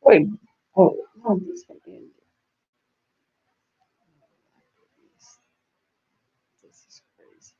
Wait, oh, how this can end? This is crazy.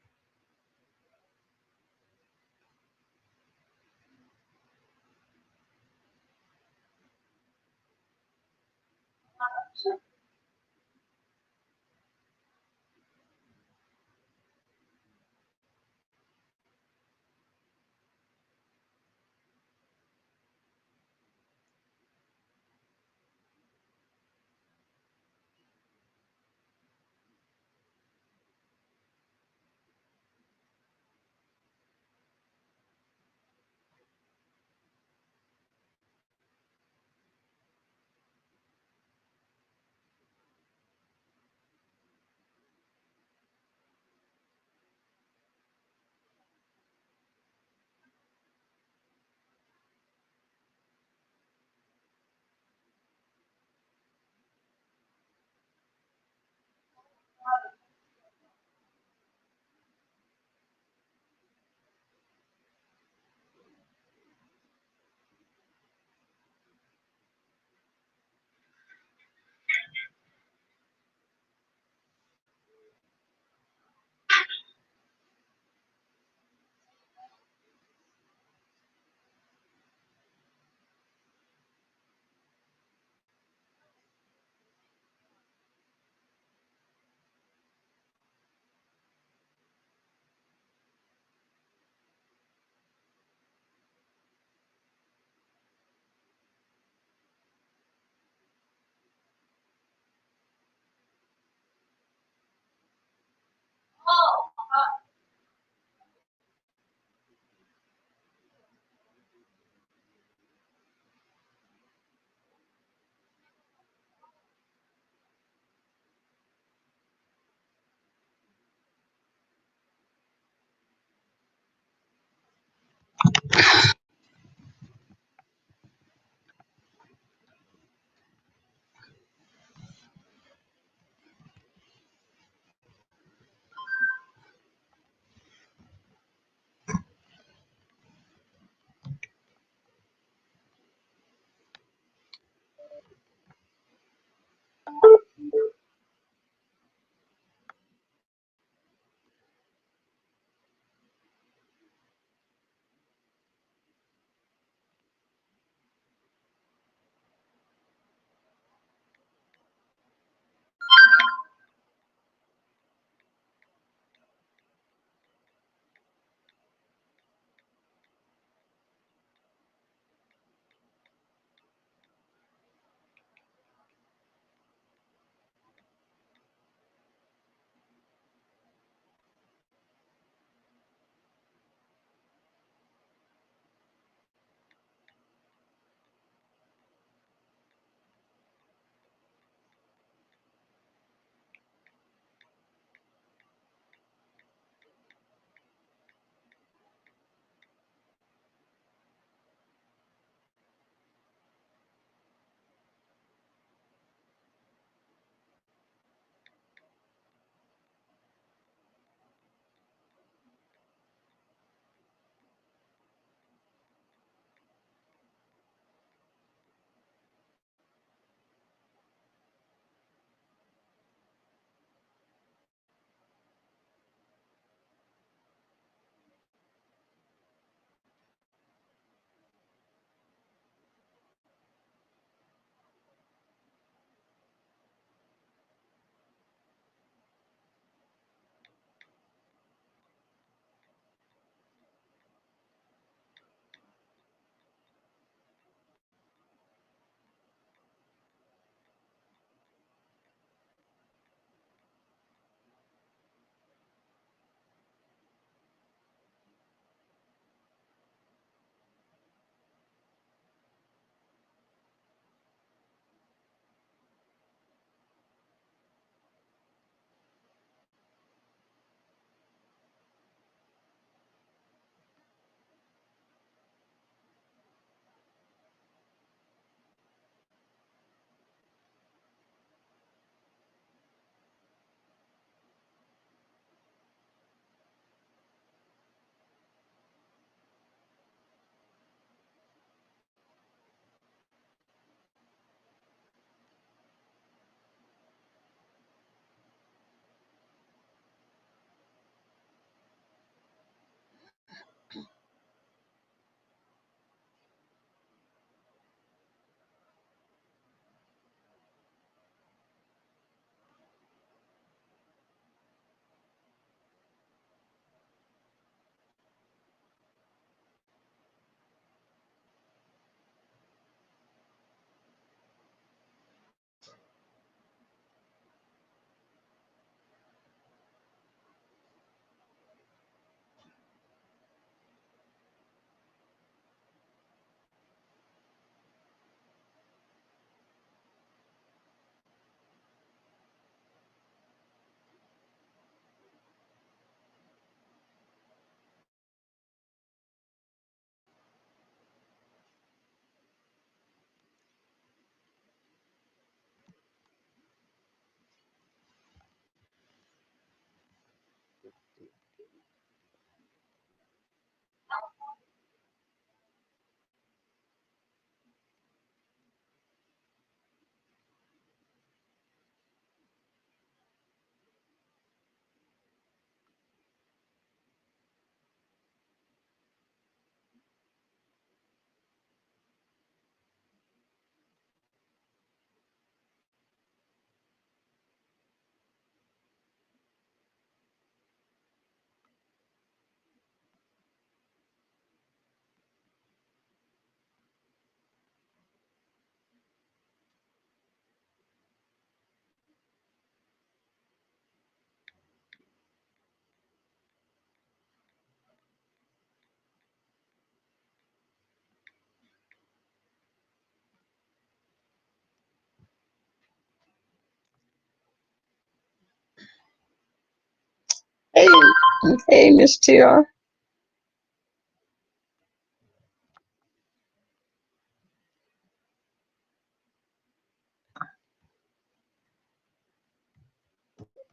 Hey, Miss TR.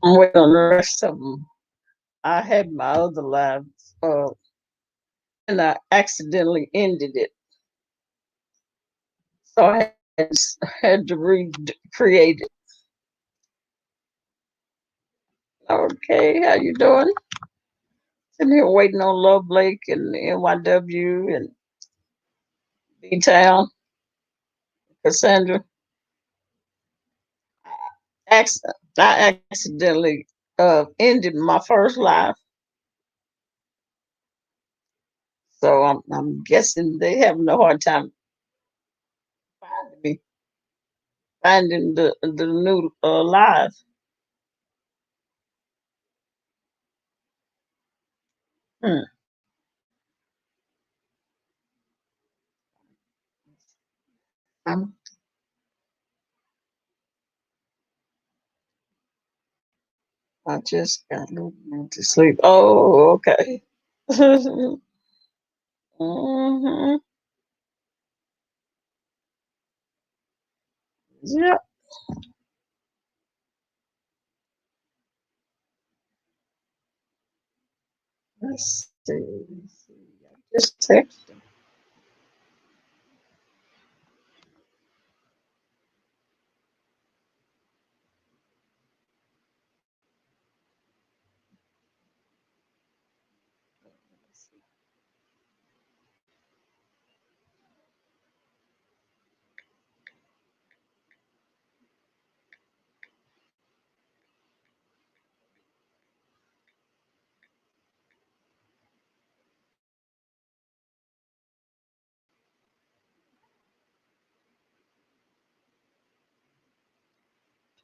I'm waiting on the rest of them. I had my other live, uh, and I accidentally ended it, so I had to recreate it. Okay, how you doing? Sitting here waiting on Love Lake and NYW and B Town. Cassandra. I accidentally ended my first live, so I'm guessing they having a hard time finding me, finding the new live. Hmm. I'm, I just got a little bit to sleep. Oh, okay. hmm Yeah. Let's see. Let's see. I just text.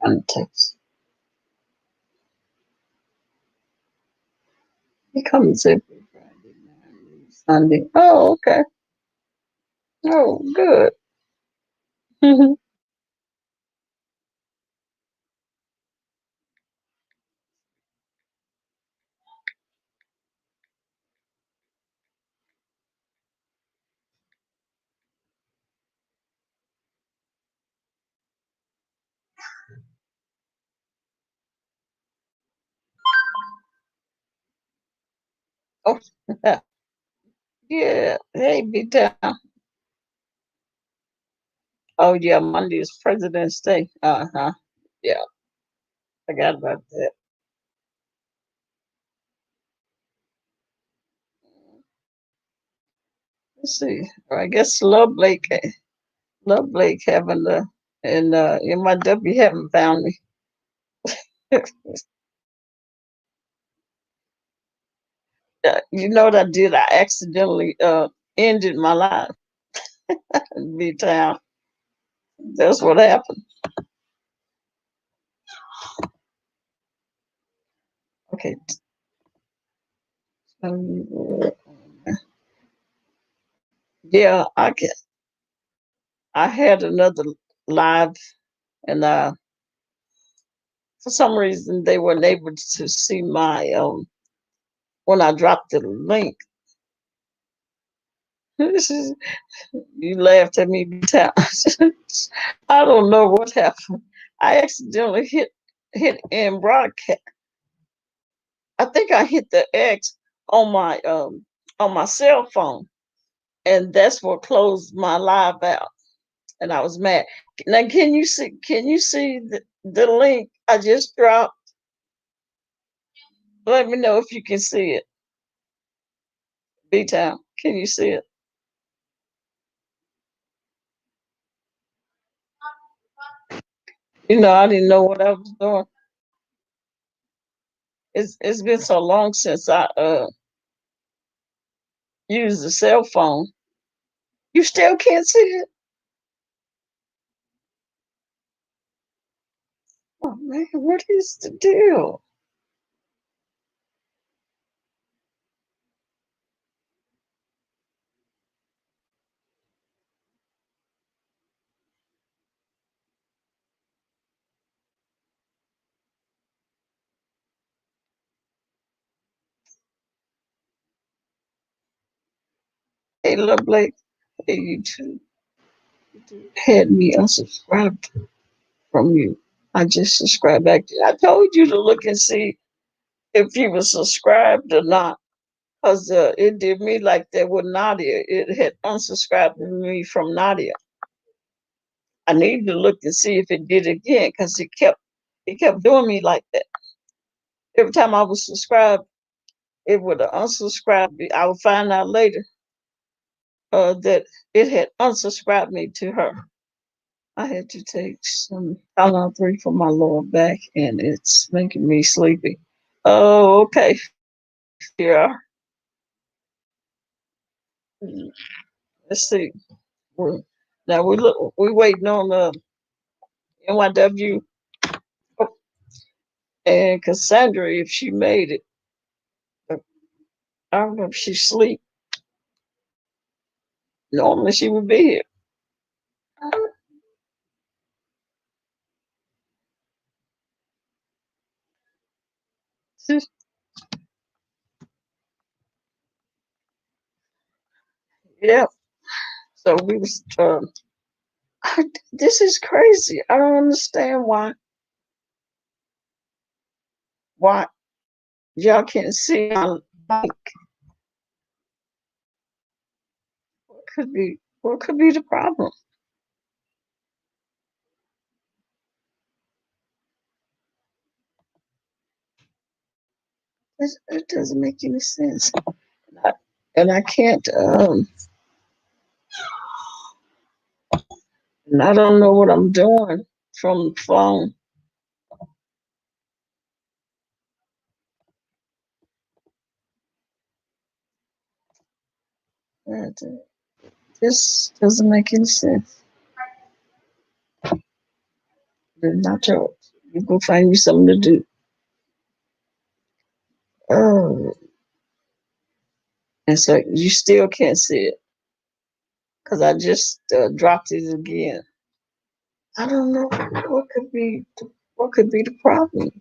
Trying to text. He comes every Friday night, Sunday. Oh, okay. Oh, good. Oh, yeah. Hey, Big Town. Oh, yeah. Monday is President's Day. Uh huh. Yeah. Forgot about that. Let's see. I guess Love Lake having the and MIW haven't found me. You know what I did? I accidentally ended my life in B Town. That's what happened. Okay. Um, yeah, I had another live, and for some reason they weren't able to see my when I dropped the link. You laughed at me B Town. I don't know what happened. I accidentally hit in broadcast. I think I hit the X on my cell phone, and that's what closed my live out. And I was mad. Now, Can you see the link I just dropped? Let me know if you can see it. B Town, can you see it? I didn't know what I was doing. It's been so long since I used the cell phone. You still can't see it? Oh man, what is the deal? Hey, Love Blake. Hey, you too. Had me unsubscribed from you. I just subscribed back to you. I told you to look and see if you were subscribed or not. Because it did me like that with Nadia. It had unsubscribed me from Nadia. I needed to look and see if it did again because it kept doing me like that. Every time I was subscribed, it would unsubscribe me. I would find out later that it had unsubscribed me to her. I had to take some Tylenol 3 for my lower back, and it's making me sleepy. Oh, okay. Here, let's see. We're, now we waiting on the NYW and Cassandra if she made it. I don't know if she's asleep. Normally she would be here. Yeah. So we was. This is crazy. I don't understand why y'all can't see my like. What could be the problem? It doesn't make any sense. I, and I can't. And I don't know what I'm doing from the phone. And, this doesn't make any sense. It's not yours. You go find you something to do. Oh, and so you still can't see it because I just dropped it again. I don't know what could be the problem.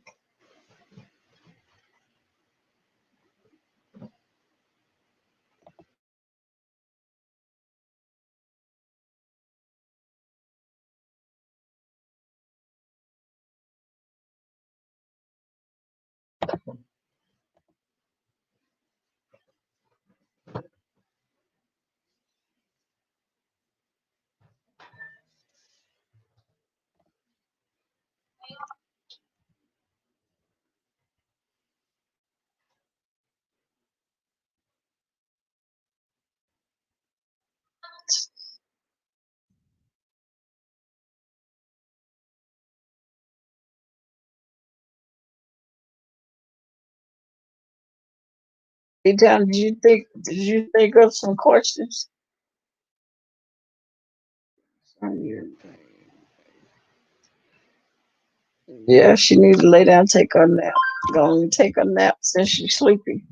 Hey, John, did you think of some questions? Yeah, she needs to lay down, take her nap. Go and take a nap since she's sleepy.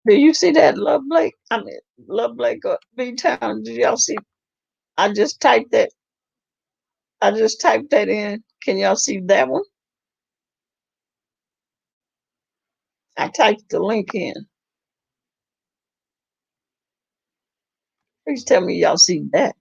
Do you see that, Love Blake? I mean, Love Blake B Town. Did y'all see? I just typed that. I just typed that in. Can y'all see that one? I typed the link in. Please tell me y'all see that.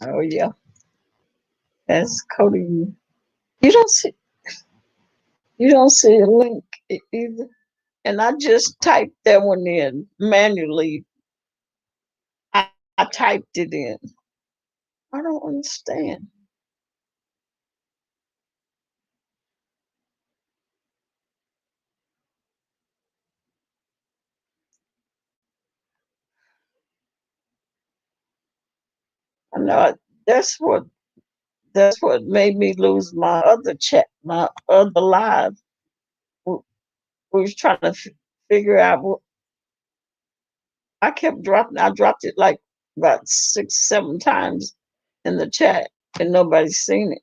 Oh yeah, that's Cody. You don't see. You don't see a link either. And I just typed that one in manually. I typed it in. I don't understand. I know that's what that's what made me lose my other chat, my other live. We we was trying to figure out what I kept dropping. I dropped it like about 6, 7 times in the chat, and nobody's seen it.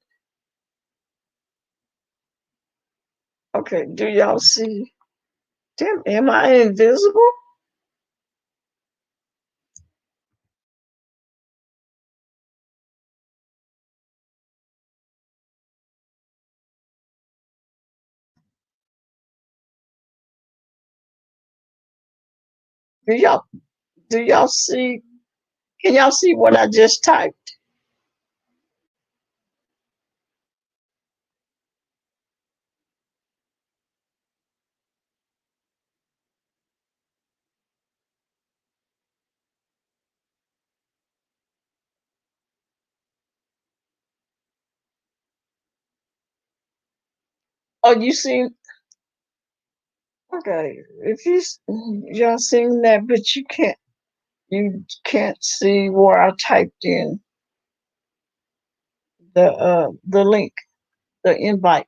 Okay, do y'all see? Damn, am I invisible? Do y'all do y'all see? Can y'all see what I just typed? Oh, you see? Okay, if y'all seen that, but you can't see where I typed in the link, the invite.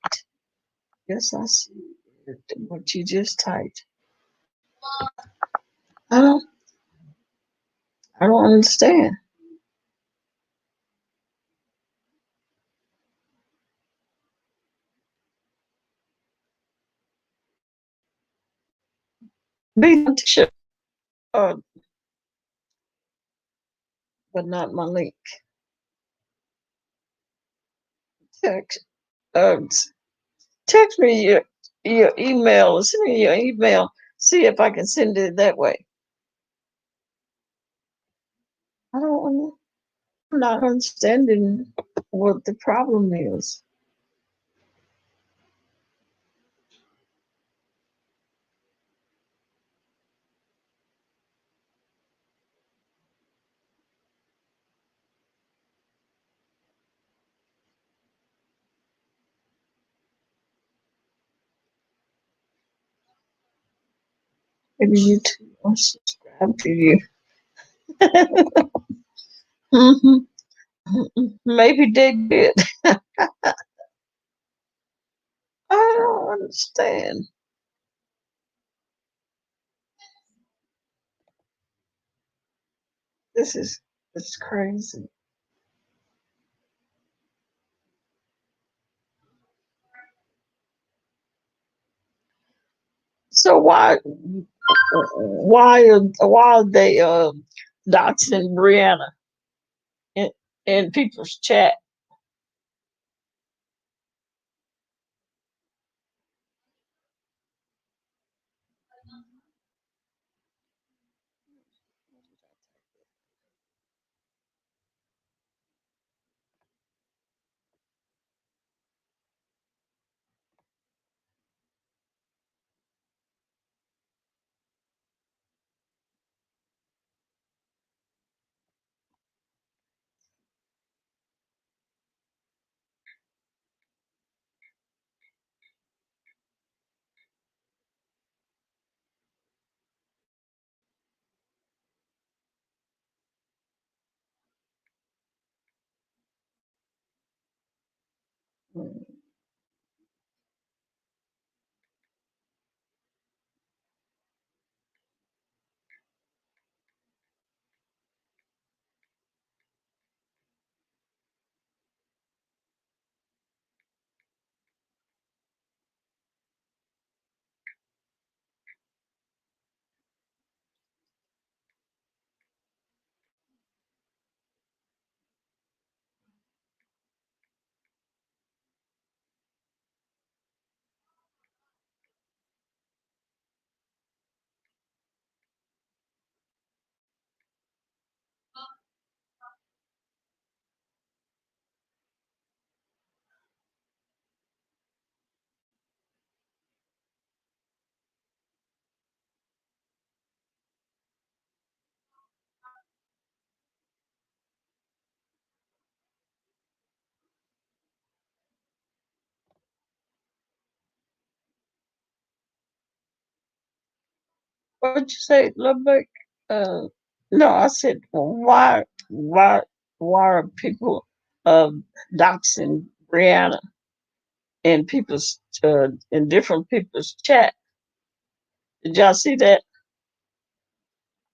Yes, I see what you just typed. I don't I don't understand. Be sure, uh, but not my link. Text uh text me your email. Send me your email. See if I can send it that way. I don't. I'm not understanding what the problem is. Maybe YouTube will subscribe to you. Mhm. Maybe they did. I don't understand. This is it's crazy. So why are they doxing Brianna in, in people's chat? What'd you say, Lubbock? No, I said why? Why? why are people uh, doxing Brianna in people's in different people's chat? Did y'all see that?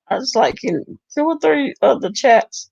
I was like in two or three other chats.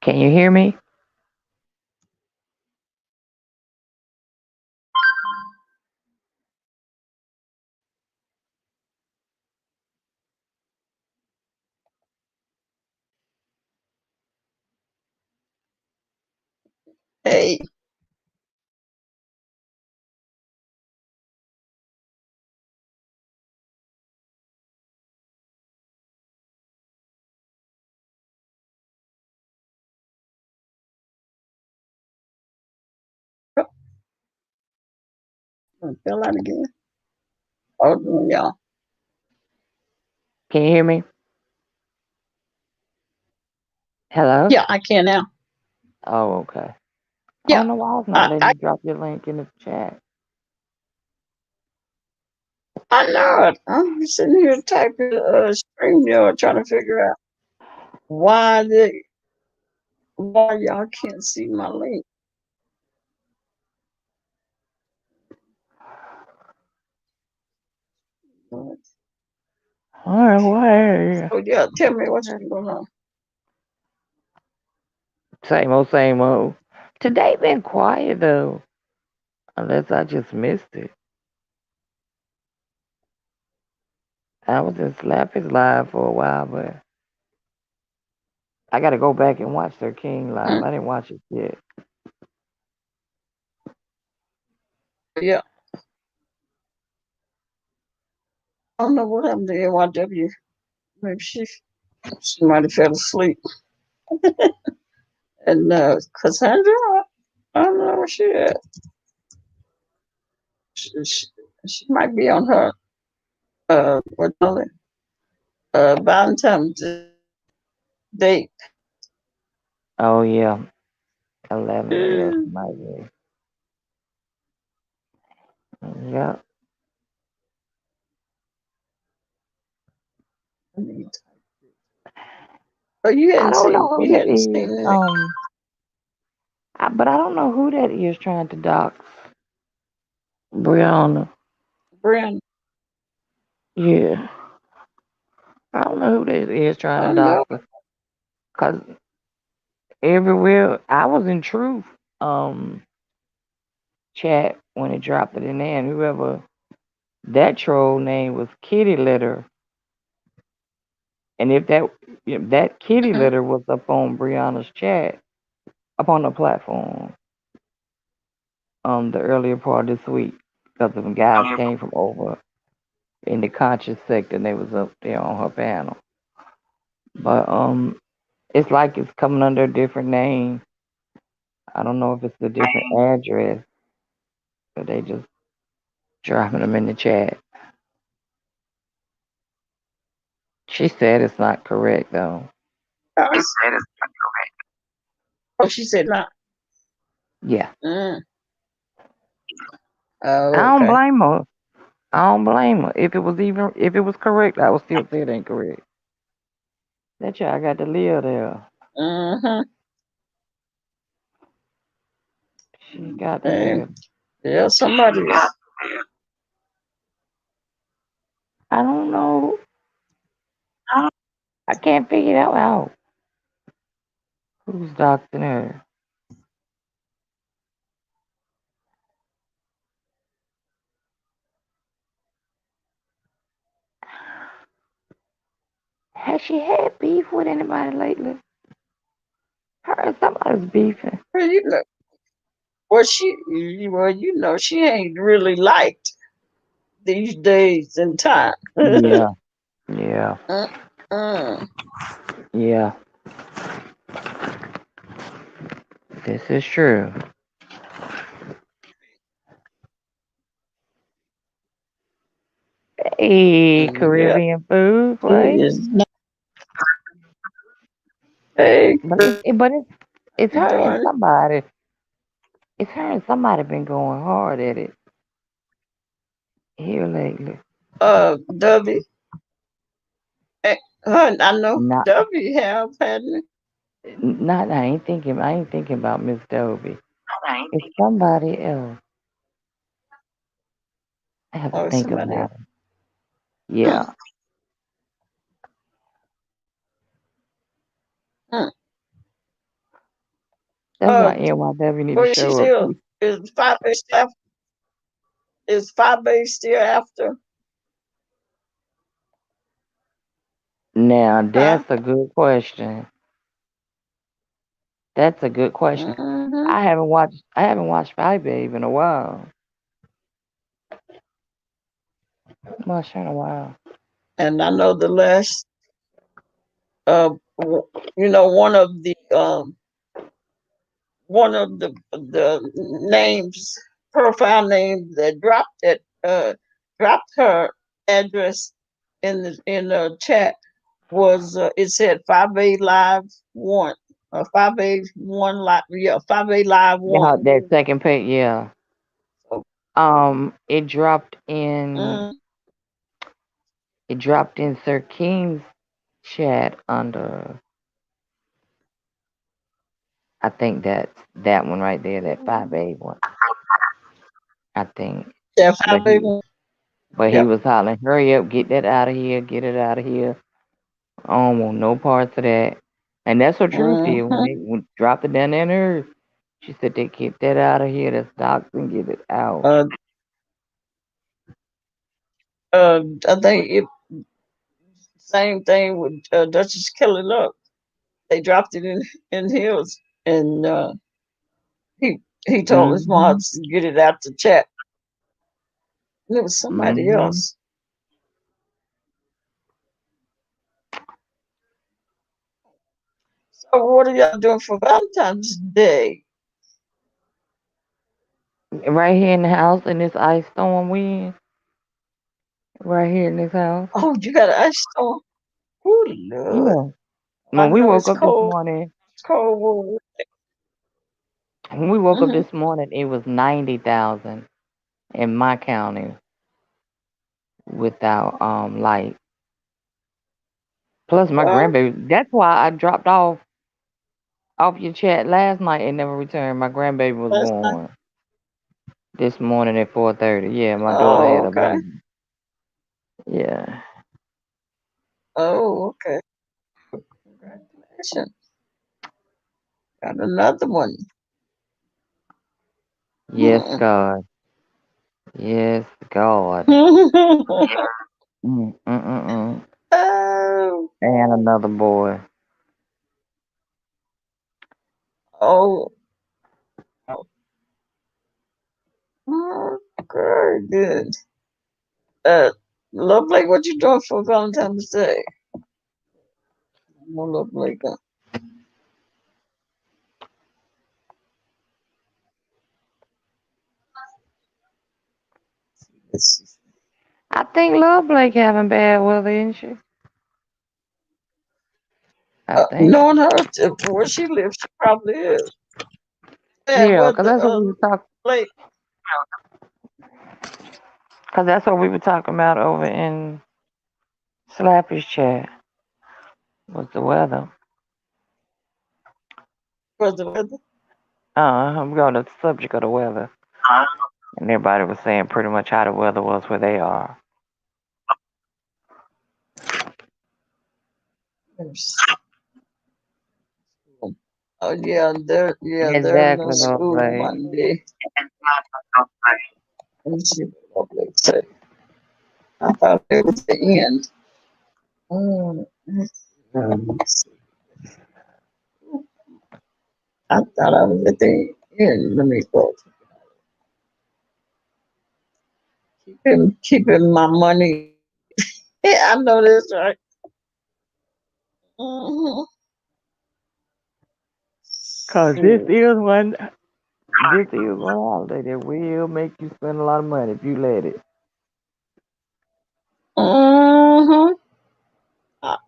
Can you hear me? Hey, fell out again. Oh, y'all. Can you hear me? Hello? Yeah, I can now. Oh, okay. I Yeah, don't know why it's not I, letting I, me drop your link in the chat. I know it. I'm sitting here typing StreamYard trying to figure out why why y'all can't see my link. All right, why? So yeah, tell me what's been going on. Same old, same old. Today been quiet though, unless I just missed it. I was in Slappy's live for a while, but I got to go back and watch their King live. Mm, I didn't watch it yet. yeah, I don't know what happened to NYW. Maybe she might have fell asleep. And Cassandra, I don't know where she at. She, she, she might be on her what do you call it? Valentine's date. Oh yeah, 11. Yeah, Mm, she might be. Yeah, I need oh, you I hadn't don't know seen who you that hadn't is. seen that, But I don't know who that is trying to dox Brianna. Brand. Yeah, I don't know who that is trying I to know. dox her. Cause everywhere I was in truth um chat when it dropped it in there, and whoever that troll name was Kitty Litter, and if that Kitty Mhm, Litter was up on Brianna's chat up on the platform the earlier part of this week, because some guys came from over in the conscious sector and they was up there on her panel, but it's like it's coming under a different name. I don't know if it's a different address, but they just dropping them in the chat. She said it's not correct though. oh, oh, she said not. Yeah. Mm. Oh, I don't okay. blame her. I don't blame her. If it was correct, I would still say it ain't correct. That child got to live there. Mm-hmm. She got to And live. yeah, somebody. I don't know. I can't figure it out. Who's doxing her? Has she had beef with anybody lately? Her and somebody's beefing. Well, you know, Well, she ain't really liked these days and time. Yeah, yeah, Mm. yeah. This is true. Hey, Yeah, Caribbean food she place. is not. Hey, It's her and doing somebody. It's her and somebody been going hard at it here lately. W. I know Not, W have hadn't it? not. I ain't thinking about Miss Dobie. It's somebody else. I have to Or think somebody about else. it. Yeah, Mm. that's why NYW need to Well, she show up still too. is 5 days still is 5 days still after? Now Huh? that's a good question. That's a good question. Mm-hmm. I haven't watched Five Babe in a while. Much in a while. And I know the last, uh, one of the names, profile names that dropped her address in the chat was it said 5A Live One, 5A1 Live, yeah, 5A Live Yeah, One. that second page. Yeah. So, It dropped in. mm, It dropped in Sir King's chat under. I think that's that one right there. That 5A one. I think. yeah, But 5A1. he Yep. was hollering, "Hurry up, get that out of here, get it out of here. I don't want no parts of that." And that's what True said when Mm-hmm. dropped it down there in her. She said they get that out of here. That's toxic. Get it out. Uh, I think same thing with Duchess Kelly Love. They dropped it in Hills, and he he told his mom Mhm. to get it out the chat. And it was somebody Mhm. else. So what are y'all doing for Valentine's Day? Right here in the house in this ice storm we in. Right here in this house. Oh, you got an ice storm? Oh Lord, Yeah. I When we know woke it's up this cold. morning, It's cold. when we woke up Mm-hmm. this morning, it was 90,000 in my county without light. Plus my Well, grandbaby. That's why I dropped off your chat last night and never returned. My grandbaby was last night. born this morning at 4:30. Yeah, my daughter Oh, had a okay. baby. Yeah. Oh, okay. Congratulations. Got another one. Yes, Hmm. God. Yes, God. Mm. Oh, And another boy. oh, oh, very good. Uh, Lovely, what you doing for Valentine's Day? More Lovely. It's, I think Love Blake having bad weather, isn't she? I think. knowing her where she lives, she probably is. Bad Yeah, cause weather, that's what we were talking. late. Cause that's what we were talking about over in Slappy's chat was the weather. Was the weather? I'm going to the subject of the weather, and everybody was saying pretty much how the weather was where they are. Oh they're in no Exactly, Love school Blake. Monday. Let me see what Lovely say. I thought it was the end. Oh, let's see. I thought I was at the end. Yeah, let me go. Keeping my money. Yeah, I know that's right. Hmm. Cause So, this is one holiday that will make you spend a lot of money if you let it. hmm,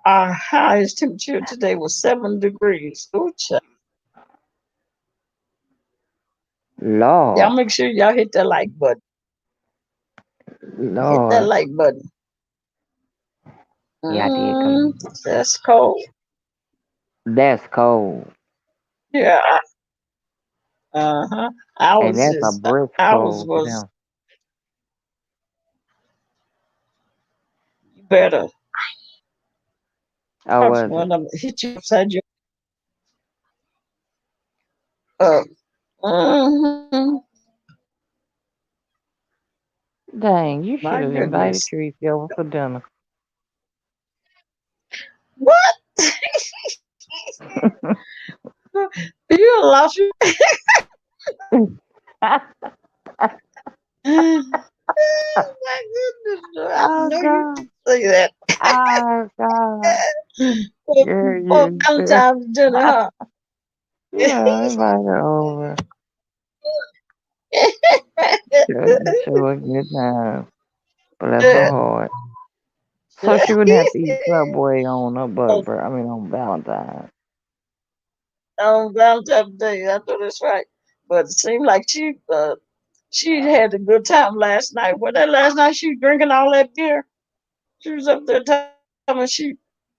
our highest temperature today was 7 degrees. Ooh, y'all Lord, make sure y'all hit that like button. Hit that Lord, like button. yeah, I did come Mm, in. that's cold. That's cold, Yeah. Uh-huh. and Ours that's a is brisk ours cold for was them. better. Oh, Watch was it? one of them hit you upside your uh hmm. Dang, you My should have invited goodness. Tracy over for dinner. What? You lost your my goodness. I Oh know you God. did say that. Oh God. for, Girl, for you Valentine's dinner, yeah, invite her over. huh? Show a good time. Bless her heart. So she wouldn't have to eat Subway on her I mean on Valentine's. On Valentine's Day, I know that's right. But it seemed like she had a good time last night. What that last night she was drinking all that beer. She was up there telling me she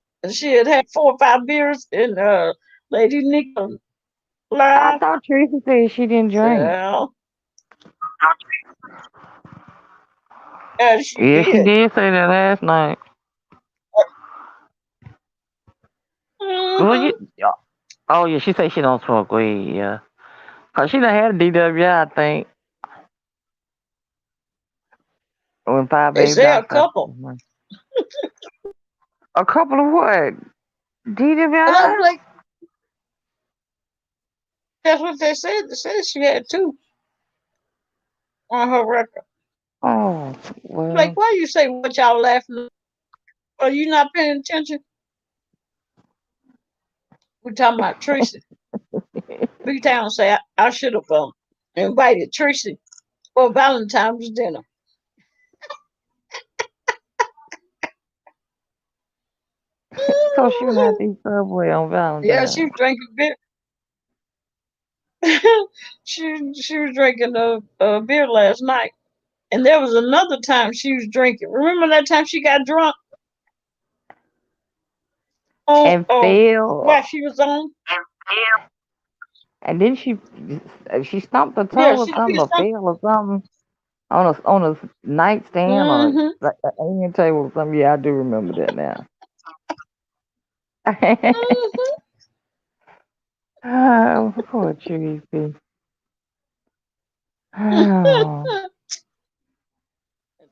had had 4 or 5 beers in Lady Nika I live. thought Teresa said she didn't drink. Well, yeah, she Yeah, she did. did say that last night. Well, Hmm. you, oh yeah, she said she don't smoke weed. Yeah, cause she done had a DWI, I think, when Five They Baby say a doctor. couple. A couple of what? And I'm DWI? like, that's what they said. They said she had 2 on her record. Oh I'm like, well. why you say what y'all laughing? Are you not paying attention? We're talking about Tracy. Big Town say I should have invited Tracy for Valentine's dinner. So she would have to eat Subway on Yeah, she Valentine's. was drinking beer. She was drinking a beer last night, and there was another time she was drinking. Remember that time she got drunk on And failed. while she was on? And then she stomped her Yeah, toe or she something, or pissed on. fell or something on a nightstand or Mm-hmm. like an alien table or something. Yeah, I do remember that now. Mm-hmm. Oh, poor Tracy. Oh,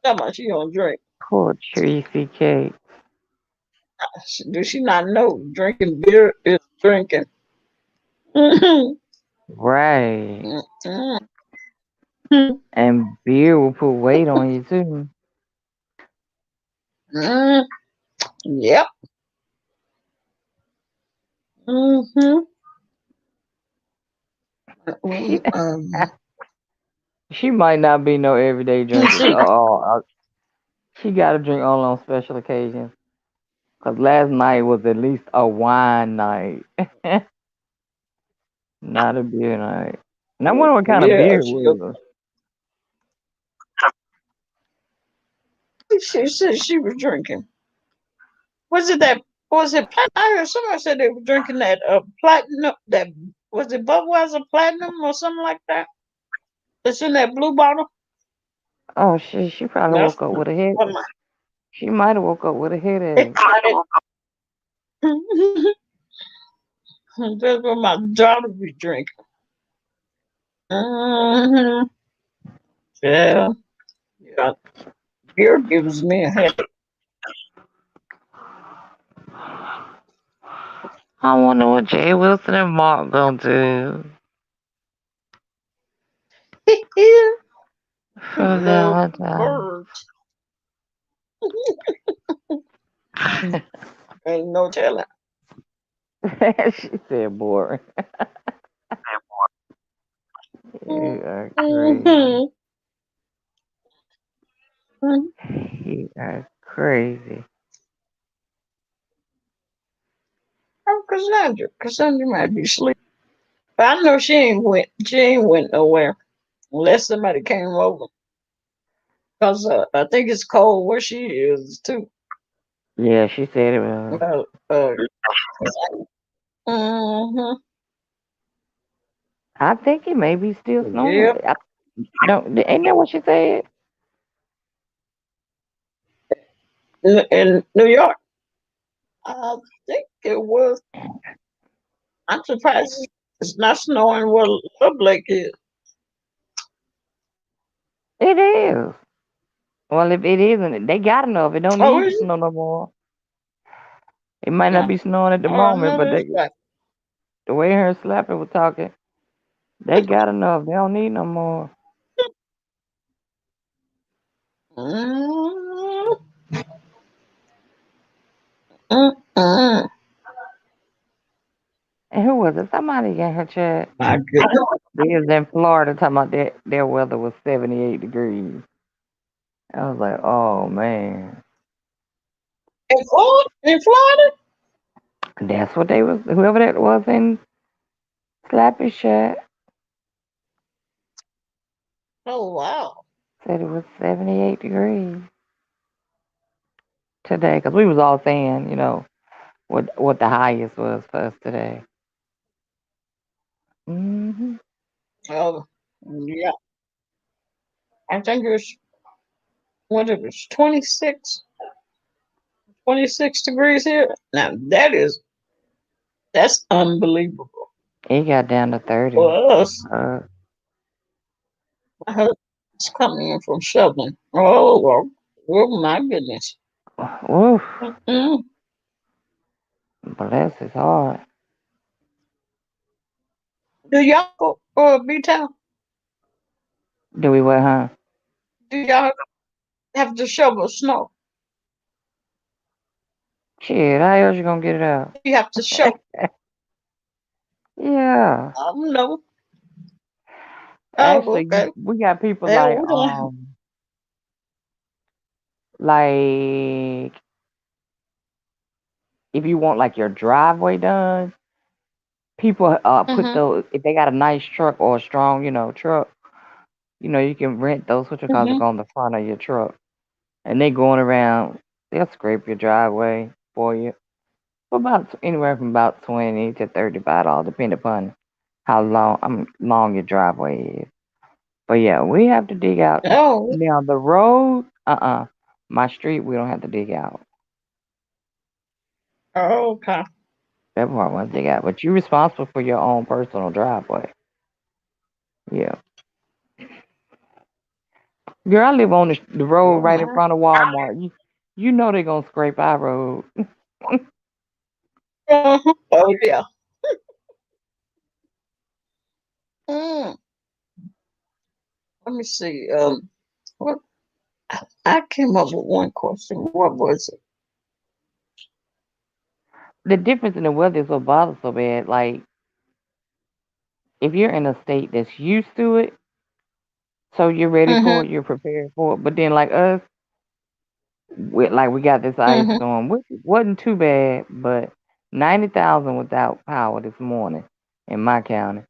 Talking about she don't drink. poor Tracy Kate. Do she not know drinking beer is drinking? Mm-hmm. Right. Mm-hmm. And beer will put weight on you too. Mm-hmm. Yep. Mm-hmm. She Well, she might not be no everyday drinker. see. She got to drink only on special occasions. Cause last night was at least a wine night, not a beer night. And I wonder what kind of Yeah, beer it was. she said she was drinking. Was it that? Was it platinum? I heard somebody said they were drinking that platinum. That was it Budweiser platinum or something like that. It's in that blue bottle. Oh, she probably That's woke up with a head. what my She might have woke up with a headache. that's what my daughter be drinking. Hmm. Yeah, yeah. Beer gives me a headache. I wonder what Jay Wilson and Mark gonna do. For Little Valentine. birds. Ain't no telling. She said boring. You are crazy. Mm-hmm. You are crazy. Oh, Cassandra might be asleep. But I know she ain't went nowhere unless somebody came over. Cause I think it's cold where she is too. Yeah, she said it was. Uh, uh, mm-hmm. I think it may be still snowing. Yep. I don't. Ain't that what she said? In New York, I think it was. I'm surprised it's not snowing where Love Lake is. It is. Well, if it isn't, they got enough. It don't Oh, need to is it? snow no more. It might not No. be snowing at the Oh, I moment, know but that's right. the way her and Slappy was talking, they got enough. They don't need no more. Mm, mm. And who was it? Somebody in her chat. My goodness. They was in Florida talking about their weather was 78 degrees. I was like, oh man. In Florida? That's what they was, whoever that was in Slappy chat Oh, wow. said it was 78 degrees today. Because we was all saying, what the highest was for us today. Hmm. Oh, yeah. I think it was, what it was, 26 degrees here. Now, that's unbelievable. It got down to 30. For us, Uh, my husband's coming in from shoveling. Oh, well, oh my goodness. Oof, Mm-mm. bless his heart. Do y'all go B-Town? Do we what, huh? Do y'all have to shovel snow? Shit, how else you gonna get it out? Do you have to shovel? Yeah. I don't know. Oh, Actually, okay. we got people Yeah, we don't. like if you want like your driveway done, people put Mm-hmm. those if they got a nice truck or a strong, truck, you can rent those what you call to Mm-hmm. go on the front of your truck. And they going around, they'll scrape your driveway for you. For about anywhere from about $20 to $35, depending upon how long your driveway is. But yeah, we have to dig out. Oh, Now the road, my street we don't have to dig out. oh, okay. That part won't dig out. But you're responsible for your own personal driveway. Yeah. Girl, I live on the road Oh, right in my. front of Walmart. You know they're gonna scrape our road. Uh-huh. Oh, yeah. Mm. Let me see. What I came up with one question. What was it? The difference in the weather is what bothers so bad. Like if you're in a state that's used to it, so you're ready for Mm-hmm. it, you're prepared for it. But then like us, we got this ice Mm-hmm. storm, which wasn't too bad, but 90,000 without power this morning in my county.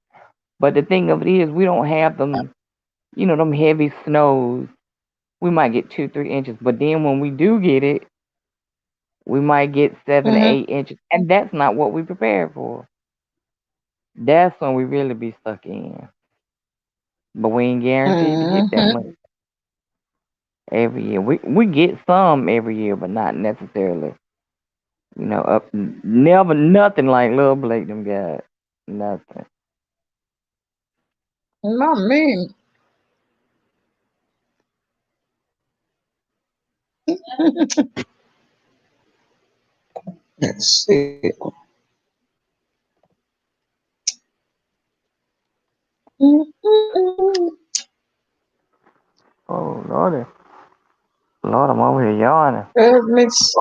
But the thing of it is, we don't have them, them heavy snows. We might get 2, 3 inches, but then when we do get it, we might get seven, Mm-hmm. 8 inches, and that's not what we prepared for. That's when we really be stuck in. But we ain't guaranteed to get that Mm-hmm. much every year. We get some every year, but not necessarily. Up never nothing like Lil Blake them got nothing. Not me. Let's see. Mm-hmm. Oh Lordy, Lord, I'm over here yawning. It makes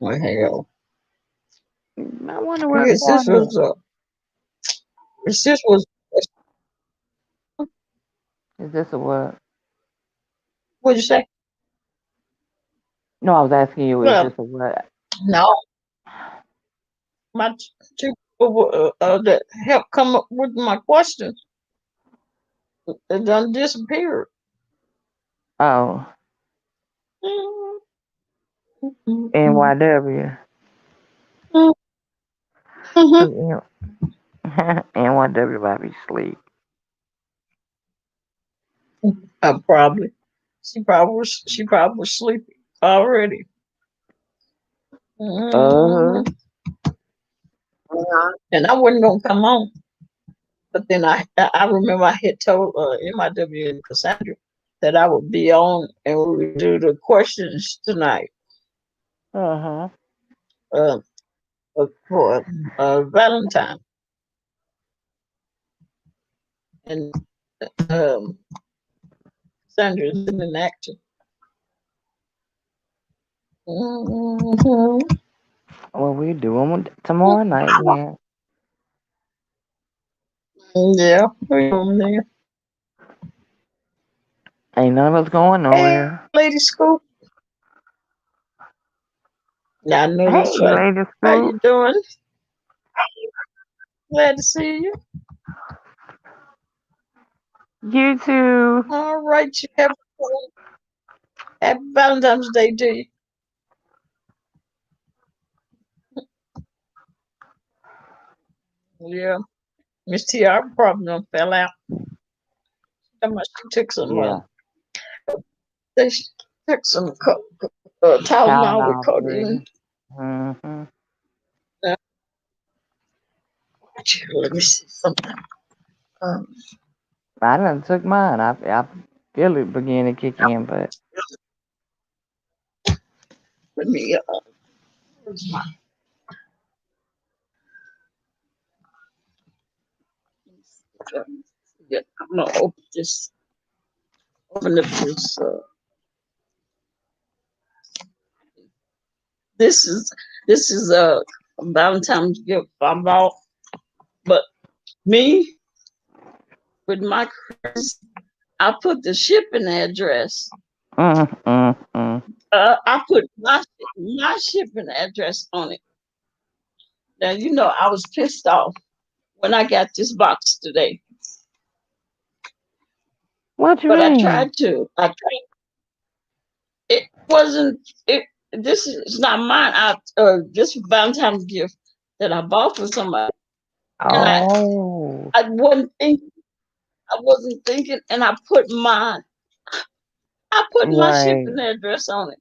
well, hell. I wonder I where guess this Sandra. was this was Is this a what? what'd you say? No, I was asking you. Is Well, this a what? no, my two people that helped come up with my questions, they done disappeared. Oh, Mhm. NYW. Mhm. Cause NYW might be sleep. Probably. She probably was sleepy already. Uh Mhm. And I wasn't gonna come on, but then I remember I had told MIW and Cassandra that I would be on and we would do the questions tonight huh. uh, for Valentine, and um, Cassandra's an actor. Mhm. Well, we do them tomorrow night then. Yeah, we on there. Ain't none of us going Hey, nowhere. Lady Scoop. Yeah, I know Hey, that's right. Lady How Scoop. you doing? Glad to see you. You too. All right, you have happy Valentine's Day to you. Yeah, Miss T.R. probably done fell out. How much she took some Yeah. they took some Tylenol with Tylenol codeine. 3. Mm-hmm. Uh, let me see something. Um, I done took mine. I feel it begin to kick in, but let me. Where's my? Yeah, I'm gonna open this. Open up this. This is this is a Valentine's gift I bought, but me with my credits, I put the shipping address. mm. I put my shipping address on it. Now you know I was pissed off when I got this box today, What you but I mean? tried to. I tried. It wasn't. It. This is not mine. This Valentine's gift that I bought for somebody, and Oh, I wasn't thinking. I wasn't thinking, and I put my right. shipping address on it.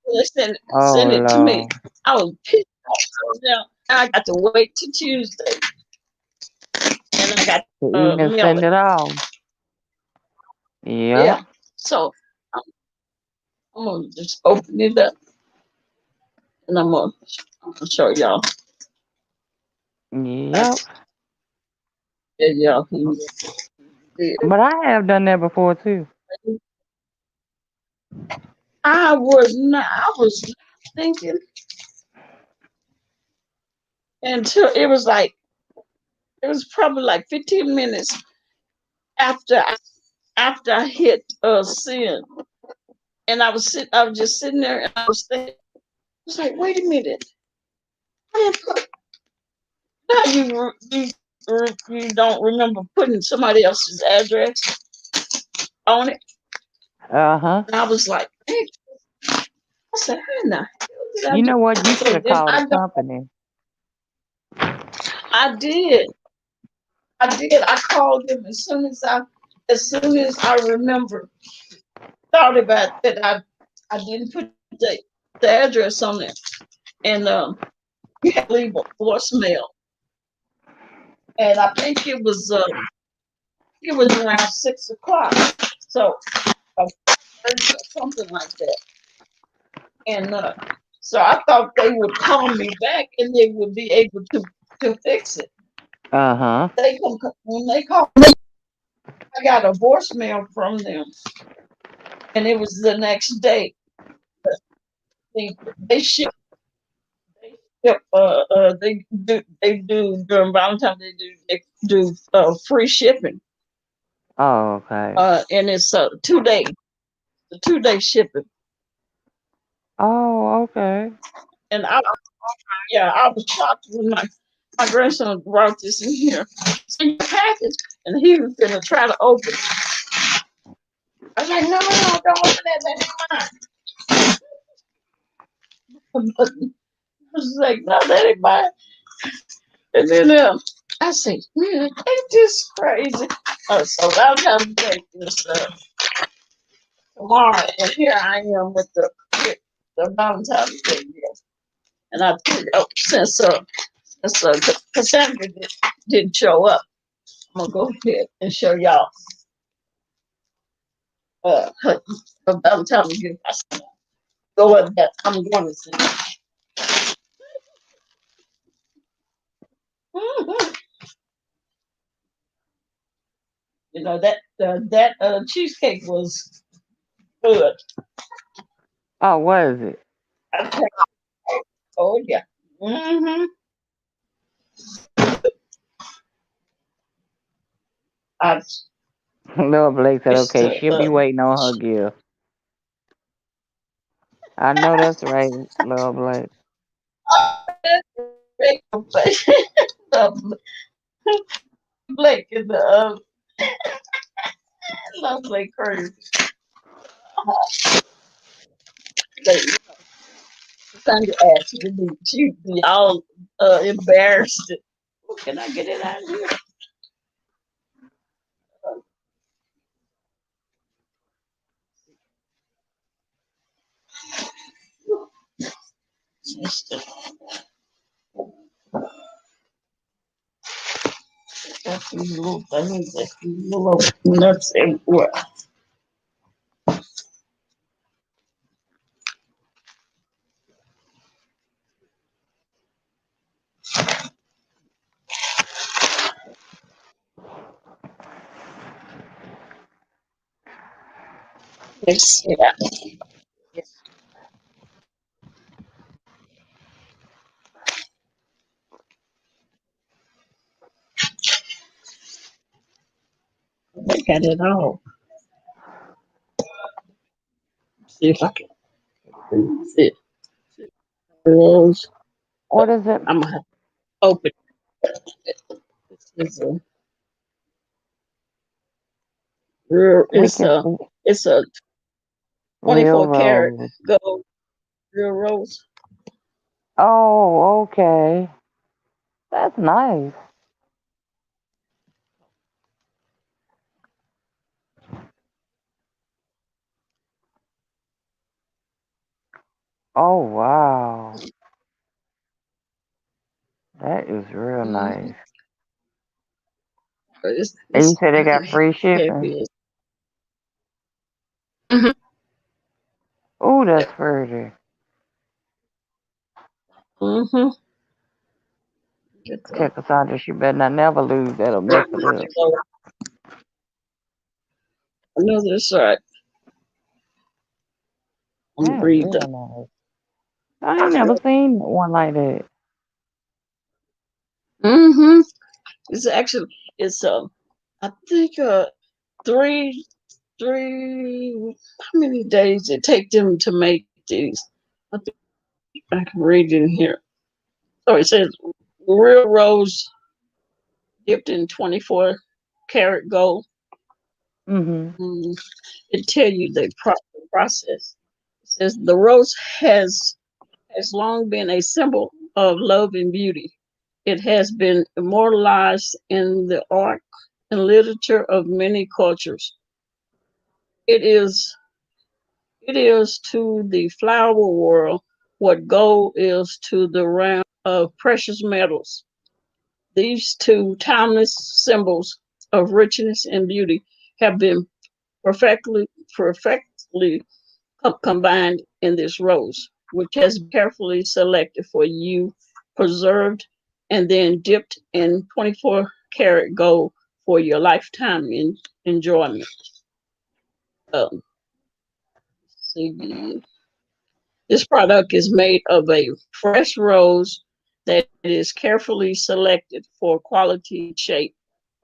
They Oh send it to me. Lord. I was pissed off. Now I got to wait till Tuesday, and I got To even mail send it. it off. Yep. Yeah. So I'm, I'm gonna just open it up, and I'm gonna show y'all. I Yep. tell y'all who did it. But I have done that before too. I was not. I was thinking until it was probably like 15 minutes after I hit send, and I was just sitting there, and I was thinking, I was like, wait a minute, I didn't put, now you don't remember putting somebody else's address on it, Uh huh. and I was like, hey, I said, how in the hell did I You do? know what? You should So have then called the company. I did, I called them as soon as I remember thought about that I didn't put the address on it, and you had to leave a voicemail, and I think it was around 6 o'clock, so something like that, and So I thought they would call me back and they would be able to fix it. Uh-huh. When they called, I got a voicemail from them, and it was the next day. They ship, they do during Valentine's. They do free shipping. Oh, okay. And it's 2 day, the 2 day shipping. Oh, okay. And I was shocked when my grandson brought this in here. So your package, and he was gonna try to open it. I was like, no, don't open that. That ain't mine. I was like, no, that ain't mine. And then I said, man, ain't this crazy? So Valentine's Day is tomorrow, and here I am with the Valentine's Day gift. And I think, since Cassandra didn't show up, I'm gonna go ahead and show y'all her Valentine's gift. Go with that. I'm going to see. Mhm. You know that cheesecake was good. Oh, what is it? I Oh yeah. Hmm. I Little Blake said, used okay, to she'll be waiting on her gift. I know that's right, little Blake. Blake is love Blake crazy. Like, Sandra asked me to she'd be all embarrassed. Well, can I get it out of here? Just got these little things, these little nuts everywhere. Yeah. I got it all. See if I can see it. Rose. What is it? I'm gonna have to open it. This is a real. We can see It's a real 24 karat rose. gold real rose. Oh, okay. That's nice. Oh, wow. That is real Mm-hmm. nice. And you It's said they kind got of free shipping. heavy. Mm-hmm. Oh, Yeah. that's pretty. Mm-hmm. Get the, Tell Cassandra she better not never lose. That'll mess it up. I know that's right. I'm gonna That is read real nice. I ain't never seen one like that. Mm-hmm. It's actually it's I think three how many days it take them to make these? I think I can read it in here. So it says real rose dipped in 24 karat gold. Mm-hmm. Mm, it tell you the process. It says the rose has long been a symbol of love and beauty. It has been immortalized in the art and literature of many cultures. It is it is to the flower world what gold is to the realm of precious metals. These two timeless symbols of richness and beauty have been perfectly combined in this rose. which has been carefully selected for you, preserved, and then dipped in 24 karat gold for your lifetime enjoyment. Um, see, this product is made of a fresh rose that is carefully selected for quality shape,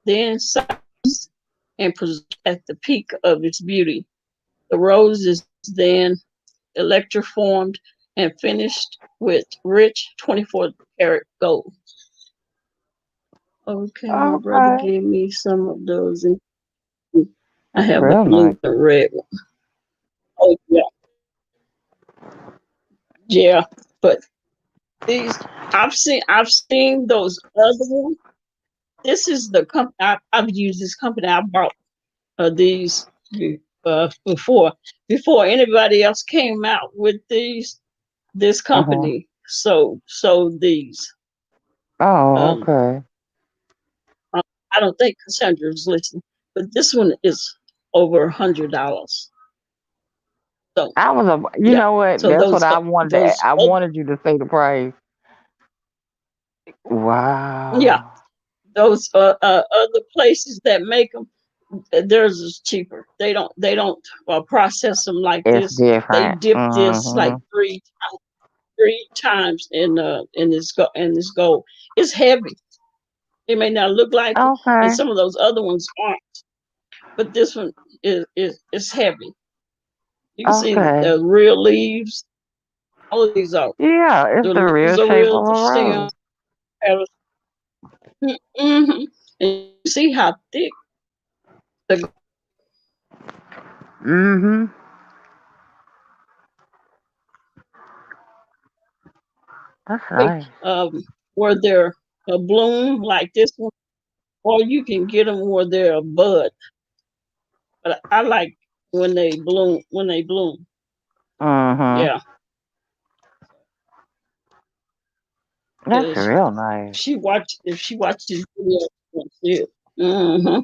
then sized and preserved at the peak of its beauty. The rose is then electroformed and finished with rich 24 karat gold. Okay, my brother Okay. gave me some of those. And I That's have the real nice. blue and red one. Oh, yeah. Yeah. But these, I've seen those other ones. This is the company, I've used this company. I bought these before, before anybody else came out with these. This Uh-huh. company sold these. Oh, Um, okay. I don't think Cassandra is listening, but this one is over $100. So You yeah, know what? so That's what I wanted to. those I wanted you to say the price. yeah, Wow. those other places that make them, theirs is cheaper. They don't process them like It's this. They different. dip this like Mm-hmm. three times in this gold. It's heavy. It may not look like it, and Okay. some of those other ones aren't, but this one is heavy. You can see Okay. the real leaves. All of these are. Yeah, it's The the real leaves are shape real. of The a stem. rose. Mm-hmm. And you see how thick the Mm-hmm. That's nice. where they're a bloom like this one, or you can get them where they're a bud. But I like when they bloom. When they bloom, Mm-hmm. yeah. That's Is real nice. if she watches video, she'll see it. Mm-hmm.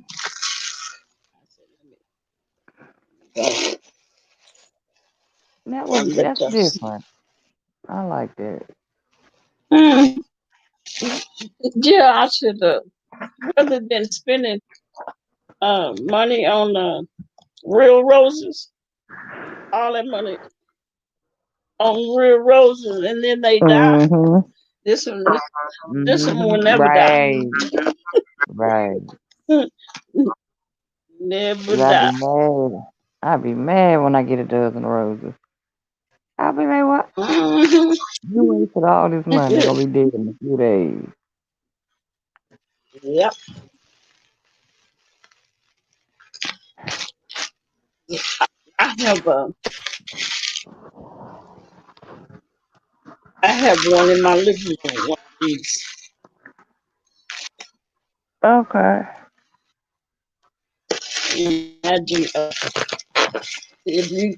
That's different. I like that. Mm. Yeah, I should rather than spending money on real roses, all that money on real roses, and then they die. Mm-hmm. This one, this one will Mm-hmm. never die. Right. Right. Never 'Cause I'd be die. mad. I'd be mad when I get a dozen roses. I'll be like, what? Hmm. You wasted all this money. They're gonna be dead in a few days. Yep. I have I have one in my living room. One of these. Okay. Imagine if you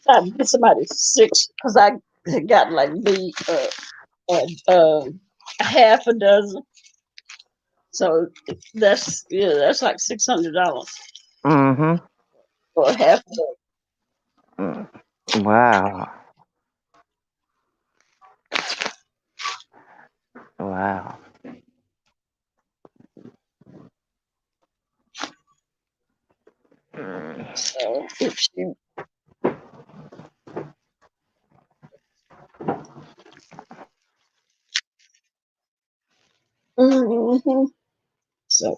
try to get somebody six, because I got like the a half a dozen. So that's like $600 Mm-hmm. for a half a dozen. Mm. Wow. Wow. Mm. So if she, hmm so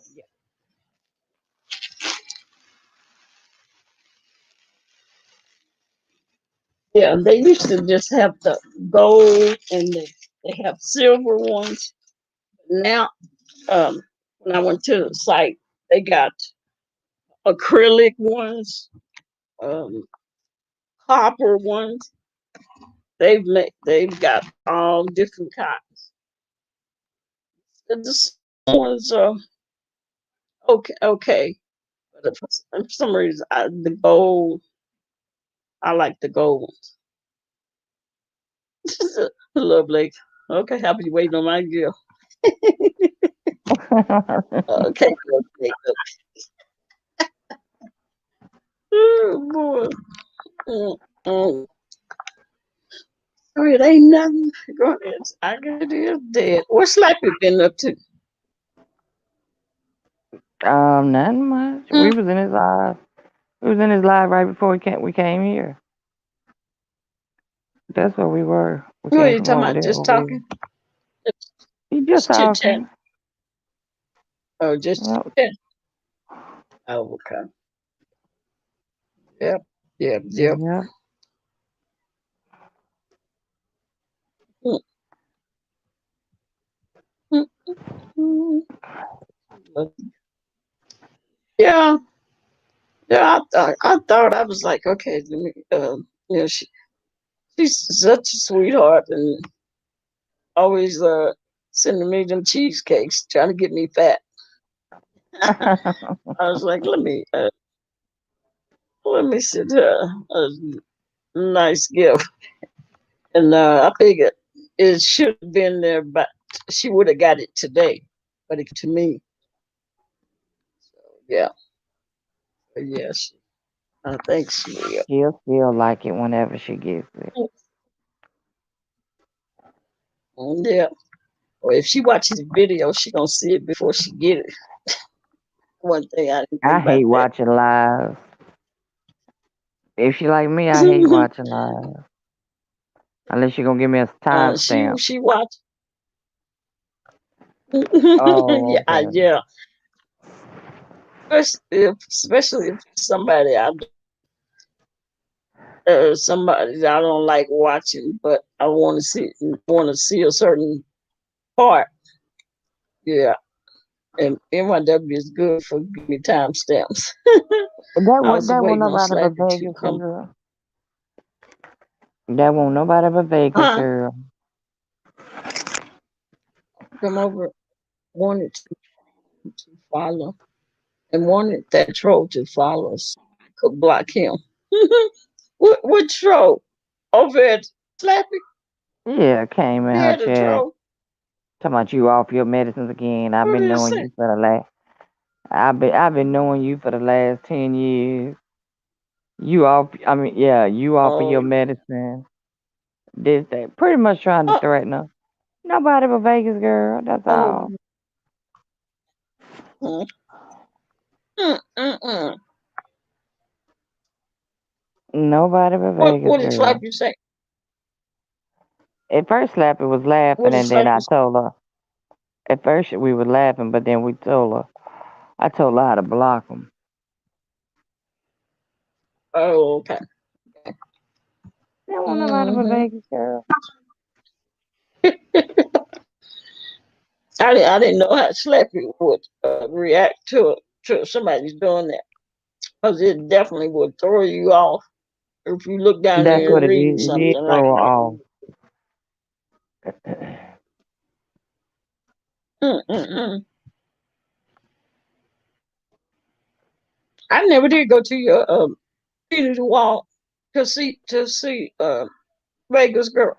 yeah, they used to just have the gold and they have silver ones. Now, um, when I went to the site, they got acrylic ones, um, copper ones. They've got all different kinds. The silver ones are okay. But for some reason, the gold, I like the gold ones. Love Blake. Okay, I'll be waiting on my girl. Okay, okay. Oh boy. Mm, mm. Oh, it ain't nothing. Go ahead. I guess it is dead. What's Slappy been up to? Nothing much. Hmm? We was in his live. We was in his live right before we came here. That's where we were. We What are came you from talking over about? there. Just Over here. talking? He just Just chit chat. talking. Oh, just chit Yep. chat. Oh, okay. Yep. Yep. Yep. Yep. Mm, mm, mm, mm. Yeah. Yeah. I thought I was like, okay, let me, she's such a sweetheart and always sending me them cheesecakes, trying to get me fat. I was like, let me send her a nice gift, and I figured it should have been there, but she would have got it today, but it to me. So yeah, yes, I think she will. She'll feel like it whenever she gets it. Yeah, or if she watches the video, she gonna see it before she get it. One thing I didn't I think about hate that. watching live. If she like me, I hate watching live. Unless you're gonna give me a she timestamp. she watched. Oh, Yeah, okay. yeah. Especially if it's somebody that I don't like watching, but I want to see a certain part. Yeah, and NYW is good for giving me timestamps. I was That won't waiting on nobody but Slappy to Vegas come. girl. That won't nobody but Vegas Huh? girl. Come over. Wanted to follow and wanted that troll to follow us. I could block him. what troll? Over at Slappy? Yeah, came in He her had a chat. troll. Talking about you off your medicines again. I've What been did he knowing say? you for the last I've been knowing you for the last 10 years. You off of Oh, your medicine. This that pretty much trying to oh, threaten her. Nobody but Vegas girl, that's all. oh. Mm, mm, mm, mm. Nobody but What Vegas what did girl. Slappy say? At first Slappy was What laughing did and then I Slappy say? told her at first we were laughing but then I told her how to block them. Oh, okay. There won't nobody but Mm-hmm. Vegas girl. I didn't know how Slappy would react to somebody doing that, because it definitely would throw you off if you look down That's there what and it reading did. It did something like throw her that. off. Mm-mm-mm. I never did go to your community wall to see Vegas girl.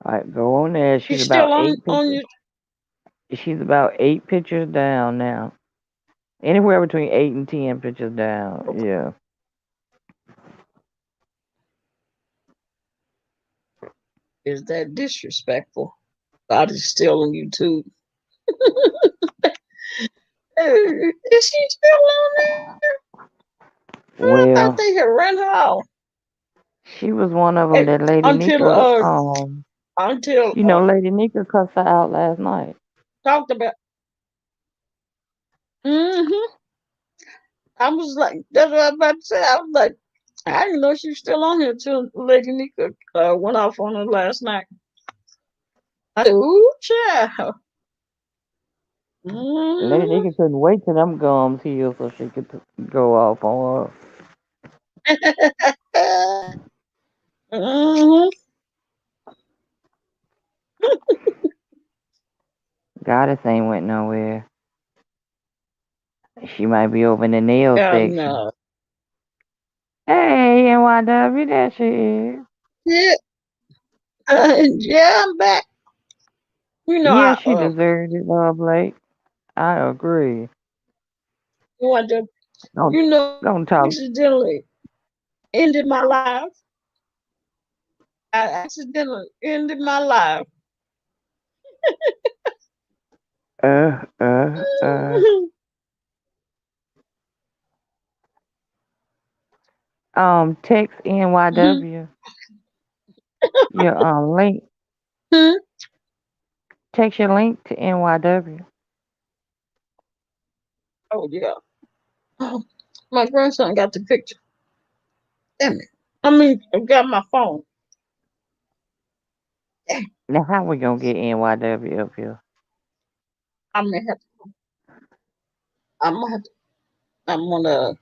Alright, go on there. You still on your? She's about 8 pictures down now. Anywhere between 8 and 10 pictures down. Yeah. Is that disrespectful? God is still on YouTube. Is she still on there? I thought Well, they had run her off. she was one of them Hey, that Lady until Nika, until Lady Nika cussed her out last night. talked about. Hmm. I was like, that's what I was about to say. I was like, I didn't know she was still on here until Lady Nika went off on her last night. I said, ooh, child. Lady Hmm. Nika couldn't wait till them gums healed so she could go off on her. Hmm. Goddess ain't went nowhere. She might be over in the nail God, section. no. Hey, NYW, there she is. Yeah, yeah, I'm back. You know, Yeah, I she deserved it, Blake. I agree. what the, Don't you know, don't talk. accidentally ended my life. I accidentally ended my life. Uh, uh, uh. Text NYW. Your link. Text your link to NYW. Oh yeah. Oh, my grandson got the picture. Damn it. I mean, I got my phone. Now, how we gonna get NYW up here? I'm gonna have to, I'm gonna have to, I'm gonna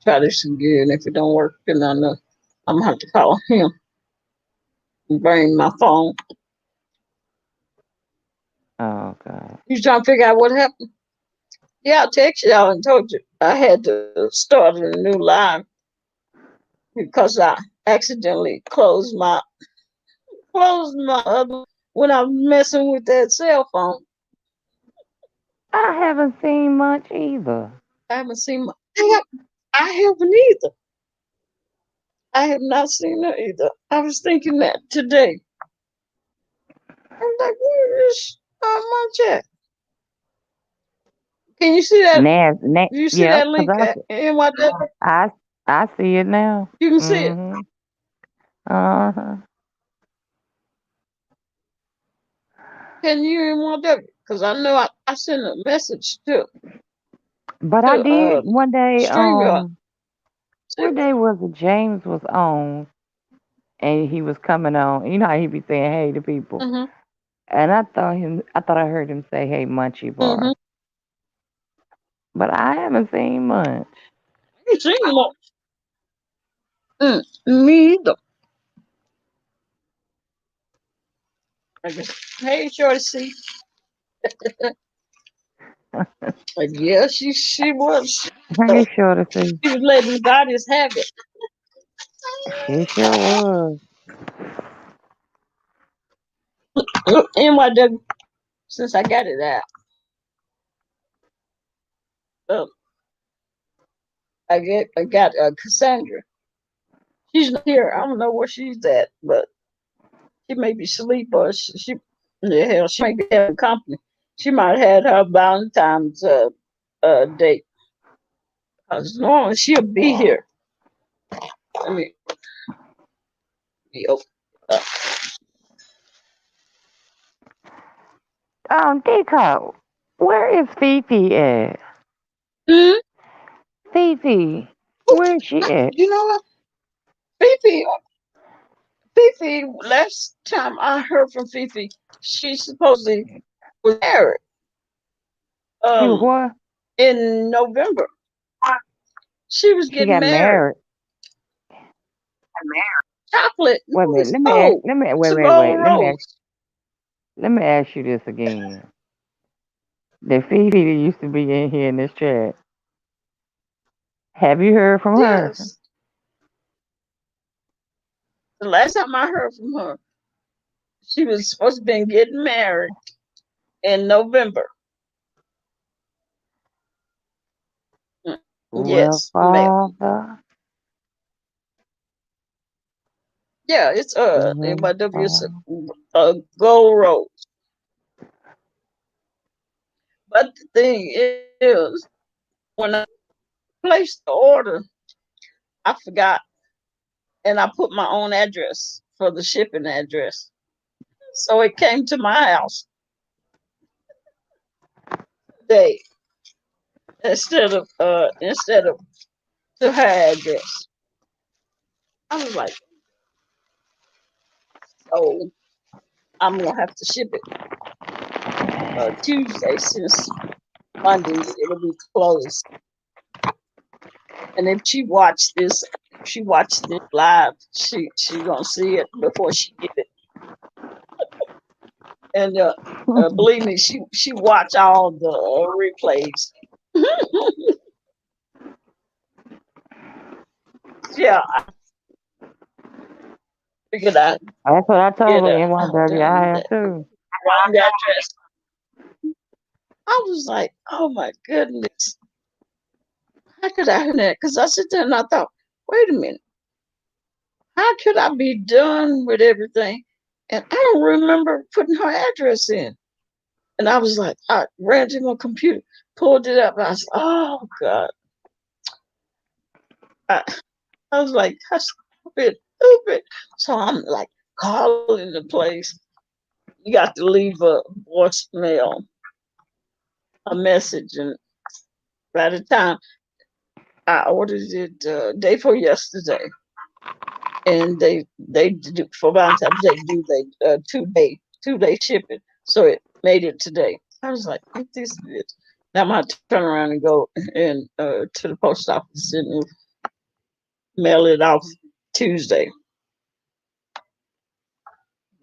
try this again. If it don't work, then I'm gonna have to call him and bring my phone. Oh God. You trying to figure out what happened? Yeah, I texted y'all and told you I had to start a new line because I accidentally closed my other when I was messing with that cell phone. I haven't seen much either. I haven't seen my. I haven't either. I have not seen her either. I was thinking that today. I'm like, where is my chat? Can you see that? Do you see Yeah, that link in my deck? I I see it now. You can see it. Mhm. Uh huh. Can you in my deck? Because I know I sent a message But I to did one day. StreamYard. What day was it? James was on, and he was coming on. You know how he be saying hey to people, Mm-hmm. and I thought I heard him say hey Munchie Mm-hmm. Bar, but I haven't seen much. You seen it? Me either. I guess, hey, Shorty C. Yeah, she was. Hey, sure to see. She was letting goddess have it. She sure was. NYW, since I got it out. Um, I got Cassandra. She's not here. I don't know where she's at, but she may be asleep or she the hell she may be having company. She might have had her Valentine's date. Cause normally she'll be here. Let me be open. Uh, Deco, where is Fifi at? hmm? Fifi, where is she at? You know what? Fifi, Fifi. Last time I heard from Fifi, she supposedly was married. She was Um, what? in November, she was She getting got married. married. Chocolate. Wait a No, minute. it's gold. Wait, It's a wait, gold wait. rose. Let me ask you this again. The Fifi that used to be in here in this chat. Have you heard from her? Yes. The last time I heard from her, she was supposed to be getting married in November. Mm, Well, yes, ma'am. Father. Yeah, it's Well, NYW. It's Father. a gold rose. But the thing is, when I placed the order, I forgot, and I put my own address for the shipping address. So it came to my house today instead of to her address. I was like, oh, I'm gonna have to ship it Tuesday since Monday it'll be closed. And if she watched this live, she gonna see it before she get it. And believe me, she watch all the replays. Yeah, I figured I'd That's what I told get her. a NYW, I have too. wrong address. I was like, oh my goodness, how could I have that? Because I sit there and I thought, wait a minute. how could I be done with everything? And I don't remember putting her address in. And I was like, I ran to my computer, pulled it up, and I was, oh God. I, I was like, that's stupid, stupid. So I'm like calling the place. You got to leave a voicemail, a message, and by the time I ordered it day for yesterday, and they do for Valentine's Day do they 2 day shipping, so it made it today. I was like, ain't this bitch? Now I might turn around and go and to the post office and mail it off Tuesday.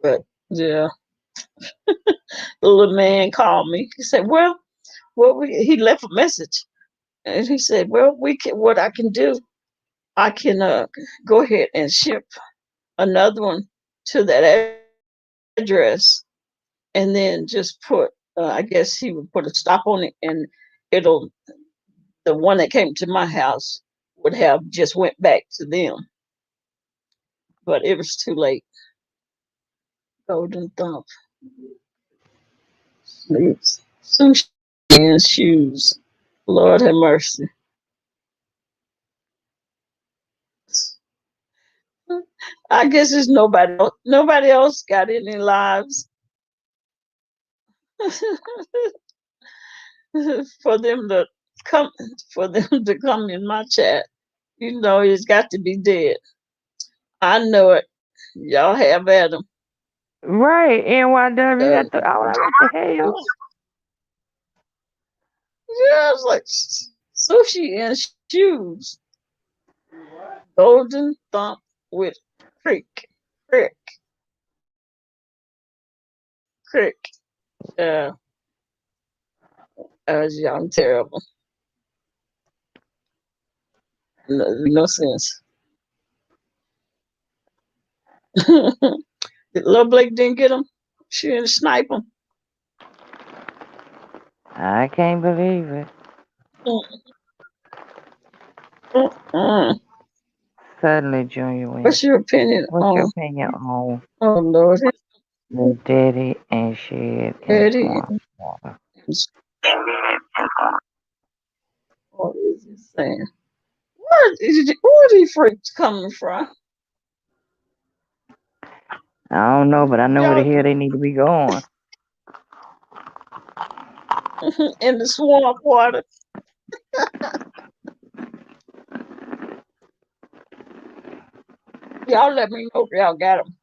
But yeah, the little man called me. He said, "Well, he left a message, and he said, well, we can. What I can do, I can go ahead and ship another one to that address, and then just put. I guess he would put a stop on it, and it'll the one that came to my house would have just went back to them, but it was too late. Golden thump, sleeps, sushi and shoes. Lord have mercy. I guess there's nobody else. Nobody else got any lives for them to come for them to come in my chat. You know, it's got to be dead. I know it. Y'all have at them. Right, NYW. Uh, I was like, what the hell? yeah, it's like sushi and shoes. Golden thump with creek, crick, crick. Uh, I'm terrible. No, no sense. Little Blake didn't get him. She didn't snipe him. I can't believe it. Mm-mm. Suddenly, Junior went. What's your opinion What's your on? opinion on Oh Lord, the daddy and shed in Eddie swamp water? and what is he saying? Where are these freaks coming from? I don't know, but I know where the Y'all hell they need to be going. in the swamp water. Y'all let me know if y'all got them.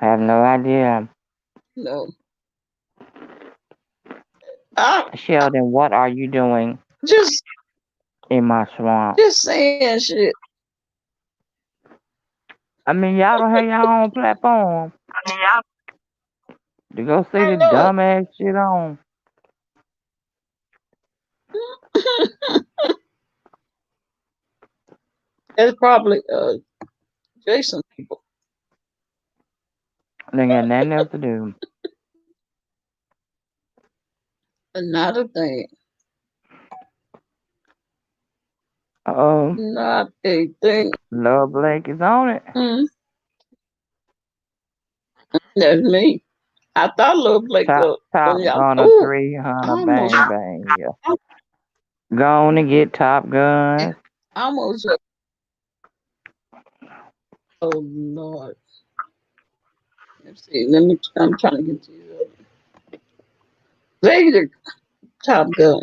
I have no idea. No, I'm Sheldon, what are you doing just in my swamp? just saying shit. I mean, y'all don't have your own platform to go say I the know dumbass shit on. it. It's probably Jason people. They got nothing else to do. Not a thing. Uh-oh. Not a thing. Love Blake is on it. Mm, that's me. I thought little Blake Top y'all. Gunner Oh, I 300 almost, bang bang. Yeah. Go on and get Top Guns. almost. Oh Lord. Let's see. Let me. I'm trying to get you. Vader Top Gun.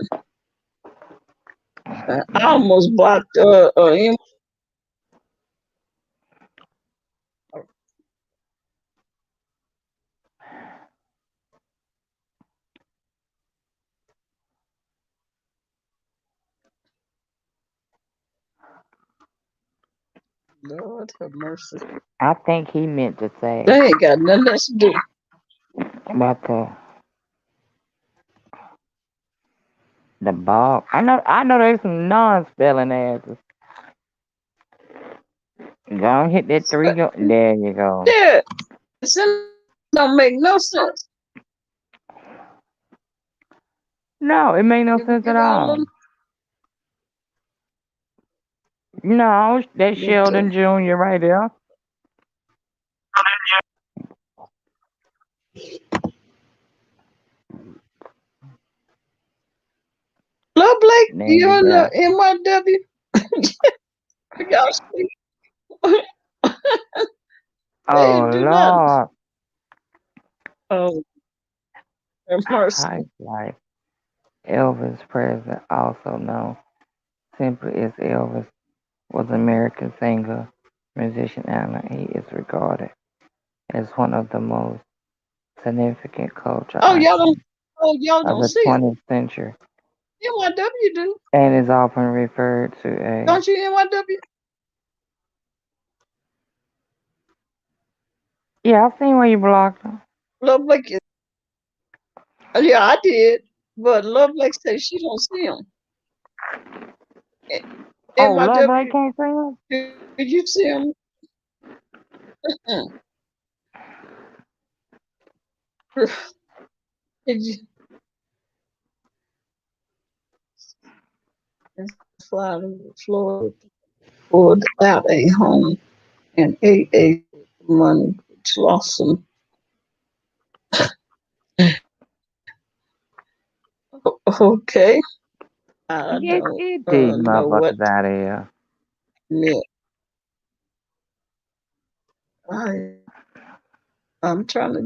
I almost blocked him. Lord have mercy. I think he meant to say They ain't got nothing else to do. about the ball. I know there's some non-spelling asses. Go on, hit that three. There you go. Yeah, it don't make no sense. No, it made no Did we sense at get our all. little No, that's little Sheldon Jr. right there. Love Blake? Then You you in the got, NYW? Y'all see? They oh didn't do nothing. Lord, Oh, have mercy. High Life. Elvis Presley, also known simply as Elvis, was an American singer, musician, and he is regarded as one of the most significant culture Oh, icons y'all of don't the see him. 20th century NYW do. and is often referred to as, Don't you NYW? yeah, I've seen where you blocked him. Love Blake is, yeah, I did. But Love Blake says she don't see him. Oh, Love Blake NYW, can't see him? did you see him? Mm. Did you fly to Florida, pulled out a home and AA money, which lost some. Okay, I don't Get these know what motherfuckers out of here. meant. I I'm trying to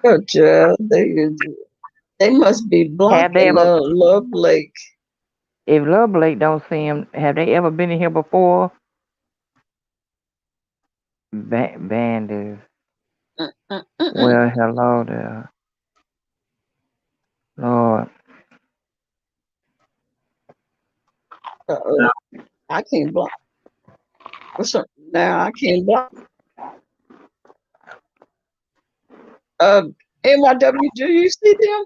get a job. They must be Have they blocking ever, Love Lake. if Love Blake don't see him, have they ever been in here before? Bandits. Mm, mm, mm, mm. Well, hello there. Lord. Uh-oh. I can't block. What's up now? I can't block. Uh, NYW, do you see them?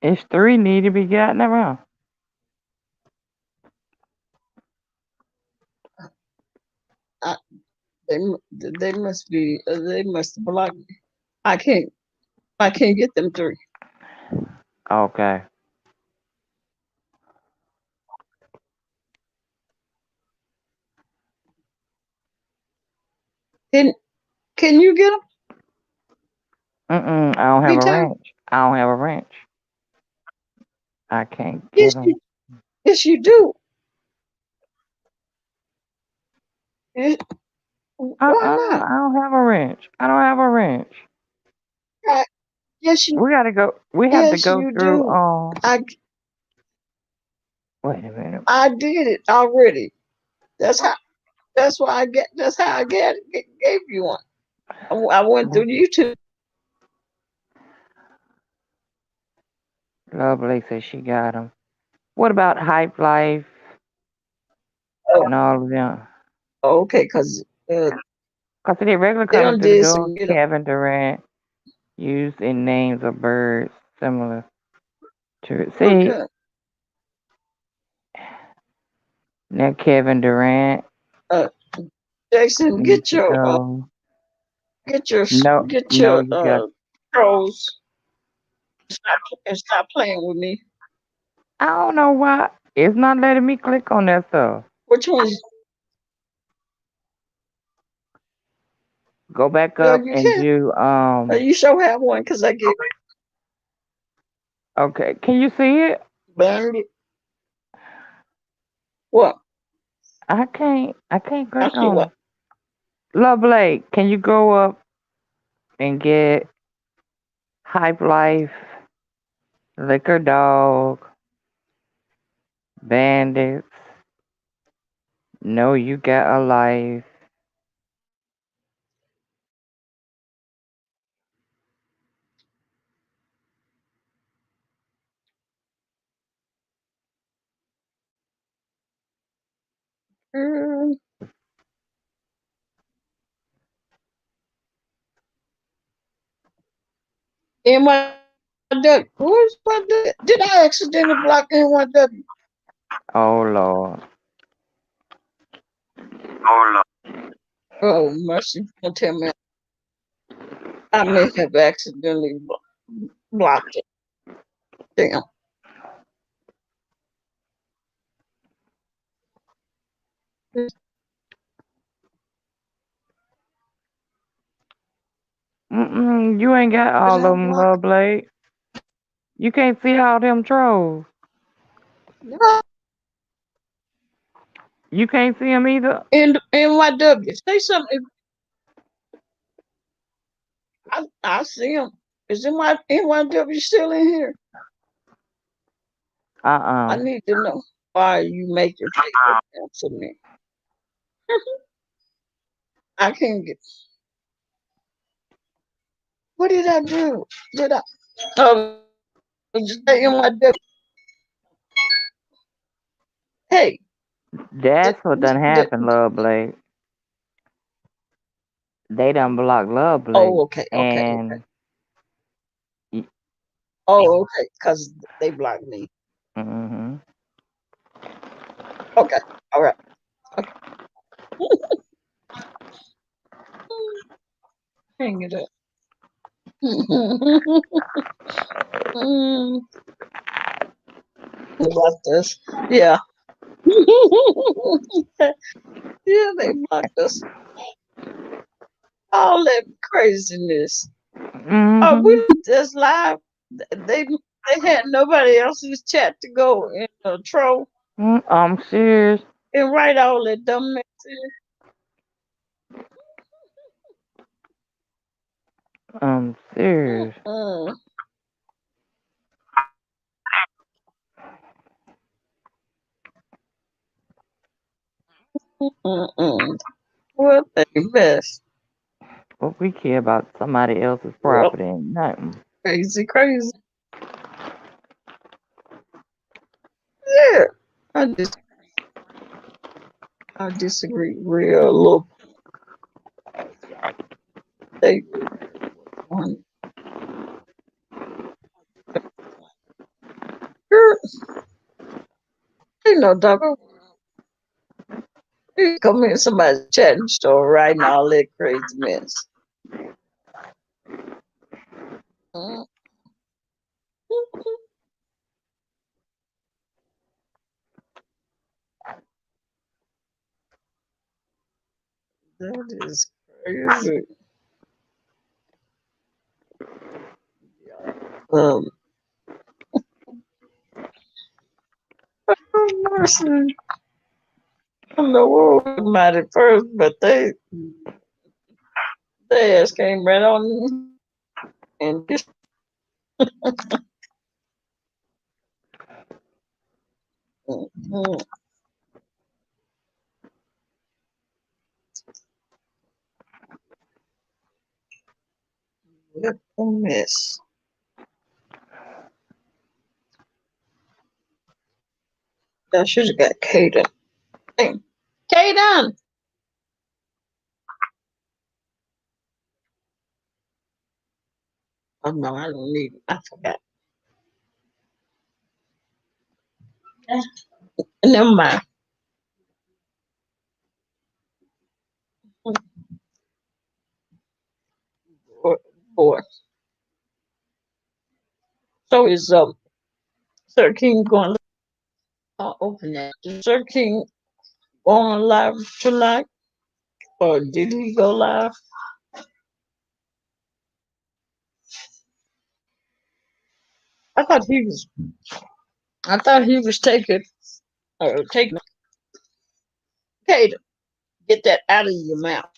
It's three need to be gotten around. I, they must be. They must block me. I can't. I can't get them three. Okay. Can Can you get them? Mm-mm, I don't have Big a time? wrench. I don't have a wrench. I can't get Yes, them. yes, you do. Eh, Why Uh-uh, not? I don't have a wrench. I don't have a wrench. Uh, Yes, you. We gotta go. We have to Yes, go you through. do. I Wait a minute. I did it already. That's how. That's why I get. That's how I gave you one. I went through YouTube. Lovely says she got them. What about Hype Life Oh, and all of them? okay, because Cause they regular they coming don't through the did some door. get up. Kevin Durant used in names of birds similar to. See Okay. now, Kevin Durant Uh, Jason, needs to go. get your No, get no, your you got. pros. Stop playing with me. I don't know why it's not letting me click on that stuff. Which ones? Go back Yeah, up you and can. do. You sure have one because I get Okay, can you see it? burned. What? I can't. I can't I click can't. on What? it. Love Blake, can you go up and get Hype Life, Liquor Dog, Bandits? No, you got a life. Mm, NYW. Where's my? Did I accidentally block NYW? Oh Lord. Oh, mercy. Don't tell me I may have accidentally blocked it. Damn. You ain't got Did all of I them, block Love Blade. You can't see all them trolls. it? No. You can't see them either. And NYW. Say something. I see him. Is NYW still in here? I Uh-uh. need to know why you make your favorite answer me. I can't get. What did I do? Did I? Oh, just say NYW. Hey, That's what done happened, Love Blade. They done blocked Love oh, Blade. okay, okay, okay. And Oh, okay, because they blocked me. mm-hmm. Okay, all right. Okay. Hang it up. About this. Yeah. Yeah, they blocked us. All that craziness. Oh, Mm-hmm. we just live. They had nobody else's chat to go and troll I'm serious. and write all that dumb mess in. I'm serious. Mm-mm. Mm-mm. Well, they best. What we care about somebody else's Well, property and nothing. crazy, crazy. Yeah. I just I disagree real little. They one girl, ain't no doggo. You come in somebody's chatting store writing all that crazy mess. Mm. That is crazy. Um, mercy. I don't know what was about it first, but they ass came right on and just mm, what a mess. I should have got Kaden. Hey, Kaden! Oh no, I don't need it. I forgot. Never mind. Boy, boy. So is Sir King going? I'll open that. Is Sir King going live tonight, or did he go live? I thought he was. I thought he was taking. Kaden, get that out of your mouth.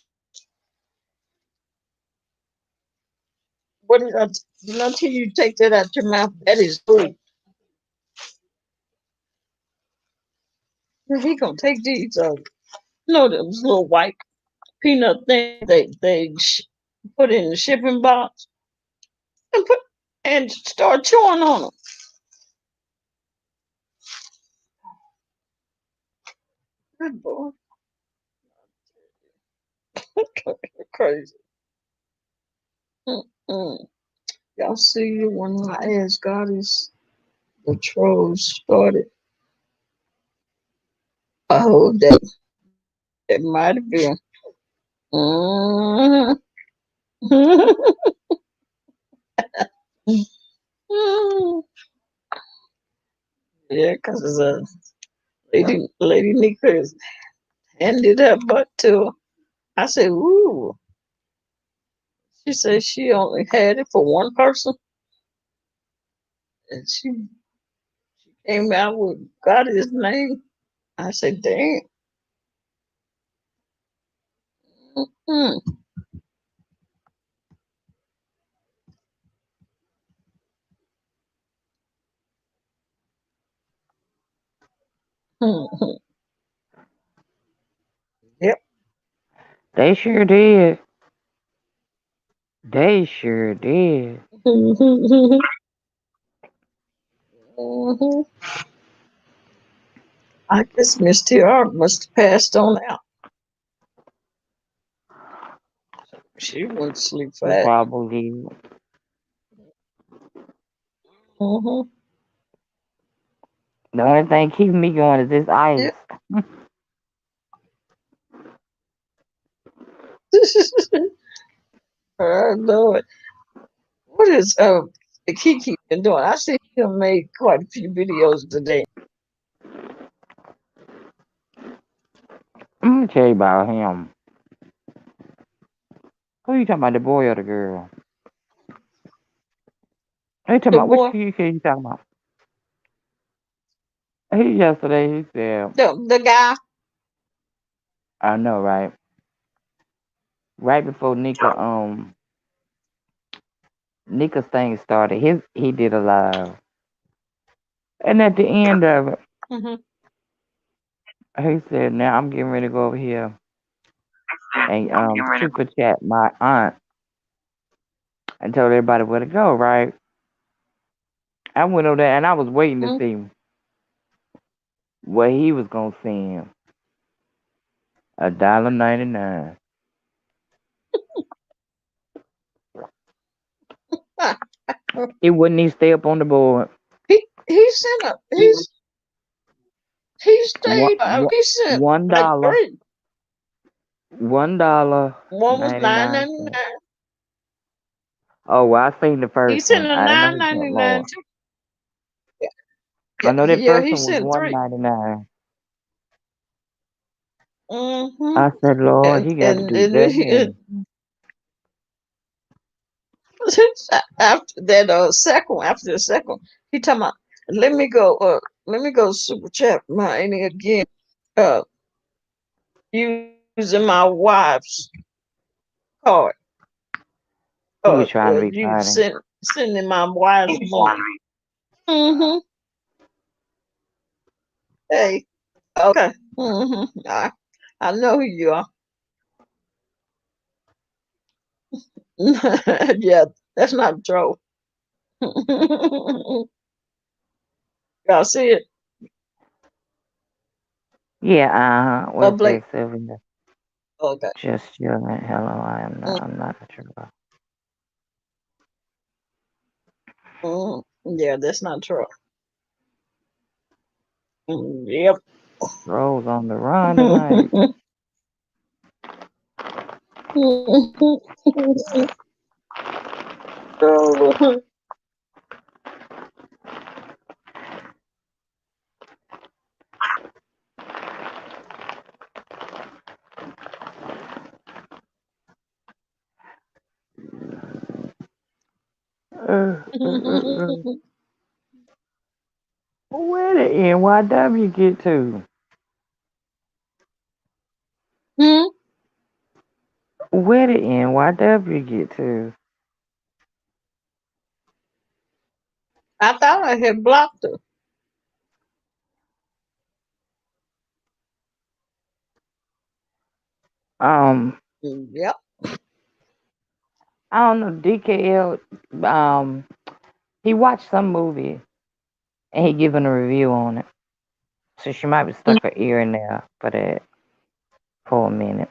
What did until you take that out your mouth? That is food. He gonna take these. Those little white peanut things put in the shipping box and start chewing on them. Good boy, crazy. Mm-mm. Y'all see when I asked God is the trolls started. Oh, that might have been. Mm. Yeah, because Lady Nika is handed her butt to her. I said, ooh. She said she only had it for one person, and she came out with got his name. I said, damn. Mm, mm, yep. They sure did. They sure did. Mhm. I guess Miss TR must have passed on out. She went to sleep He fast. probably. Mm-hmm. The only thing keeping me going is this ice. Yep. I know it. What is Kiki been doing? I see him made quite a few videos today. I'm gonna tell you about him. Who you talking about, the boy or the girl? Who you talking The about? Which boy, kid you talking about? He yesterday he said, the guy. I know, right? Right before Nika's thing started, he did a live. And at the end of it, Mm-hmm. he said, now I'm getting ready to go over here and super chat my aunt and told everybody where to go, right? I went over there and I was waiting to see what he was gonna send. $1.99. It wouldn't even stay up on the board. He sent a he One, stayed. one, He sent one like dollar, three. One was nine 99 ninety cents. nine. Oh, well, I seen the He first sent one. a I didn't know nine he sent ninety nine more. too. I Yeah, know that yeah. first He one was sent one three. 99. Mm-hmm. I said, Lord, he got to do And that many. after that second one, after the second one, he talking about let me go super chat money again. Uh, using my wife's card. He was trying to be You funny. sending my wife's money. Mm-hmm. Hey, okay. Mm-hmm. I know who you are. Yeah, that's not true. Y'all see it? Yeah, what Oh, it Blake. says, Sylvia. Okay. Just chilling. Hello, I'm not a trouble. Mm-hmm. Yeah, that's not true. Yep. Rose on the run tonight. So, Uh. Where the NYW get to? hmm? Where the NYW get to? I thought I had blocked her. Um, Yep. I don't know. DKL. He watched some movie and he given a review on it, so she might be stuck her ear in there for that for a minute.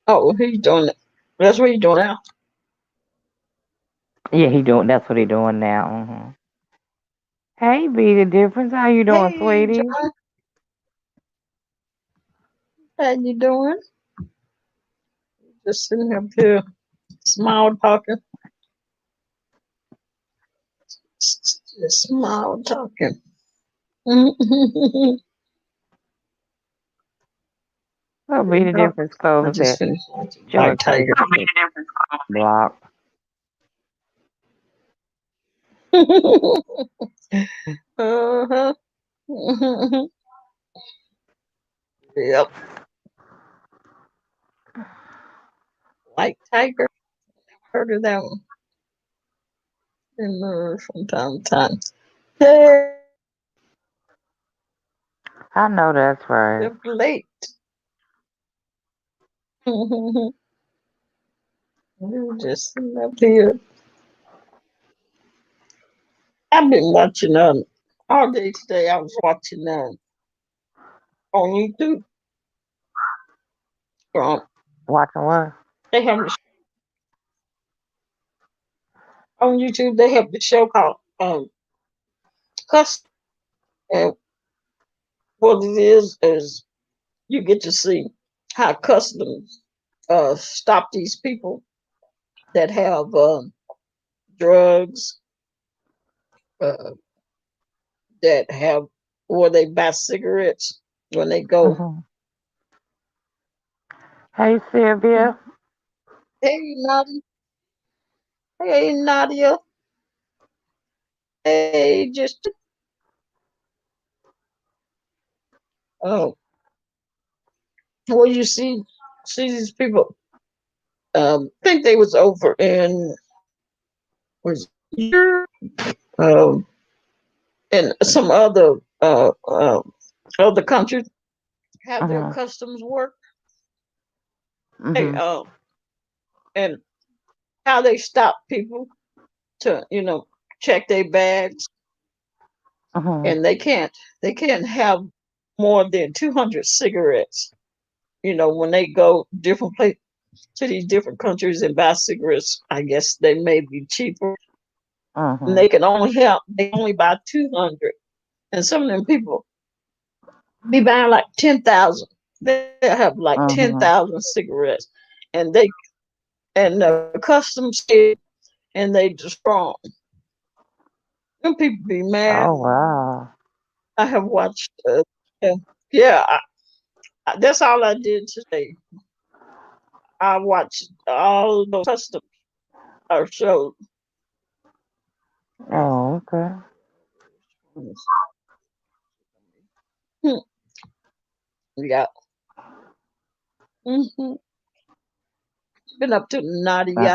Oh, he's doing it. That's what he's doing now. Yeah, he doing. That's what he doing now. Hey, be the difference. How you doing, Hey, sweetie? John. How you doing? Just sitting up here, small talking, just small talking. What would be the difference I closing just that finished watching your White Tiger. location is blocked? Uh-huh. Yep. White Tiger. Heard of that one. From time to time. Hey, I know that's right. up late. You just sitting up here. I've been watching all day today. I was watching on YouTube. Watching what? They have on YouTube. They have the show called Custom. And what it is you get to see how customs stop these people that have drugs, uh, that have, or they buy cigarettes when they go. Hmm. Hey, Sylvia. Hey Nadia, hey Nadia, hey just oh, well you see these people. I think they was over in was um and some other countries have their Hmm. customs work. They Hmm. and how they stop people to check their bags, Hmm. and they can't have more than 200 cigarettes. When they go different places to these different countries and buy cigarettes, I guess they may be cheaper, and Hmm. they only buy 200, and some of them people be buying like 10,000. They have like Hmm. 10,000 cigarettes, and the customs say, and they destroy them. Them people be mad. Oh, wow. I have watched. Yeah, yeah, that's all I did today. I watched all those customs shows. Oh, okay. Hmm, yeah. Hmm. Been up to Uh, Nadia.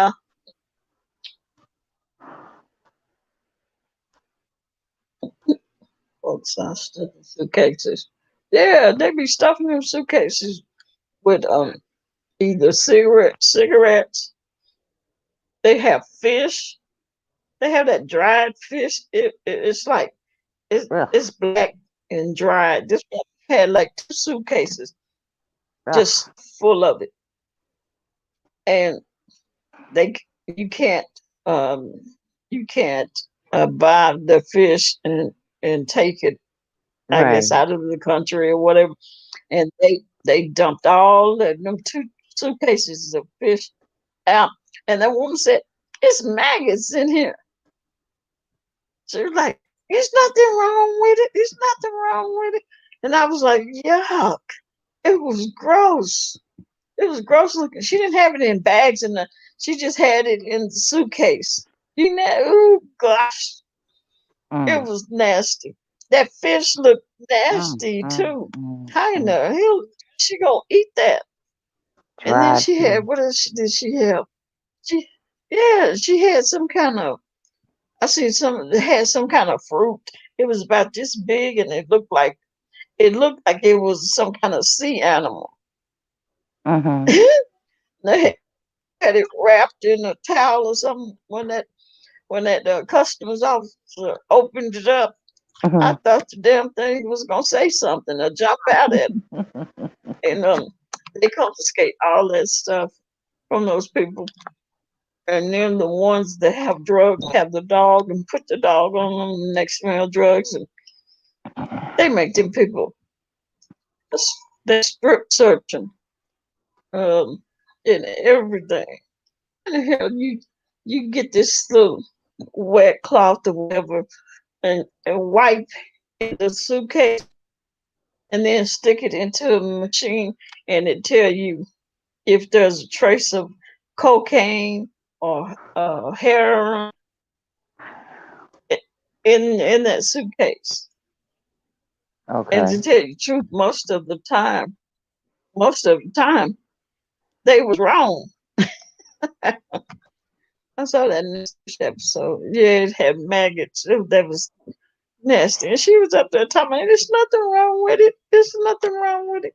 Folks are stuffing suitcases. Yeah, they be stuffing them suitcases with either cigarettes. They have fish. They have that dried fish. It's like ugh, it's black and dried. This one had like 2 suitcases ugh. just full of it, and they you can't um you can't buy the fish and take it, I Right. guess, out of the country or whatever. And they dumped all of them 2 suitcases of fish out, and that woman said, "It's maggots in here." She was like, "There's nothing wrong with it. There's nothing wrong with it." And I was like, "Yuck!" It was gross. It was gross looking. She didn't have it in bags, she just had it in the suitcase. Oh gosh, it Mm, was nasty. That fish looked mm, nasty mm, too. mm, How in mm. the hell she gonna eat that? And then Dried she fish. had, what else did she have? She Yeah, she had some kind of, I see some, it had some kind of fruit. It was about this big, and it looked like it was some kind of sea animal. Mm-hmm. They had it wrapped in a towel or something. When that customs officer opened it up, I Mm-hmm. thought the damn thing was gonna say something or jump out at it. And they confiscate all that stuff from those people. And then the ones that have drugs have the dog and put the dog on them, the next smell drugs, and they make them people They strip searching, um, and everything. How the hell you get this little wet cloth or whatever and wipe in the suitcase and then stick it into a machine and it tell you if there's a trace of cocaine or heroin in that suitcase. And Okay. to tell you the truth, most of the time, they was wrong. I saw that next episode. Yeah, it had maggots. That was nasty. And she was up there talking, there's nothing wrong with it. There's nothing wrong with it.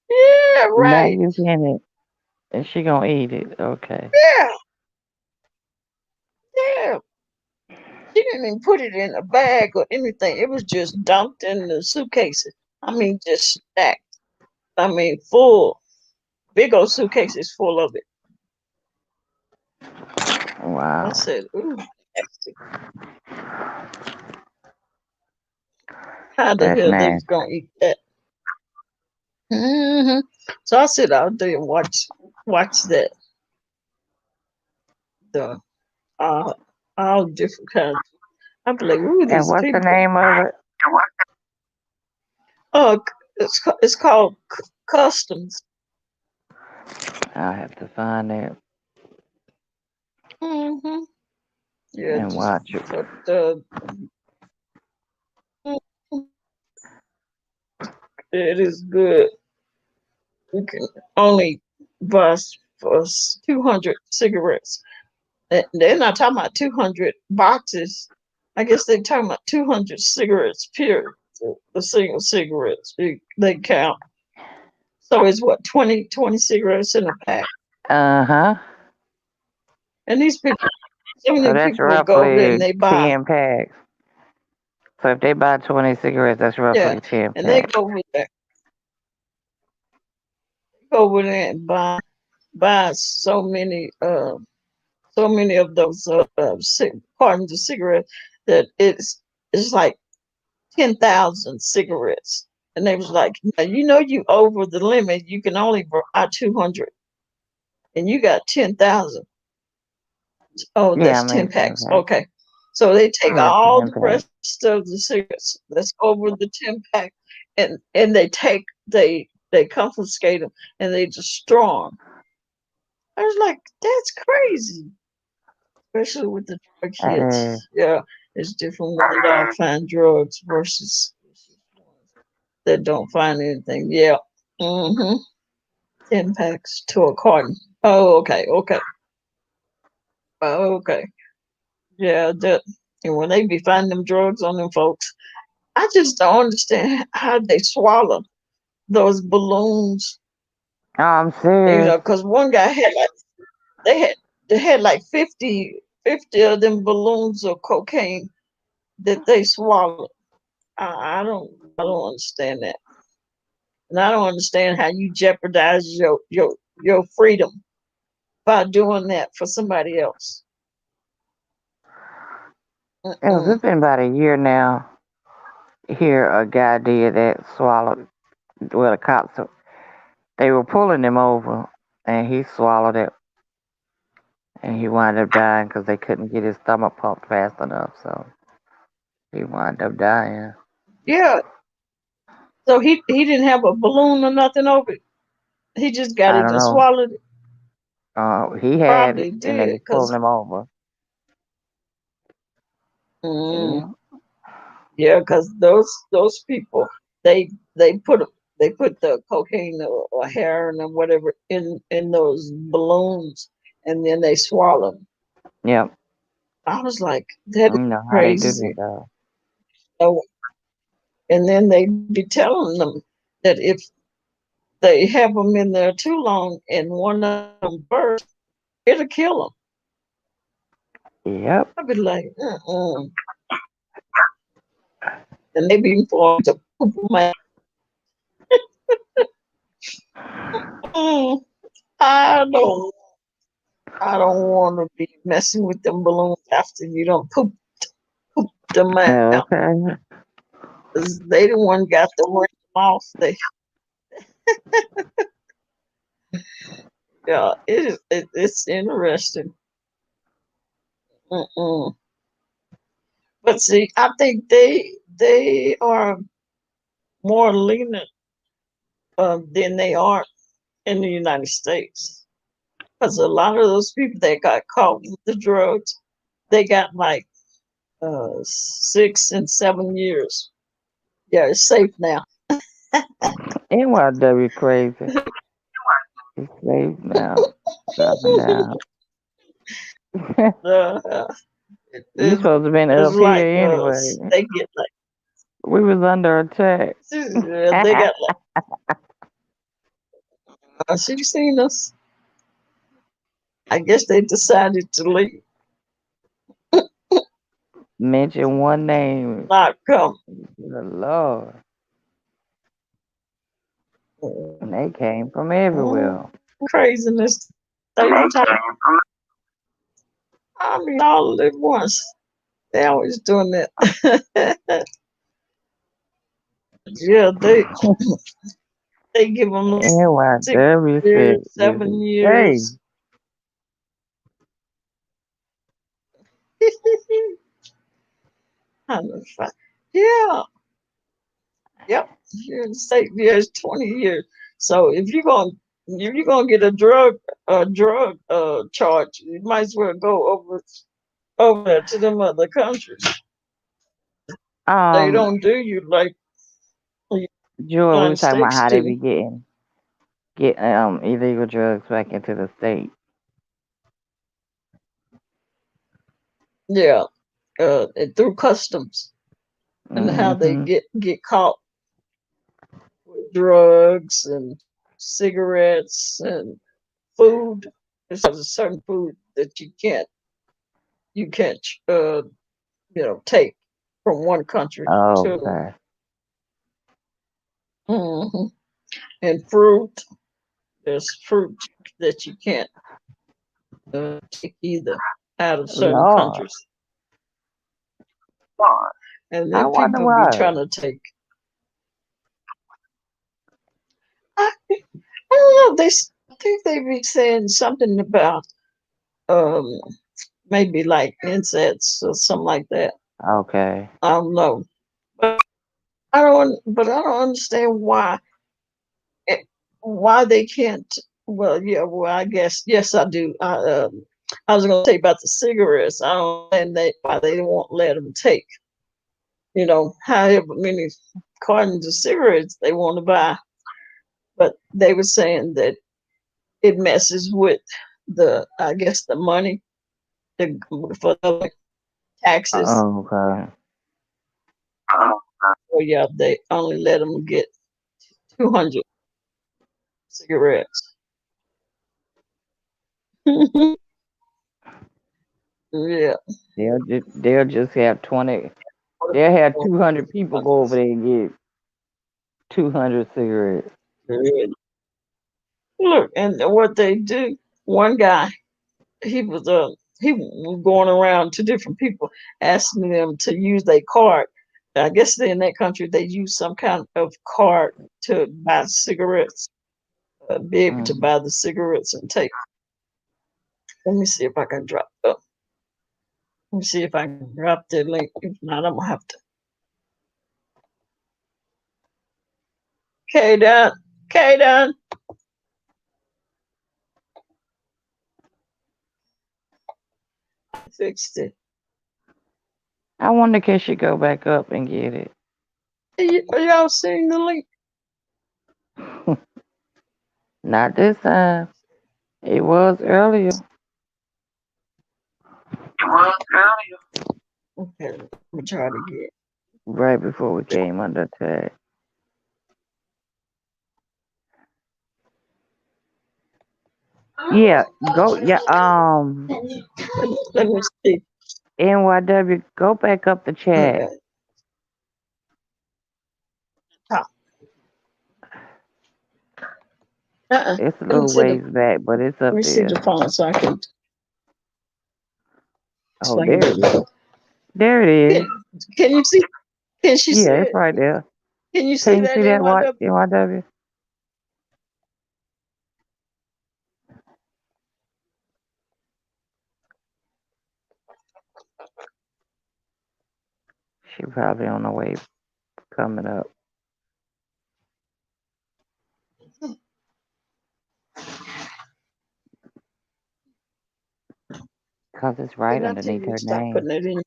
Yeah, right. Maggots in it, and she gonna eat it. Okay. Yeah, yeah. She didn't even put it in a bag or anything. It was just dumped in the suitcases. I mean, just stacked. I mean, full. Big old suitcases full of it. I Wow. said, ooh, nasty. How the That's hell they was nasty. gonna eat that? hmm So I sit out there and watch that the uh all different kinds. I'm like, ooh, And these what's the people. name of it? Oh, it's called customs. I'll have to find it hmm Yeah, and just watch it. but it is good. You can only bust for 200 cigarettes. They're not talking about 200 boxes. I guess they're talking about 200 cigarettes, period. The single cigarettes, they count. So it's what, 20 cigarettes in a pack. Uh huh. And these people, so So many that's people go over there and roughly they buy, 10 packs. So if they buy 20 cigarettes, that's yeah, roughly 10 and they packs. go over there and buy so many of those cartons of cigarettes that it's like 10,000 cigarettes. And they was like, now, you over the limit. You can only buy 200, and you got 10,000. Oh, Yeah, I that's mean 10 10 packs. packs. Okay. So they take Yeah, all 10 the packs. rest of the cigarettes that's over the 10 pack, and they confiscate them and they destroy them. I was like, that's crazy, especially with the drug That is. hits. Yeah, it's different when they all find drugs versus that don't find anything. Yeah. Mm-hmm. 10 packs to a carton. Oh, okay, okay. Oh, okay. Yeah, and when they be finding them drugs on them folks, I just don't understand how they swallow those balloons. Oh, I'm serious. Because one guy had like they had they had like 50 of them balloons of cocaine that they swallowed. I don't understand that, and I don't understand how you jeopardize your freedom by doing that for somebody else. It's Mm-mm. been about a year now. Here, a guy did that, swallowed. Well, the cops, they were pulling him over, and he swallowed it, and he wound up dying because they couldn't get his stomach pumped fast enough. So he wound up dying. Yeah. So he didn't have a balloon or nothing over it. He just got I it don't and know. swallowed it. He had it, Probably and they did, was pulling cause him over. mm, Yeah. yeah, cause those people they put they put the cocaine or heroin or whatever in those balloons and then they swallow 'em. Yep. I was like, that is You know how they do that, crazy. though. So, and then they be telling them that if they have them in there too long and one of them bursts, it'll kill them. Yep. I'd be like, and they be forced to poop them out. Mm, I don't, I don't want to be messing with them balloons after you don't poop them out. Okay. 'Cause they the one got to rinse them off. Yeah, it is. It's interesting. Mm-mm. But see, I think they are more lenient than they are in the United States. Because a lot of those people that got caught with the drugs, they got like 6 and 7 years. Yeah, it's safe now. NYW crazy. It's safe now. Dropping down. uh, You it's, supposed to been it's up like here anyway. they get like We was under attack. they got like she seen us. I guess they decided to leave, Mention one name. not come. The Lord. And they came from Mm, everywhere. craziness. Same time. I mean, all at once. They always doing that. Yeah, they give them six NYW years, shit is 7 years. insane. Yeah, yep. Here in the state, yeah, it's 20 years. So if you're gonna get a drug charge, you might as well go over there to them other countries. They Um, don't do you like the Joy, we United was talking about States how they be do. get illegal drugs back into the state. Yeah, and through customs and how they Hmm. get caught with drugs and cigarettes and food. There's a certain food that you can't take from one country Oh, to. okay. Hmm. And fruit. There's fruit that you can't take either out of certain Lord, countries. And I then wonder people be why. trying to take. I don't know. I think they be saying something about um maybe like insects or something like that. Okay. I don't know. But I don't understand why they can't. Well, yeah. Well, I guess yes, I do. I was going to say about the cigarettes. I don't understand why they won't let them take. However many cartons of cigarettes they want to buy, but they were saying that it messes with I guess, the money for the taxes. Okay. So yeah, they only let them get 200 cigarettes. Yeah. They'll just have 20. They'll have 200 people go over there and get 200 cigarettes. Look, and what they do, one guy, he was going around to different people asking them to use their card. I guess in that country they use some kind of card to buy cigarettes, be able to Mm. buy the cigarettes and take. Let me see if I can drop. Let me see if I can drop the link. If not, I'm gonna have to. Kaden, Kaden, fixed it. I wonder can she go back up and get it? Are y'all seeing the link? Not this time. It was earlier, Okay, I'm gonna try to get. right before we came under attack. Yeah, go. Yeah, Let me see. NYW, go back up the chat. Okay. Top. It's a Let me little see the. ways back, but it's Let up me see there. the phone so I can. Oh, So I can there get. it is. There it is. Can, can you see? Can she see Yeah, it's it? right there. Can you see Can you that see that? What? NYW? NYW? She probably on the way coming up. Cause it's right Did I tell underneath you to her stop name. putting it in?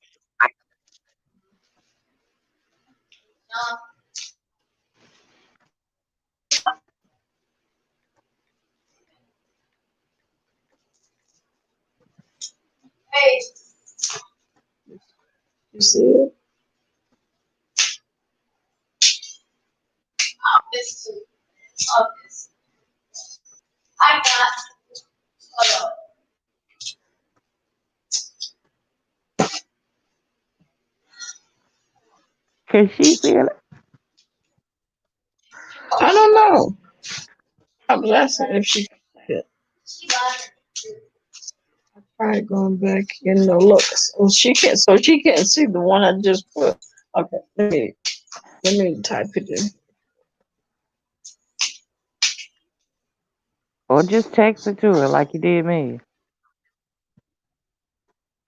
You see it? Can she feel it? I don't know. I was asking if she could. Probably going back in the looks. Oh, she can't. So she can't see the one I just put. Okay, let me type it in. Or just text it to her like you did me.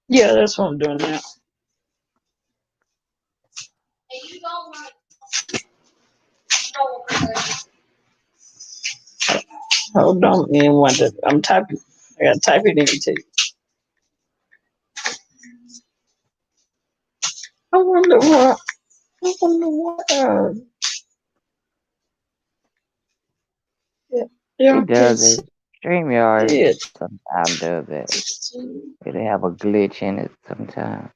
Yeah, that's what I'm doing now. Hold on, me and wonder. I'm typing. I gotta type it in too. I wonder what. I wonder what. Yeah, y'all It can does see it. StreamYard it. sometimes does it. It'll have a glitch in it sometimes.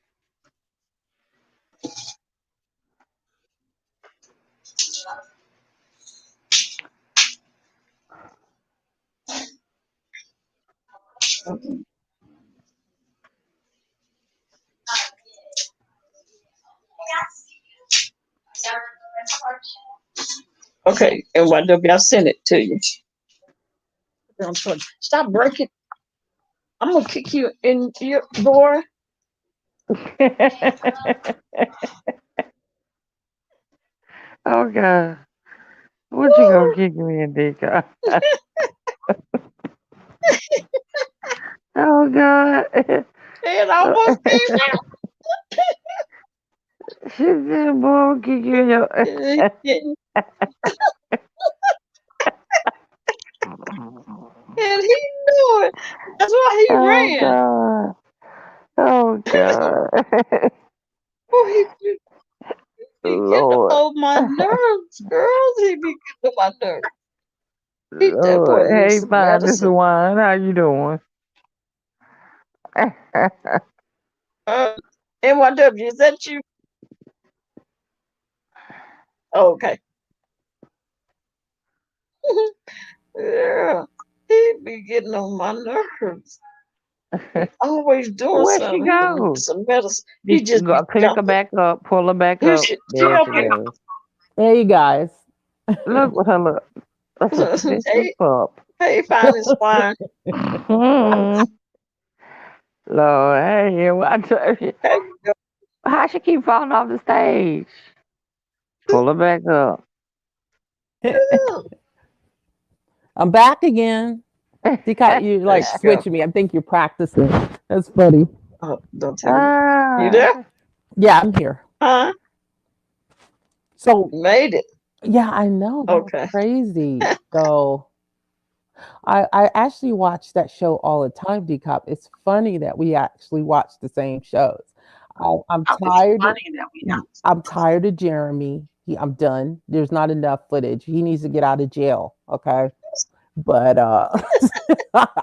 Okay, and what if I send it to you? Stop breaking. I'm gonna kick you in your door. Oh God. What you gonna kick me in, Dick? Oh God. It almost came out. She said, boy, I'll kick you in your And he knew it. That's why he Oh ran. God. Oh God. Oh, he be getting Lord. on my nerves, girls. He be getting on my nerves. That boy Lord. needs Hey, some fine, Mr. medicine. Wine. How you doing? Uh, NYW, is that you? Oh, okay. Yeah, he be getting on my nerves. He always doing Where'd she something. He go? needs some medicine. He Just just be go, click her jumping. back up, pull her back Here up. she There up she here. goes. Hey, you guys. Look what her look. This is Hey, pup. hey, fine and swine. Lord, hey, what? Hey, How she keep falling off the stage? Pull her back up. I'm back again. See, you there like she go. switching me. I think you're practicing. That's funny. Oh, don't tell me. You Ah, there? Yeah, I'm here. Huh? So, Made it. yeah, I know that was Okay. crazy. So, I actually watch that show all the time, Decop. It's funny that we actually watch the same shows. I'm It's tired. funny that we got. I'm tired of Jeremy. I'm done. There's not enough footage. He needs to get out of jail. Okay. But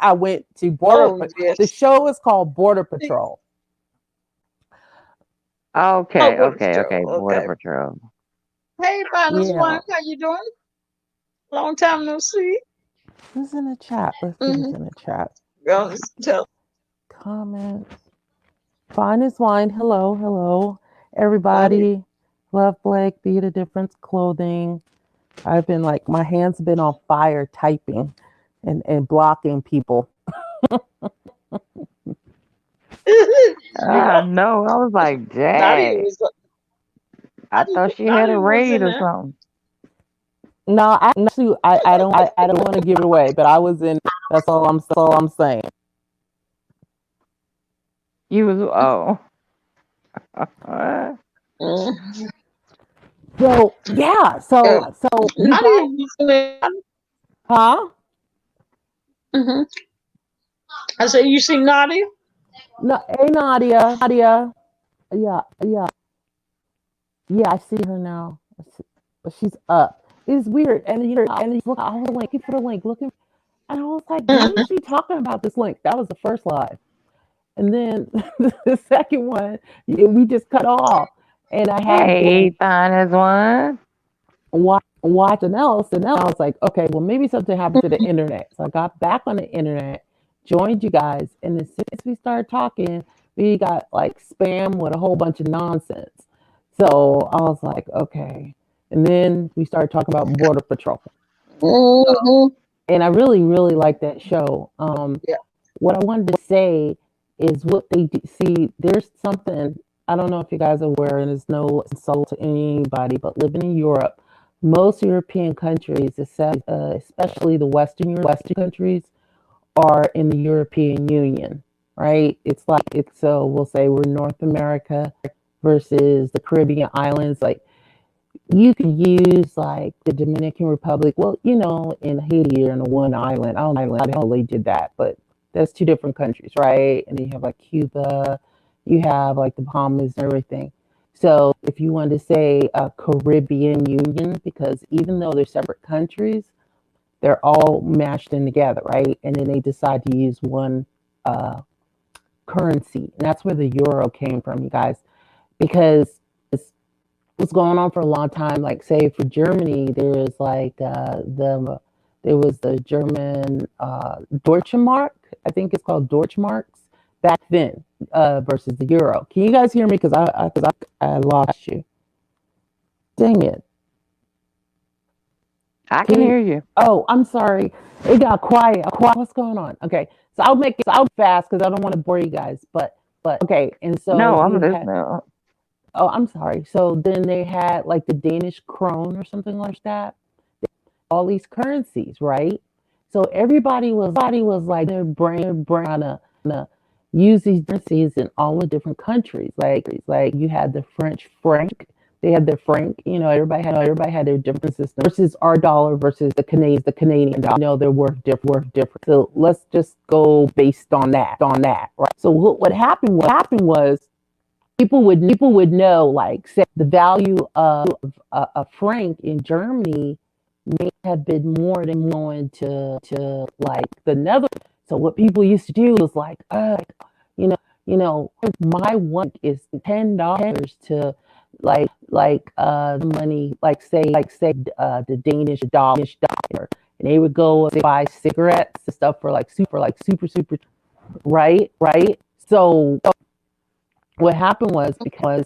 I went to Oh, yes. the show is called Border Patrol. Oh, okay, what a okay, okay. show. Border Okay. Patrol. Hey, Finest Yeah. One, how you doing? Long time no see. Who's in the chat? Let's see who's Mm-hmm. in the chat. Girl, just tell. Comments. Fine as wine. Hello, hello, Buddy. everybody. Love Blake. Be the difference. Clothing. I've been like my hands been on fire typing and blocking people. You I know, know. I was like, Nadia dang. was. I thought she had a Nadia was raid in or there. something. No, actually, I don't want to give it away, but I was in. That's all I'm saying. You was oh. Mm. So yeah, Uh, so you Nadia, guys, you seen it? huh? Hmm. I said, you see Nadia? No, hey Nadia, Nadia, yeah, yeah, yeah. I see her now, but she's up. It's weird, and you look. I was looking for the link, looking, and I was like, "When is Mhm. she talking about this link?" That was the first live, and then the second one, we just cut off, and I had Hey, been fine as one. watching else, and I was like, okay, well, maybe something happened to the internet. So I got back on the internet, joined you guys, and as soon as we started talking, we got like spam with a whole bunch of nonsense. So I was like, okay. And then we started talking about Border Patrol. Mhm. And I really, really like that show. Yeah. What I wanted to say is what they see. There's something I don't know if you guys are aware, and it's no insult to anybody, but living in Europe, most European countries, especially the Western countries, are in the European Union, right? It's like it's so we'll say we're North America versus the Caribbean islands. Like you could use like the Dominican Republic. Well, in Haiti you're in one island. I don't know how they did that, but that's two different countries, right? And then you have like Cuba, you have like the Bahamas and everything. So if you wanted to say a Caribbean Union, because even though they're separate countries, they're all mashed in together, right? And then they decide to use one uh, currency, and that's where the euro came from, you guys, because was going on for a long time. Like, say, for Germany, there was like there was the German Deutsche Mark. I think it's called Deutsche Marks back then versus the euro. Can you guys hear me? Because I lost you. Dang it. I Can can you? hear you. Oh, I'm sorry. It got quiet. What's going on? Okay, so I'll fast because I don't want to bore you guys. But okay, and so No, I'm you had. listening. Oh, I'm sorry. So then they had like the Danish krone or something like that. All these currencies, right? So everybody was like their brain to use these currencies in all the different countries. Like you had the French franc, they had their franc. Everybody had their different system versus our dollar versus the Canadian dollar. They're worth different. So let's just go based on that, right? So what happened was people would know, like, say the value of a franc in Germany may have been more than going to like the Netherlands. So what people used to do was like, you know, my one is $10 to money, the Danish dollar, and they would go and buy cigarettes and stuff for like super, right. So what happened was because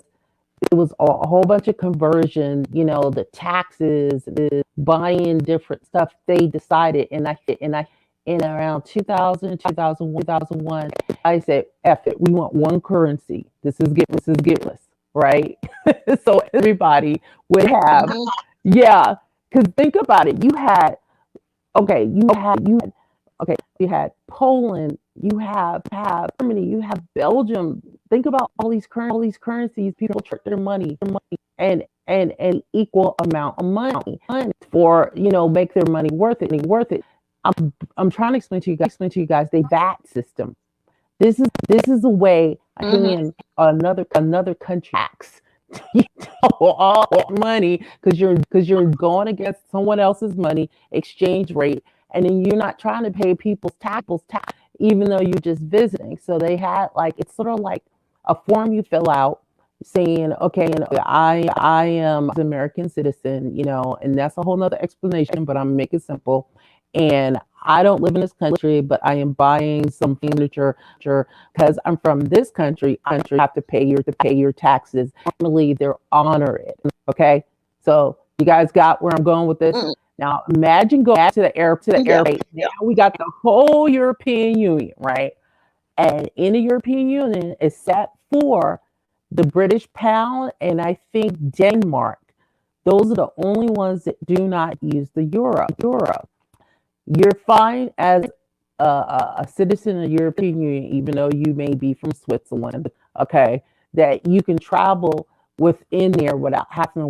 it was a whole bunch of conversion, the taxes, the buying different stuff. They decided, and I, in around 2000, 2001, I said, "F it, we want one currency. This is gitless, right?" So everybody would have, Mhm. yeah. Because think about it, you had Poland, you have Germany, you have Belgium. Think about all these currencies. People trick their money and equal amount of money for make their money worth it. I'm trying to explain to you guys the VAT system. This is a way a Mhm. hand another country tax all money because you're going against someone else's money exchange rate, and then you're not trying to pay people's tax even though you're just visiting. So they had, like, it's sort of like a form you fill out saying, okay, I am an American citizen, and that's a whole nother explanation, but I'm making it simple. And I don't live in this country, but I am buying some furniture because I'm from this country. I have to pay your taxes. Normally, they're honor it. Okay, so you guys got where I'm going with this. Mm. Now, imagine going to the Yeah. airport. Now we got the whole European Union, right? And in the European Union, is set for the British pound, and I think Denmark. Those are the only ones that do not use the euro. You're fine as a citizen of the European Union, even though you may be from Switzerland, okay, that you can travel within there without having to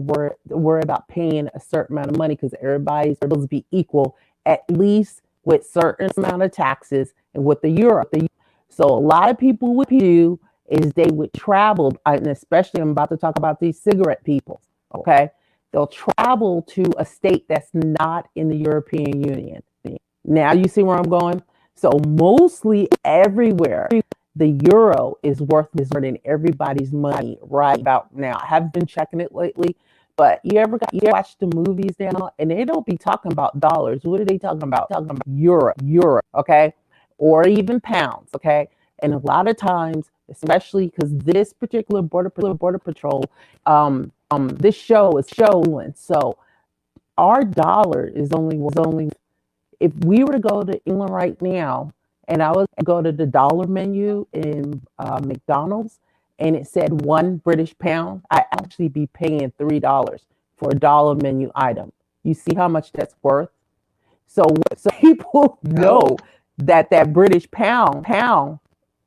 worry about paying a certain amount of money because everybody's supposed to be equal, at least with certain amount of taxes and with the euro. So a lot of people would do is they would travel, and especially I'm about to talk about these cigarette people, okay? They'll travel to a state that's not in the European Union. Now you see where I'm going? So mostly everywhere, the euro is worth more than everybody's money right about now. I haven't been checking it lately, but you ever watch the movies now and they don't be talking about dollars. What are they talking about? Talking about euro, okay? Or even pounds, okay? And a lot of times, especially because this particular border patrol, this show is showing. So our dollar is only if we were to go to England right now and I was to go to the dollar menu in McDonald's and it said £1 I actually be paying $3 for a dollar menu item. You see how much that's worth? So people know that British pound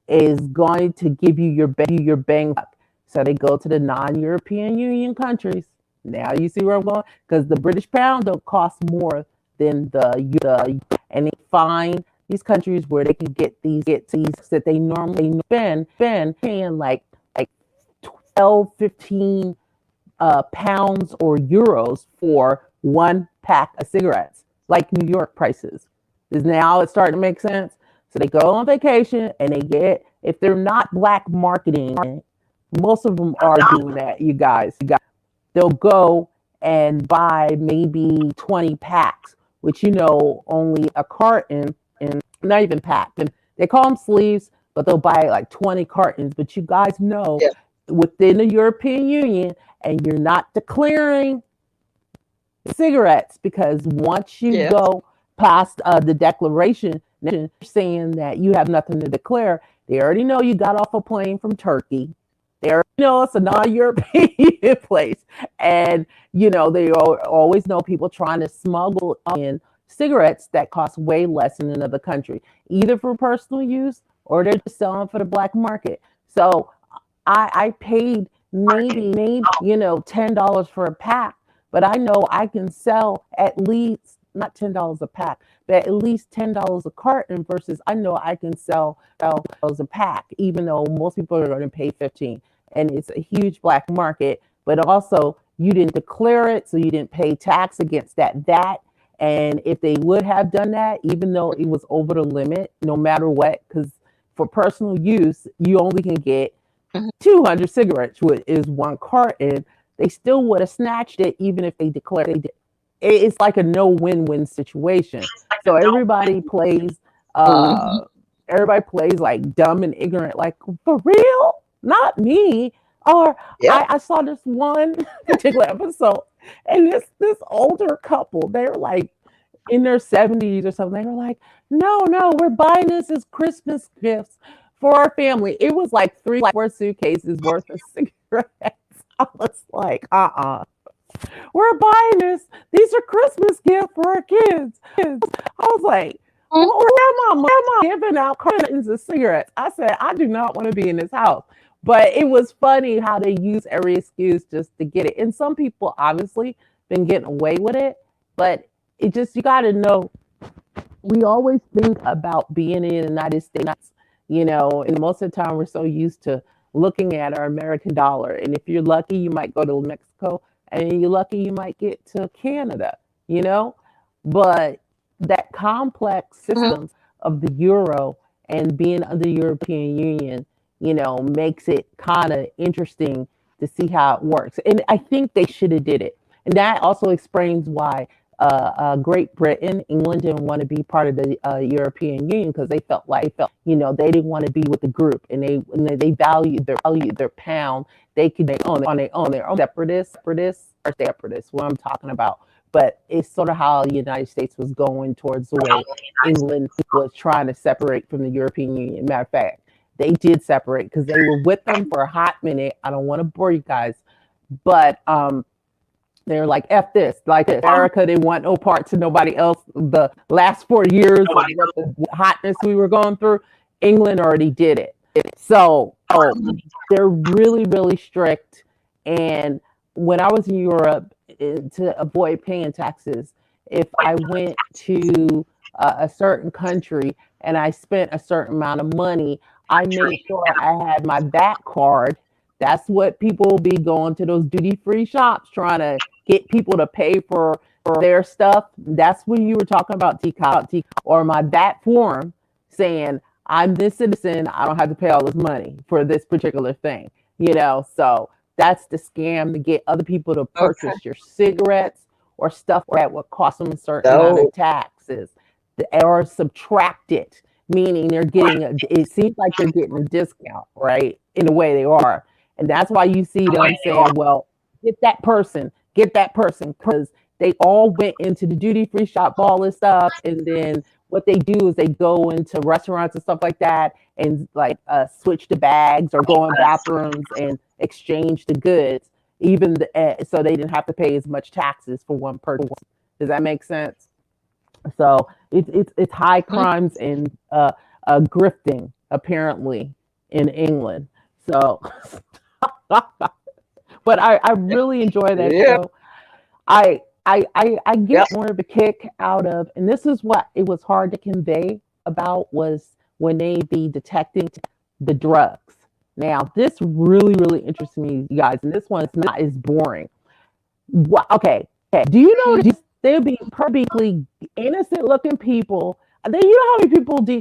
is going to give you your bang back. So they go to the non-European Union countries. Now you see where I'm going? Because the British pound don't cost more than the and they find these countries where they can get these that they normally spend paying like 12, 15 pounds or euros for one pack of cigarettes, like New York prices. Is now it's starting to make sense. So they go on vacation and they get, if they're not black marketing, most of them are doing that, you guys. They'll go and buy maybe 20 packs, which only a carton, and not even packed. And they call them sleeves, but they'll buy like 20 cartons. But you guys know, within the European Union, and you're not declaring cigarettes, because once you go past the declaration saying that you have nothing to declare, they already know you got off a plane from Turkey. They already know it's a non-European place. And, they always know people trying to smuggle in cigarettes that cost way less in another country, either for personal use or they're just selling for the black market. So I paid maybe $10 for a pack, but I know I can sell at least, not $10 a pack, but at least $10 a carton, versus I know I can sell a pack, even though most people are going to pay 15. And it's a huge black market, but also you didn't declare it, so you didn't pay tax against that. And if they would have done that, even though it was over the limit, no matter what, because for personal use, you only can get 200 cigarettes, which is one carton, they still would have snatched it, even if they declared they did. It's like a no win-win situation. So everybody plays like dumb and ignorant, like, for real? Not me. Or I saw this one particular episode, and this older couple, they were like in their 70s or something. They were like, no, we're buying this as Christmas gifts for our family. It was like 3-4 suitcases worth of cigarettes. I was like, we're buying this. These are Christmas gifts for our kids. I was like, grandma giving out cartons of cigarettes. I said, I do not want to be in this house. But it was funny how they use every excuse just to get it. And some people obviously been getting away with it, but it just, you got to know, we always think about being in the United States, and most of the time we're so used to looking at our American dollar. And if you're lucky, you might go to Mexico, and you're lucky, you might get to Canada, but that complex systems of the euro and being under the European Union, makes it kind of interesting to see how it works. And I think they should have did it. And that also explains why Great Britain, England didn't want to be part of the European Union, because they felt they didn't want to be with the group, and they valued their pound. They could on their own separatists, what I'm talking about. But it's sort of how the United States was going towards the way England was trying to separate from the European Union. Matter of fact, they did separate because they were with them for a hot minute. I don't want to bore you guys, but they're like, F this, like America didn't want no part to nobody else. The last 4 years of the hotness we were going through, England already did it. So they're really, really strict. And when I was in Europe, to avoid paying taxes, if I went to a certain country and I spent a certain amount of money, I made sure I had my VAT card. That's what people be going to those duty free shops trying to get people to pay for their stuff. That's when you were talking about TCOP or my VAT form saying, I'm this citizen, I don't have to pay all this money for this particular thing, So that's the scam to get other people to Okay. purchase your cigarettes or stuff that would cost them a certain amount Oh, of taxes or subtract it, meaning it seems like they're getting a discount, right? In the way they are. And that's why you see them saying, well, get that person, because they all went into the duty free shop, all this stuff. And then what they do is they go into restaurants and stuff like that and like switch the bags or go in bathrooms and exchange the goods, so they didn't have to pay as much taxes for one person. Does that make sense? So it's high crimes and grifting apparently in England. So, but I really enjoy that yeah, show. I yeah. get more of a kick out of, and this is what it was hard to convey about, was when they be detecting the drugs. Now, this really interests me, you guys, and this one is not as boring. Okay. Do you notice they'll be perfectly innocent looking people? And then you know how many people they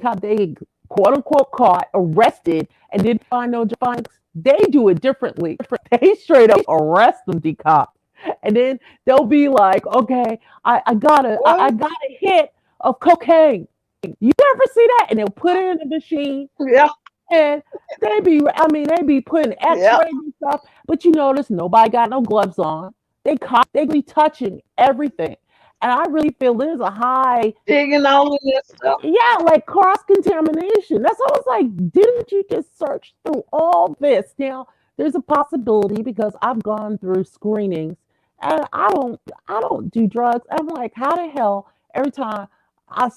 quote unquote caught, arrested, and didn't find no findings? They do it differently. They straight up arrest them, decop. And then they'll be like, okay, I What? got a hit of cocaine. You ever see that? And they'll put it in the machine Yeah, and they be putting yeah. x-rays and stuff, but you notice nobody got no gloves on. They be touching everything. And I really feel there's a high, Digging all of that stuff. yeah, like cross-contamination. That's what I was like, didn't you just search through all this? Now, there's a possibility because I've gone through screenings and I don't do drugs. I'm like, how the hell every time I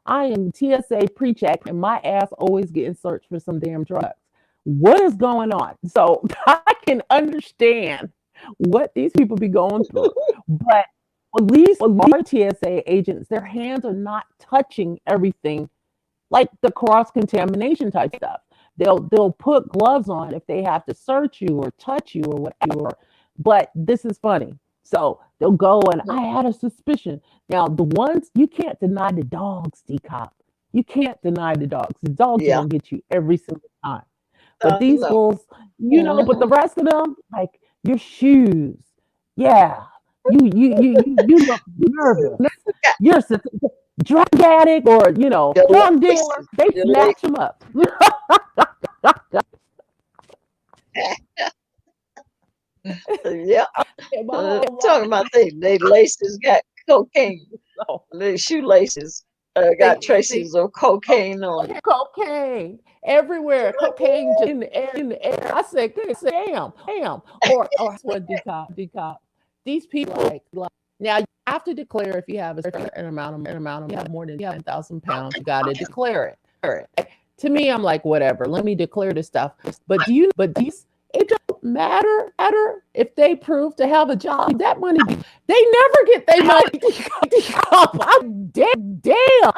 am TSA pre-check and my ass always getting searched for some damn drugs. What is going on? So I can understand what these people be going through. But at least our TSA agents, their hands are not touching everything like the cross contamination type stuff. They'll put gloves on if they have to search you or touch you or whatever. But this is funny. So they'll go and I had a suspicion. Now the ones you can't deny the dogs, decop. You can't deny the dogs. The dogs are Yeah. gonna get you every single time. But these No. fools, but the Hmm. rest of them, like your shoes, yeah, you look nervous. You're a drug addict or Your drug dealer. laces. They Your laces. snatch them up. Yeah. My whole Talking life. about they laces got cocaine. So The shoelaces got they traces of cocaine on it. cocaine everywhere, cocaine just in the air. I said, "Good, damn." Or what decop. These people like now you have to declare if you have a certain amount of you have more than 10,000 pounds, you got to declare it. To me, I'm like, whatever. Let me declare this stuff. But these it don't matter if they prove to have a job. That money, they never get their money. I'm damn.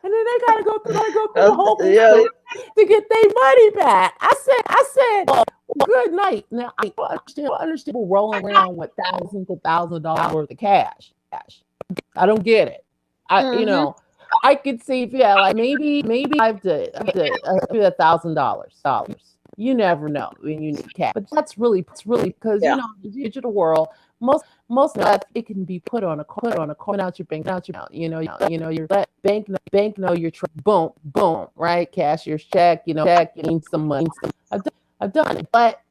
And then they gotta go through the whole Yeah. procedure to get their money back. I said, well, good night. Now I understand people rolling around with thousands of dollars worth of cash. I don't get it. Hmm. I could see if like maybe I have to $1,000. You never know when you need cash, but that's really because Yeah. the digital world, most of that it can be put on a coin out your bank account. Your bank know your boom, right? Cashier's check, check, you need some money. I've done it, but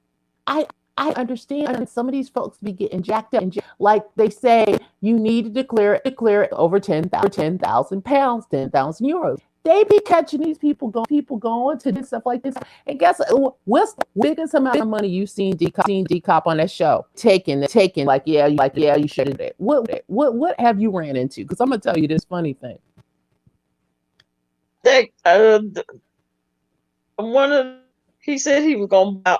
I I understand some of these folks be getting jacked up. Like they say, you need to declare it over 10,000 pounds, 10,000 euros. They be catching these people going to this stuff like this. And guess what's the biggest amount of money you've seen decop on that show? Taking like you should have did. What have you ran into? Because I'm gonna tell you this funny thing. They, one of he said he was gonna buy.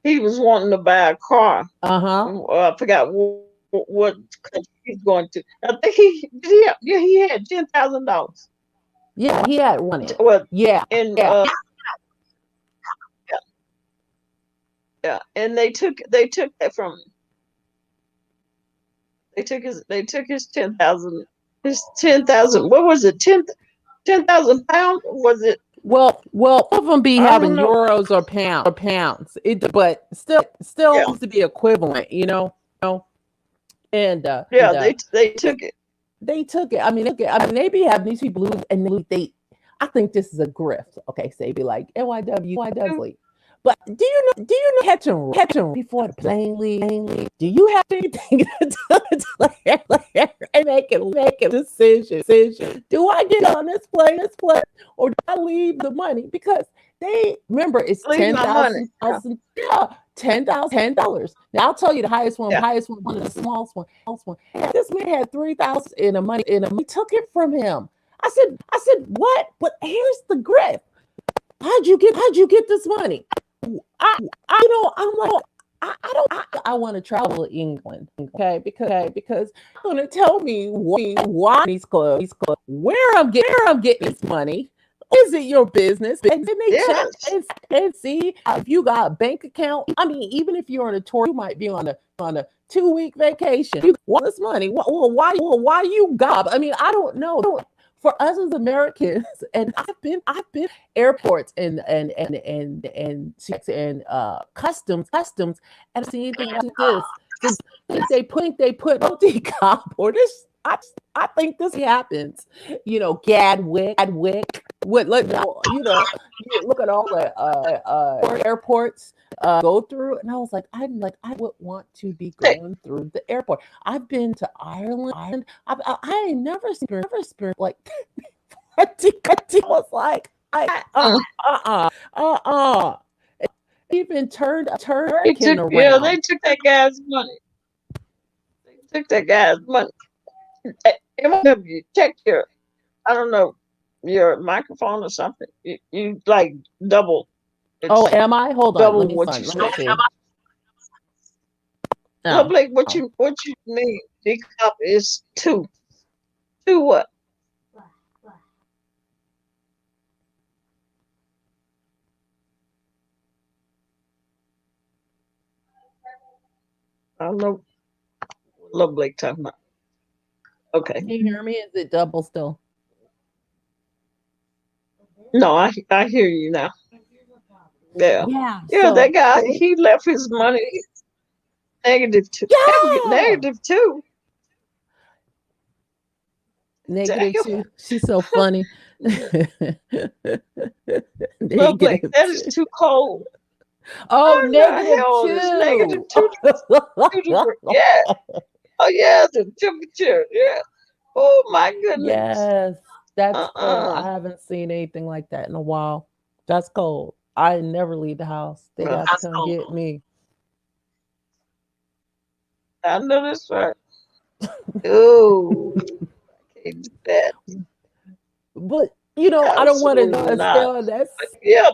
He was wanting to buy a car. Uh-huh. I forgot what country he's going to. I think he had $10,000. Yeah, he had won it. Well, Yeah, and yeah. yeah, and they took that from him. They took his 10,000. His 10,000. What was it? 10,000 pounds? Was it? Well, some of them be I don't having know. euros or pounds. But still Yeah, seems to be equivalent, And yeah. They took it. they took it. I mean, they be having these people who, and they. I think this is a grift. Okay, so they be like NYW. But do you know catching before the plane leave? Do you have anything to do and make a decision? Do I get on this plane, or do I leave the money? Because they remember it's Leave my money. $10,000. Now I'll tell you the highest Yeah. one of the smallest one. This man had 3,000 in a money. He took it from him. I said, what? But here's the grift. How'd you get this money? I'm like, I want to travel to England, okay? Because you're gonna tell me why these clubs, where I'm getting this money. Is it your business? And then they check Yes. and see if you got a bank account. I mean, even if you're on a tour, you might be on a 2-week vacation. You want this money? Why you got? I mean, I don't know. For us as Americans, and I've been airports and customs, and I've seen anything like this. Since they put on the cop or this, I think this happens. Gatwick. What look look at all the airports go through, and I was like, I would want to be going through the airport. I've been to Ireland. I ain't never experienced like I was like, even turned They kin took. Yeah, around. they took that guy's money. They took that guy's money. Check your. I don't know, your microphone or something. You like double. Oh, It's am I? Hold on, double let me what you find. Let say. me see. Well, No. Blake, what you mean? Big cup is two. Two what? I don't know. Love Blake talking about. Okay. Can you hear me? Is it double still? No, I hear you now. Yeah. Yeah. Yeah, So that guy, he left his money negative two. yeah, Negative two. Damn. -2. She's so funny. Well, Blake, that is -2. too cold. Oh, How in the negative hell is negative two. 2 degrees? Yeah. Oh, yeah, the temperature. Yeah. Oh, my goodness. Yes, that's cold. I Uh-uh. haven't seen anything like that in a while. That's cold. I never leave the house. They'd Well, have to come get me. I know that's right. Oh, I can't do that. But I don't want Absolutely to stay not. on that. Yeah.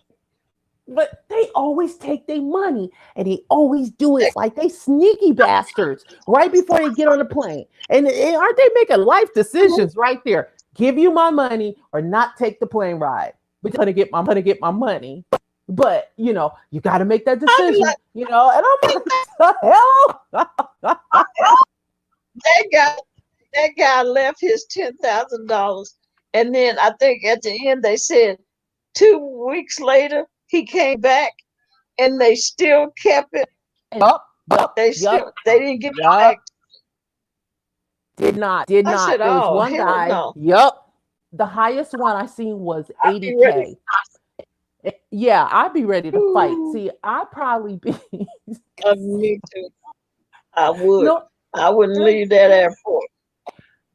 But they always take their money, and they always do it like they sneaky bastards right before they get on the plane. And aren't they making life decisions right there? Give you my money or not take the plane ride. But I'm gonna get my money. But you got to make that I be decision. like, And I'm like, what the hell? that guy, that guy left his $10,000. And then I think at the end they said 2 weeks later he came back and they still kept it. They didn't give it back. Yup. Did not. I said, There was oh, one hell guy. no. Yup. The highest one I seen was I'd be ready. 80K. Yeah, I'd be ready to fight. Ooh, See, I'd probably be me too. I would. no, I wouldn't leave that airport.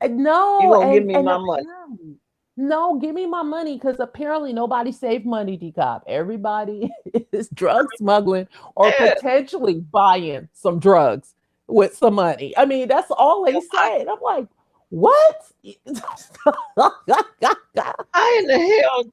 You no, gonna give me and my money. apparently, no, give me my money because apparently nobody saved money, decop. Everybody is drug smuggling or Yeah. potentially buying some drugs with some money. I mean, that's all they say. And I'm like, what? How in the hell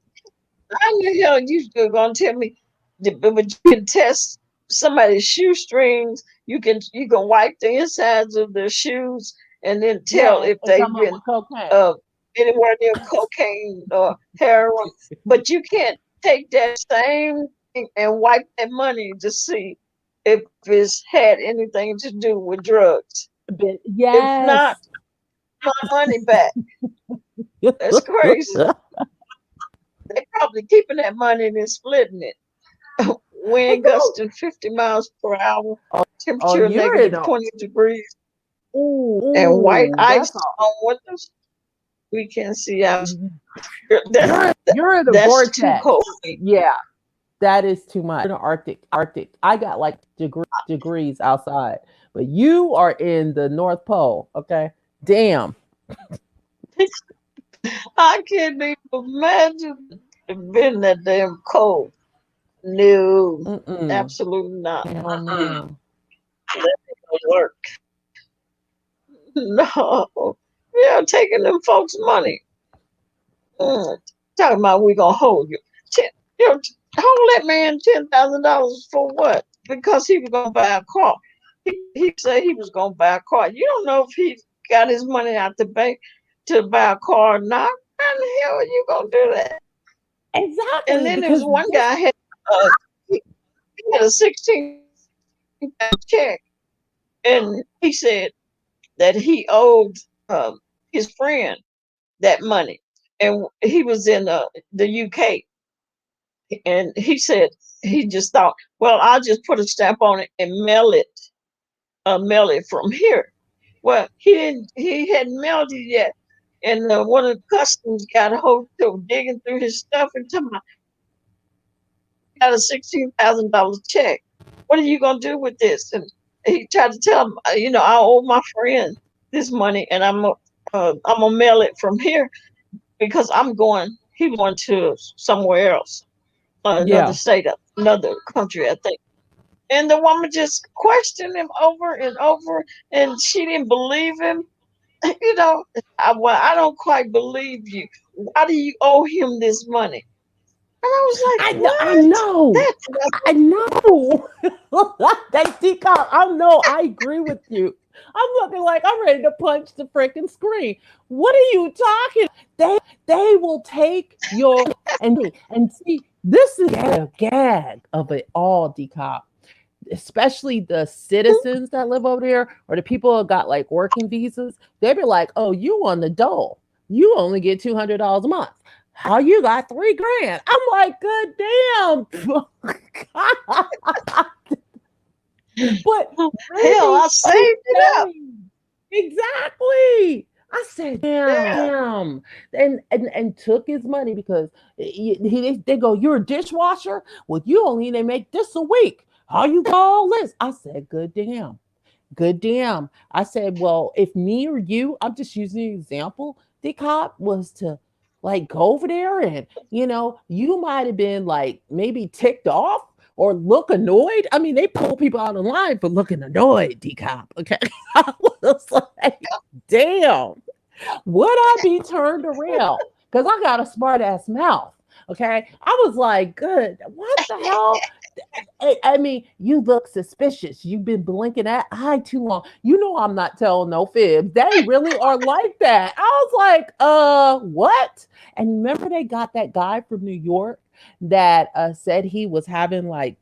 how the hell you gonna tell me? But you can test somebody's shoestrings. You can wipe the insides of their shoes and then tell Yeah, if and they've come up been with cocaine. uh anywhere near cocaine or heroin. But you can't take that same thing and wipe that money to see if it's had anything to do with drugs. But If not, yes. my money back. That's crazy. They probably keeping that money and then splitting it. Wind Go. gusting 50 miles per hour, Oh, temperature you're in negative a 20 degrees, and white ooh, ice that's all. on windows. We can see out. That's You're in a that's too vortex. cold. Yeah, that is too much. In the Arctic. I got like degrees outside, but you are in the North Pole. Okay, damn. I can't even imagine it being that damn cold. No, Mm-mm. absolutely not. Oh no. That ain't gonna work. No, yeah, taking them folks' money. Mm. Talking about we gonna hold you. You know, hold that man $10,000 for what? Because he was gonna buy a car. He said he was gonna buy a car. You don't know if he got his money out the bank to buy a car or not. How the hell are you gonna do that? And Exactly, then there was because one this. guy he had a 16 check, and he said that he owed his friend that money, and he was in the UK, and he said he just thought, well, I'll just put a stamp on it and mail it from here. Well, he didn't. He hadn't mailed it yet, and one of the customs got a hold of digging through his stuff and told me, got a $16,000 check. What are you gonna do with this? And he tried to tell him, I owe my friend this money, and I'm gonna mail it from here because I'm going. He was going to somewhere else, another Yeah. state, another country, I think. And the woman just questioned him over and over, and she didn't believe him. Well, I don't quite believe you. Why do you owe him this money? And I was like, I know. I what? know. That's I know. That's decom. I know. I agree with you. I'm looking like I'm ready to punch the freaking screen. What are you talking? They will take your and see. This is the gag of it all, decom. Especially the citizens that live over there or the people who got like working visas. They be like, "Oh, you on the dole? You only get $200 a month. How you got 3 grand?" I'm like, "Good damn." But hell, really, I saved it up. insane. Exactly. I said, Yeah. damn, and took his money because they go, "You're a dishwasher. Well, you only they make this a week. How you got all this?" I said, "Good damn, good damn." I said, "Well, if me or you, I'm just using an example, the cop was to like go over there and you might have been like maybe ticked off or look annoyed. I mean, they pull people out of line for looking annoyed, decop. Okay." I was like, damn, would I be turned around? Because I got a smart ass mouth. Okay. I was like, good. What the hell? I mean, you look suspicious. You've been blinking that eye too long. You know I'm not telling no fibs. They really are like that. I was like, what? And remember they got that guy from New York that said he was having like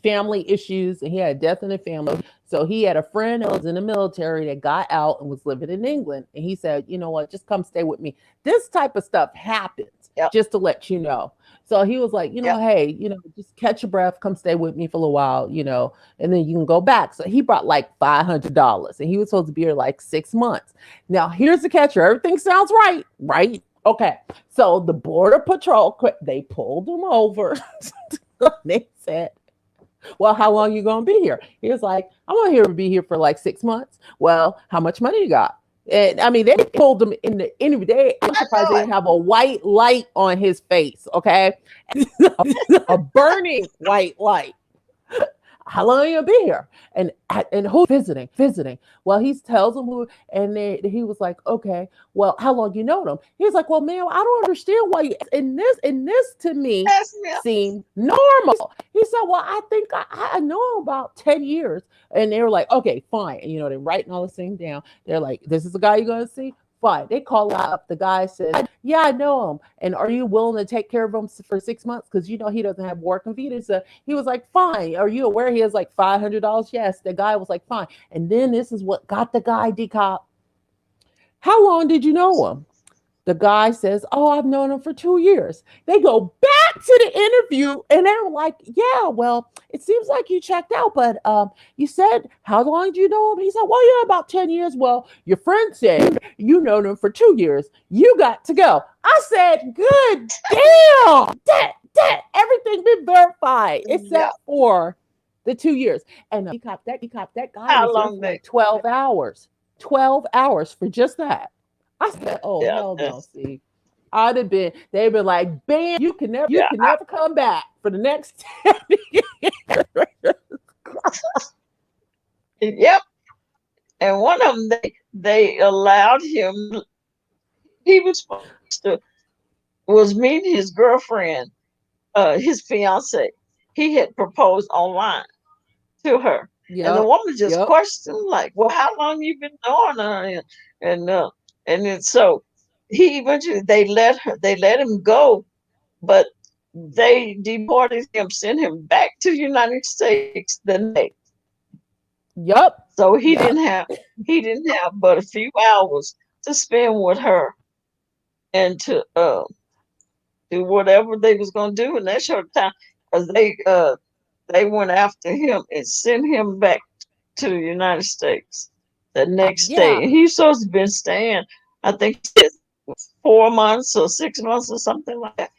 family issues and he had a death in the family. So he had a friend that was in the military that got out and was living in England. And he said, "You know what, just come stay with me." This type of stuff happens, Yep. just to let you know. So he was like, Yep. "Hey, just catch your breath, come stay with me for a little while, and then you can go back." So he brought like $500 and he was supposed to be here like 6 months. Now, here's the catcher. Everything sounds right, right? Okay. So the border patrol, they pulled him over. They said, "Well, how long you gonna be here?" He was like, "I'm gonna be here for like 6 months." "Well, how much money you got?" And I mean, they pulled him in the interview. I'm I surprised they know didn't have a white light on his face. Okay, a burning white light. how long are you gonna be here? And who visiting? Well, he tells them who, and he was like, okay, well, how long you know them? He was like, well, man, I don't understand why you, and this to me Ask me. seemed normal. He said, well, I think I know him about 10 years. And they were like, okay, fine. And they're writing all this thing down. They're like, this is the guy you're gonna see? Fine. They call up. The guy says, yeah, I know him. And are you willing to take care of him for 6 months? Because he doesn't have working visa. So he was like, fine. Are you aware he has like $500? Yes. The guy was like, fine. And then this is what got the guy decop. How long did you know him? The guy says, oh, I've known him for 2 years. They go back to the interview and they're like, yeah, well, it seems like you checked out, but you said, how long do you know him? He said, well, yeah, about 10 years. Well, your friend said you known him for 2 years. You got to go. I said, good damn. Everything been verified Yeah. except for the 2 years. And that guy How was there long for they? like 12 hours. 12 hours for just that. I said, "Oh Yeah. hell no!" See, I'd have been. They'd been like, "Bam, you Yeah. can never come back for the next 10 years." Yep. And one of them, they allowed him. He was supposed to was meeting his girlfriend, his fiance. He had proposed online to her, and the Yep, woman just yep, questioned, like, "Well, how long you been knowing her?" And and then so he eventually they let him go, but they deported him, sent him back to the United States the next. yep, So yep. he didn't have but a few hours to spend with her and to do whatever they was gonna do in that short time, because they went after him and sent him back to the United States the next day. Yeah, And he's supposed to been staying, I think he said 4 months or 6 months or something like that.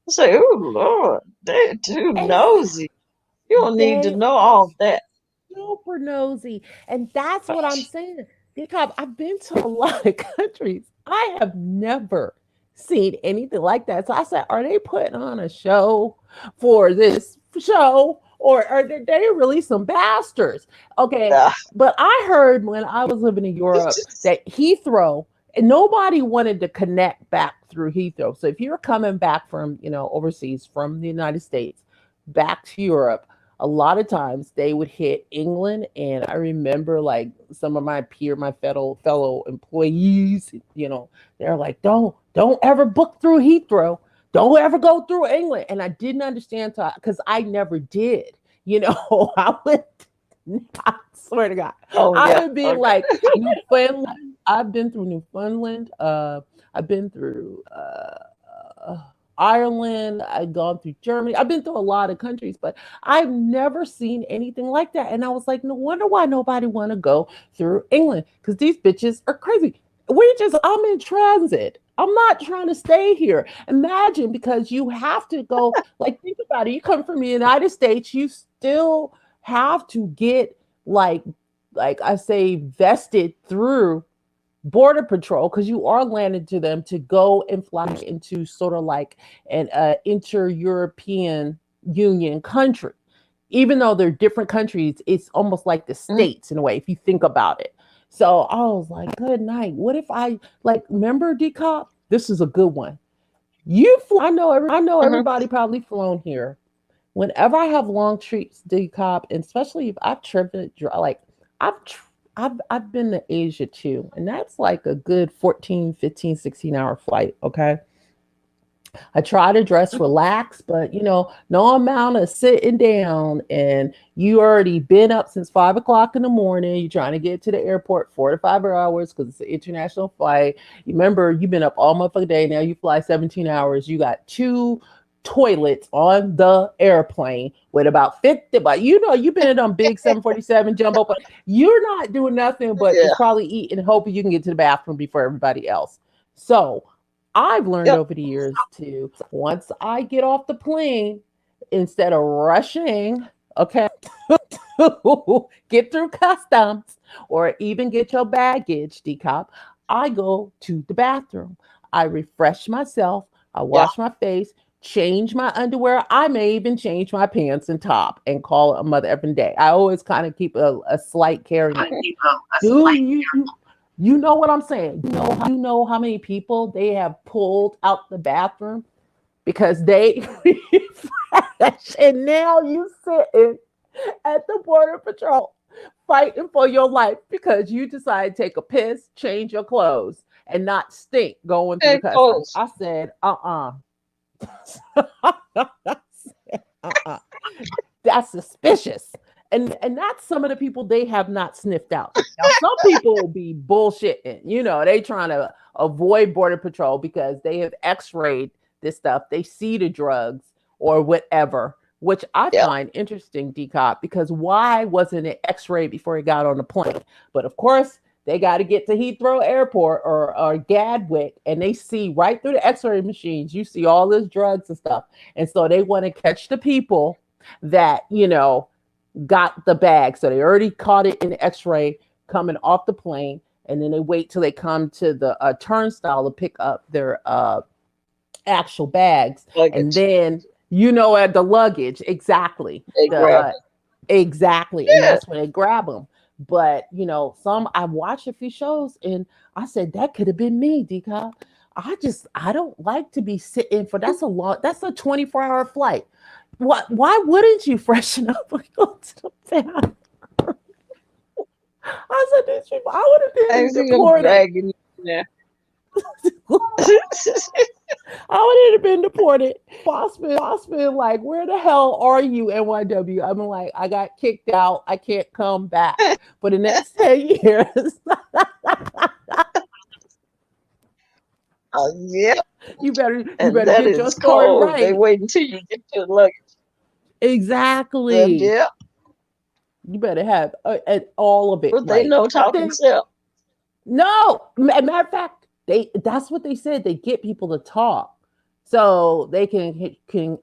I say, oh Lord, they're too and nosy. You don't need to they know are all that. super nosy, and that's what I'm saying. Because I've been to a lot of countries, I have never seen anything like that. So I said, are they putting on a show for this show? Or are they really some bastards? Okay, Yeah. but I heard when I was living in Europe that Heathrow, and nobody wanted to connect back through Heathrow. So if you're coming back from, overseas from the United States back to Europe, a lot of times they would hit England. And I remember like some of my fellow employees, they're like, don't ever book through Heathrow. Don't ever go through England. And I didn't understand because I never did. I went. I swear to God, Oh I yeah. would be Okay. like Newfoundland. I've been through Newfoundland. I've been through uh, Ireland. I've gone through Germany. I've been through a lot of countries, but I've never seen anything like that. And I was like, no wonder why nobody want to go through England, because these bitches are crazy. I'm in transit. I'm not trying to stay here. Imagine, because you have to go, like, think about it. You come from the United States, you still have to get like I say, vested through border patrol, because you are landed to them to go and fly into sort of like an inter-European Union country. Even though they're different countries, it's almost like the Mm, states in a way, if you think about it. So I was like, good night. What if I, like, remember decop? This is a good one. You fly, I know mhm. everybody probably flown here. Whenever I have long trips, decop, and especially if I've driven, like I've I've been to Asia too, and that's like a good 14, 15, 16 hour flight. Okay, I try to dress relaxed, but no amount of sitting down. And you already been up since 5 o'clock in the morning. You're trying to get to the airport 4 to 5 hours because it's an international flight. You remember, you've been up all motherfucking day. Now you fly 17 hours. You got two toilets on the airplane with about 50, but you've been in them big 747 jumbo, but you're not doing nothing but Yeah. just probably eat and hoping you can get to the bathroom before everybody else. So I've learned Yep. over the years to, once I get off the plane, instead of rushing, okay, get through customs or even get your baggage decop, I go to the bathroom. I refresh myself. I Yeah. wash my face, change my underwear. I may even change my pants and top and call it a mother effing day. I always kind of keep a slight carrying on. Do you know what I'm saying? You know how many people they have pulled out the bathroom because they and now you sitting at the border patrol fighting for your life because you decide to take a piss, change your clothes, and not stink going through the And customs. clothes. I said, uh-uh. That's suspicious. And that's some of the people they have not sniffed out. Now, some people will be bullshitting. They trying to avoid border patrol because they have x-rayed this stuff. They see the drugs or whatever, which I Yeah. find interesting, Decop, because why wasn't it x-rayed before it got on the plane? But of course, they got to get to Heathrow Airport or Gatwick, and they see right through the x-ray machines. You see all this drugs and stuff. And so they want to catch the people that, got the bag. So they already caught it in the x-ray coming off the plane. And then they wait till they come to the turnstile to pick up their actual bags. And Luggage. then, at the luggage, exactly. They The grab it. Exactly. And Yeah. that's when they grab them. But, I watched a few shows and I said, that could have been me, Deca. I don't like to be sitting that's a 24-hour flight. Why wouldn't you freshen up and go to the bathroom? I said, these people, I would have I been see them deported. dragging you in there. I would have been deported. Boss been like, where the hell are you, NYW? I'm like, I got kicked out. I can't come back for the next 10 years. Yeah. you better And that get your is story cold. They right. wait until you get your luggage. Exactly. Yeah. You better have all of it But they right. know I talking think self. no. Matter of fact, that's what they said. They get people to talk so they can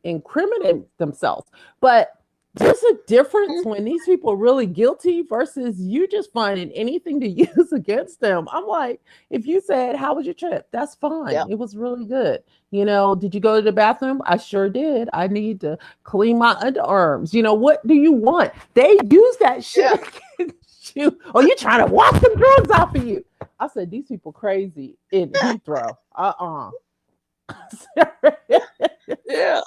incriminate themselves. But there's a difference when these people are really guilty versus you just finding anything to use against them. I'm like, if you said, "How was your trip?" That's fine. Yeah. It was really good. Did you go to the bathroom? I sure did. I need to clean my underarms. What do you want? They use that shit Yeah. against you. Oh, you trying to wash some drugs off of you? I said, these people crazy in Heathrow. Yeah.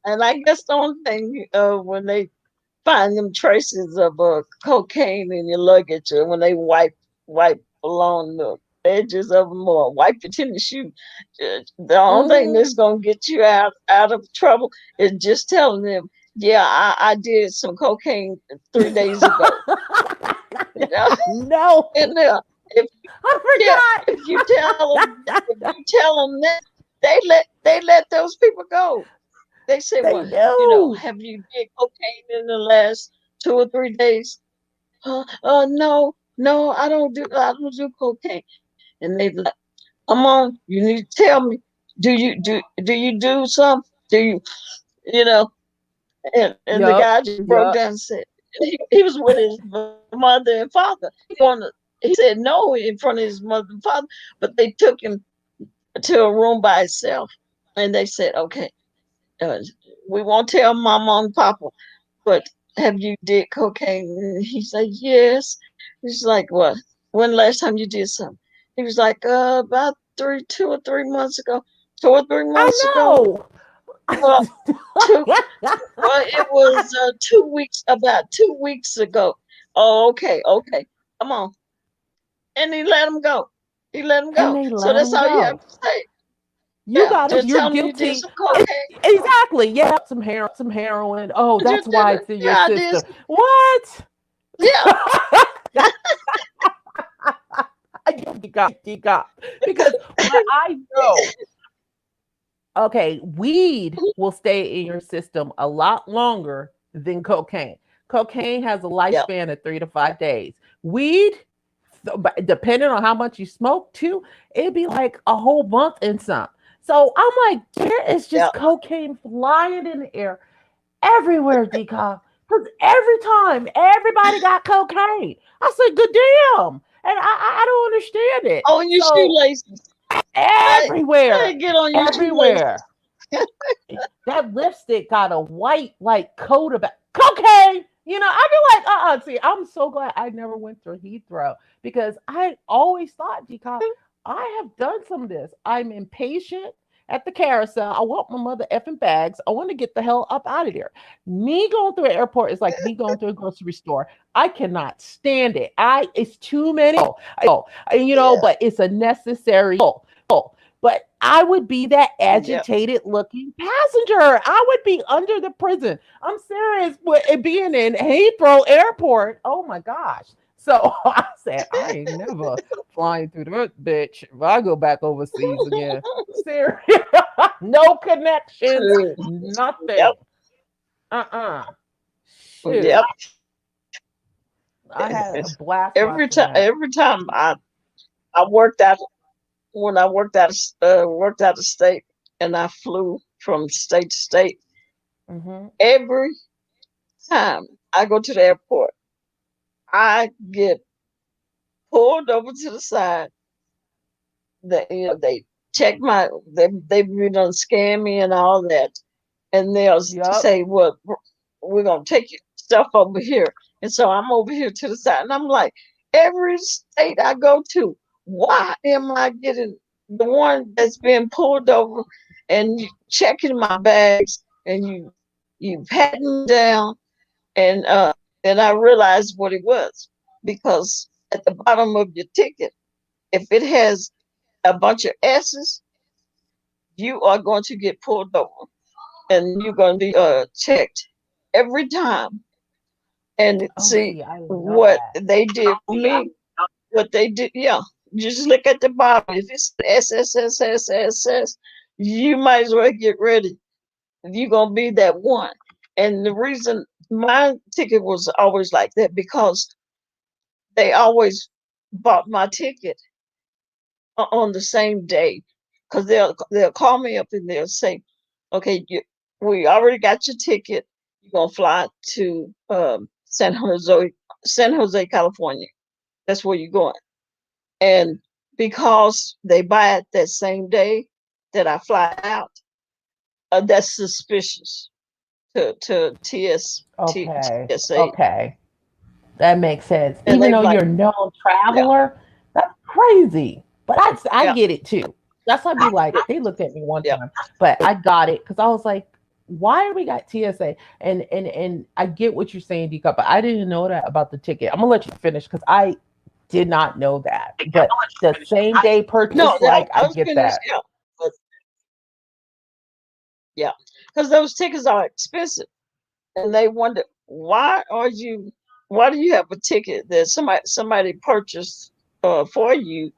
And I guess the only thing when they find them traces of cocaine in your luggage, or when they wipe along the edges of them or wipe your tennis shoe, the only thing Mhm. that's gonna get you out of trouble is just telling them, "Yeah, I did some cocaine 3 days ago." You know, No, and if yeah, I if you tell them that, they let those people go. They say, forgot. "Well, They do. have you did cocaine in the last 2 or 3 days?" No, I don't do cocaine. And they like, come on, you need to tell me. Do you do some? Do you you know? And the Yup. guy just broke Yup. down and said he was with his mother and father. He said no in front of his mother and father, but they took him to a room by himself, and they said, okay, uh, we won't tell mama and papa, but have you did cocaine? And he said, yes. He's like, what? When last time you did something? He was like, about 2 or 3 months ago. 2 or 3 months I ago. know. Well, two. Well, it was 2 weeks. About 2 weeks ago. Oh, okay. Come on. And he let him go. He let him And go. they So let that's them all you have go. to say. You Yeah, got it. just You're tell him you did guilty. some cocaine. Exactly. Yeah. Some heroin. Oh, You that's did why it. it's in your Yeah, I did. system. What? Yeah. Because what I know, okay, weed will stay in your system a lot longer than cocaine. Cocaine has a Yeah. lifespan of 3 to 5 days. Weed, depending on how much you smoke, too, it'd be like a whole month and some. So I'm like, there is Yeah. just cocaine flying in the air everywhere, Decon. Because every time everybody got cocaine, I said, good damn. And I don't understand it. Oh, and your So shoelaces. Hey, everywhere, hey, get on your shoelaces. everywhere. That lipstick got a white like coat about cocaine. I'd be like, see, I'm so glad I never went through Heathrow because I always thought, Decop, I have done some of this. I'm impatient at the carousel. I want my mother effing bags. I want to get the hell up out of there. Me going through an airport is like me going through a grocery store. I cannot stand it. It's too many. Yeah. But it's a necessary. But I would be that Yep. agitated looking passenger. I would be under the prison. I'm serious. With it being in Heathrow Airport. Oh my gosh. So I said, I ain't never flying through the bitch if I go back overseas again. Serious. No connections, True. nothing. Yep. Uh-uh. Shoot. Yep. I had a blast Every watching time, that. every time I worked out when I worked out of state, and I flew from state to state. Hmm. Every time I go to the airport, I get pulled over to the side. They check they be done scan me and all that, and they'll Yep. say, "Well, we're gonna take your stuff over here." And so I'm over here to the side, and I'm like, every state I go to, why am I getting the one that's being pulled over and you checking my bags and you patting me down, and I realized what it was, because at the bottom of your ticket, if it has a bunch of S's, you are going to get pulled over and you're going to be checked every time. And Oh, see see, I didn't know what that. they did for me, what they did, yeah. Just look at the bottom. If it's SSSSSS, you might as well get ready. You're gonna be that one. And the reason my ticket was always like that, because they always bought my ticket on the same day, because they'll call me up and they'll say, "Okay, we already got your ticket. You're gonna fly to San Jose, California. That's where you're going." And because they buy it that same day that I fly out, that's suspicious to Okay. TSA. Okay. That makes sense. And Even they though like, you're a known yeah, traveler, that's crazy. But I yeah, get it too. That's why I'd be like, they looked at me one yeah. time, but I got it because I was like, why are we got TSA? And I get what you're saying, D Cup, but I didn't know that about the ticket. I'm gonna let you finish because I did not know that. But the same day No, purchase, yeah, like I I was get finished. that. Yeah, but yeah, because those tickets are expensive, and they wonder, why do you have a ticket that somebody purchased for you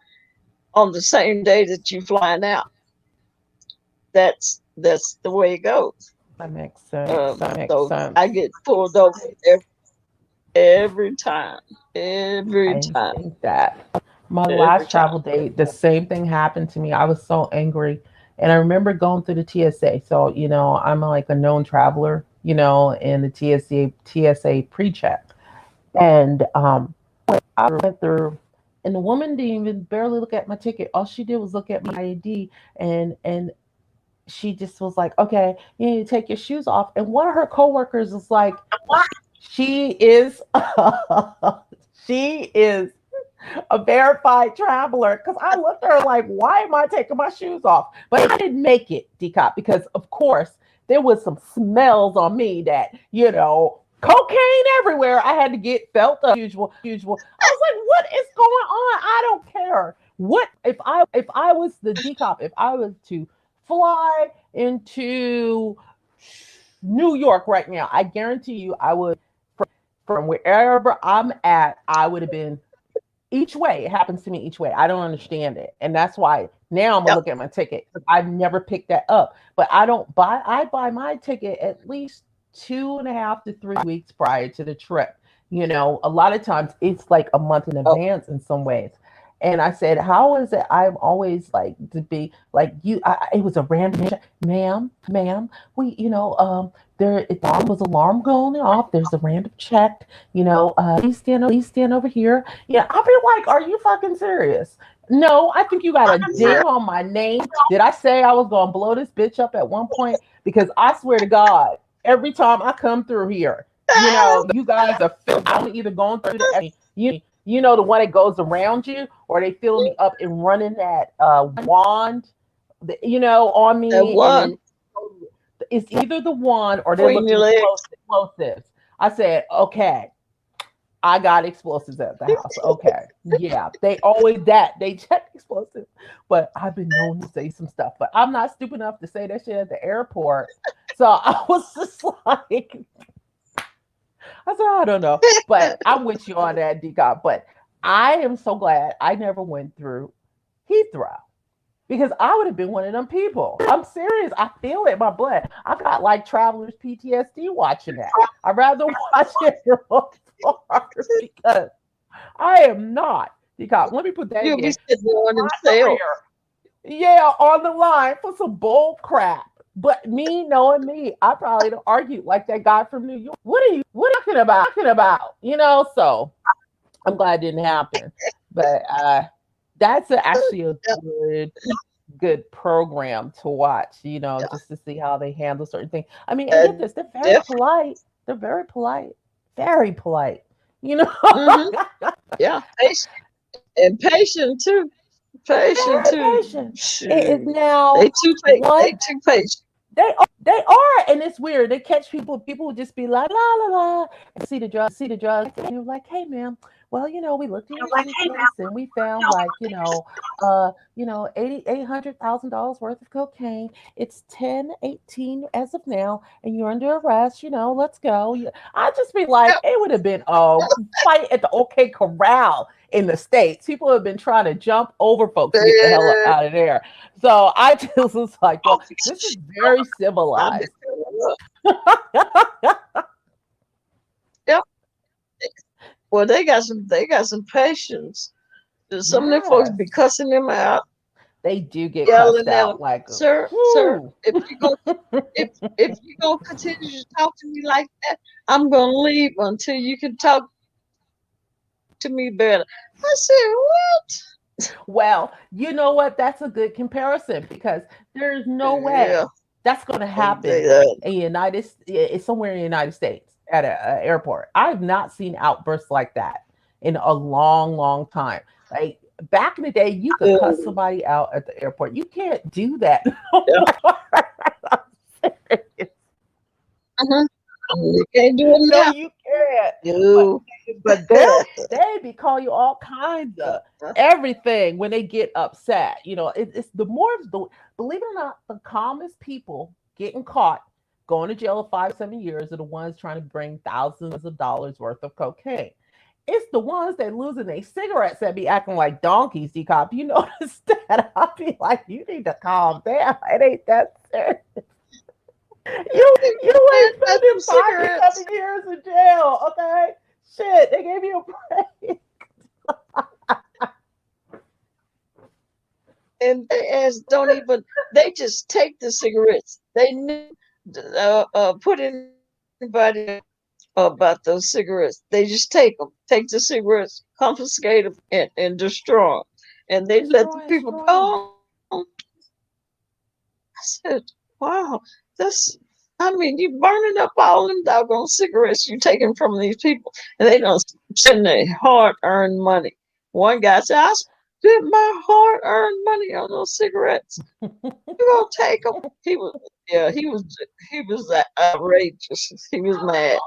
on the same day that you flying out? That's the way it goes. That makes sense. That makes So I sense. get pulled over every time, I every didn't time, think that. My every last time. travel day, the same thing happened to me. I was so angry. And I remember going through the TSA. So, I'm like a known traveler, in the TSA pre-check. And I went through, and the woman didn't even barely look at my ticket. All she did was look at my ID, and she just was like, "Okay, you need to take your shoes off." And one of her coworkers was like, she is she is a verified traveler, because I looked at her like, why am I taking my shoes off? But I didn't make it, Decop, because of course there was some smells on me that, cocaine everywhere. I had to get felt up, usual. I was like, what is going on? I don't care. What if I was the Decop, if I was to fly into New York right now, I guarantee you I would, from wherever I'm at, I would have been each way. It happens to me each way. I don't understand it. And that's why now I'm gonna Yep. look at my ticket. I've never picked that up. But I buy my ticket at least 2.5 to 3 weeks prior to the trip. A lot of times it's like a month in Oh, advance in some ways. And I said, how is it I'm always like to be like you? It was a random, ma'am. We, there, if there was alarm going off, there's a random check, please stand over here. Yeah, I'll be like, are you fucking serious? No, I think you got a ding on my name. Did I say I was gonna blow this bitch up at one point? Because I swear to God, every time I come through here, you guys are I'm either going through you know the one that goes around you, or they filling me up and running that wand, on That me, and one then it's either the wand or they're between your looking legs. explosives. I said, okay, I got explosives at the house. Okay. Yeah. They always they check explosives. But I've been known to say some stuff. But I'm not stupid enough to say that shit at the airport. So I was just like, I said, I don't know. But I'm with you on that, D. But I am so glad I never went through Heathrow because I would have been one of them people. I'm serious. I feel it in my blood. I got like travelers PTSD watching that. I'd rather watch it from afar because I am not. Because let me put that You'll be again. sitting on My himself. career, yeah, on the line for some bull crap. But me knowing me, I probably don't argue like that guy from New York. What are you talking about? So I'm glad it didn't happen. But that's actually a good program to watch, Yeah, just to see how they handle certain things. I mean, and uh, get this, they're very definitely. polite. They're very polite. Very polite. You know, Hmm. Yeah, patient and patient too. Patient very too. patient. It is Shoot. now They one. too patient. They are, and it's weird. They catch people. People would just be like la la la, and see the drugs, and they're like, "Hey, ma'am, well, we looked in your suitcase and we found like, 800,000 worth of cocaine. It's 10:18 as of now, and you're under arrest. Let's go." I'd just be like, Yep. it would have been a fight at the OK Corral in the States. People have been trying to jump over folks to get the hell up Uh, out of there. So I just was like, well, this is very I've been civilized. through it. Yep. Well, they got some patience. Some of them folks Yes, be cussing them out, they do get cussed yelling at them. out like, Sir, whoo. if you gonna continue to talk to me like that, I'm gonna leave until you can talk to me better. I said, what? Well, you know what? That's a good comparison because there's no Yeah. way that's going to happen They, in it's somewhere in the United States at an airport. I've not seen outbursts like that in a long, long time. Like back in the day, you could cuss uh, somebody out at the airport. You can't do that no yeah. more. I'm serious. Uh-huh. You can't do it No, now. you can't. But You. but they be calling you all kinds of everything when they get upset. It's believe it or not, the calmest people getting caught going to jail 5 7 years are the ones trying to bring thousands of dollars worth of cocaine. It's the ones that losing their cigarettes that be acting like donkeys, D-Cop. You notice that? I'll be like, you need to calm down. It ain't that serious. You Man, ain't that's spending some five to cigarettes. 7 years in jail, okay? Shit, they gave you a break. And they ass don't even, they just take the cigarettes. They knew, put anybody about those cigarettes. They just take the cigarettes, confiscate them, and destroy them. And they let the people Destroy them. go. I said, wow, that's, I mean, you burning up all them doggone cigarettes you taking from these people. And they don't spend their hard earned money. One guy said, I spent my hard earned money on those cigarettes. You gonna take them? Yeah, he was outrageous. He was mad.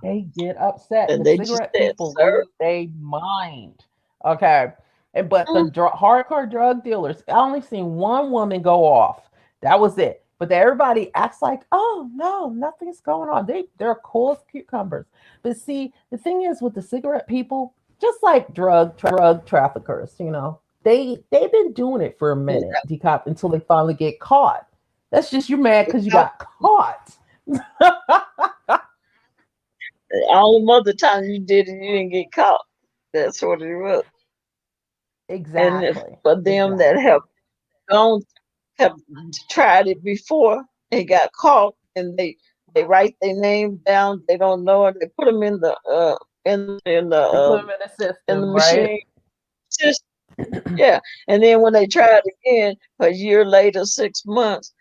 They get upset. And The they just cigarette said, people sir, lose their mind. Okay. But the mm, hardcore drug dealers, I only seen one woman go off. That was it. But everybody acts like, oh no, nothing's going on. They're cool as cucumbers. But see, the thing is with the cigarette people, just like drug traffickers, they've been doing it for a minute, decop, until they finally get caught. That's just you're mad because you yeah, got caught. all the other times you did it, you didn't get caught. That's what it was. And Exactly. for them that Exactly. gone have tried it before and got caught, and they write their name down. They don't know it. They put them in the They put them in the in the system, right? machine system. Yeah. And then when they try it again a year later, 6 months,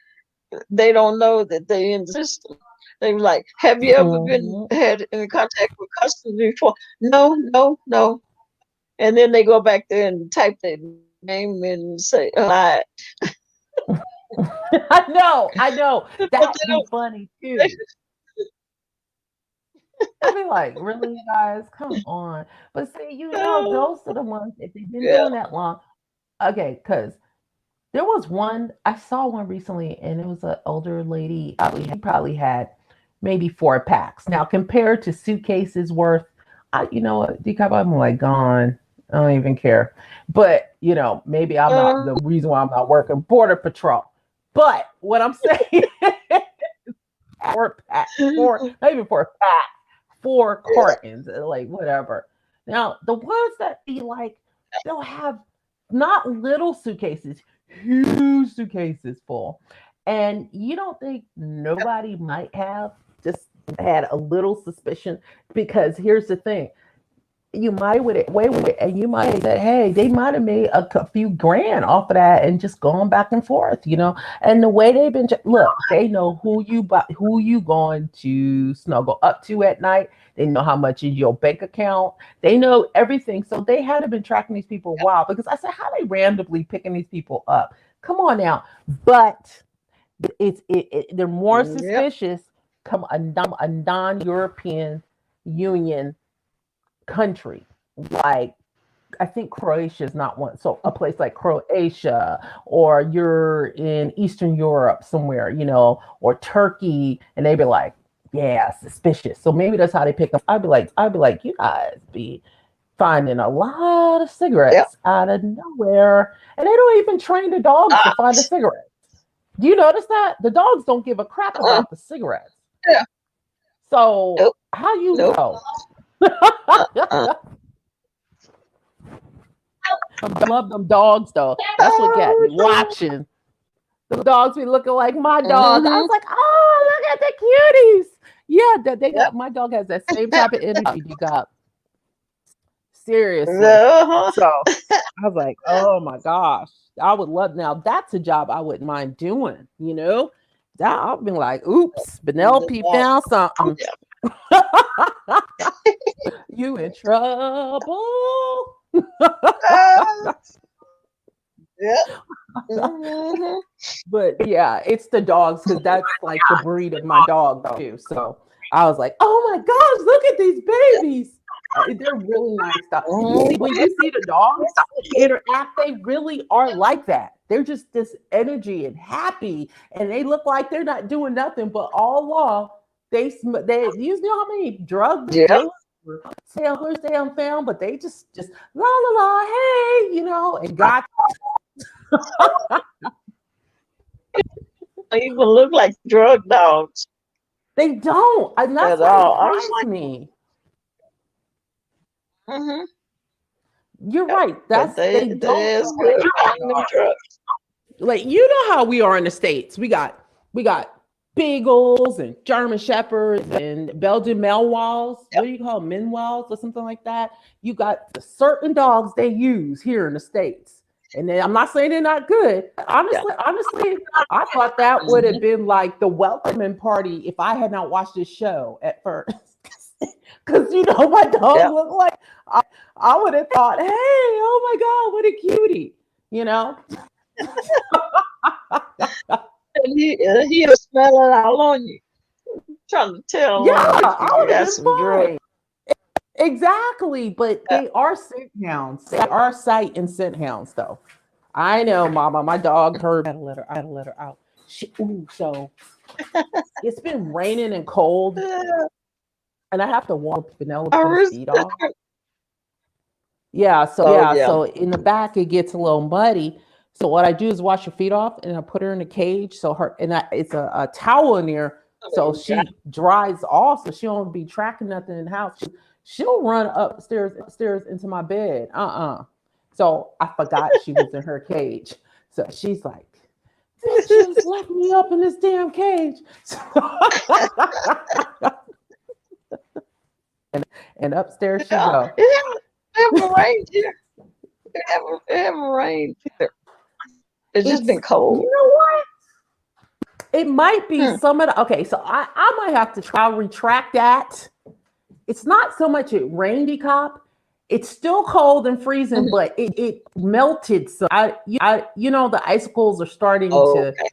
they don't know that they in the system. They were like, have you ever been Mhm. had in contact with customs before? No, no, no. And then they go back there and type their name and say, lie. I know. But That'd they be don't, funny they, too. I'd be like, really, guys, come on. But see, those are the ones, if they've been yeah. doing that long. Okay, because there was one, I saw one recently, and it was an older lady. She probably had maybe 4 packs. Now, compared to suitcases worth, you know what, decap, I'm like, gone. I don't even care. But, maybe I'm not Uh, the reason why I'm not working Border Patrol. But what I'm saying, 4 pack, not even 4 pack, 4 cartons, like whatever. Now, the ones that be like, they'll have not little suitcases, huge suitcases full. And you don't think nobody might have just had a little suspicion? Because here's the thing, you might with it, wait with it, and you might have said, hey, they might have made a few grand off of that and just going back and forth. And the way they've been, look, they know who you going to snuggle up to at night. They know how much is your bank account. They know everything. So they had been tracking these people a while, because I said, how they randomly picking these people up? Come on now. But they're more yep. suspicious come a non-European Union country, like I think Croatia is not one. So a place like Croatia, or you're in Eastern Europe somewhere, or Turkey, and they'd be like, yeah, suspicious. So maybe that's how they pick them. I'd be like, you guys be finding a lot of Yep. cigarettes out of nowhere, and they don't even train the dogs to Ah, find the cigarettes. Do you notice that the dogs don't give a crap uh, about the cigarettes? yeah. So Nope. how you Nope. know? Uh, I love them dogs though. That's what got me watching. The dogs be looking like my dog. I was mm-hmm. like, oh, look at the cuties. Yeah, that they Yep. got my dog has that same type of energy you got. Seriously. Uh-huh. So I was like, oh my gosh. I would love, now that's a job I wouldn't mind doing. That I'll be like, oops, Penelope found something. Yeah. You in trouble. Uh, yeah. Mm-hmm. But yeah, it's the dogs, because that's like the breed of my dog too. So I was like, oh my gosh, look at these babies. They're really nice stuff. Mm-hmm. When you see the dogs interact, they really are like that. They're just this energy and happy, and they look like they're not doing nothing, but all along they you know how many drug Yep. dealers, sailors they found, but they just la la la, hey, and got. They even look like drug dogs They don't. And that's at what all. I was surprised like, me. mm-hmm. You're Yep. right. But They don't they is look like good finding them drugs. like you know how we are in the States. We got beagles and German shepherds and Belgian Malinois. What Yep. do you call them? Minwells or something like that? You got the certain dogs they use here in the States. And then I'm not saying they're not good. Yeah. Honestly, I thought that would have Mm-hmm. been like the welcoming party if I had not watched this show at first. Because my dog Yep. looked like, I would have thought, hey, oh my God, what a cutie, you know? And he'll smell it all on you, trying to tell Yeah, on you if I you would have got been some drugs. fine. Exactly. But Yeah. they are scent hounds. They are sight and scent hounds, though. I know, Mama. My dog heard. I had to let her out. So it's been raining and cold, and I have to walk I Penelope's was, feet off. Yeah, oh yeah. so in the back it gets a little muddy. So what I do is wash her feet off, and I put her in a cage. So it's a towel in there, so Yeah. she dries off, so she won't be tracking nothing in the house. She'll run upstairs into my bed. So I forgot she was in her cage. So she's like, bitch, just left me up in this damn cage. and upstairs she Yeah. go. It never rained here. it haven't rained either. It's just It's been cold. you know what? It might be Hmm. some of the okay, so I might have to try retract that. It's not so much it rained cop. It's still cold and freezing, Mhm. but it melted. So the icicles are starting to Okay.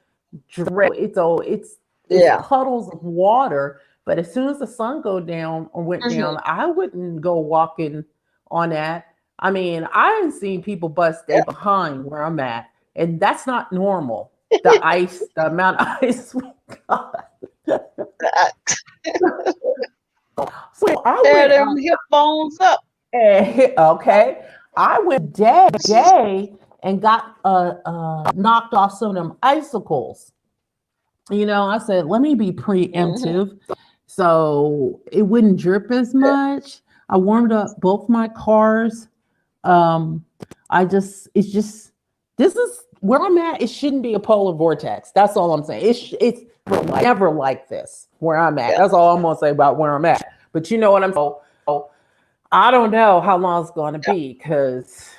drip. It's Yeah. puddles of water. But as soon as the sun go down or went Mhm. down, I wouldn't go walking on that. I mean, I've seen people bust they Yeah. behind where I'm at, and that's not normal. The amount of ice we got. I So I tear went them hip bones up. okay. I went day and got knocked off some of them icicles. I said, let me be Mhm. preemptive so it wouldn't drip as Yeah. much. I warmed up both my cars. Um, it's just, this is where I'm at. It shouldn't be a polar vortex. That's all I'm saying. It's never like this where I'm at. Yeah. That's all I'm going to say about where I'm at. But you know what I'm saying? So, I don't know how long it's going to Yeah. be because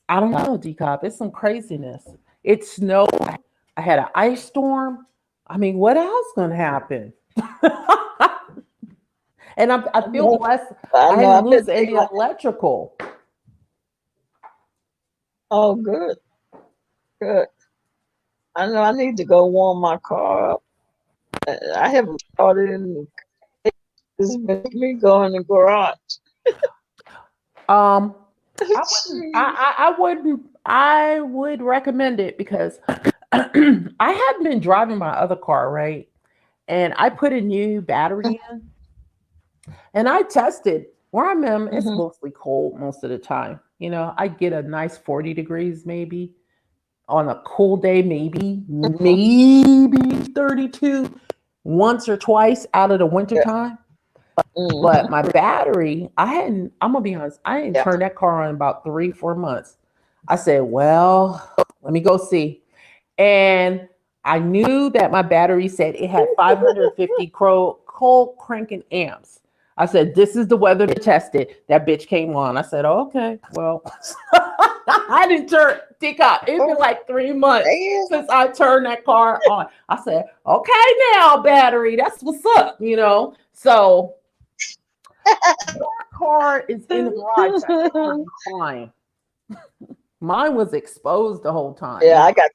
I don't know, Decop. It's some craziness. It snowed. I had an ice storm. I mean, what else going to happen? And I I feel know. blessed. I I know. I didn't bet lose they any like. electrical. Oh, good. Good. I know. I need to go warm my car up. I haven't started in. It's making me go in the garage. Um, I wouldn't. I wouldn't. I would recommend it because I had been driving my other car, right? And I put a new battery in, and I tested where I'm in. It's Mhm. mostly cold most of the time. I get a nice 40 degrees maybe on a cool day, Mhm. maybe 32 once or twice out of the winter Yeah. time. But Mhm. my battery, I'm gonna be honest, I didn't Yeah. turn that car on in about 3, 4 months. I said, well, let me go see. And I knew that my battery said it had 550 cold cranking amps. I said, this is the weather to test it. That bitch came on. I said, okay, well, I didn't turn Teacup. It's been Oh, like 3 months damn. since I turned that car on. I said, okay, now, battery, that's what's up. So your car is in the garage. I think you'll be fine. Mine was exposed the whole time. Yeah, I got.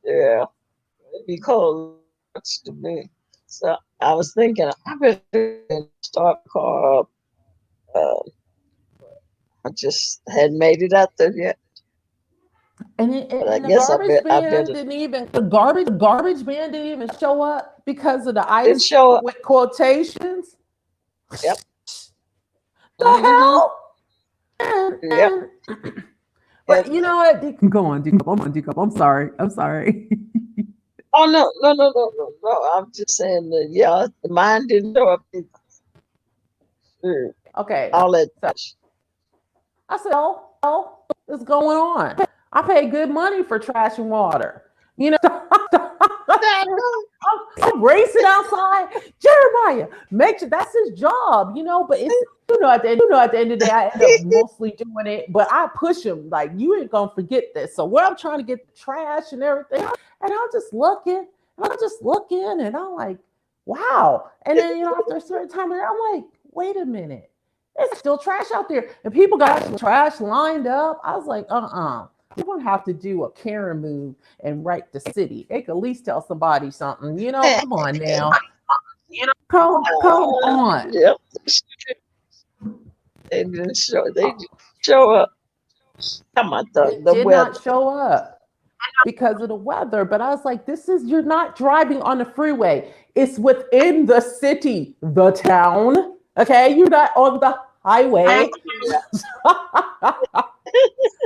Yeah, it'd be cold to me. So I was thinking, I better start the car up. Uh, I just hadn't made it out there yet, but I And the guess garbage I man better. didn't even the garbage man didn't even show up because of the Didn't ice show up. with quotations. Yep. The Hmm. hell? Yep. But Yep. you know what? Go on, Deacon. I'm on Deacon. I'm sorry. I'm sorry. Oh no, no, no, no, no, no. I'm just saying that. Yeah, mine didn't show up. Sure. Okay. All that. So I said, oh, what's going on? I pay good money for trash and water. I know. I'm racing outside. Jeremiah, make sure that's his job. But it's at the end of the day, I end up mostly doing it, but I push him like you ain't gonna forget this. So where I'm trying to get the trash and everything, and I'm just looking, and I'm like, wow. And then after a certain time, I'm like, wait a minute, there's still trash out there, and people got trash lined up. I was like, you don't have to do a Karen move and write the city. They could at least tell somebody something. Come on now. Come on. Yep. They didn't show. They didn't show up. Come on, It the did not weather. show up because of the weather. But I was like, you're not driving on the freeway. It's within the city, the town. Okay. You're not on the highway. Yeah.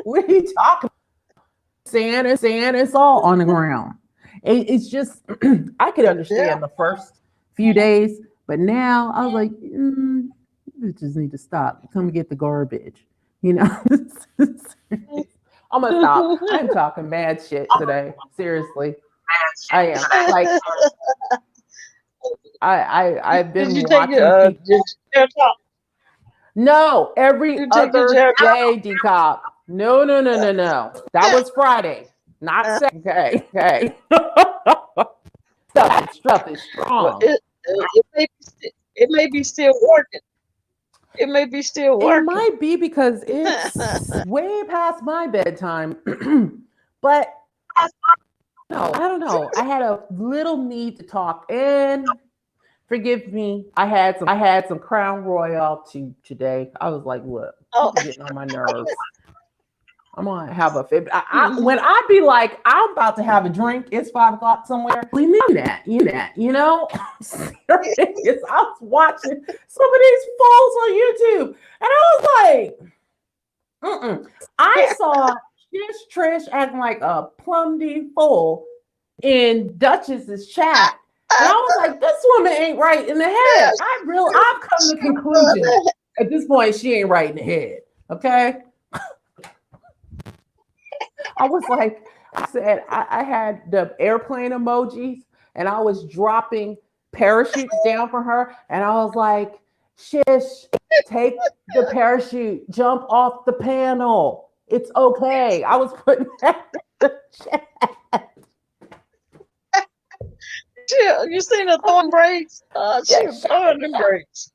What are you talking sand, it's all on the ground. It's just, I could Yeah. understand the first few days, but now I was like, you just need to stop. Come get the garbage. You know, I'm gonna stop. I'm talking mad shit today. Seriously, I am. Like I've Did been you take watching your people. shirt off? No, every You take your other jacket off. day, decop. No, no, no, no, no. That was Friday, not Saturday. Okay. Stuff is Well, strong. it may be still working. It may be still It working. might be because it's way past my bedtime, but no, I don't know. I had a little need to talk, and forgive me, I had some Crown Royal today. I was like, look, Oh, people getting on my nerves. I'm gonna have a fit. When I be like, I'm about to have a drink, it's 5 o'clock somewhere. We mean that, you know. I'm serious. I was watching some of these falls on YouTube, and I was like, I saw Trish acting like a plum D fool in Duchess's chat. And I was like, this woman ain't right in the head. yes. I've come to the conclusion at this point, she ain't right in the head. Okay. I was like, I said, I had the airplane emojis and I was dropping parachutes down for her. And I was like, Shish, take the parachute, jump off the panel. It's okay. I was putting that in the chat. You seen her throwing braids? She was throwing the braids.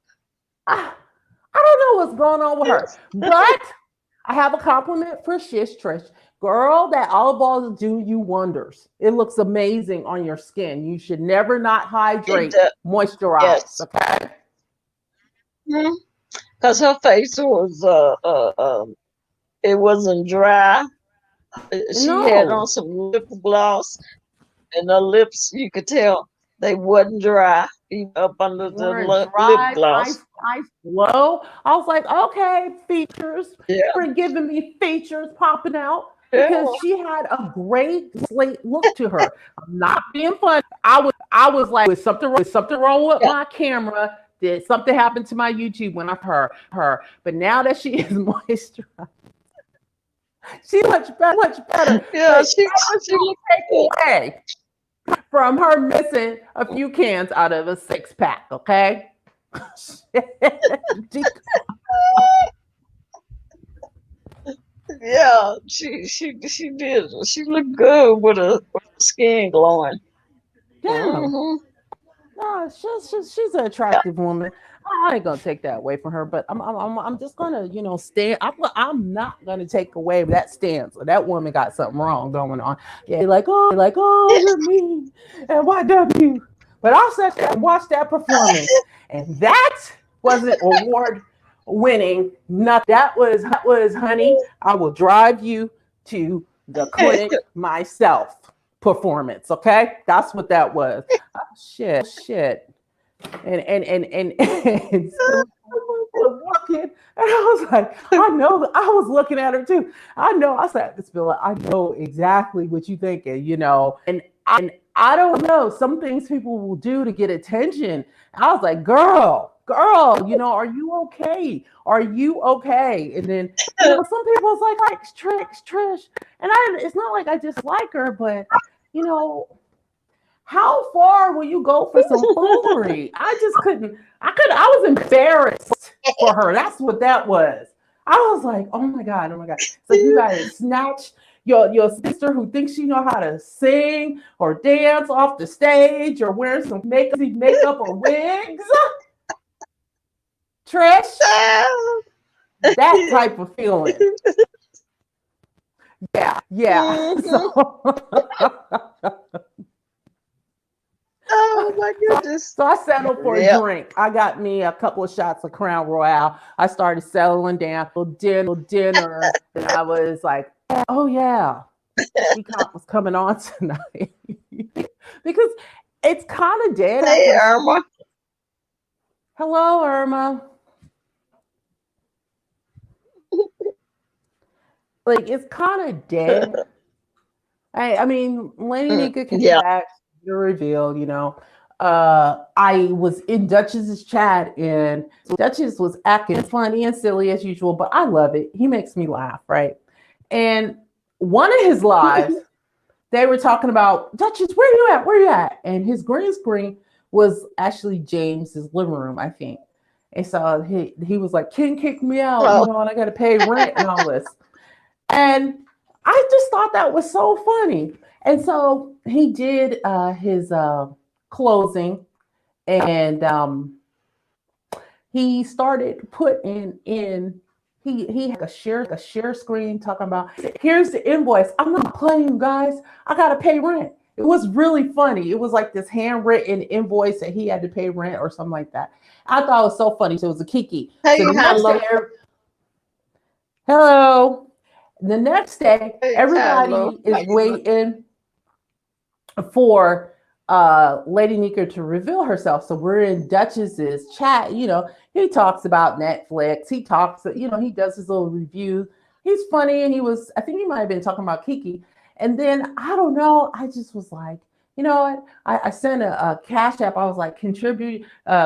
I don't know what's going on with her, but I have a compliment for Shish Trish. Girl, that olive oil do you wonders. It looks amazing on your skin. You should never not hydrate, moisturize. Yes. Okay. Because her face was it wasn't dry. She had on some lip gloss, and her lips, you could tell they wasn't dry up under the lip gloss. Nice glow. I was like, okay, features. Yeah. For giving me features popping out. Because she had a great slate look to her. I'm not being funny. I was like, was something wrong with my camera? Did something happen to my YouTube when I heard her? But now that she is moisturized, she's much better. Yeah, she take away from her missing a few cans out of a 6-pack. Okay. Yeah, she did. She looked good with her skin glowing. Yeah. No, she's an attractive woman. I ain't gonna take that away from her, but I'm just gonna, stand. I'm not gonna take away that stance. That woman got something wrong going on. Yeah, like, oh, you're mean and YW. But I'll sit there and watch that performance, and that wasn't award winning. Not that was, honey. I will drive you to the clinic myself. Performance, okay? That's what that was. Oh, shit. And walking, and I was like, I know. I was looking at her too. I know. I said, "This Bill, I know exactly what you're thinking," And I don't know. Some things people will do to get attention. I was like, girl, are you okay? Are you okay? And then some people was like Trish, and it's not like I dislike her, but how far will you go for some foolery? I just couldn't. I was embarrassed for her. That's what that was. I was like, oh my god. So you gotta snatch your sister who thinks she know how to sing or dance off the stage or wear some makeup or wigs. Trish, that type of feeling. Yeah. Oh my goodness. So I settled for a drink. I got me a couple of shots of Crown Royal. I started settling down for dinner. And I was like, oh yeah, Peacock was coming on tonight. Because it's kind of dead. Hey, Irma. Hello, Irma. Like, it's kind of dead. I mean, Lady Nika can back the reveal, I was in Duchess's chat, and Duchess was acting funny and silly as usual, but I love it. He makes me laugh, right? And one of his lives, they were talking about, Duchess, where you at? And his green screen was actually James's living room, I think. And so he was like, King kicked me out, Oh, and I got to pay rent and all this. And I just thought that was so funny. And so he did his closing, and he started putting in. He had a share screen talking about, here's the invoice. I'm not playing, guys. I gotta pay rent. It was really funny. It was like this handwritten invoice that he had to pay rent or something like that. I thought it was so funny. So it was a Kiki. So hey, the next hello. day, hello. The next day, Hey, hello. everybody How is you doing? waiting for Lady Nika to reveal herself. So we're in Duchess's chat. He talks about Netflix. He talks, he does his little review. He's funny, and I think he might have been talking about Kiki. And then I don't know, I just was like, you know what? I sent a cash app. I was like,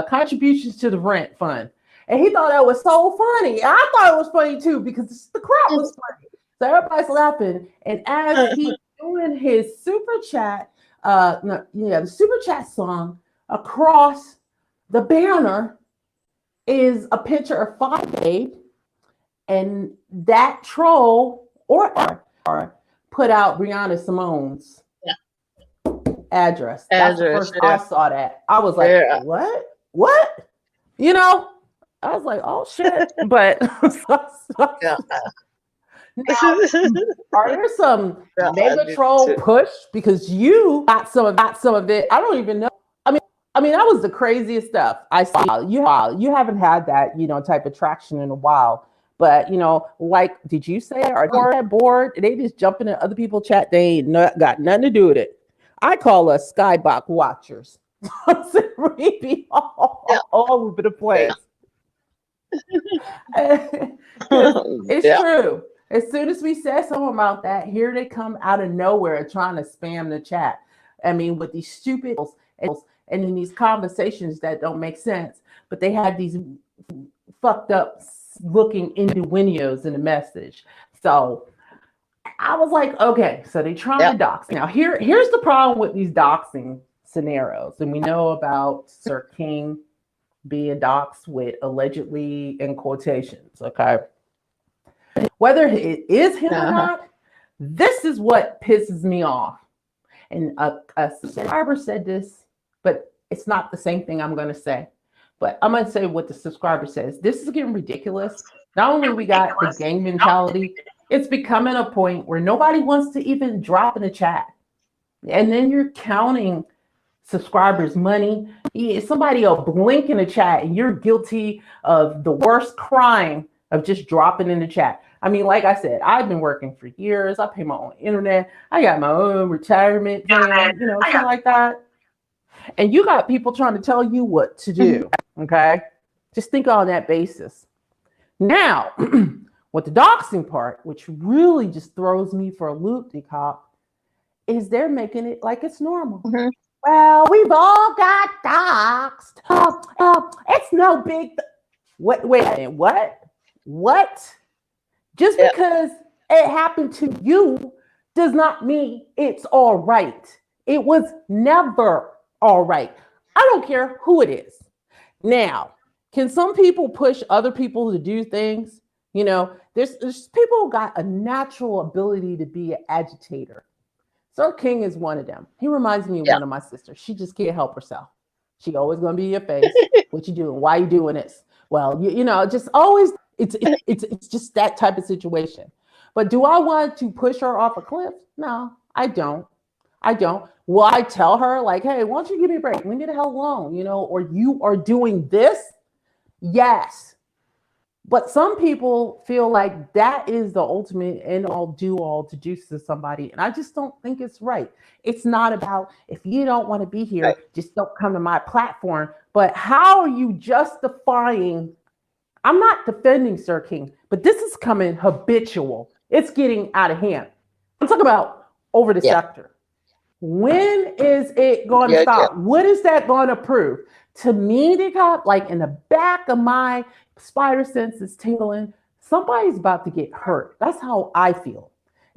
contributions to the rent fund. And he thought that was so funny. I thought it was funny too, because the crowd was funny. So everybody's laughing. And as he's doing his super chat, the super chat song, across the banner is a picture of Five Babe, and that troll or put out Brianna Simone's address. That's the Address, first I saw that. I was like, yeah. what? I was like, oh shit. But Yeah. now, are there some Yeah, I mega did troll too. push because you got some of it? I don't even know. I mean, that was the craziest stuff I saw. You haven't had that, type of traction in a while. But like, did you say, are they bored? They just jump into other people's chat. They ain't got nothing to do with it. I call us skybox watchers. We be Yeah. all over the place. It's Yeah. true. As soon as we said something about that, here they come out of nowhere trying to spam the chat. I mean, with these stupid and in these conversations that don't make sense, but they had these fucked up looking innuendos in the message. So I was like, okay, so they trying to dox. Now here's the problem with these doxing scenarios, and we know about Sir King being doxed with allegedly in quotations. Okay, whether it is him or not, this is what pisses me off. And a subscriber said this, but it's not the same thing I'm going to say. But I'm going to say what the subscriber says. This is getting ridiculous. Not only we got the gang mentality, it's becoming a point where nobody wants to even drop in the chat. And then you're counting subscribers' money. Somebody will blink in the chat and you're guilty of the worst crime of just dropping in the chat. I mean, like I said, I've been working for years. I pay my own internet. I got my own retirement plan, something like that. And you got people trying to tell you what to do. Okay. Just think on that basis. Now, with the doxing part, which really just throws me for a loop, cop, is they're making it like it's normal. Mm-hmm. Well, we've all got doxed. It's no big. Wait a minute. What? Just because it happened to you does not mean it's all right. It was never all right. I don't care who it is. Now, can some people push other people to do things? There's people who got a natural ability to be an agitator. Sir King is one of them. He reminds me of one of my sisters. She just can't help herself. She always gonna be in your face. What you doing? Why you doing this? Well, just always. It's just that type of situation. But do I want to push her off a cliff? No, I don't. Will I tell her like, hey, why don't you give me a break? Leave me the hell alone, or you are doing this? Yes. But some people feel like that is the ultimate end all do all to do to somebody. And I just don't think it's right. It's not about, if you don't want to be here, just don't come to my platform. But how are you justifying? I'm not defending Sir King, but this is coming habitual. It's getting out of hand. I'm talking about over the sector. When is it going to stop? Yeah. What is that going to prove? To me, they got like in the back of my spider sense is tingling. Somebody's about to get hurt. That's how I feel.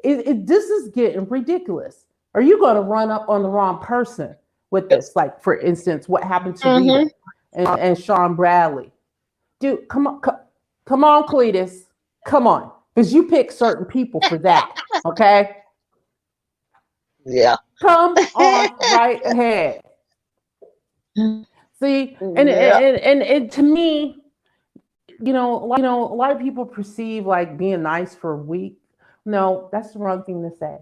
This is getting ridiculous. Are you going to run up on the wrong person with this? Like, for instance, what happened to Rita and Sean Bradley? Dude, come on, Cletus. Come on. Because you pick certain people for that. Okay? Yeah. Come on right ahead. See, Yeah. and to me, a lot of people perceive like being nice for weak. No, that's the wrong thing to say.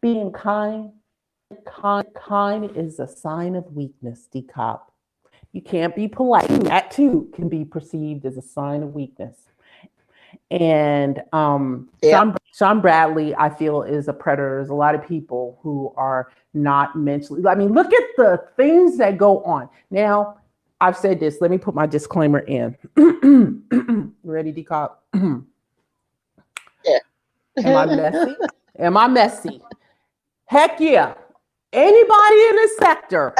Being kind is a sign of weakness, decop. You can't be polite. That too can be perceived as a sign of weakness. And Yeah. Sean Bradley, I feel, is a predator. There's a lot of people who are not mentally. I mean, look at the things that go on. Now, I've said this. Let me put my disclaimer in. Ready, decop? Yeah. Am I messy? Am I messy? Heck yeah. Anybody in this sector,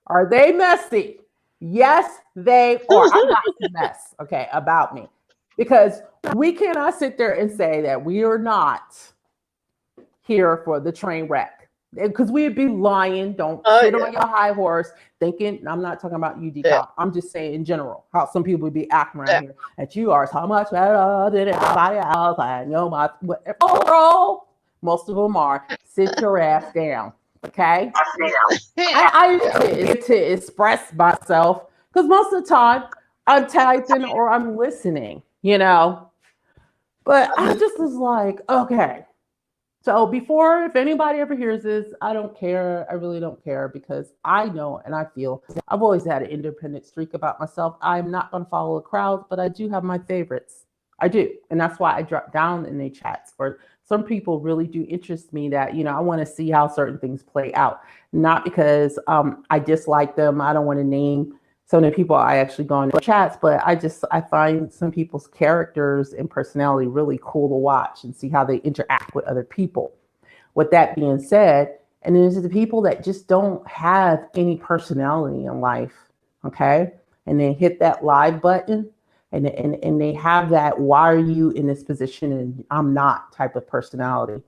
are they messy? Yes, they are. I'm not a mess, okay, about me. Because we cannot sit there and say that we are not here for the train wreck. Because we'd be lying. Don't sit on your high horse thinking, I'm not talking about you, Decop. I'm just saying in general, how some people would be acting around here that you are so much better than everybody else. And you're my, most of them are. Sit your ass down. Okay? I need to express myself because most of the time I'm typing or I'm listening, But I just was like, okay. So before, if anybody ever hears this, I don't care. I really don't care because I know and I feel I've always had an independent streak about myself. I'm not going to follow the crowd, but I do have my favorites. I do. And that's why I drop down in the chats. For some people really do interest me that, I want to see how certain things play out. Not because I dislike them. I don't want to name some of the people I actually go into chats, but I find some people's characters and personality really cool to watch and see how they interact with other people. With that being said, and then there's the people that just don't have any personality in life, okay? And they hit that live button and they have that, why are you in this position and I'm not type of personality.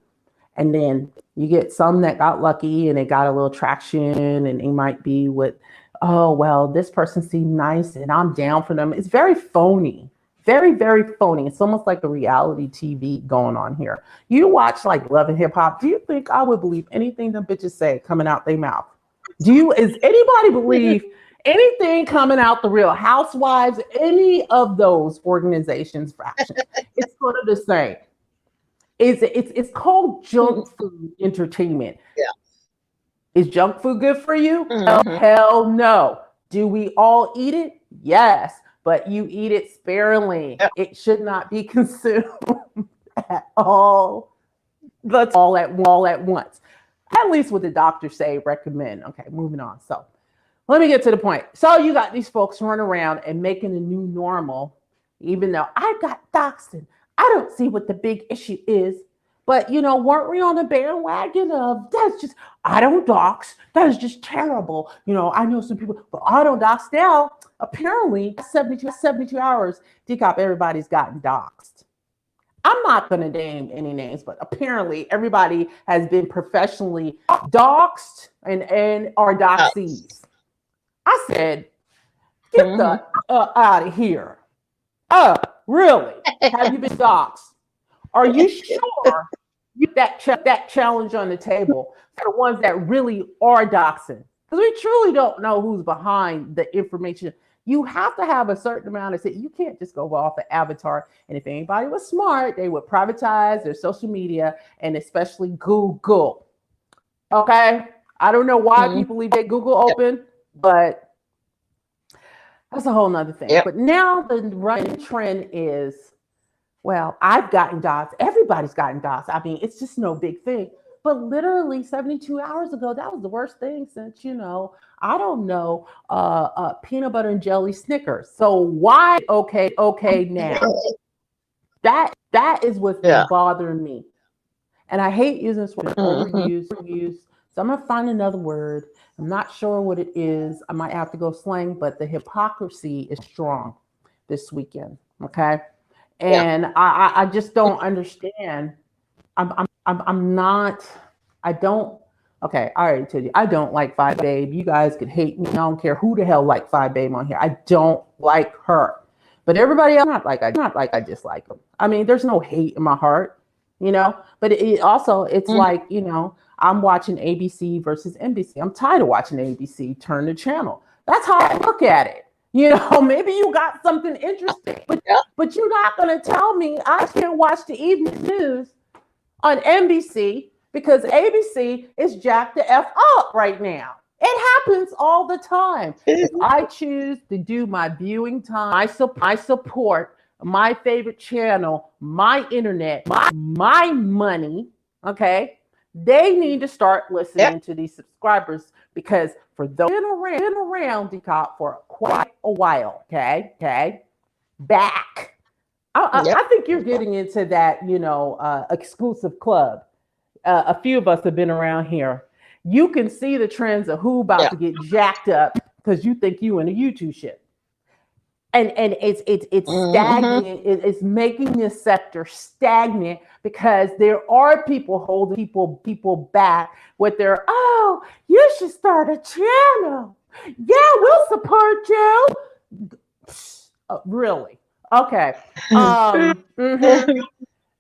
And then you get some that got lucky and they got a little traction and they might be with, oh, well, this person seemed nice and I'm down for them. It's very phony, very, very phony. It's almost like a reality TV going on here. You watch like Love and Hip Hop. Do you think I would believe anything them bitches say coming out their mouth? Is anybody believe anything coming out the Real Housewives, any of those organizations, fractions? It's sort of the same. It's called junk food entertainment. Yeah. Is junk food good for you? Mm-hmm. Hell no. Do we all eat it? Yes, but you eat it sparingly. Yeah. It should not be consumed at all. That's all at once. At least what the doctors say recommend. Okay, moving on. So let me get to the point. So you got these folks running around and making a new normal, even though I got doxed. I don't see what the big issue is. But, weren't we on the bandwagon of that's just, I don't dox. That is just terrible. I know some people, but I don't dox now. Apparently, 72 hours, decop, everybody's gotten doxed. I'm not going to name any names, but apparently everybody has been professionally doxed and are doxies. I said, get the out of here. Really? Have you been doxed? Are you sure you that challenge on the table for the ones that really are doxing? Because we truly don't know who's behind the information. You have to have a certain amount of it. You can't just go off an avatar. And if anybody was smart, they would privatize their social media and especially Google. Okay? I don't know why people leave their Google open, but that's a whole nother thing. Yep. But now the running trend is, well, I've gotten doxed. Everybody's gotten doxed. I mean, it's just no big thing. But literally 72 hours ago, that was the worst thing since, I don't know, peanut butter and jelly Snickers. So why okay now? That is what's bothering me. And I hate using this word, overuse. So I'm going to find another word. I'm not sure what it is. I might have to go slang, but the hypocrisy is strong this weekend. Okay. And I just don't understand. I'm not, I don't, okay, I already told you, I don't like Five Babe. You guys could hate me. I don't care who the hell like Five Babe on here. I don't like her. But everybody else, not like I dislike them. I mean, there's no hate in my heart, you know. But it also, it's Mm. like, you know, I'm watching ABC versus NBC. I'm tired of watching ABC. Turn the channel. That's how I look at it. You know, maybe you got something interesting, Yeah. but you're not going to tell me I can't watch the evening news on NBC because ABC is jacked the F up right now. It happens all the time. If I choose to do my viewing time, I support my favorite channel, my internet, my money, okay? They need to start listening to these subscribers because for those been around Decop for quite a while, okay? Back. I think you're getting into that, you know, exclusive club. A few of us have been around here. You can see the trends of who about to get jacked up because you think you in a YouTube shit. And it's stagnant. It's making this sector stagnant because there are people holding people back with their, oh, you should start a channel. Yeah, we'll support you. Really? Okay.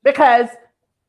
Because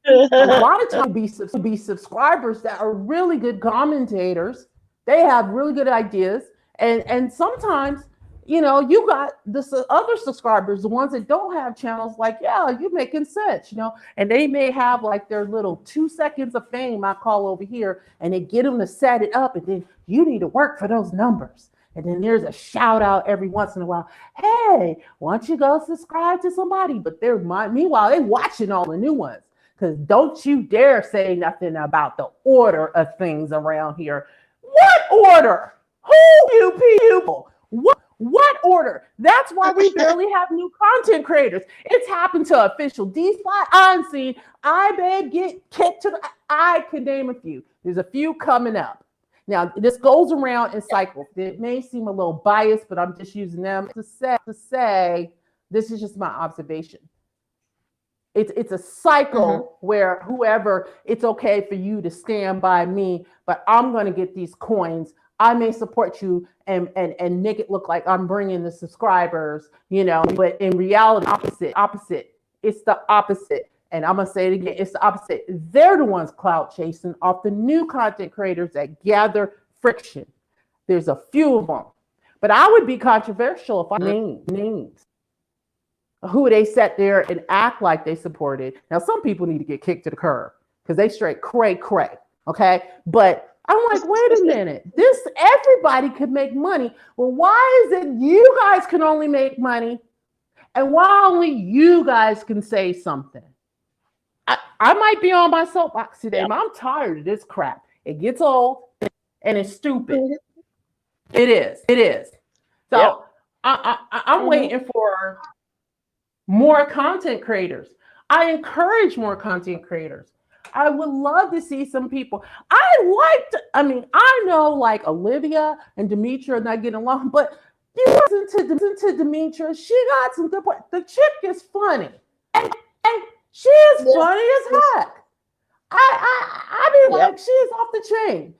a lot of times be subscribers that are really good commentators. They have really good ideas, and sometimes, you know, you got the other subscribers, the ones that don't have channels, like, yeah, you're making sense, you know, and they may have like their little 2 seconds of fame, I call over here, and they get them to set it up, and then you need to work for those numbers. And then there's a shout out every once in a while. Hey, why don't you go subscribe to somebody? But meanwhile, they watching all the new ones. Because don't you dare say nothing about the order of things around here. What order? Who you people? What order? That's why we barely have new content creators. It's happened to Official D-Spot, Unseen, I Babe, Get Kicked to the... I could name a few. There's a few coming up. Now, this goes around in cycles. It may seem a little biased, but I'm just using them to say this is just my observation. It's a cycle where whoever, it's okay for you to stand by me, but I'm going to get these coins. I may support you and make it look like I'm bringing the subscribers, you know, but in reality, opposite. It's the opposite. And I'm going to say it again. It's the opposite. They're the ones clout chasing off the new content creators that gather friction. There's a few of them, but I would be controversial if I names who they sat there and act like they supported. Now, some people need to get kicked to the curb because they straight cray, okay? But I'm like, wait a minute. Everybody could make money. Well, why is it you guys can only make money and why only you guys can say something? I might be on my soapbox today, but I'm tired of this crap. It gets old and it's stupid. It is. So I'm waiting for more content creators. I encourage more content creators. I would love to see some people. I know like Olivia and Demetria are not getting along, but you listen to Demetria, she got some good points. The chick is funny. And she is funny as heck. I mean, like, she is off the chain.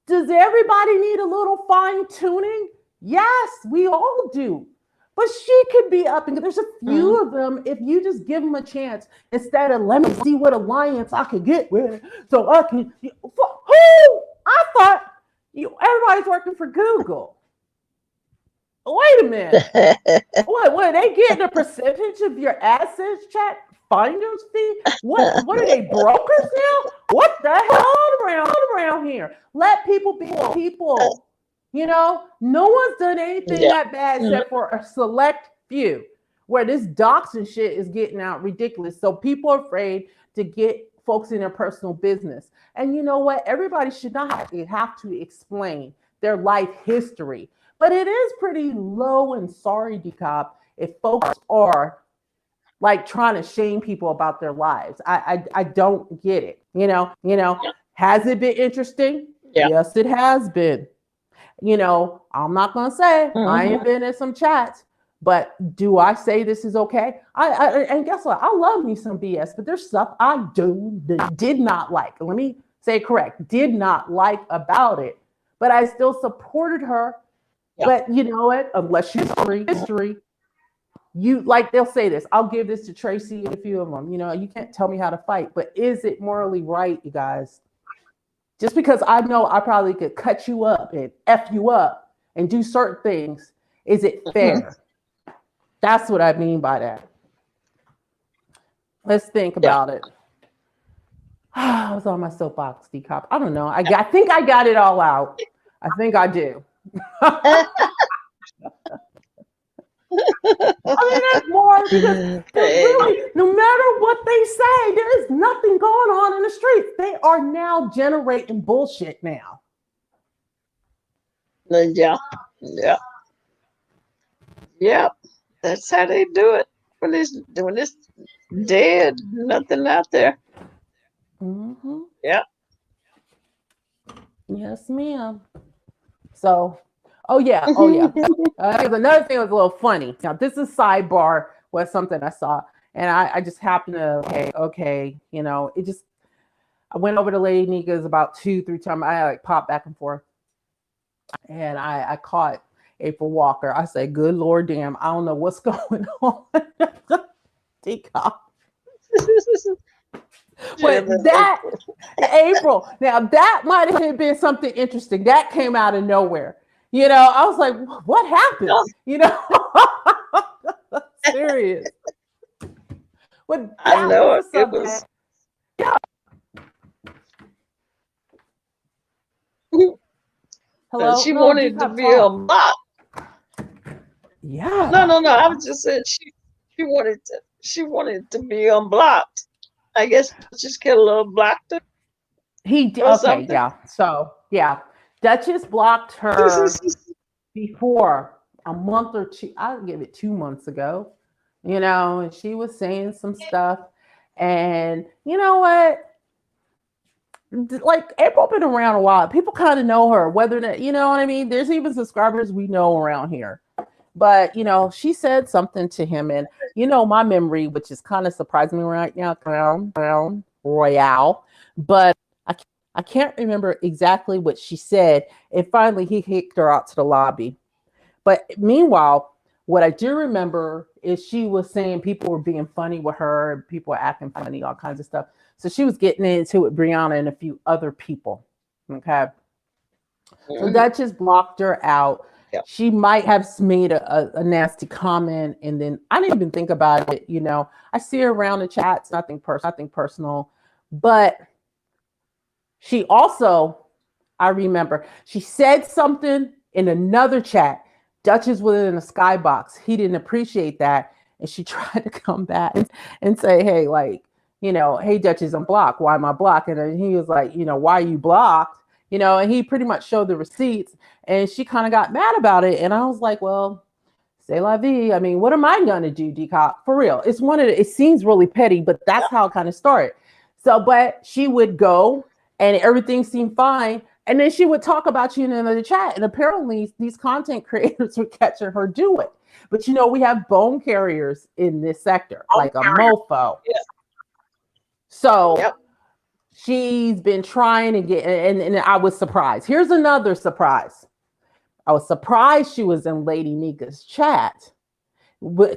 Does everybody need a little fine tuning? Yes, we all do. But she could be up, and there's a few of them. If you just give them a chance, instead of let me see what alliance I could get with, so I can. Who? I thought everybody's working for Google. Wait a minute. What? They getting a percentage of your assets, chat finders fee? What are they, brokers now? What the hell around here? Let people be people. You know, no one's done anything that bad except for a select few, where this doxing shit is getting out ridiculous. So people are afraid to get folks in their personal business. And you know what? Everybody should not have to explain their life history. But it is pretty low and sorry, Decop, if folks are like trying to shame people about their lives. I don't get it. You know, has it been interesting? Yeah. Yes, it has been. You know, I'm not gonna say I ain't been in some chats, but do I say this is okay? And guess what? I love me some BS, but there's stuff I did not like. Let me say correct, did not like about it, but I still supported her. Yeah. But you know what? Unless she's history, you like they'll say this. I'll give this to Tracy and a few of them. You can't tell me how to fight, but is it morally right, you guys? Just because I know I probably could cut you up and F you up and do certain things, is it Mhm. fair? That's what I mean by that. Let's think Yeah. about it. I was on my soapbox, D Cop. I don't know. I think I got it all out. I think I do. I mean, there's more because there's Hey, really, no matter what they say, there is nothing going on in the streets. They are now generating bullshit now. yeah, yeah, yeah. That's how they do it. When it's dead, nothing out there. Hmm. Yeah. Yes, ma'am. So, oh yeah. Another thing that was a little funny. Now, this is sidebar was something I saw, and I just happened to okay, it just I went over to Lady Nika's about 2, 3 times. I like popped back and forth, and I caught April Walker. I said, "Good Lord, damn! I don't know what's going on." Teacup. Yeah, But that's that April. April, now that might have been something interesting. That came out of nowhere. I was like, what happened? Yeah, Serious. But I that was know the it. It was. subject. Yeah. Hello? She No, wanted to decaf be talk. unblocked. No, Yeah. no, no. I was just saying she wanted to be unblocked. I guess just get a little blocked her or Okay, something. yeah. So, yeah. Duchess blocked her before a month or two. I'll give it 2 months ago, and she was saying some stuff. And you know what? Like April been around a while. People kind of know her, whether that you know what I mean. There's even subscribers we know around here. But she said something to him, and my memory, which is kind of surprising me right now, Crown Royale, but I can't remember exactly what she said. And finally, he kicked her out to the lobby. But meanwhile, what I do remember is she was saying people were being funny with her, people were acting funny, all kinds of stuff. So she was getting into it with Brianna and a few other people. Okay. So Mhm. that just blocked her out. Yeah. She might have made a nasty comment, and then I didn't even think about it. I see her around the chats, nothing personal. But she also, I remember, she said something in another chat. Duchess was in a skybox. He didn't appreciate that. And she tried to come back and say, hey, like, hey, Duchess, I'm blocked. Why am I blocked? And then he was like, why are you blocked? And he pretty much showed the receipts. And she kind of got mad about it. And I was like, well, c'est la vie. I mean, what am I going to do, Decop? For real. It seems really petty, but that's how it kind of started. So, but she would go and everything seemed fine. And then she would talk about you in another chat. And apparently these content creators were catching her do it. But we have bone carriers in this sector, like a mofo. Yeah. So Yep. she's been trying to get, and I was surprised. Here's another surprise. I was surprised she was in Lady Nika's chat,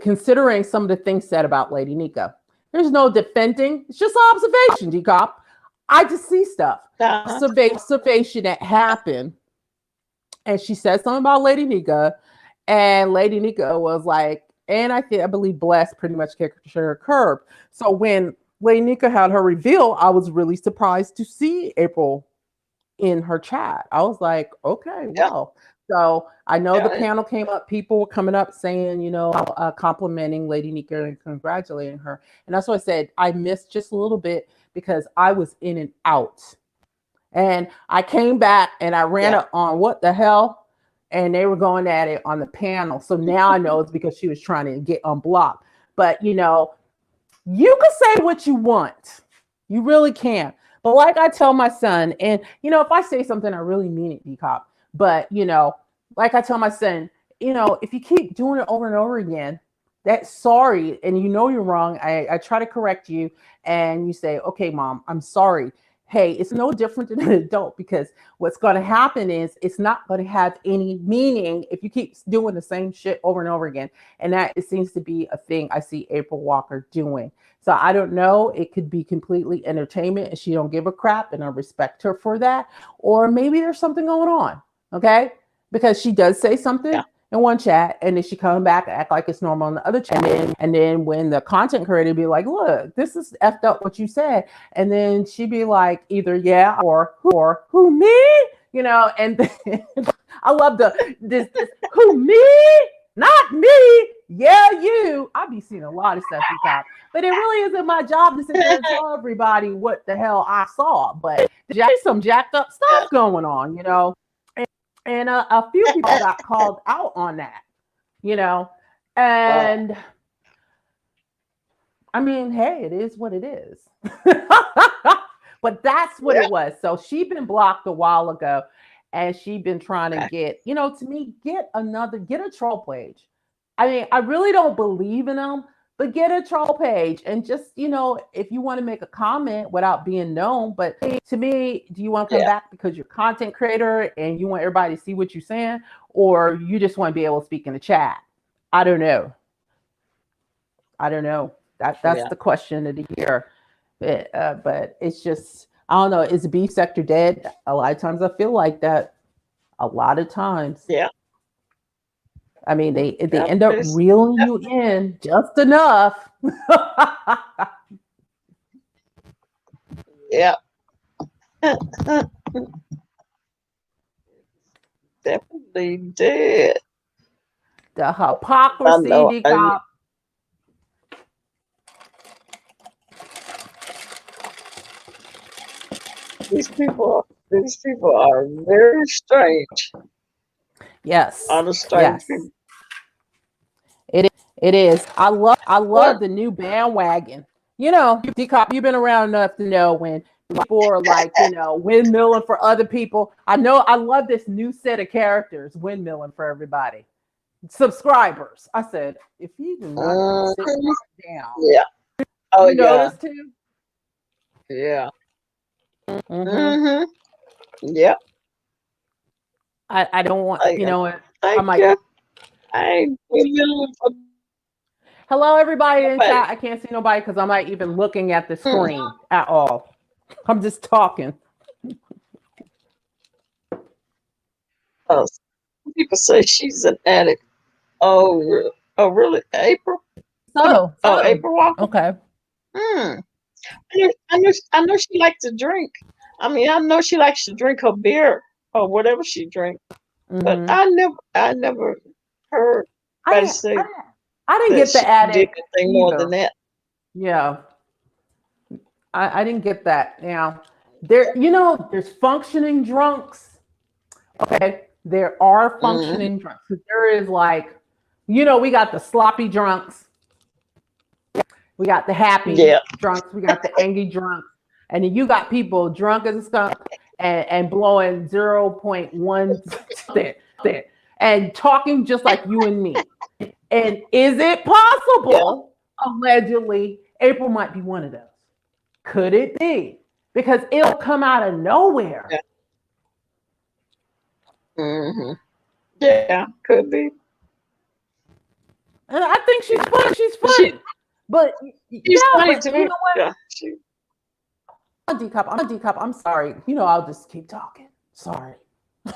considering some of the things said about Lady Nika. There's no defending. It's just observation, D-Cop. I just see stuff. Uh-huh. Observation that happened. And she said something about Lady Nika. And Lady Nika was like, and I believe Bless pretty much kicked her curb. So when Lady Nika had her reveal, I was really surprised to see April in her chat. I was like, okay, Yeah. well. So I know the Yeah. panel came up, people were coming up saying, complimenting Lady Nika and congratulating her. And that's what I said. I missed just a little bit because I was in and out. And I came back and I ran Yeah. up on what the hell? And they were going at it on the panel. So now I know it's because she was trying to get unblocked. But, you can say what you want. You really can. But like I tell my son, and if I say something, I really mean it, D-Cop. But like I tell my son, if you keep doing it over and over again, that's sorry, and you're wrong. I try to correct you, and you say, okay, Mom, I'm sorry. hey, it's no different than an adult, because what's going to happen is it's not going to have any meaning if you keep doing the same shit over and over again. And that, it seems to be a thing I see April Walker doing. So I don't know. It could be completely entertainment and she don't give a crap, and I respect her for that. Or maybe there's something going on. Okay. Because she does say something Yeah. in one chat, and then she come back and act like it's normal in the other chat. And then when the content creator be like, look, this is effed up what you said. And then she'd be like, either yeah or who me? You know, and then, I love this who me? Not me. Yeah, you. I be seeing a lot of stuff you got. But it really isn't my job to sit there and tell everybody what the hell I saw. But there's some jacked up stuff going on, you know. And a few people got called out on that, you know. And I mean, hey, it is what it is. But that's what Yeah. it was. So she'd been blocked a while ago, and she'd been trying to get, you know, to me, get a troll page. I mean, I really don't believe in them, but get a troll page and just, you know, if you want to make a comment without being known. But to me, do you want to come Yeah. back because you're a content creator and you want everybody to see what you're saying, or you just want to be able to speak in the chat? I don't know. I don't know. That's Yeah. the question of the year. But it's just, I don't know. Is the beef sector dead? A lot of times I feel like that. A lot of times. Yeah. I mean, they Yeah. end up It's reeling you in just enough. yeah. Definitely did. The I hypocrisy, know. decop. These people are very strange. Yes, Are the strange yes, people? it is. I What? love the new bandwagon. You know, decop. You've been around enough to know when people are like, you know, windmilling for other people. I know. I love this new set of characters, windmilling for everybody. Subscribers. I said, if you do not sit Mhm. down, Yeah. Oh you yeah. notice too. Yeah. Mm-hmm. Mhm. Yeah. I don't want, Thank you you. know what? I Thank might. you. I ain't feeling for Hello, everybody in nobody. chat. I can't see nobody because I'm not even looking at the Mm. screen at all. I'm just talking. Oh, some people say she's an addict. Oh, oh, really? April? So, Oh, April Walker. okay. Hmm. I know she likes to drink. I mean, I know she likes to drink her beer or whatever she drinks. But Mm-hmm. I never heard I anybody didn't, I say didn't, I didn't that get the she did addict anything more than either. that. Yeah, I didn't get that. Now, there, you know, there's functioning drunks. Okay, there are Hmm. functioning drunks. There is like, you know, we got the sloppy drunks, we got the happy Yeah. drunks, we got the angry drunks, and then you got people drunk as a skunk and blowing 0.1 and talking just like you and me. And is it Yeah. possible, allegedly, April might be one of those? Could it be? Because it'll come out of nowhere. Yeah. Hmm. Yeah. Could be. And I think she's funny. She's She funny. But she's yeah, funny but to you me. know what? Yeah. She. I'm a decop. I'm a decop. I'm sorry. You know, I'll just keep talking. Sorry.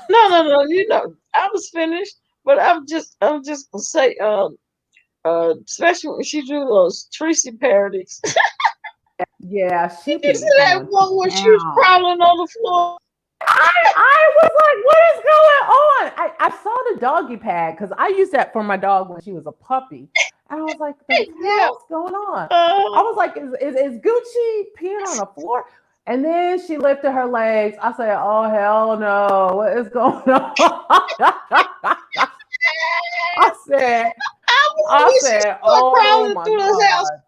No, no, no. You know, I was finished, but I'm just gonna say, especially when she do those Tracy parodies. Yeah, she You be see that going to one where she was town. crawling on the floor? I was like, what is going on? I saw the doggy pad because I used that for my dog when she was a puppy. And I was like, the Yeah. hell's going on? I Uh, was like, is Gucci peeing on the floor? And then she lifted her legs. I said, oh, hell no. What is going on? I said, I was when she started oh crawling my through the house, God.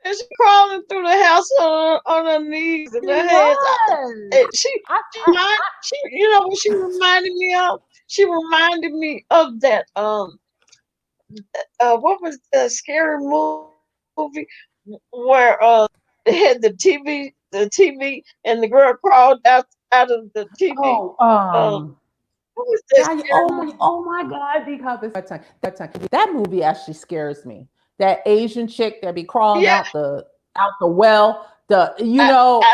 and she crawling through the house on her knees and She her hands. was. And I, she, you know what she reminded me of? She reminded me of that what was the scary movie where they had the TV, and the girl crawled out of the TV. Oh, What was that yeah, scary movie? oh my God, because it's that time. That movie actually scares me. That Asian chick that be crawling Yeah, out the well. I,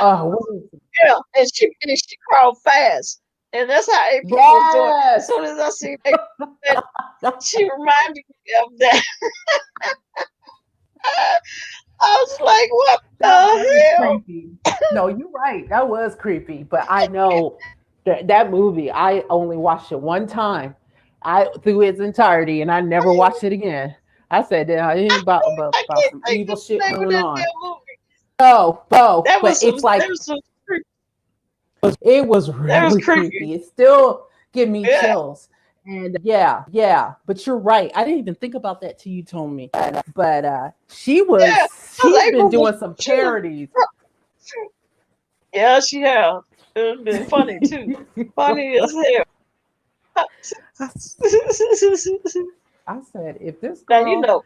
I, What is it? yeah, and she crawled fast, and that's how April was doing. As Yes. soon as I seen that, she reminded me of that. I was like, what That the was hell? creepy. No, you're right. That was creepy. But I know that movie, I only watched it one time. I through its entirety, and I never watched it again. I said that it ain't I about can't some think evil of the shit name of going that on. damn movie. No, no, That but was some. it's like Creep- it was That was really creepy. creepy. It still give me Yeah, chills. And yeah. But you're right. I didn't even think about that till you told me. But yeah. Cause she's been April was. doing some She was. parodies. Yeah, she have. It's been funny too. Funny as hell. I, I said, if this Now girl,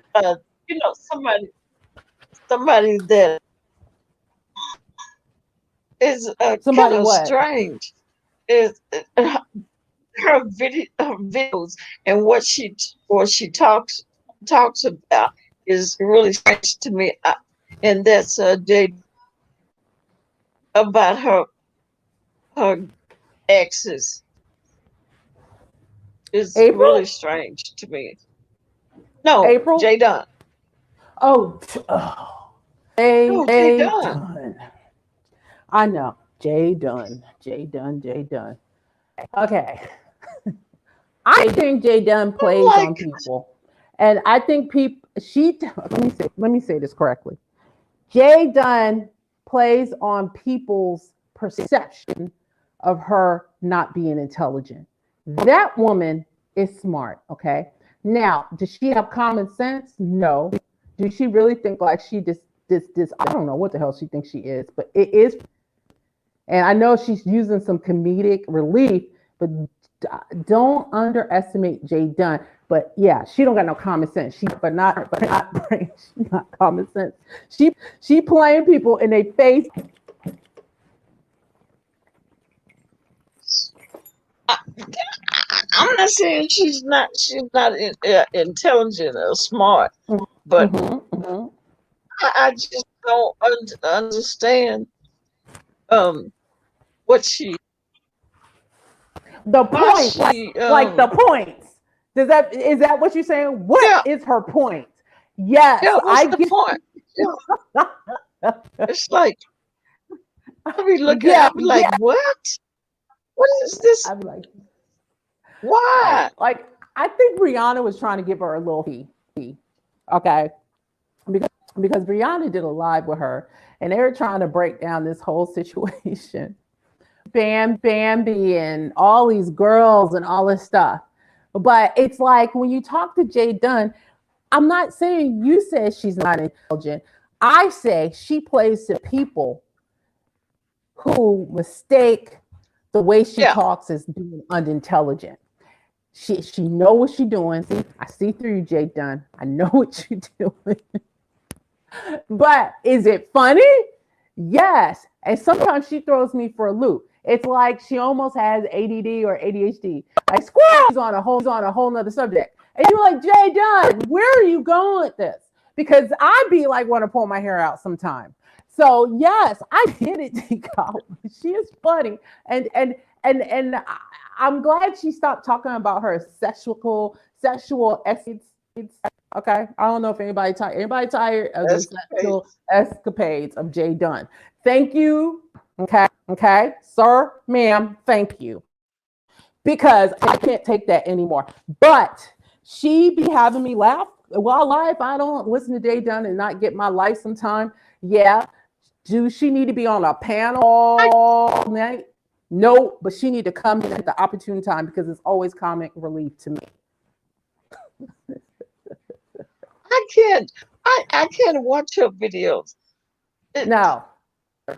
somebody that is kind somebody of what? strange is her videos, and what she talks about is really strange to me. And that's Jade, about her exes, is really April? strange to me. No, April? Jay Dunn. Oh, Jay, No, Jay Jay Dunn. Dunn. I know. Jay Dunn. Jay Dunn. Jay Dunn. Okay. I think Jay Dunn I'm plays on like, people. And I think people let me say this correctly. Jay Dunn plays on people's perception of her not being intelligent. That woman is smart, okay? Now, does she have common sense? No. Does she really think like she this I don't know what the hell she thinks she is, but it is, and I know she's using some comedic relief, but don't underestimate Jay Dunn. But yeah, she don't got no common sense. But not brain. She not common sense. She playing people in their face. I, I'm not saying she's not intelligent or smart, but Mm-hmm. I just don't understand um what she The why points, she like the points. Is that what you're saying? What yeah, is her point? Yes, yeah, what's I the get. point? Yeah, it's like Yeah, I be like, what is this? I'd be like, Why? like I think Brianna was trying to give her a little fee. Okay, because Brianna did a live with her, and they were trying to break down this whole situation. Bambi and all these girls and all this stuff. But it's like when you talk to Jay Dunn, I'm not saying you said she's not intelligent. I say she plays to people who mistake the way she Yeah, talks as being unintelligent. She know what she's doing. See, I see through you, Jay Dunn. I know what you're doing. But is it funny? Yes. And sometimes she throws me for a loop. It's like she almost has ADD or ADHD. Like squirrel, she's on a whole nother subject. And you're like, Jay Dunn, where are you going with this? Because I be like want to pull my hair out sometimes. So yes, I get it, Tico. She is funny. And I'm glad she stopped talking about her sexual okay. I don't know if anybody tired of the that's crazy. sexual escapades of Jay Dunn. Thank you. Okay, sir, ma'am, thank you. Because I can't take that anymore. But she be having me laugh. Well, life, I don't listen to Jay Dunn and not get my life sometime. Yeah. Do she need to be on a panel I, all night? No, but she need to come in at the opportune time because it's always comic relief to me. I can't I can't watch her videos. It, No,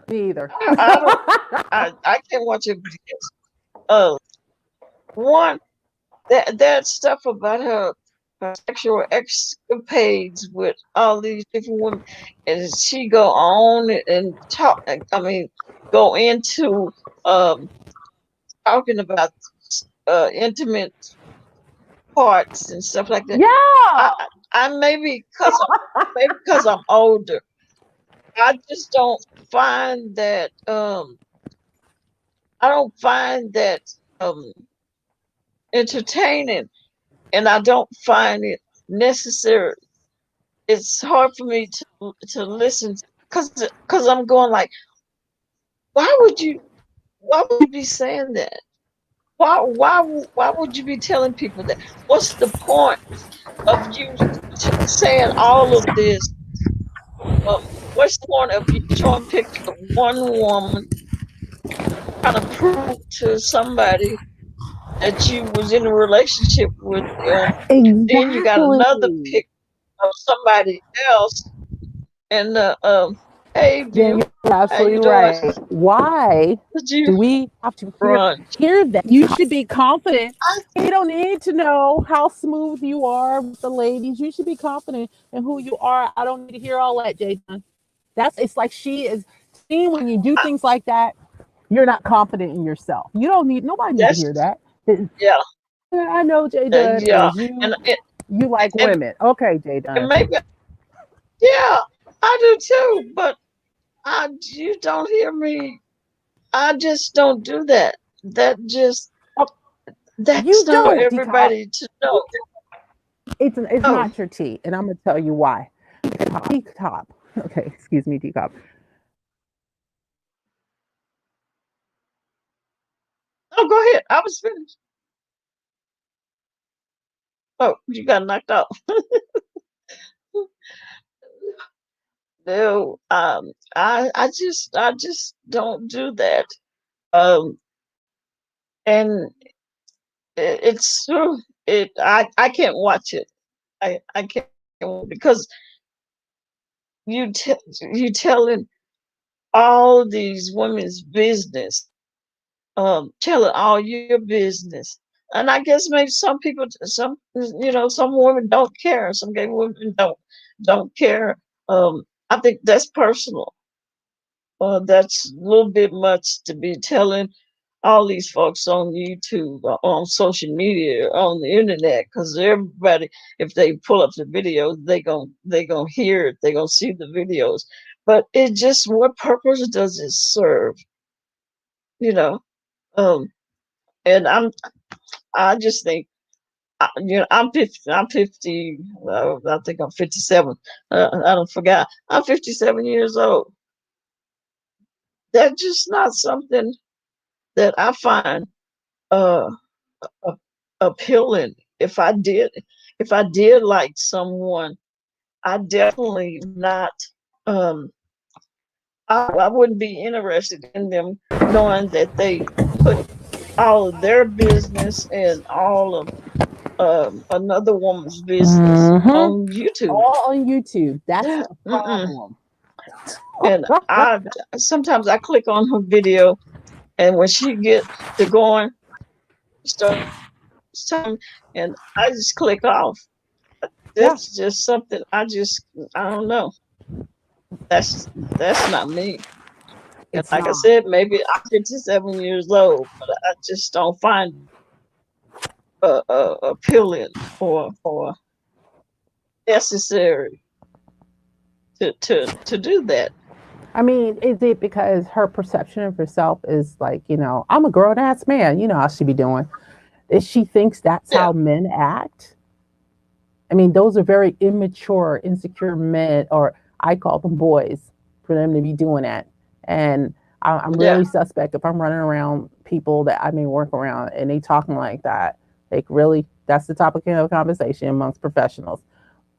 me either. I don't I can't watch her videos. One, that stuff about her her sexual escapades with all these different women, and she go on and talk. I mean, go into um, talking about intimate parts and stuff like that. Yeah. I maybe because I'm older, I just don't find that I don't find that um entertaining, and I don't find it necessary. It's hard for me to listen because I'm going like, why would you why would you be saying that? Why would you be telling people that? What's the point of you saying all of this? What's the point of you showing pictures of one woman trying to prove to somebody that you was in a relationship with them, and then you got another Exactly. pic of somebody else, and hey Yeah, view, you're how you absolutely doing? right. Why Did you do we have to brunch? hear that? You should be confident. I, You don't need to know how smooth you are with the ladies. You should be confident in who you are. I don't need to hear all that, Jason. That's it's like she is seeing when you do I things like that, you're not confident in yourself. You don't need nobody need to hear that's that. yeah, I know Jay Dunn yeah, is and you like and, women. Okay, Jay and Dunn. maybe yeah, I do too, but you don't hear me. I just don't do that. That just Oh, that's you not for don't, Decop. everybody to know. It's Oh, not your tea, and I'm gonna tell you why. Decop. Okay, excuse me, Decop. oh, go ahead. I was finished. Oh, you got knocked out. No, I just don't do that. Um, and it's true. I can't watch it. I can't because you telling all these women's business, telling all your business, and I guess maybe some people, some women don't care. Some gay women don't care. I think that's personal. That's a little bit much to be telling all these folks on YouTube, on social media, on the internet, because everybody, if they pull up the video, they gonna hear it, they gonna see the videos. But it just, what purpose does it serve? You know, um, and I just think, I'm 50. I'm 50. I think I'm 57. I don't forgot. I'm 57 years old. That's just not something that I find uh appealing. If I did like someone, I definitely not um I wouldn't be interested in them knowing that they put all of their business and all of another woman's business Mm-hmm. on YouTube. All on YouTube. That's Yeah, the mm-mm. problem. And I sometimes I click on her video, and when she get to going, starts time, and I just click off. Yeah, That's just something I don't know. That's not me. And it's like I not. said, maybe I'm 57 years old, but I just don't find appealing or necessary to do that. I mean, is it because her perception of herself is like, I'm a grown ass man. You know how she be doing. Is she thinks that's Yeah, how men act? I mean, those are very immature, insecure men, or I call them boys, for them to be doing that. And I'm yeah, really suspect if I'm running around people that I may work around and they talking like that. Like, really? That's the topic of conversation amongst professionals.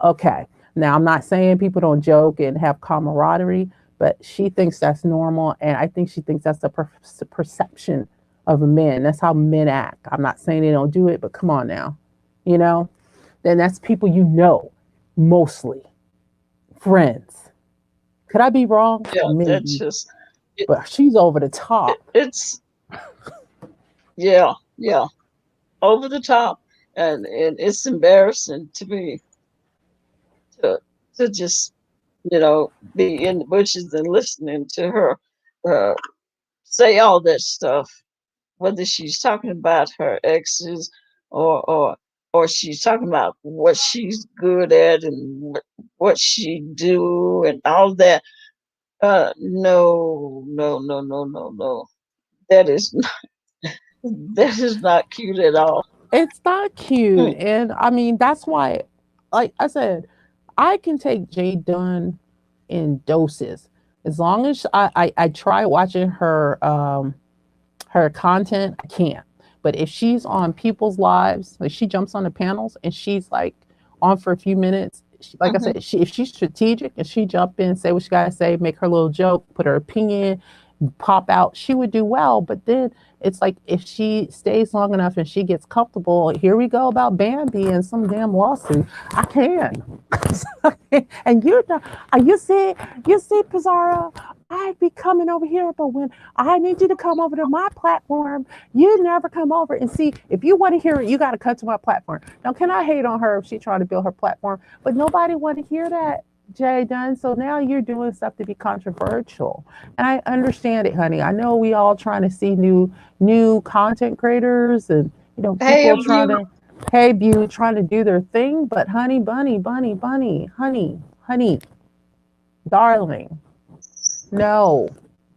Okay. Now, I'm not saying people don't joke and have camaraderie, but she thinks that's normal. And I think she thinks that's the perception of men. That's how men act. I'm not saying they don't do it, but come on now. You know? Then that's people mostly friends. Could I be wrong? yeah. That's Maybe, just it, but she's over the top. it's yeah, yeah, over the top. and it's embarrassing to me to to just be in the bushes and listening to her uh, say all that stuff, whether she's talking about her exes or or or she's talking about what she's good at and what she do and all that. No, no, no, no, no, no. That is not, that is not cute at all. It's not cute. Mm, And I mean, that's why, like I said, I can take Jay Dunn in doses. As long as I try watching her content, I can't. But if she's on people's lives, like she jumps on the panels and she's like on for a few minutes, like I mhm. said, if she's strategic and she jump in, say what she gotta say, make her little joke, put her opinion, pop out, she would do well. But then it's like if she stays long enough and she gets comfortable, here we go about Bambi and some damn lawsuit. I can. And you see, Pizarro, I'd be coming over here, but when I need you to come over to my platform, you never come over. And see, if you want to hear it, you got to cut to my platform. Now, can I hate on her if she trying to build her platform? But nobody want to hear that, Jay Dunn. So now you're doing stuff to be controversial. And I understand it, honey. I know we all trying to see new content creators and Hey, people trying Abuse. to hey view trying to do their thing. But honey, bunny, honey, darling, no,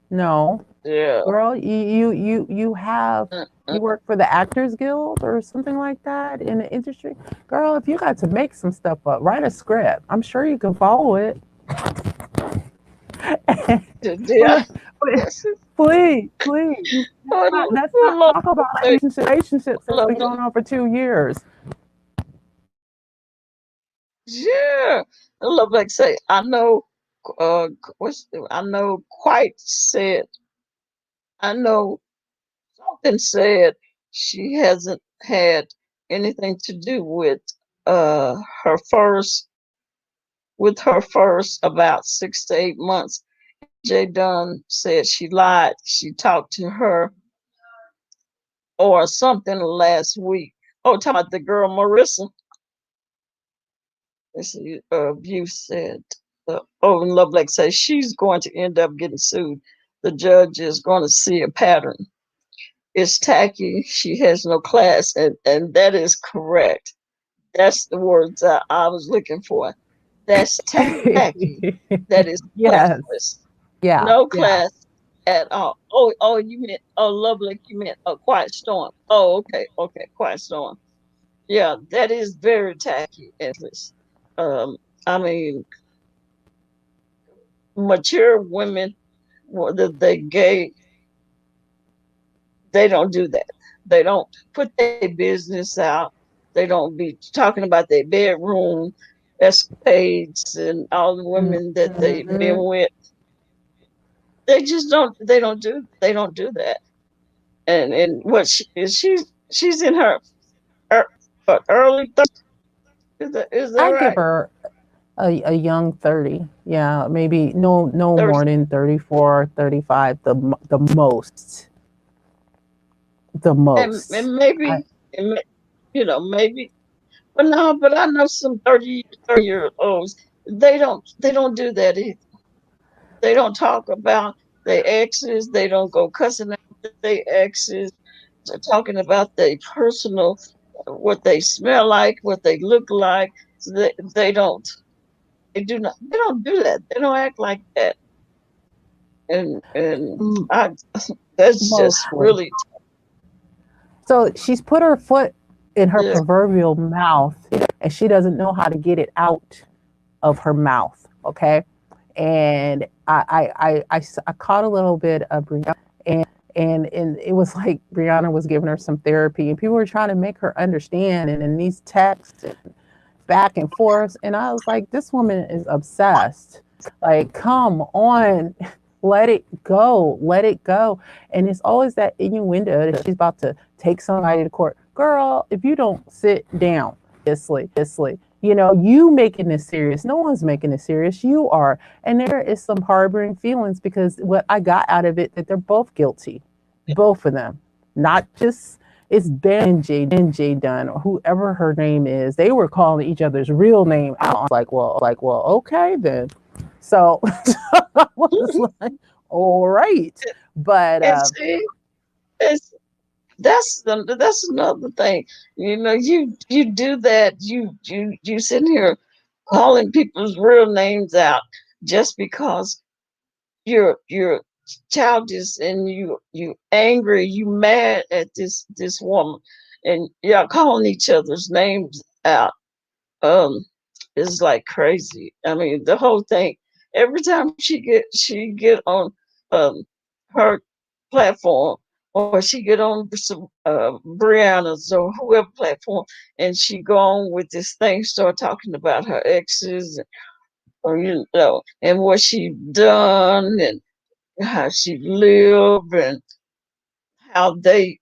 no, Yeah. girl, you have Mm-mm. you work for the Actors Guild or something like that in the industry, girl. If you got to make some stuff up, write a script. I'm sure you can follow it. Yeah. But please, let's not Lord, talk about relationships that's been going on for 2 years. yeah. I love like say, I know I know quite said, I know something said she hasn't had anything to do uh her first her first about 6 to 8 months. Jay Dunn said she lied. She talked to her or something last week. Oh, talking about the girl Marissa. This View said, oh, and Lovelock says she's going to end up getting sued. The judge is going to see a pattern. It's tacky. She has no class, and that is correct. That's the words I was looking for. That's tacky. That is Yes, classless. yeah, No yeah. class at all. Oh, you meant Lovelock. You meant a Quiet Storm. Oh, okay, Quiet Storm. Yeah, that is very tacky and classless. I mean, mature women, whether they gay, they don't do that. They don't put their business out. They don't be talking about their bedroom escapades and all the women that they've been Mhm. with. They just don't. They don't do that. And what she's in her er, early 30s. Is that I give right? her a young 30. Yeah, maybe no 30, more than 34, 35. The most, the most. and I, maybe and maybe. But no, but I know some 30 year olds. They don't do that either. They don't talk about their exes. They don't go cussing out their exes. They're talking about their personal, what they smell like, what they look like. They don't. They do not. They don't do that. They don't act like that. And m- I that's just mostly. really So she's put her foot in her yeah. proverbial mouth, and she doesn't know how to get it out of her mouth. Okay, and I caught a little bit of Brianna, and it was like Brianna was giving her some therapy, and people were trying to make her understand, and in these texts and back and forth, and I was like, this woman is obsessed. Like, come on, let it go, let it go. And it's always that innuendo that she's about to take somebody to court. Girl, if you don't sit down, seriously, you making this serious. No one's making it serious. You are. And there is some harboring feelings because what I got out of it that they're both guilty, both of them, not just it's Benji Dunn, or whoever her name is. They were calling each other's real name out. Like, well, okay then. So I was like, all right, but And see, it's that's another thing. You do that. You sitting here calling people's real names out just because you're childish and you angry, you mad at this woman, and y'all calling each other's names out. Um, is like crazy. I mean, the whole thing. Every time she get on um her platform, or she get on some Brianna's or whoever platform, and she go on with this thing, start talking about her exes, or and what she done, and how she live, and how they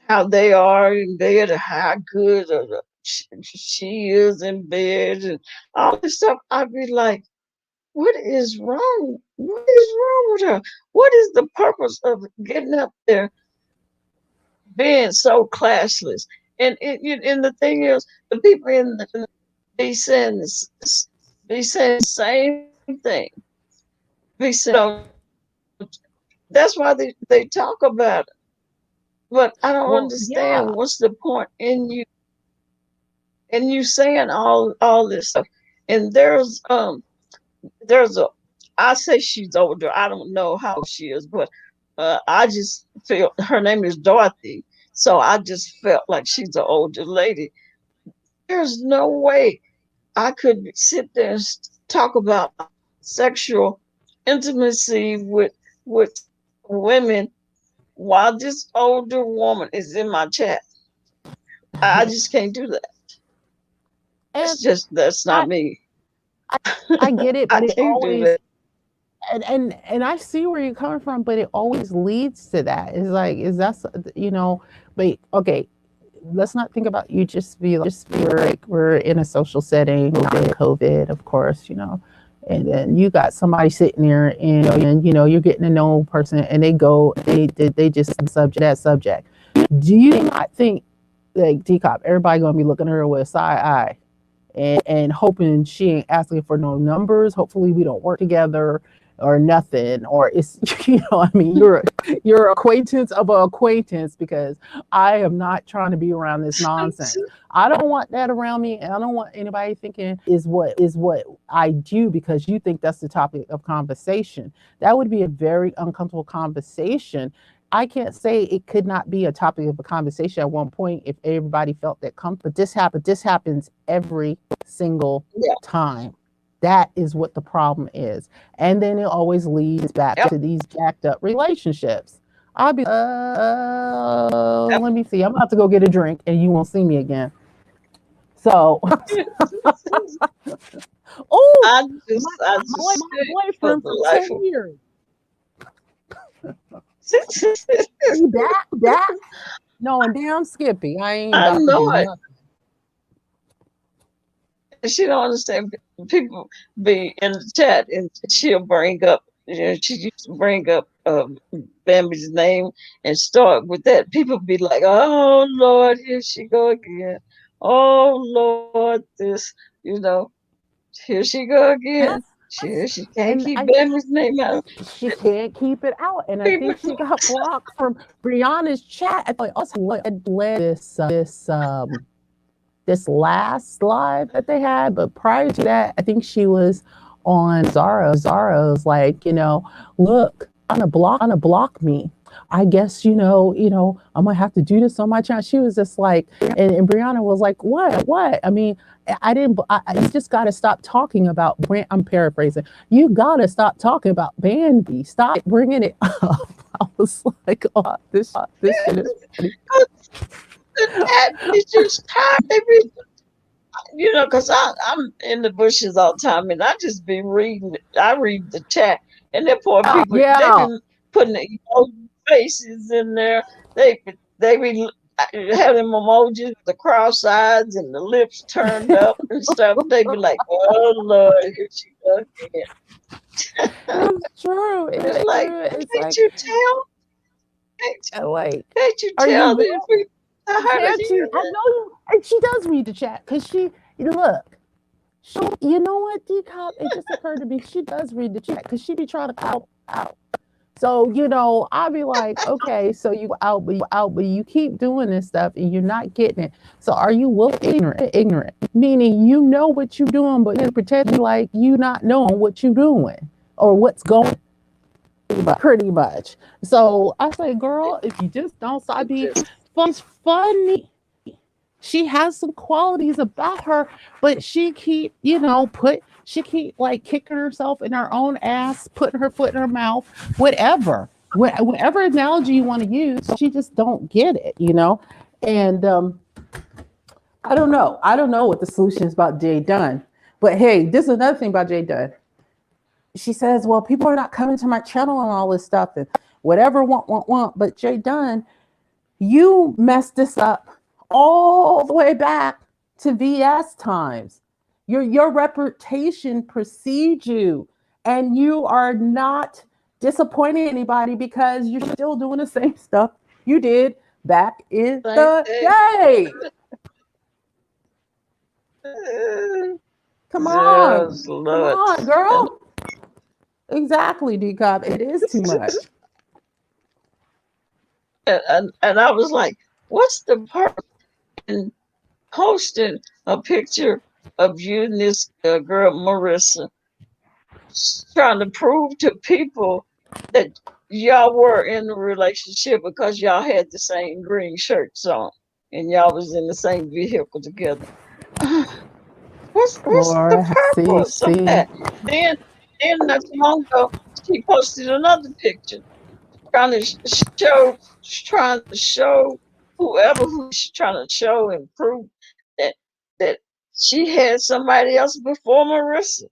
how they are in bed, or how good she is in bed, and all this stuff. I'd be like, what is wrong? What is wrong with her? What is the purpose of getting up there being so classless? And the thing is, the people in the be saying be saying the same thing. Be saying, that's why they talk about it. But I don't well, yeah. understand what's the point in you saying all this stuff. And there's a I say she's older. I don't know how old she is, but I just feel her name is Dorothy. So I just felt like she's an older lady. There's no way I could sit there and talk about sexual intimacy with women while this older woman is in my chat. I just can't do that. And That's I not me. I get it, I but it can't do always that. and I see where you're coming from, but it always leads to that. It's like, is that, but okay, let's not think about, you just be like, we're in a social setting, not in COVID, of course, and then you got somebody sitting there, and you're getting to know a person, and they just subject. Do you not think, like, Decop, everybody gonna be looking at her with a side eye, and hoping she ain't asking for no numbers. Hopefully we don't work together or nothing. Or it's, I mean, you're acquaintance of an acquaintance, because I am not trying to be around this nonsense. I don't want that around me, and I don't want anybody thinking is what I do because you think that's the topic of conversation. That would be a very uncomfortable conversation. I can't say it could not be a topic of a conversation at one point if everybody felt that comfort. But this happens every single Yeah. time. That is what the problem is. And then it always leads back Yep. to these jacked up relationships. I'll be, Yep. let me see. I'm about to go get a drink and you won't see me again. So, oh, I just my sick for boyfriend the from life 10 of years. me. You back? No, and damn Skippy. I ain't I about to know do it. nothing. She don't understand. People be in the chat, and she'll bring up. She used to bring up Bambi's name and start with that. People be like, "Oh Lord, here she go again. Oh Lord, this, you know, here she go again. Yes. She can't And keep Bambi's name out." she can't keep it out. And I People, think she got blocked from Brianna's chat. I thought also had led this last live that they had, but prior to that, I think she was on Zara. Zara's like, look, gonna block me. I guess, I'm gonna have to do this on my channel. She was just like, and Brianna was like, what? I mean, I didn't. You just gotta stop talking about. I'm paraphrasing. You gotta stop talking about Bambi. Stop bringing it up. I was like, oh, this shit is funny. the chat is just tired. They be, because I'm in the bushes all the time, and I just be reading. I read the chat, and the poor people, they've Yeah. been putting the emoji faces in there. They be have them emojis, the cross eyes, and the lips turned up and stuff. They be like, "Oh Lord, here she goes again." It's true. It's It's like, true. It's can't like, you tell? Can't, Like, can't you are tell you these people how to can't hear you? I know you. And she does read the chat because look. She, you know what, Decop? It just occurred to me. She does read the chat because she be trying to call out. So, I'll be like, okay, so you out, but you keep doing this stuff and you're not getting it. So are you willing ignorant? Meaning you know what you're doing, but you're pretending like you not knowing what you're doing or what's going pretty much. So I say, girl, if you just don't stop it? being Just funny, she has some qualities about her, but she keep like kicking herself in her own ass, putting her foot in her mouth, whatever. Whatever analogy you want to use, she just don't get it. And I don't know. I don't know what the solution is about Jay Dunn. But hey, this is another thing about Jay Dunn. She says, well, people are not coming to my channel and all this stuff and whatever, want. But Jay Dunn, you messed this up all the way back to VS times. Your reputation precedes you, and you are not disappointing anybody because you're still doing the same stuff you did back in same the thing. day. Just Come love on, it. girl. Exactly, D Cop. It is too much. And I was like, what's the purpose in posting a picture of you and this girl Marissa trying to prove to people that y'all were in a relationship because y'all had the same green shirts on and y'all was in the same vehicle together. What's the Or purpose of see. that? Then not too long ago, she posted another picture trying to trying to show whoever who she's trying to show and prove that that she had somebody else before Marissa.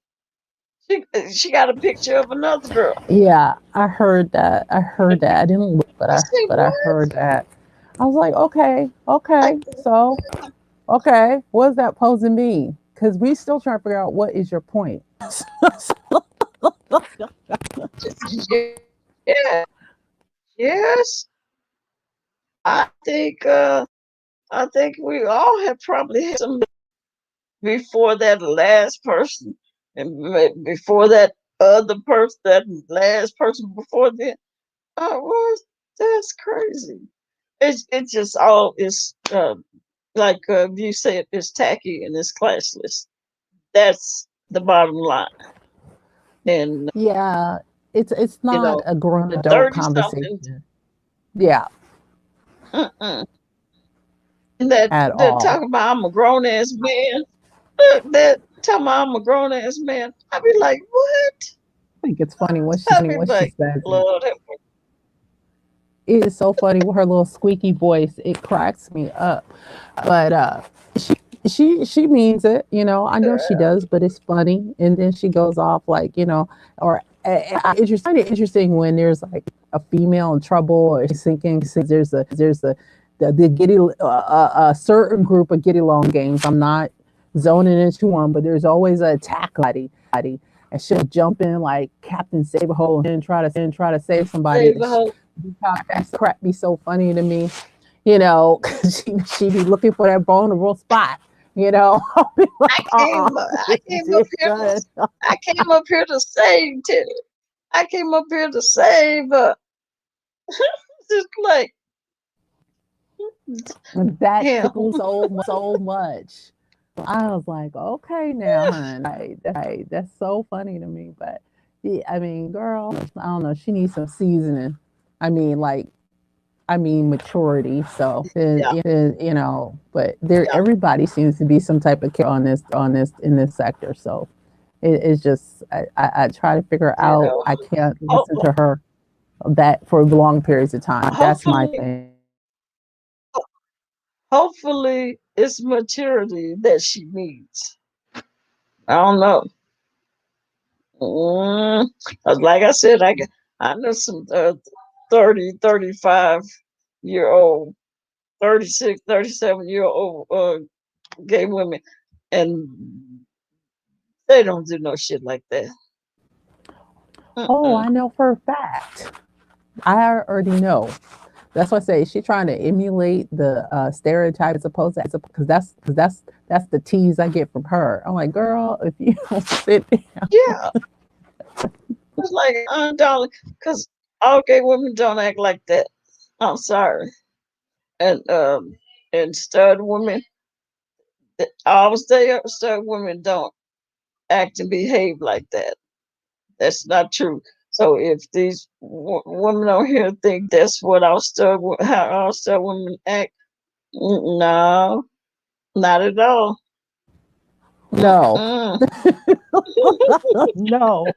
She got a picture of another girl. Yeah, I heard that. I heard that. I didn't look, I say, but I what? heard that. I was like, Like, okay. So, okay, what does that pose to mean? Because we still trying to figure out what is your point. yeah, yes. I think I think we all have probably had some before that last person, and before that other person, that last person before that. Oh, what? That's crazy. It's just all is like you said, it's tacky and it's classless. That's the bottom line. And Yeah, it's you not know, a grown adult 30 something. conversation. Yeah, Uh-uh. at That all. talking about I'm a grown ass man. Look, that talking about I'm a grown ass man. I'd be like, what? I think it's funny I'd be when she like, says it. Lord have It is so funny with her little squeaky voice. It cracks me up. But she she means it, I know she does, but it's funny. And then she goes off like, or it's kind of interesting when there's like a female in trouble or sinking. There's the Giddy a certain group of Giddy Long games. I'm not zoning into one, but there's always an attack lady, and she'll jump in like Captain Save-A-Hole and try to save somebody. mercy. That's crap be so funny to me, 'cause she be looking for that vulnerable spot, I'll be like, I came up here done. I came up here to save Tilly. I came up here to save her. Just like That him. tickles so much. I was like, okay, now, hun, that's so funny to me. But yeah, I mean, girl, I don't know. She needs some seasoning. I mean, like, maturity. So, Yeah, but there, yeah. everybody seems to be some type of kid on this in this sector. So, it's just I try to figure You out. know, I can't ho- listen to her that for long periods of time. That's my hopefully, thing. hopefully, it's maturity that she needs. I don't know. Mm, 'cause like I said, I know some 30, 35 year old, 36, 37 year old gay women, and they don't do no shit like that. Oh, Mm-mm. I know for a fact. I already know. That's why I say she's trying to emulate the stereotype as opposed to because that's the tease I get from her. I'm like, girl, if you don't sit down, Yeah, it's like darling, because all gay women don't act like that. I'm sorry, and and stud women, all stud women don't act and behave like that. That's not true. So if these women on here think that's what how our stud women act, no, not at all. no, Mm-mm. no,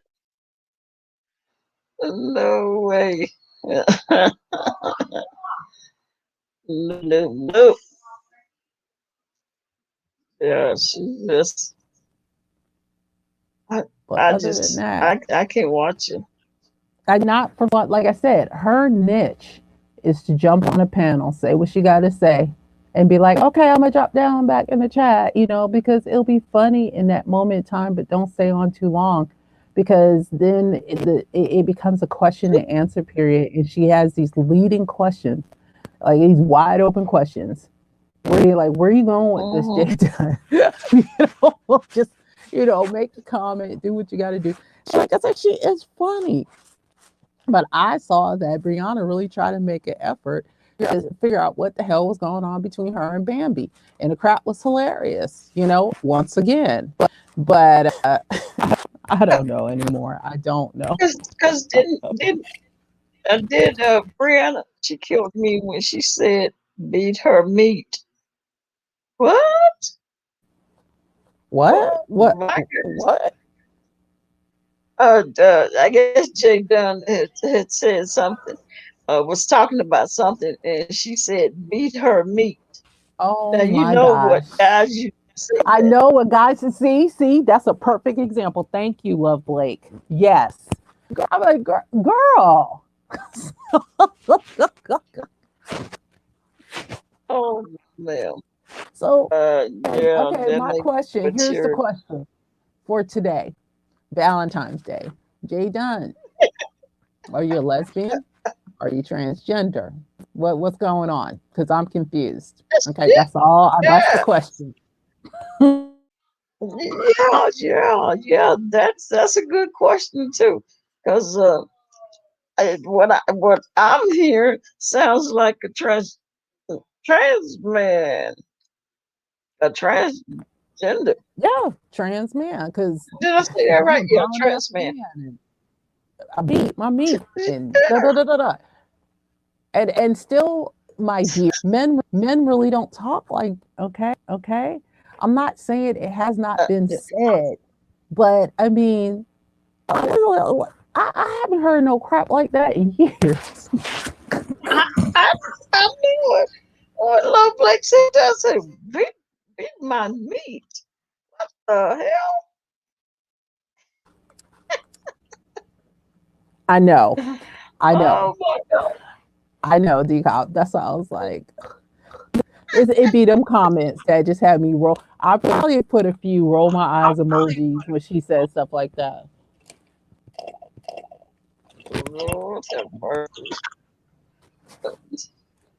No way. No, no, no. Yeah, she just, I, but I other than just, that, I can't watch it. I not for what, like I said, her niche is to jump on a panel, say what she got to say, and be like, okay, I'm gonna drop down back in the chat, because it'll be funny in that moment in time, but don't stay on too long, because then it becomes a question and answer period, and she has these leading questions, like these wide open questions, where you're like, where are you going with this, Hmm. Jay Dunn? Just make a comment, do what you got to do. Like I said, she is funny. But I saw that Brianna really tried to make an effort to figure out what the hell was going on between her and Bambi. And the crap was hilarious, once again. But I don't know anymore. I don't know. Cause did Brianna? She killed me when she said beat her meat. What? What? Oh What? my goodness. What? I guess Jay Dunn had said something. Was talking about something, and she said beat her meat. Now Oh you my know what gosh. guys you say I that. know what guys see, that's a perfect example. Thank you, Love Blake. Yes. I'm like, girl. Oh man. So, Yeah, okay, that my made question, me here's the tear. question for today, Valentine's Day. Jay Dunn, are you a lesbian? Are you transgender? What's going on? Because I'm confused. Okay, Yeah, that's all. That's the yeah, question. yeah. That's a good question too, because what I'm hearing sounds like a trans man, a transgender. Yeah, trans man. Because Did I say that I'm right? a Yeah, grown ass trans man. man, and I beat my meat, and da da da da da. And still, my dear, men really don't talk like, okay. I'm not saying it has not been Yeah. said, but I mean, I haven't heard no crap like that in years. I, I, I knew it. What Love Blake said, I said, beat my meat. The I know, hell? I know, Oh my God. I know, Decop. That's why I was like, it be them comments that just had me roll. I probably put a few roll my eyes emojis when she said stuff like that. Lord have mercy.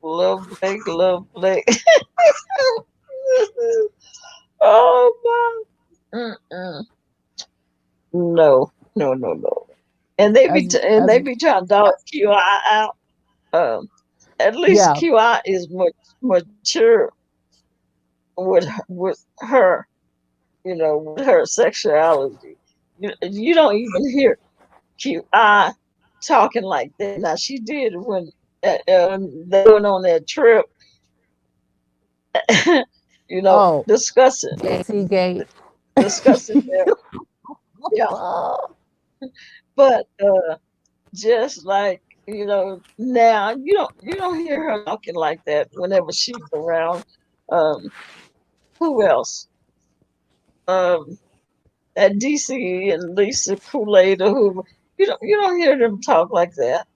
Love Blake. Oh my. Mm-mm. No, no, no, no. And As they be trying to dog QI out. Um, at least yeah. QI is much mature with her, with her sexuality. You don't even hear QI talking like that. Now she did when they went on that trip, Oh, discussing JC Gate. their, yeah. But just like now you don't hear her talking like that whenever she's around. Um, who else? Um, at DC and Lisa Kool-Aid or who you don't hear them talk like that.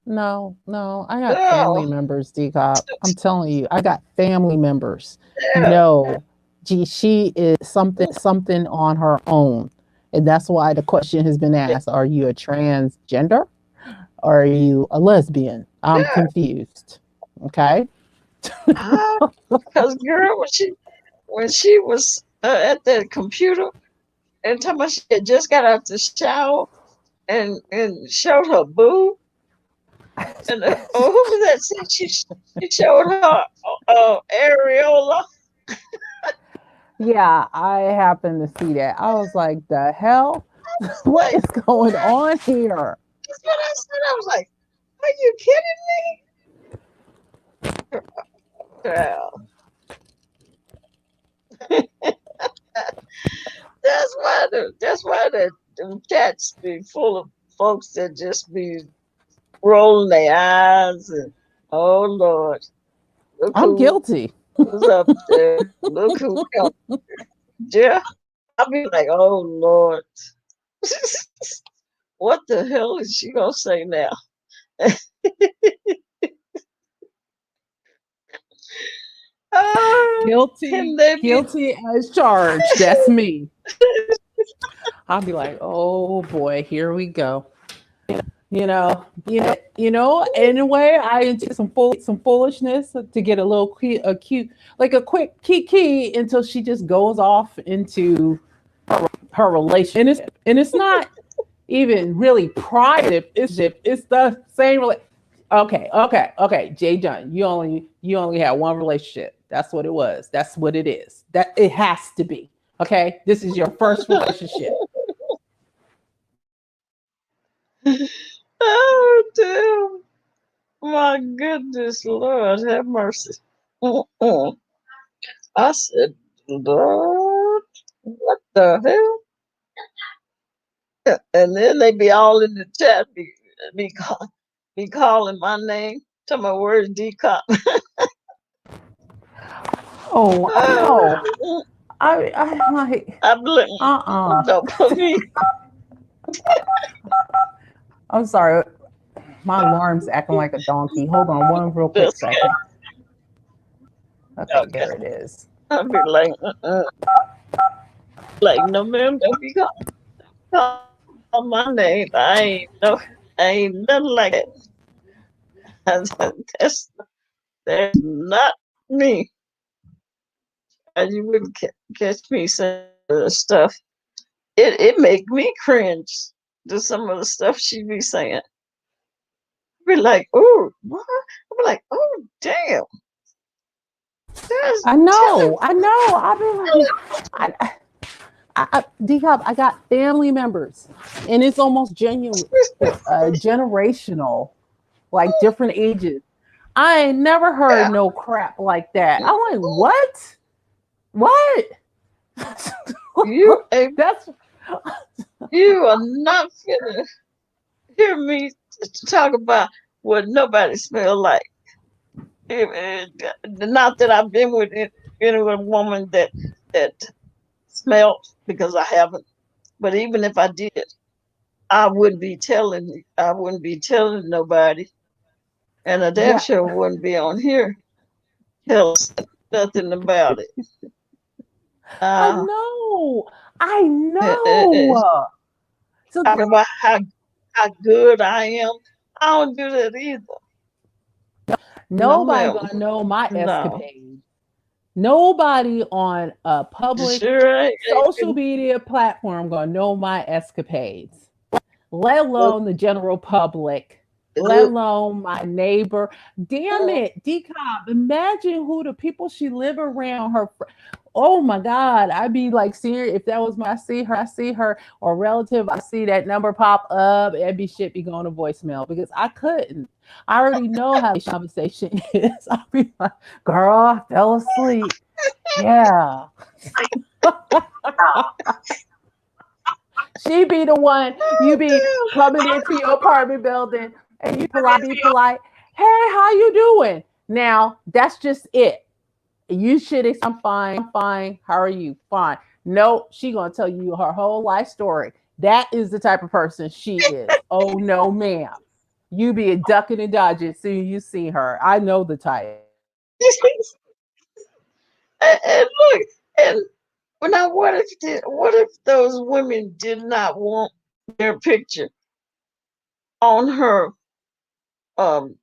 No, no, I got family No, members, D-Cop. I'm telling you, I got family members. yeah. No, gee, she is something on her own. And that's why the question has been asked, are you a transgender? Or are you a lesbian? I'm Yeah. confused. Okay. Because girl, when she was at the computer and talking about she had just got out the shower and showed her boob, and oh, who was that? She showed her areola. Yeah, I happened to see that. I was like, the hell? What Like, is going on here? that's what I said. I was like, "Are you kidding me?" Girl, that's why them chats be full of folks that just be rolling their eyes and oh Lord, look I'm guilty. who's up there. Look who come. Yeah. I'll be like, oh Lord. What the hell is she gonna say now? Uh, Guilty, and they be guilty as charged. That's me. I'll be like, oh boy, here we go. In a way, I into some foolishness to get a little a cute, like a quick key until she just goes off into her relationship, and it's not even really private. It's the same. Okay. Jay Dunn, you only had one relationship. That's what it was. That's what it is. That it has to be. Okay, this is your first relationship. oh damn. My goodness, Lord have mercy. Mm-mm. I said, Lord, what the hell? And then they be all in the chat be calling my name. Tell my words decop. Oh, I know. Oh, I'm like, I blame. uh-uh. Don't put me. I'm sorry. My alarm's acting like a donkey. Hold on one real quick This second. Okay, okay. there it is. I'll be like, like no ma'am, don't be call my name. I ain't nothing like that. That's not me. And you wouldn't catch me saying stuff. It make me cringe to some of the stuff she be saying. Be like, oh, what? I be like, oh, damn. That's I telling. know. I know. I've been like, D-Hop, I got family members, and it's almost genuine, generational, like different ages. I ain't never heard Yeah, no crap like that. I'm like, what? What? you ain't, That's you are not finna hear me talk about what nobody smell like. Not that I've been with a woman that smelled because I haven't. But even if I did, I wouldn't be telling nobody, and I damn yeah. sure wouldn't be on here telling nothing about it. I Uh, know. I eh, eh, eh, know. So talking about how good I am. I don't do that either. No, nobody ma'am. gonna know my No, escapade. Nobody on a public sure ain't social media platform gonna know my escapades, let look, alone the general public, let look, alone my neighbor. Damn it, Decop. Imagine who the people she live around her. Oh my God, I'd be like seeing her if that was my see her or relative. I see that number pop up. It'd be shit be going to voicemail because I couldn't. I already know how this conversation is. I'll be like, girl, I fell asleep. Yeah. She be the one, you be coming into your apartment building and you be polite. Hey, how you doing? Now, that's just it. You should I'm fine. How are you? Fine. No, she gonna tell you her whole life story. That is the type of person she is. Oh no, ma'am. You be ducking and dodging soon as you see her. I know the type. and look, and now what if those women did not want their picture on her um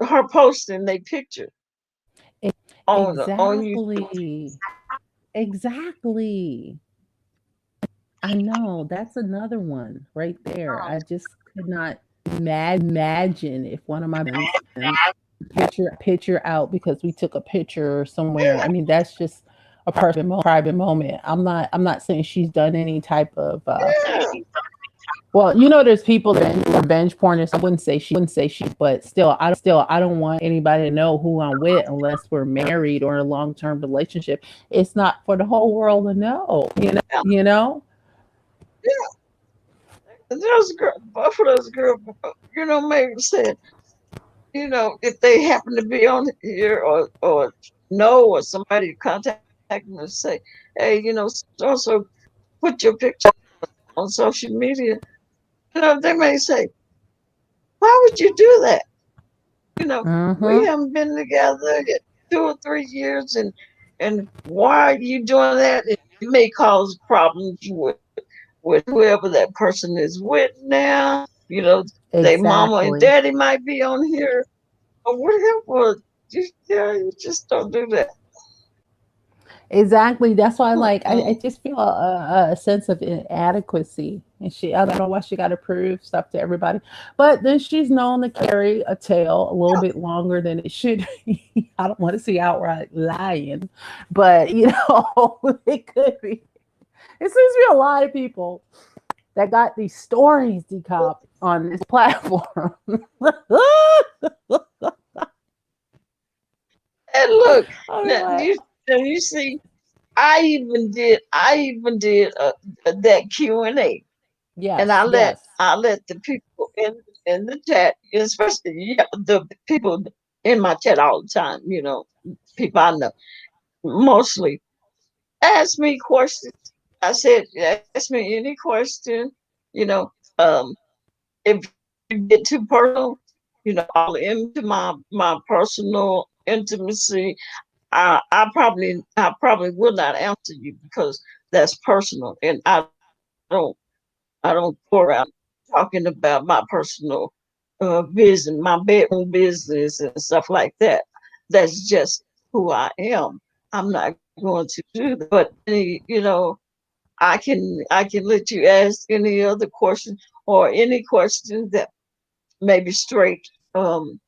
her posting a picture on you. Exactly. Exactly. I know. That's another one right there. I just could not imagine if one of my friends picture out because we took a picture somewhere. I mean, that's just a private moment. I'm not saying she's done any type of Yeah. well, there's people that are revenge pornists. I wouldn't say she, but still I don't want anybody to know who I'm with unless we're married or in a long-term relationship. It's not for the whole world to know, you know? Those girl, both of those girls, maybe said, if they happen to be on here or know or somebody contact them and say, hey, so put your picture on social media, they may say, why would you do that? We Mhm. haven't been together in 2 or 3 years, and why are you doing that? It may cause problems with whoever that person is with now. Their mama and Exactly. daddy might be on here or whatever. You just don't do that. Exactly. That's why, like, I Mm-mm. just feel a sense of inadequacy, and I don't know why she got to prove stuff to everybody. But then she's known to carry a tail a little bit longer than it should be. I don't want to see outright lying, but it could be. It seems to be a lot of people that got these stories decop on this platform. And look, I mean, now like, you see, I even did that Q&A, and yes, I yes, let the people in the chat, especially the people in my chat all the time, people I know mostly ask me questions. I said, ask me any question, you know. Um, if you get too personal, all into my personal intimacy, I probably will not answer you because that's personal, and don't I don't go around talking about my personal business, my bedroom business, and stuff like that. That's just who I am. I'm not going to do that. But I can let you ask any other question or any question that maybe um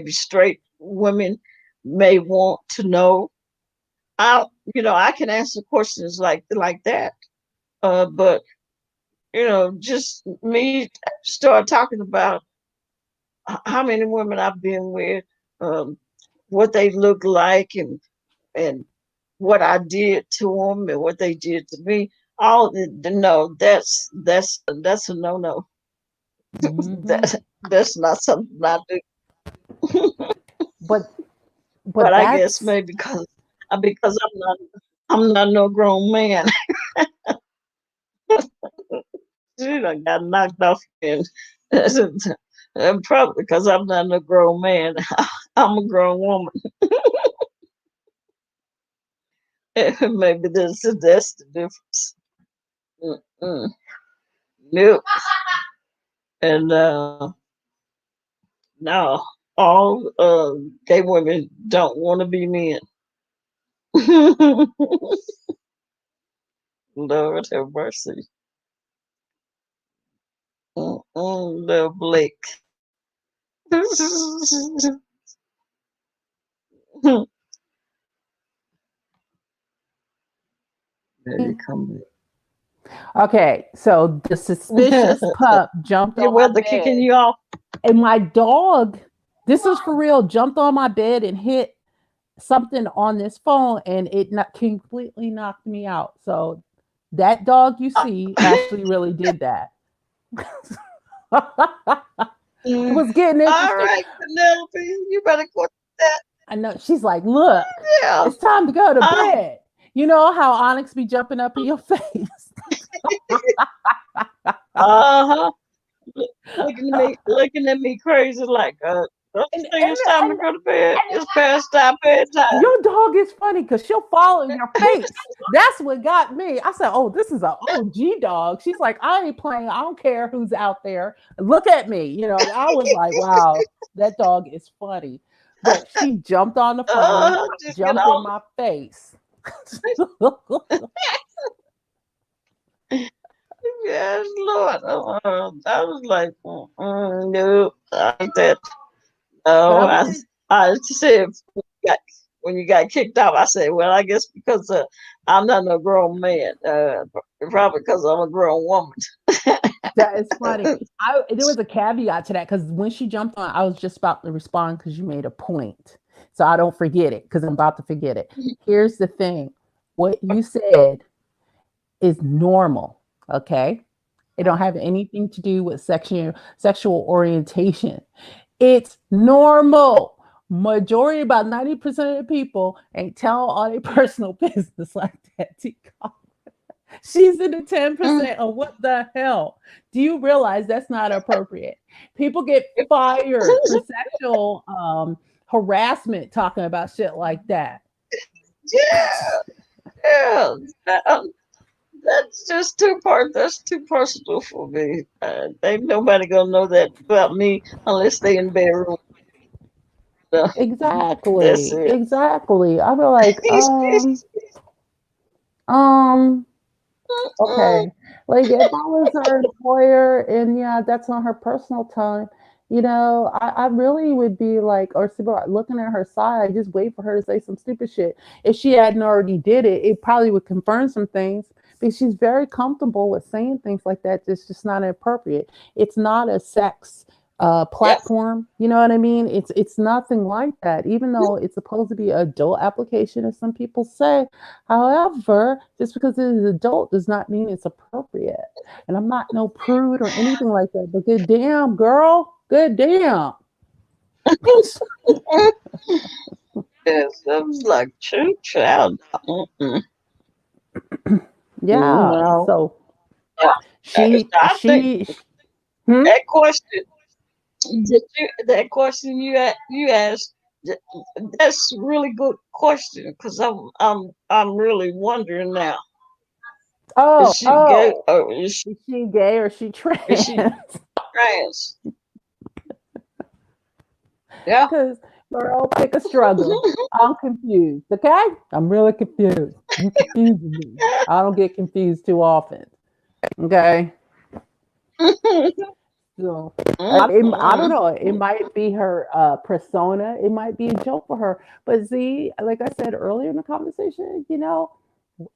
straight women may want to know. I can answer questions like that. But just me start talking about how many women I've been with, um, what they look like, and what I did to them and what they did to me. All no, that's a no. hmm That's not something I do. but But I guess that's maybe because I'm not no grown man. She done got knocked off again. Probably because I'm not a grown man. I'm a grown woman. Maybe that's the difference. Mm-mm. Nope. And no, all gay women don't want to be men. Lord have mercy. Little Blake. There you come okay. So the back. suspicious pup jumped Your on my weather kicking bed, you off. and my dog, this is for real, jumped on my bed and hit something on this phone, and it not completely knocked me out. So that dog you see actually really did that. It Mm. was getting All interesting. right, Penelope, you better go to that. I know she's like, look, Yeah. it's time to go to Uh, bed. You know how Onyx be jumping up in your face. uh-huh. Looking at me crazy like Don't you and think it's time to go to bed? It's past our bedtime. your dog is funny because she'll follow your face. That's what got me. I said, "Oh, this is an OG dog." She's like, "I ain't playing. I don't care who's out there. Look at me." I was like, "Wow, that dog is funny." But she jumped on the phone, Just get jumped in on. my face. Yes, Lord. I was like, no, I ain't that. But No, I really, I said got, when you got kicked out, I said, well, I guess because I'm not no grown man. Probably because I'm a grown woman. that is funny. There was a caveat to that because when she jumped on, I was just about to respond because you made a point, so I don't forget it because I'm about to forget it. Here's the thing: what you said is normal. Okay, it don't have anything to do with sexual orientation. It's normal. Majority, about 90% of the people ain't telling all their personal business like that. She's in the 10% of what the hell? Do you realize that's not appropriate? People get fired for sexual harassment talking about shit like that. Yeah, yeah. That's just too part. That's too personal for me. Ain't nobody gonna know that about me unless they in bedroom. So, that's Exactly. it. Exactly. I'll be like, um, okay. Like if I was her employer and yeah, that's on her personal time, I really would be like, or looking at her side, just wait for her to say some stupid shit. If she hadn't already did it, it probably would confirm some things because she's very comfortable with saying things like that. It's just not appropriate. It's not a sex Yep. platform. You know what I mean? It's nothing like that. Even though it's supposed to be an adult application, as some people say. However, just because it is adult does not mean it's appropriate. And I'm not no prude or anything like that. But good damn, girl, good damn. Yes, I was like, true child. Yeah. No. So Yeah. she I think she hmm? that question that question you asked, that's a really good question because I'm really wondering now. Is Oh, she gay oh. or Is she gay or is she is she trans? trans? Yeah. Because girl, pick a struggle. I'm confused. Okay? I'm really confused. You confusing me. I don't get confused too often. Okay. So I don't know. It might be her persona. It might be a joke for her. But see, like I said earlier in the conversation,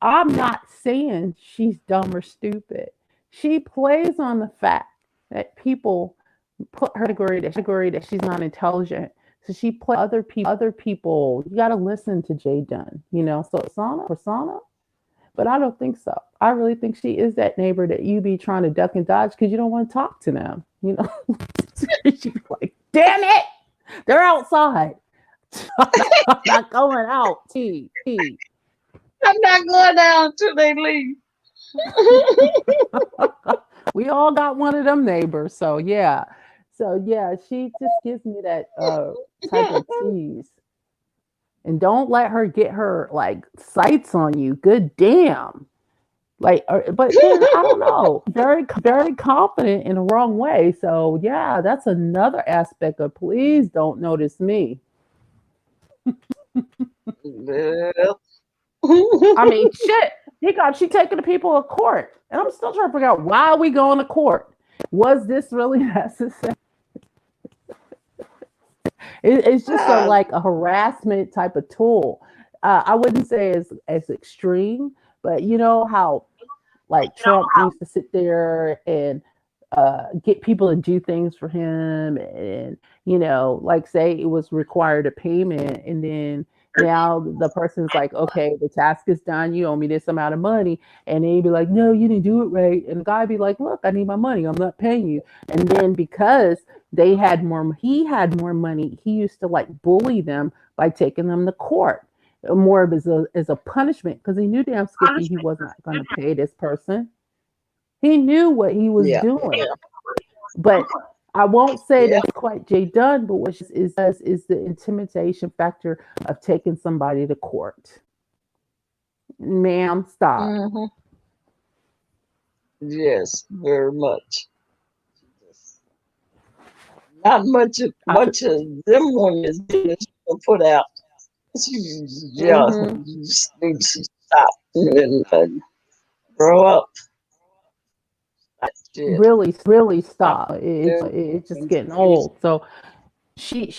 I'm not saying she's dumb or stupid. She plays on the fact that people put her category that she's not intelligent. So she plays other people. You got to listen to Jay Dunn. So it's on a persona. But I don't think so. I really think she is that neighbor that you be trying to duck and dodge because you don't want to talk to them. She's like, damn it, they're outside. I'm not going out. T. I'm not going down until they leave. We all got one of them neighbors. So yeah. So yeah, she just gives me that type of tease. And don't let her get her like sights on you. Good damn. Like, but then I don't know, very confident in the wrong way. So yeah, that's another aspect of please don't notice me. Well. I mean, shit, she taking the people to court, and I'm still trying to figure out why are we going to court. Was this really necessary? It's just like a harassment type of tool. I wouldn't say as extreme, but you know how like Trump used to sit there and get people to do things for him, and like say it was required a payment, and then now the person's like, okay, the task is done. You owe me this amount of money, and then he'd be like, no, you didn't do it right, and the guy be like, look, I need my money. I'm not paying you, and then because he had more money, he used to like bully them by taking them to court more of as a punishment because he knew damn skippy he wasn't going to pay this person. He knew what he was Yeah. doing. But I won't say Yeah. that's quite Jay Dunn, but what she does is the intimidation factor of taking somebody to court. Ma'am, stop. Hmm. Yes, very much. Not I could. much of them women put out. Yeah, Hmm. you just need to stop and grow up. Shit. Really Stop stop. doing It's just things getting crazy. old. So she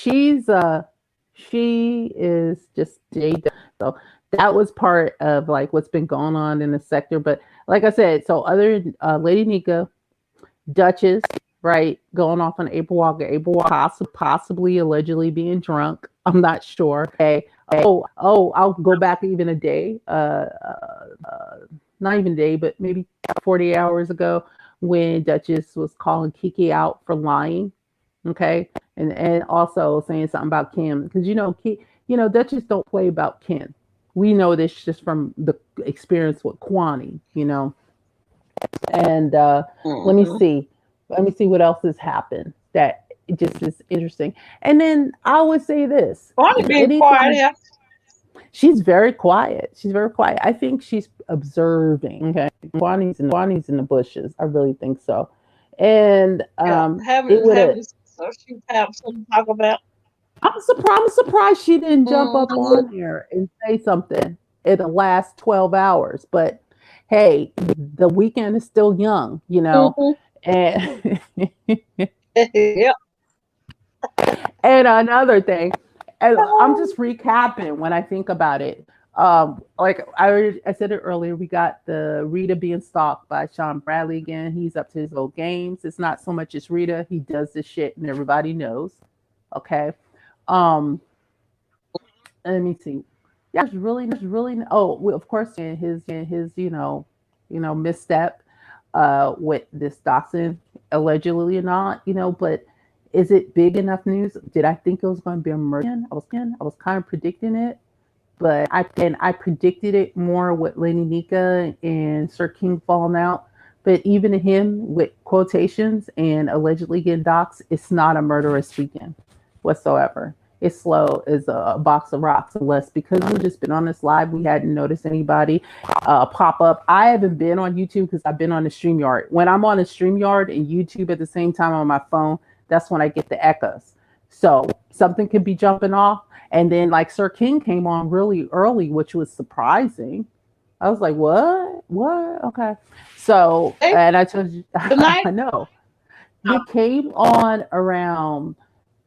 is just Jada. So that was part of like what's been going on in the sector. But like I said, so other Lady Nika, Duchess, right, going off on April Walker, possibly allegedly being drunk. I'm not sure. Okay. I'll go back even a day. Not even a day, but maybe 40 hours ago when Duchess was calling Kiki out for lying. Okay, and also saying something about Kim because Duchess don't play about Kim. We know this just from the experience with Kwani. And let me Hmm. see, what else has happened that it just is interesting. And then I would say this: Bonnie being quiet anytime here. she's very quiet, I think she's observing. Okay, Kwani's in the bushes. I really think so. And Yeah, it would have. having so she have something to talk about. I'm surprised she didn't jump up Hmm. on there and say something in the last 12 hours. But hey, the weekend is still young. Hmm. And Yeah. and another thing, and I'm just recapping when I think about it. Like I said it earlier, we got the Rita being stalked by Sean Bradley again. He's up to his old games. It's not so much as Rita. He does this shit and everybody knows. Okay. Um, Let me see. Yeah, there's really oh, well, of course, in his misstep with this Dachshund allegedly or not, but is it big enough news? Did I think it was going to be a murder? I was kind of predicting it, but I predicted it more with Lady Nika and Sir King falling out. But even him with quotations and allegedly getting doxxed, it's not a murderous weekend whatsoever. It's slow as a box of rocks, unless because we've just been on this live, we hadn't noticed anybody pop up. I haven't been on YouTube because I've been on the StreamYard. When I'm on the StreamYard and YouTube at the same time on my phone, that's when I get the echoes. So something could be jumping off. And then like Sir King came on really early, which was surprising. I was like, what? What? Okay. So, Hey, and I told you, tonight. I know. He came on around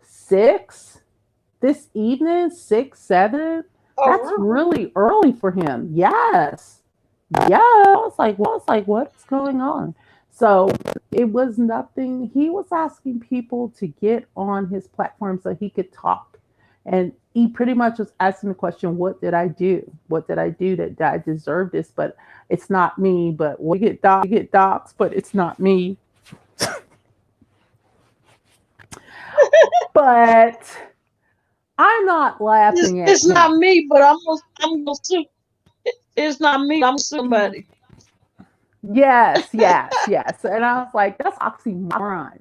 6 this evening, 6, 7. Oh, That's really? really early for him. Yes. Yeah. I was like, what's going on? So it was nothing. He was asking people to get on his platform so he could talk. And he pretty much was asking the question, what did I do? What did I do that I deserve this? But it's not me. But we get docs, but it's not me. But I'm not laughing at It's not him. me, but I'm gonna sue. It's not me. I'm somebody. Yes. And I was like, that's oxymoron.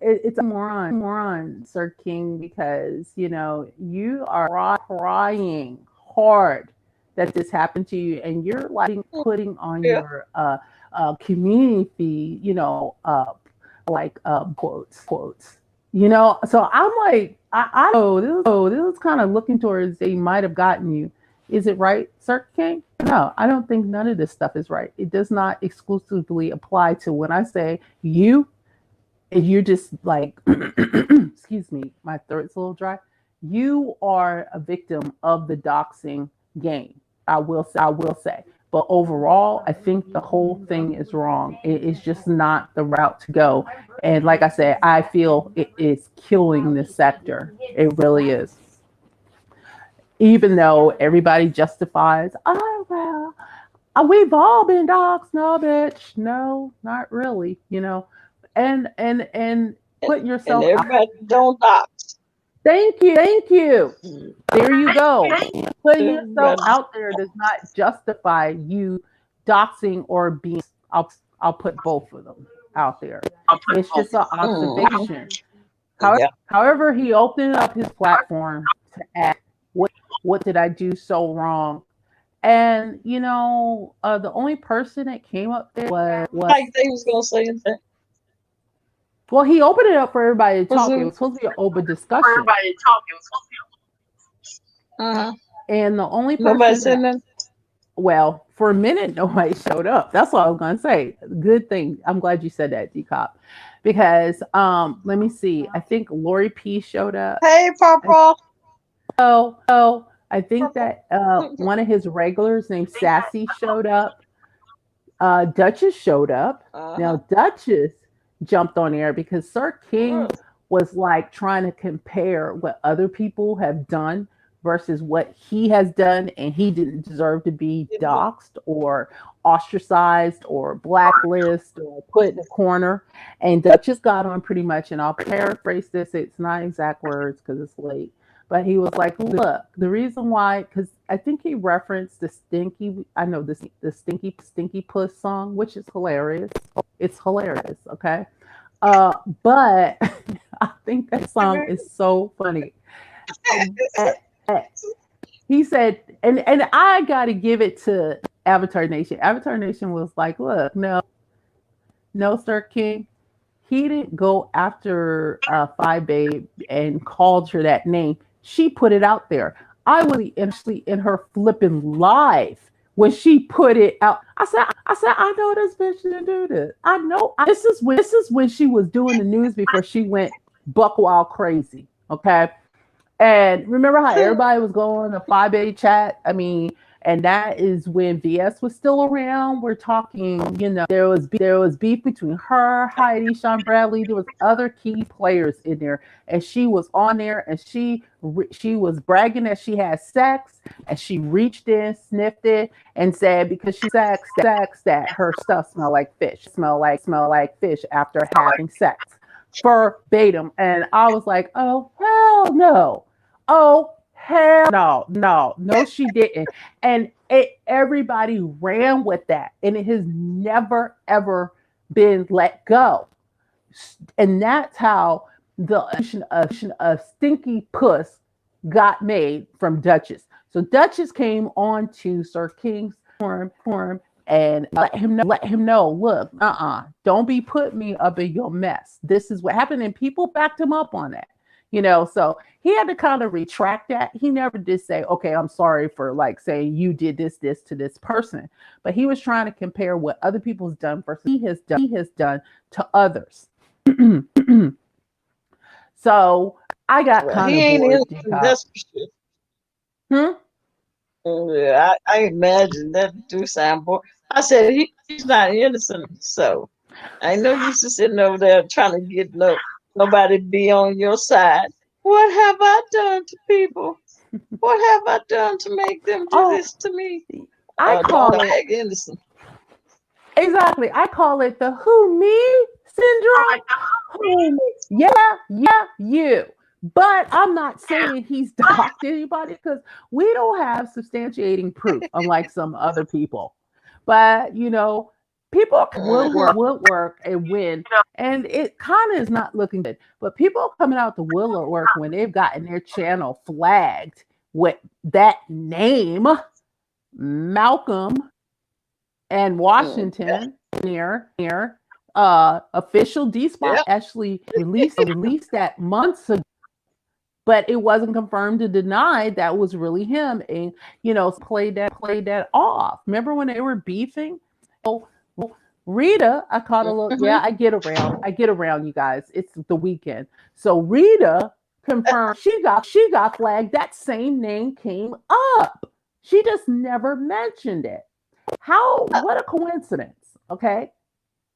It's a moron, Sir King, because, you are crying hard that this happened to you. And you're like putting on Yeah. your community feed, like quotes. So I'm like, I know this is kind of looking towards they might have gotten you. Is it right, Sir King? No, I don't think none of this stuff is right. It does not exclusively apply to when I say you, if you're just like, excuse me, my throat's a little dry. You are a victim of the doxing game. I will say. But overall, I think the whole thing is wrong. It is just not the route to go. And like I said, I feel it is killing this sector. It really is. Even though everybody justifies, oh well, we've all been dogs. No, bitch, no, not really. And put And yourself out. everybody don't dox. Thank you. There you go. Putting yourself Everybody. out there does not justify you doxing or being. I'll put both of them. out there. It's just an Mm-hmm. observation. Yeah. However, he opened up his platform to ask, what did I do so wrong? And the only person that came up there was Like they was gonna say that. well, he opened it up for everybody to Was talk. It it? was supposed to be an open discussion, Uh-huh. and the only Nobody person said that nothing. well, for a minute, nobody showed up. That's what I was gonna say. Good thing. I'm glad you said that, D Cop, because let me see. I think Lori P showed up. Hey, I, Papa. I think Papa. that one of his regulars named Sassy showed up. Duchess showed up. Uh-huh. Now Duchess jumped on air because Sir King Really? was like trying to compare what other people have done versus what he has done, and he didn't deserve to be doxxed or ostracized or blacklisted or put in a corner. And Duchess got on pretty much, and I'll paraphrase this. It's not exact words because it's late. But he was like, "Look, the reason why, because I think he referenced the stinky, I know this, the stinky puss song, which is hilarious. It's hilarious, okay. But I think that song is so funny. But he said, and I got to give it to Avatar Nation. Avatar Nation was like, look, no, Sir King, he didn't go after Phi Babe and called her that name. She put it out there. I was actually in her flipping live when she put it out. I know this bitch didn't do this. I know. This is when she was doing the news before she went buck wild crazy. Okay, and remember how everybody was going to 5A chat? I mean, and that is when VS was still around. We're talking, there was beef between her, Heidi, Sean Bradley. There was other key players in there, and she was on there, and she was bragging that she had sex, and she reached in, sniffed it, and said because she sex that her stuff smell like fish after having sex verbatim. And I was like, oh, hell no. Oh, hell no, she didn't. And everybody ran with that. And it has never, ever been let go. And that's how the of Stinky Puss got made from Duchess. So Duchess came on to Sir King's forum and let him know, look, don't be putting me up in your mess. This is what happened, and people backed him up on that. So he had to kind of retract that. He never did say, okay, I'm sorry for like saying you did this to this person, but he was trying to compare what other people's done versus he has done to others. So I got Well, kind he of ain't bored, innocent. D-Cop. That's for sure. Hmm? Yeah, I imagine that do sound boring. I said he's not innocent, so I know you just sitting over there trying to get nobody be on your side. What have I done to people? What have I done to make them do Oh, this to me? I Don't call it act innocent. exactly. I call it the who me syndrome. Who me? Yeah, you. But I'm not saying he's docked anybody because we don't have substantiating proof, unlike some other people. But people Mhm. woodwork and win, and it kind of is not looking good. But people coming out the woodwork when they've gotten their channel flagged with that name, Malcolm and Mm, Washington near official D yeah. spot actually released that months ago, but it wasn't confirmed or denied that was really him. And played that off. Remember when they were beefing? Oh, Rita, I caught a little. Yeah, Hmm. I get around, you guys. It's the weekend, so Rita confirmed she got flagged. That same name came up. She just never mentioned it. How, what a coincidence. Okay.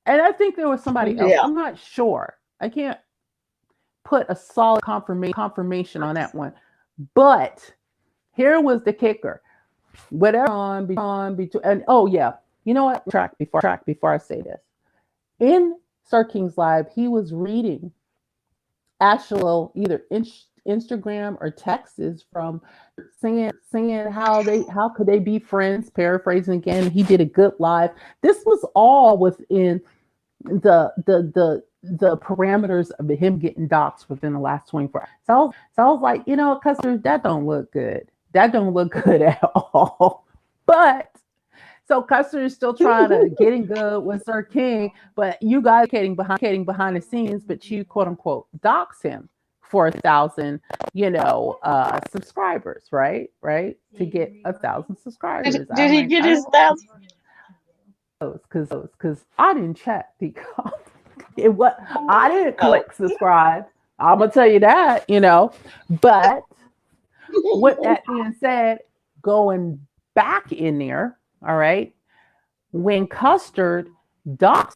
And I think there was somebody else. Yeah. I'm not sure. I can't put a solid confirmation on that one. But here was the kicker. Whatever on between, and oh yeah, you know what? Track before I say this. In Sir King's live, he was reading actual either Instagram or texts from saying how could they be friends, paraphrasing again. He did a good live. This was all within the parameters of him getting doxxed within the last 24 hours. So I was like, customers, that don't look good. That don't look good at all. But so customers still trying to get in good with Sir King, but you guys communicating behind the scenes, but you quote unquote dox him for 1,000, subscribers, right? Right? To get 1,000 subscribers. Did I'm he like, get I his don't thousand? because I didn't check because it what I didn't Oh. click subscribe. I'm gonna tell you that. But with that being said, going back in there, all right, when Custard doxed,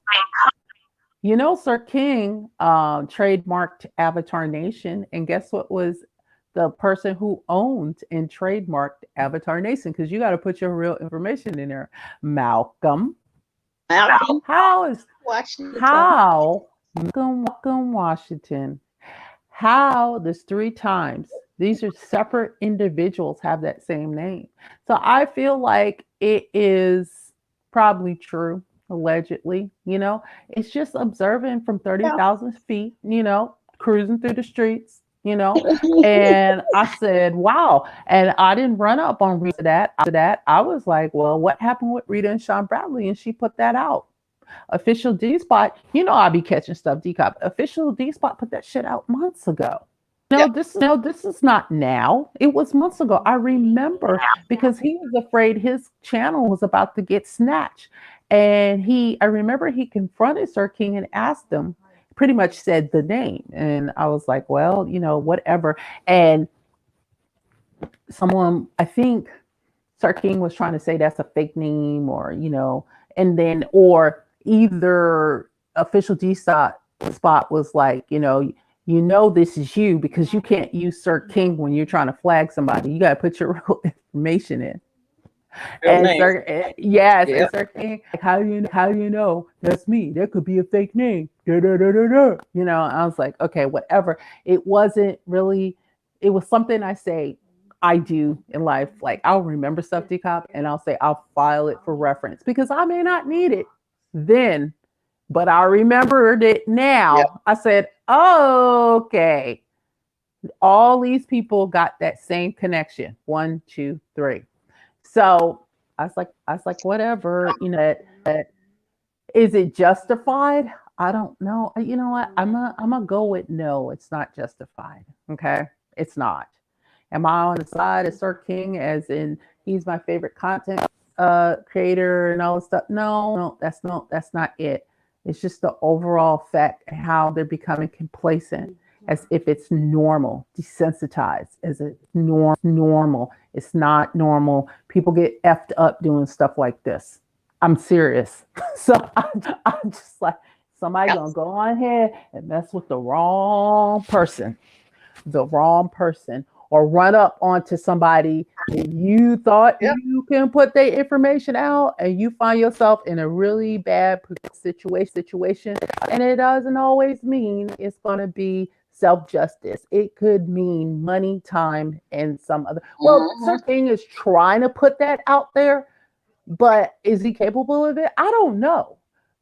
Sir King trademarked Avatar Nation, and guess what was the person who owned and trademarked Avatar Nation? Because you got to put your real information in there. Malcolm. Malcolm How is Washington. how Malcolm Washington? How there's three times. These are separate individuals have that same name. So I feel like it is probably true, allegedly. It's just observing from Yeah. 30,000 feet, cruising through the streets. And I said, wow. And I didn't run up on Rita that. I was like, well, what happened with Rita and Sean Bradley? And she put that out. Official D Spot, I be catching stuff. Decop. Official D Spot put that shit out months ago. Yeah. This is not now. It was months ago. I remember because he was afraid his channel was about to get snatched. And I remember he confronted Sir King and asked him, pretty much said the name. And I was like, well, whatever. And someone, I think Sir King was trying to say that's a fake name and then, or either official spot was like, this is you because you can't use Sir King when you're trying to flag somebody. You got to put your real information in. Real And name. yes, Yeah. and Sir King, like, how you know that's me? That could be a fake name. Da, da, da, da, da. I was like, okay, whatever. It wasn't really. It was something I say I do in life. Like I'll remember stuff, decop, and I'll say I'll file it for reference because I may not need it then, but I remembered it Yeah. now. I said, oh, okay. All these people got that same connection. 1, 2, 3. So I was like, whatever, is it justified? I don't know. You know what? I'm gonna go with no, it's not justified. Okay. It's not. Am I on the side of Sir King as in he's my favorite content creator and all this stuff? No, no, that's not it. It's just the overall effect and how they're becoming complacent as if it's normal, desensitized as a normal. It's not normal. People get effed up doing stuff like this. I'm serious. So I'm just like, somebody Yeah. gonna go on ahead and mess with the wrong person, or run up onto somebody and you thought Yeah. you can put their information out and you find yourself in a really bad situation. And it doesn't always mean it's going to be self-justice. It could mean money, time, and some other. Well, Mm-hmm. Sir King is trying to put that out there, but is he capable of it? I don't know.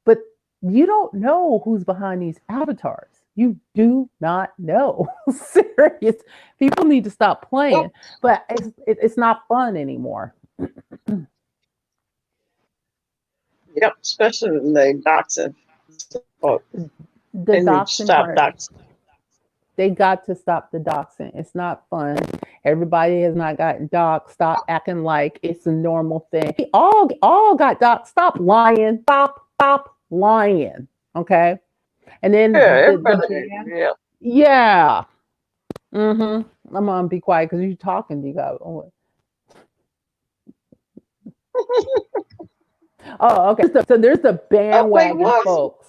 But you don't know who's behind these avatars. You do not know. Serious. People need to stop Oh, playing, but it's not fun anymore. yep. Especially when they doxing. Oh, The they need to doxing stop part, doxing. they got to stop the doxing. It's not fun. Everybody has not gotten doxed. Stop acting like it's a normal thing. We all got doxed. Stop lying. Stop lying. Okay. And then Yeah, the everybody. ban. Yeah. Yeah. I'm gonna be quiet because you're talking. You got. Oh, okay. So there's the Lovely bandwagon was. folks.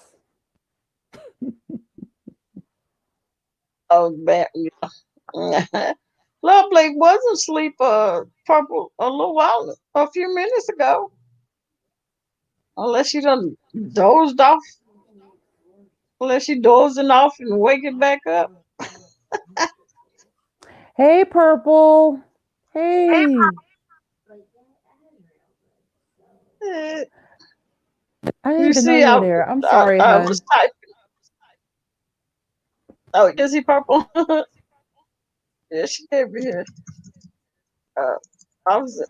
Oh, bad. Lovely wasn't asleep. Purple a little while, a few minutes ago. Unless you done dozed off. Unless you dozing off and waking back up. Hey, purple. Hey. Eh, I didn't You even know see, you were there. I'm sorry, I was hon. typing. Oh, is he purple? Yeah, she gave me here. Uh, I was.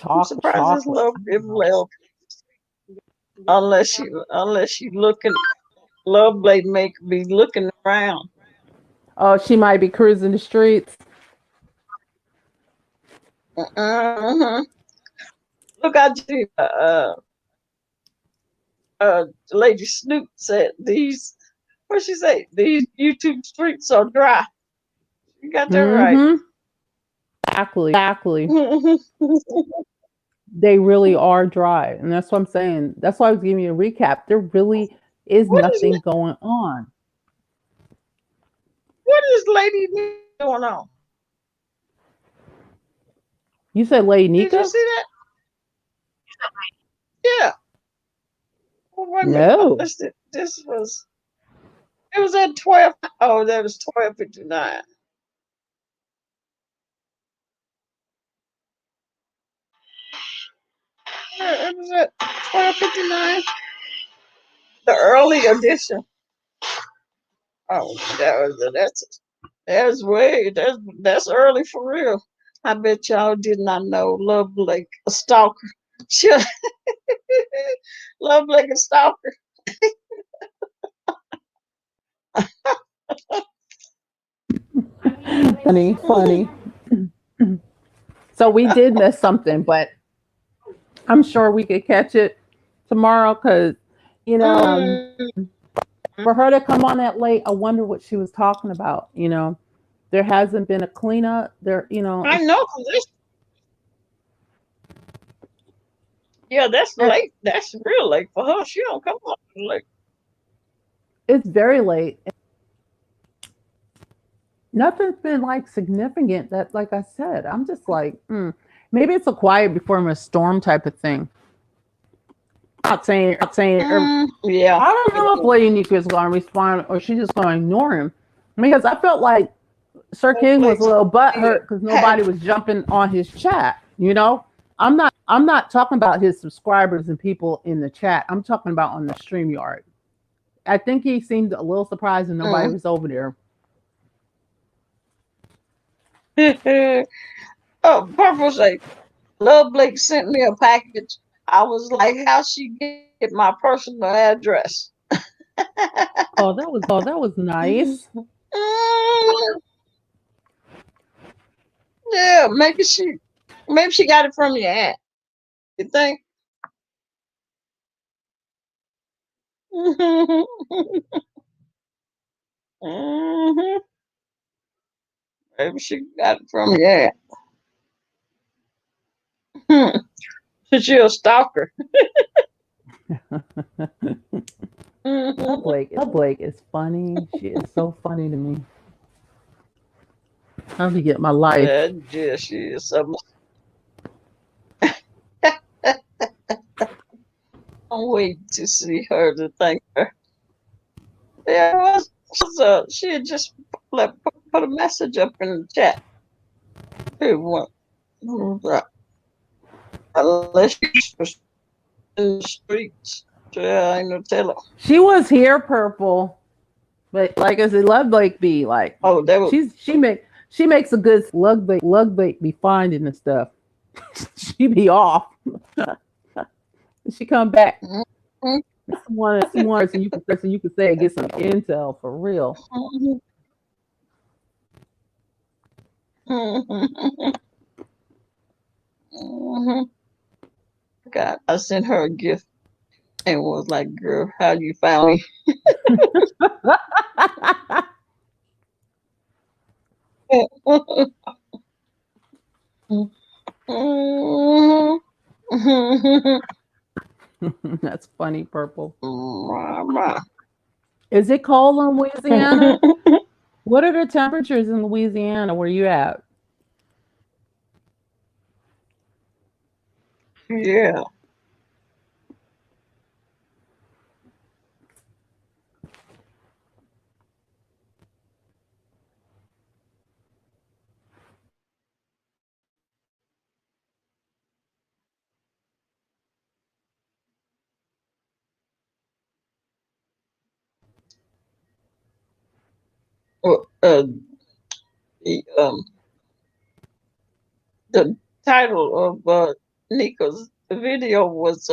I'm surprised this Chocolate. little bit well. Unless you looking, love blade make be looking around. Oh, she might be cruising the streets. Uh-huh. Look, I just Lady Snoop said these. What she say? These YouTube streets are dry. You got that right. Mm-hmm. Exactly. They really are dry. And that's what I'm saying. That's why I was giving you a recap. There really is what is nothing going on. what is Lady going on? You said Lady Did you Nika? see that? Yeah. Well, wait a minute. No. This was. It was at 12. Oh, that was 12:59. Yeah, it was at 12:59. The early edition. Oh, that's early for real. I bet y'all did not know Love Blake a stalker. She, Love Blake a stalker. Funny. So we did miss something, but I'm sure we could catch it tomorrow because, you know, Mm, for her to come on that late, I wonder what she was talking about. There hasn't been a cleanup. I know this. Yeah, that's late. That's real late for her. She don't come on late. it's very late. Nothing's been like significant that, like I said, I'm just like, maybe it's a quiet before a storm type of thing. Not saying. Yeah. I don't know if Lady Nika is going to respond or she's just going to ignore him because I felt like Sir Love King was a Blake's little butthurt still because have nobody was jumping on his chat. I'm not talking about his subscribers and people in the chat. I'm talking about on the StreamYard. I think he seemed a little surprised and nobody was over there. Oh, Purple say, Love Blake sent me a package. I was like, how she get my personal address? That was nice. Mm, yeah, maybe she got it from your aunt. You think? Mhm. Maybe she got it from your aunt. She a stalker. Mhm. Blake is funny. She is so funny to me. How to get my life. Yeah, she is some. I'm waiting to see her to thank her. Yeah, she had just put a message up in the chat. Who won? Unless she's in the streets. Yeah, I ain't no telling. She was here, Purple, but like I said, Love Blake be like Oh, that was. she makes a good lug bait be finding and stuff. She be off. She come back. Mhm. That's one person you could say get some intel for real. God, I sent her a gift and was like, "Girl, how you found me?" That's funny, Purple. Mama. Is it cold in Louisiana? What are the temperatures in Louisiana where you at? Yeah. uh, the the title of Nika's video was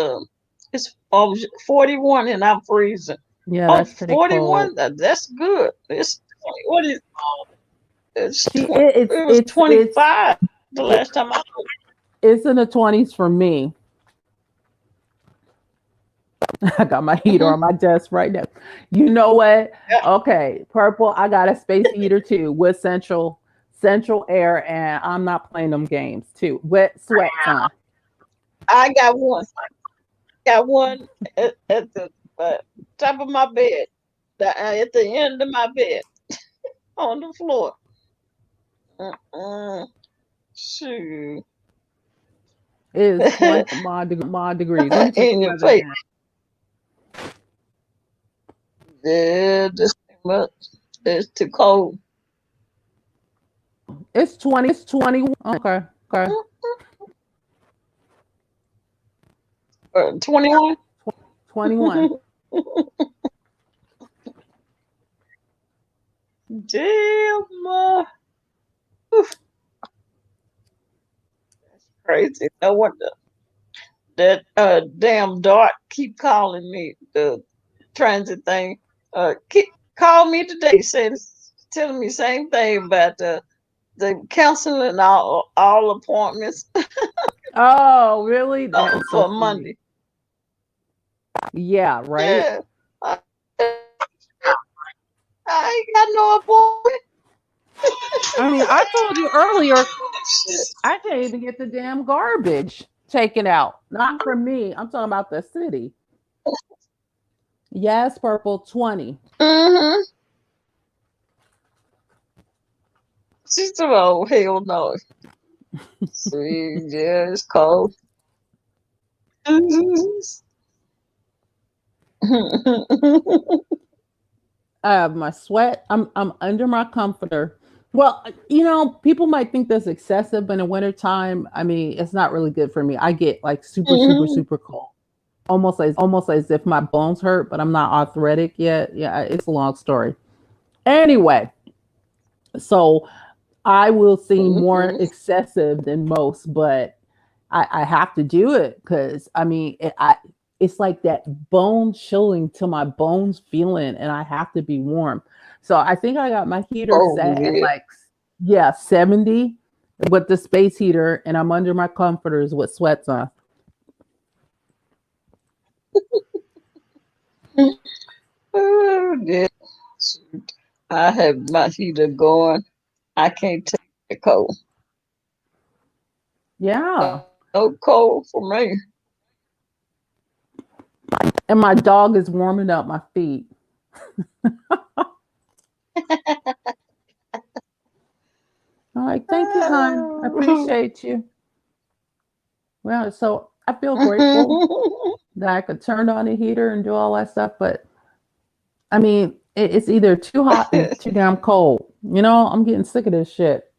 it's 41 and I'm freezing. Yeah, Oh, that's pretty cold. 41? That's good. It's what is She it, it was it's 25 the it, last time I it's in the 20s for me. I got my heater looked. on my desk right now. You know what? Yeah, Okay, purple. I got a space heater too with central air, and I'm not playing them games too. Wet sweats on. I got one. Got one at the uh, top of my bed, at the end of my bed on the floor. Uh-uh. Shoot. It is 20 mod degrees. Let me check In the your weather face. again. Yeah, this too much. It's too cold. It's 21. Okay, okay. 21? 21. Damn, crazy. No wonder that damn dart keep calling me, the transit thing. Keep call me today, said telling me same thing about the canceling all appointments Oh, really? That's so for sweet. Monday. Yeah, right. Yeah, I, I ain't got no appointment. I mean, I told you earlier, I can't even get the damn garbage taken out. Not from me. I'm talking about the city. Yes, purple 20. Mm-hmm. She said, "Oh hell no." See, yeah, it's cold. I have my sweat. I'm under my comforter. Well, people might think that's excessive, but in wintertime, I mean, it's not really good for me. I get like super, super, Mhm. super cold. Almost as if my bones hurt, but I'm not arthritic yet. Yeah, it's a long story. Anyway, so I will seem more Mhm. excessive than most, but I have to do it because I mean it's like that bone chilling to my bones feeling, and I have to be warm. So I think I got my heater Oh set at yeah. like 70 with the space heater, and I'm under my comforters with sweats on. Oh yeah. I have my heater going. I can't take the cold. Yeah, No, no cold for me. and my dog is warming up my feet. I'm like, thank you, hon. I appreciate you. Well, so I feel grateful that I could turn on the heater and do all that stuff, but I mean, it's either too hot or too damn cold. I'm getting sick of this shit.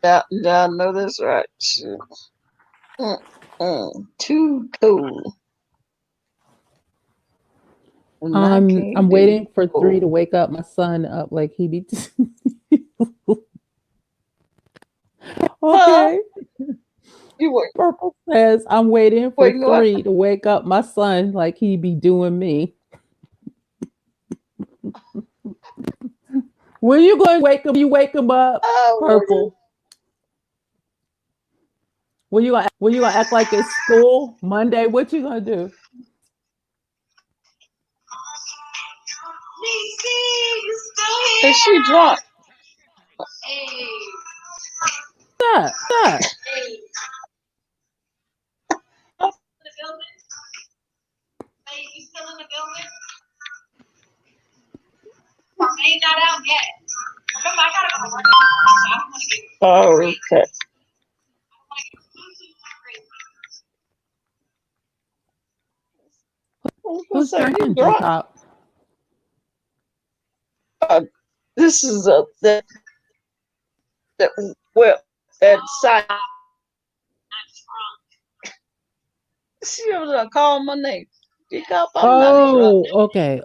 Yeah, yeah, I know that's right. Shit. Too cold. And I I'm can't do waiting for 3 to cold. wake up my son up like he be. Huh? Okay. You wait, Purple says I'm waiting for waiting what? 3 to wake up my son like he be doing me. When you going to wake him up, Oh, Purple? When you gonna act like it's school Monday? What you gonna do? is she drunk? That. Oh, okay. Who Who's say you drinking, J drunk? Top? Uh, this is that well that side. She was call my name. Pick up, I'm not drunk. Oh, okay.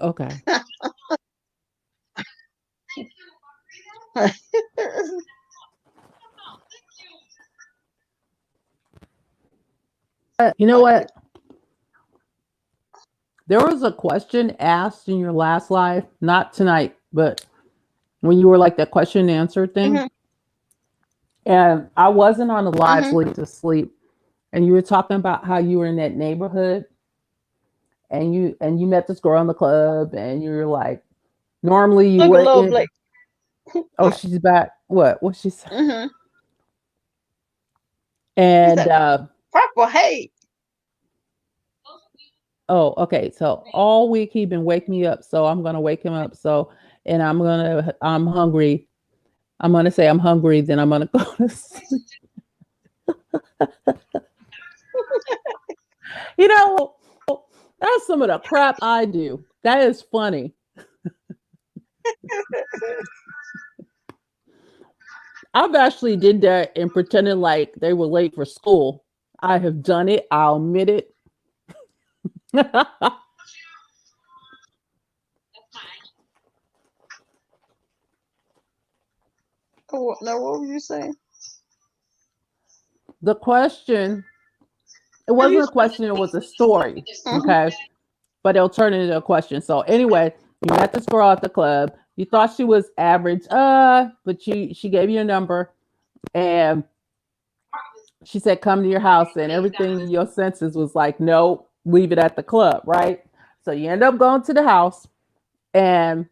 You know what? There was a question asked in your last life, not tonight, but when you were like that question and answer thing. Mhm, And I wasn't on the live mhm. sleep to sleep. And you were talking about how you were in that neighborhood and you met this girl in the club and you were like, normally you Look a little wouldn't. Blake. Oh, she's back. What she said? Mhm. He And said, "Purple Haze." oh, okay. So all week he been waking me up. So I'm gonna wake him up. So and I'm hungry. I'm gonna say I'm hungry, then I'm gonna go to sleep. You know, that's some of the crap I do. That is funny. I've actually did that and pretended like they were late for school. I have done it. I'll admit it. Now, what were you saying? The question, it What you wasn't a question, it was a story. Mhm. Okay. But it'll turn into a question. So anyway, you met this girl at the club. You thought she was average, but she gave you a number and she said come to your house and everything in your senses was like, no, leave it at the club, right? So you end up going to the house and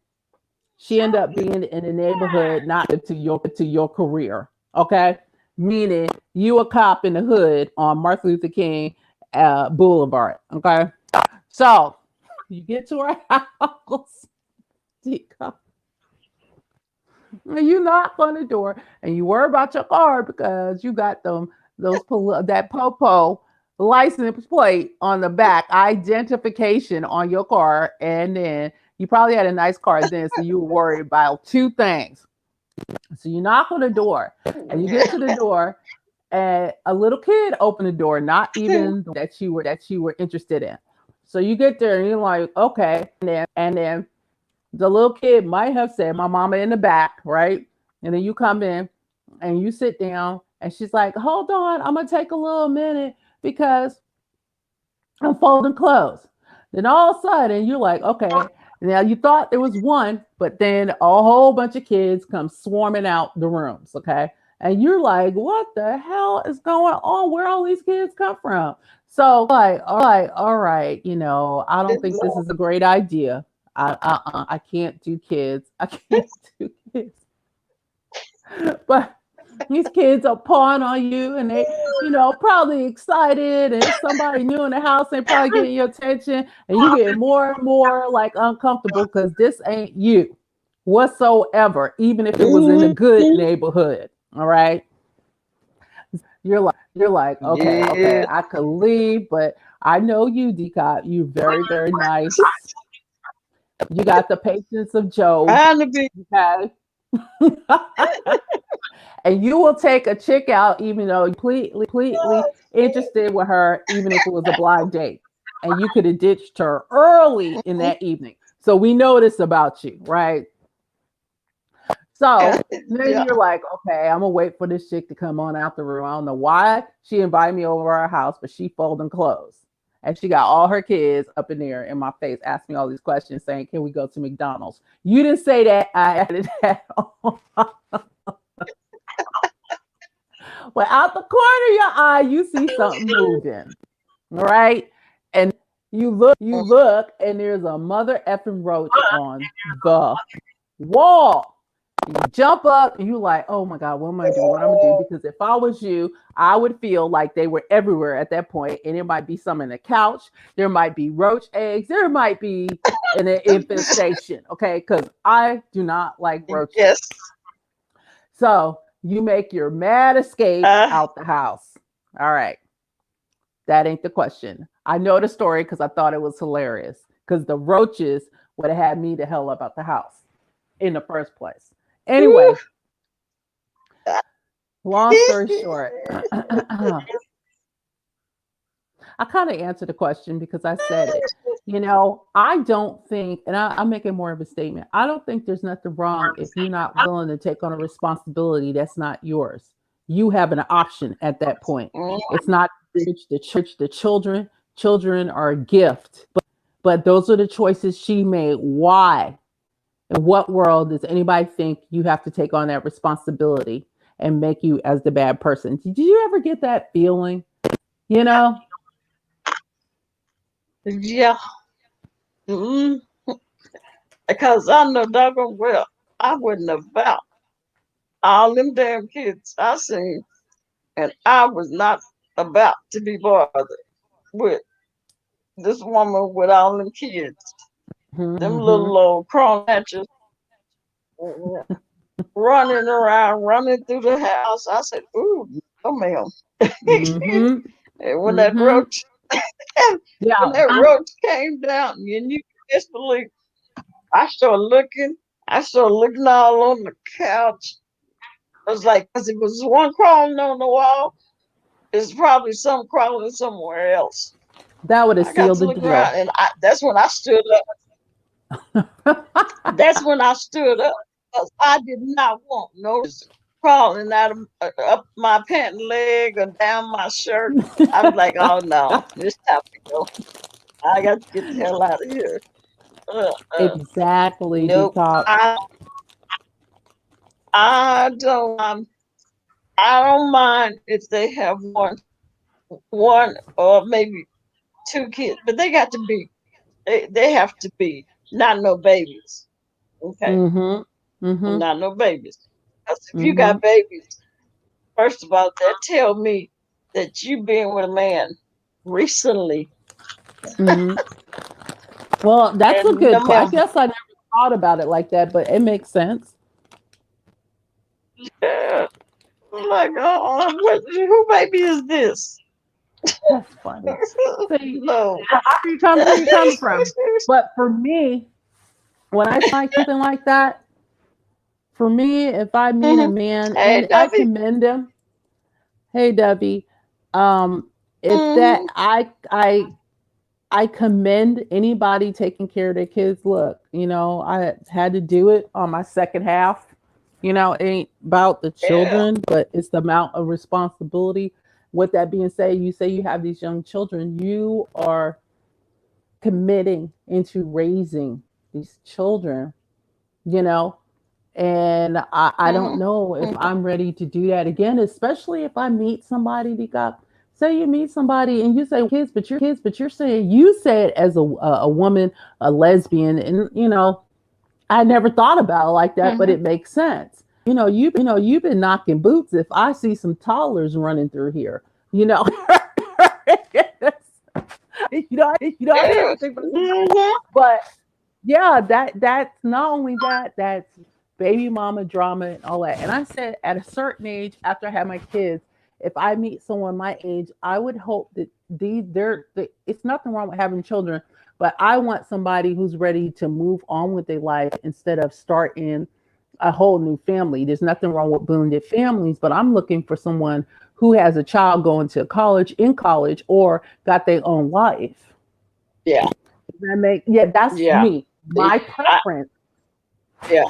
she ended up being in the neighborhood not to your career. Okay. Meaning you a cop in the hood on Martin Luther King Boulevard. Okay. So you get to her house. You knock on the door and you worry about your car because you got that popo license plate on the back, identification on your car, and then you probably had a nice car then, so you were worried about two things. So you knock on the door and you get to the door and a little kid opened the door, not even that you were interested in. So you get there and you're like, okay, and then the little kid might have said, my mama in the back, right? And then you come in and you sit down and she's like, hold on, I'm gonna take a little minute because I'm folding clothes. Then all of a sudden you're like, okay, now you thought there was one, but then a whole bunch of kids come swarming out the rooms, okay? And you're like, what the hell is going on? Where all these kids come from? So all right, I don't think this is a great idea. I can't do kids. I can't do kids. But these kids are pawing on you and they, probably excited and it's somebody new in the house and probably getting your attention and you get more and more like uncomfortable because this ain't you whatsoever, even if it was in a good Mhm. neighborhood. All right. You're like, okay, Yeah. I could leave, but I know you, Decop. You're very, very nice. You got the patience of Job. Trying to be. Okay. And you will take a chick out even though you're completely interested with her, even if it was a blind date. And you could have ditched her early in that evening. So we know this about you, right? So then Yeah. you're like, okay, I'm gonna wait for this chick to come on out the room. I don't know why she invited me over our house, but she folding clothes. And she got all her kids up in there in my face, asking me all these questions, saying, can we go to McDonald's? You didn't say that. I added that on. But out the corner of your eye, you see something moving. All right. And you look, and there's a mother effing roach on the wall. You jump up and you like, oh my God, what am I gonna do? What am I gonna do? Because if I was you, I would feel like they were everywhere at that point, and there might be some in the couch, there might be roach eggs, there might be an infestation. Okay, because I do not like roaches. Yes. So you make your mad escape Uh, out the house. All right. That ain't the question. I know the story because I thought it was hilarious. Because the roaches would have had me the hell up out the house in the first place. whew. Anyway, long story short, I kind of answered the question because I said it. I don't think, and I'm making more of a statement. I don't think there's nothing wrong if you're not willing to take on a responsibility that's not yours. You have an option at that point. Mm, It's not the church, the children. Children are a gift, but those are the choices she made. Why? In what world does anybody think you have to take on that responsibility and make you as the bad person? Did you ever get that feeling? You know? yeah. Mm, because I know doggone well I wasn't about all them damn kids I seen, and I was not about to be bothered with this woman with all them kids, them Mm-hmm. little old crawlatches running around, running through the house. I said, "Ooh, no, ma'am." Mm-hmm. And when that Mm-hmm. roach, when Yeah. that roach came down, and you best believe I started looking. I started looking all on the couch. I was like, cause it was one crawling on the wall. It's probably some crawling somewhere else. That would have I got sealed to the look around, deal. and that's when I stood up. That's when I stood up because I did not want no crawling out of up my pant leg or down my shirt. I was like, oh no, this time to go. I got to get the hell out of here. Uh, uh, Exactly, nope. detox. I don't. I don't mind if they have one or maybe two kids, but they got to be. They have to be not no babies. Okay, Mm-hmm. Mm-hmm. not no babies. Because if you Mm-hmm. got babies, first of all, that tell me that you been with a man recently, Mm-hmm. Well, that's a and good no point. I matter. guess I never thought about it like that, but it makes sense. Yeah, like, who baby is this? That's funny. See, No. where you coming from. But for me, when I see like something like that, for me, if I meet a Mhm. man Hey, and I Duffy. commend him, hey Debbie, if that Hmm. I commend anybody taking care of their kids. Look, I had to do it on my second half. It ain't about the Yeah. children, but it's the amount of responsibility. With that being said, you say you have these young children, you are committing into raising these children, you know, and I don't Hmm. know if I'm ready to do that again, especially if I meet somebody that got, say you meet somebody and you say kids, but you're saying you say it as a woman, a lesbian, and I never thought about it like that, but Hmm. it makes sense. You've been knocking boots if I see some toddlers running through here, you know. I didn't Yeah. even think about it. Hmm. But yeah, that's not only that, that's baby mama drama and all that. And I said at a certain age, after I had my kids, if I meet someone my age, I would hope that it's nothing wrong with having children, but I want somebody who's ready to move on with their life instead of starting a whole new family. There's nothing wrong with blended families, but I'm looking for someone who has a child going to college, in college, or got their own life. Yeah. Yeah, that's Yeah. me, See, my preference. yeah.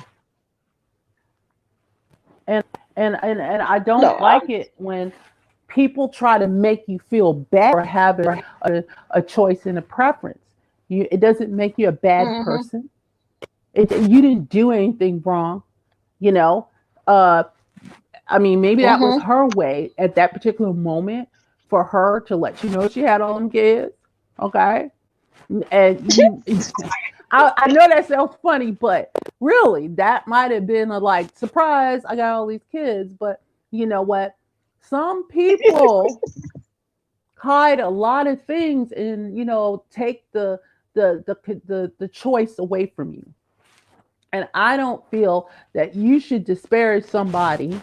And I don't No, I. like it when people try to make you feel bad for having a choice and a preference. It doesn't make you a bad Hmm. person. You didn't do anything wrong, you know. Uh, I mean, maybe that was Hmm. her way at that particular moment for her to let you know she had all them kids. Okay, and I know that sounds funny, but really, that might have been a like surprise. I got all these kids, but you know what? Some people hide a lot of things and take the choice away from you. And I don't feel that you should disparage somebody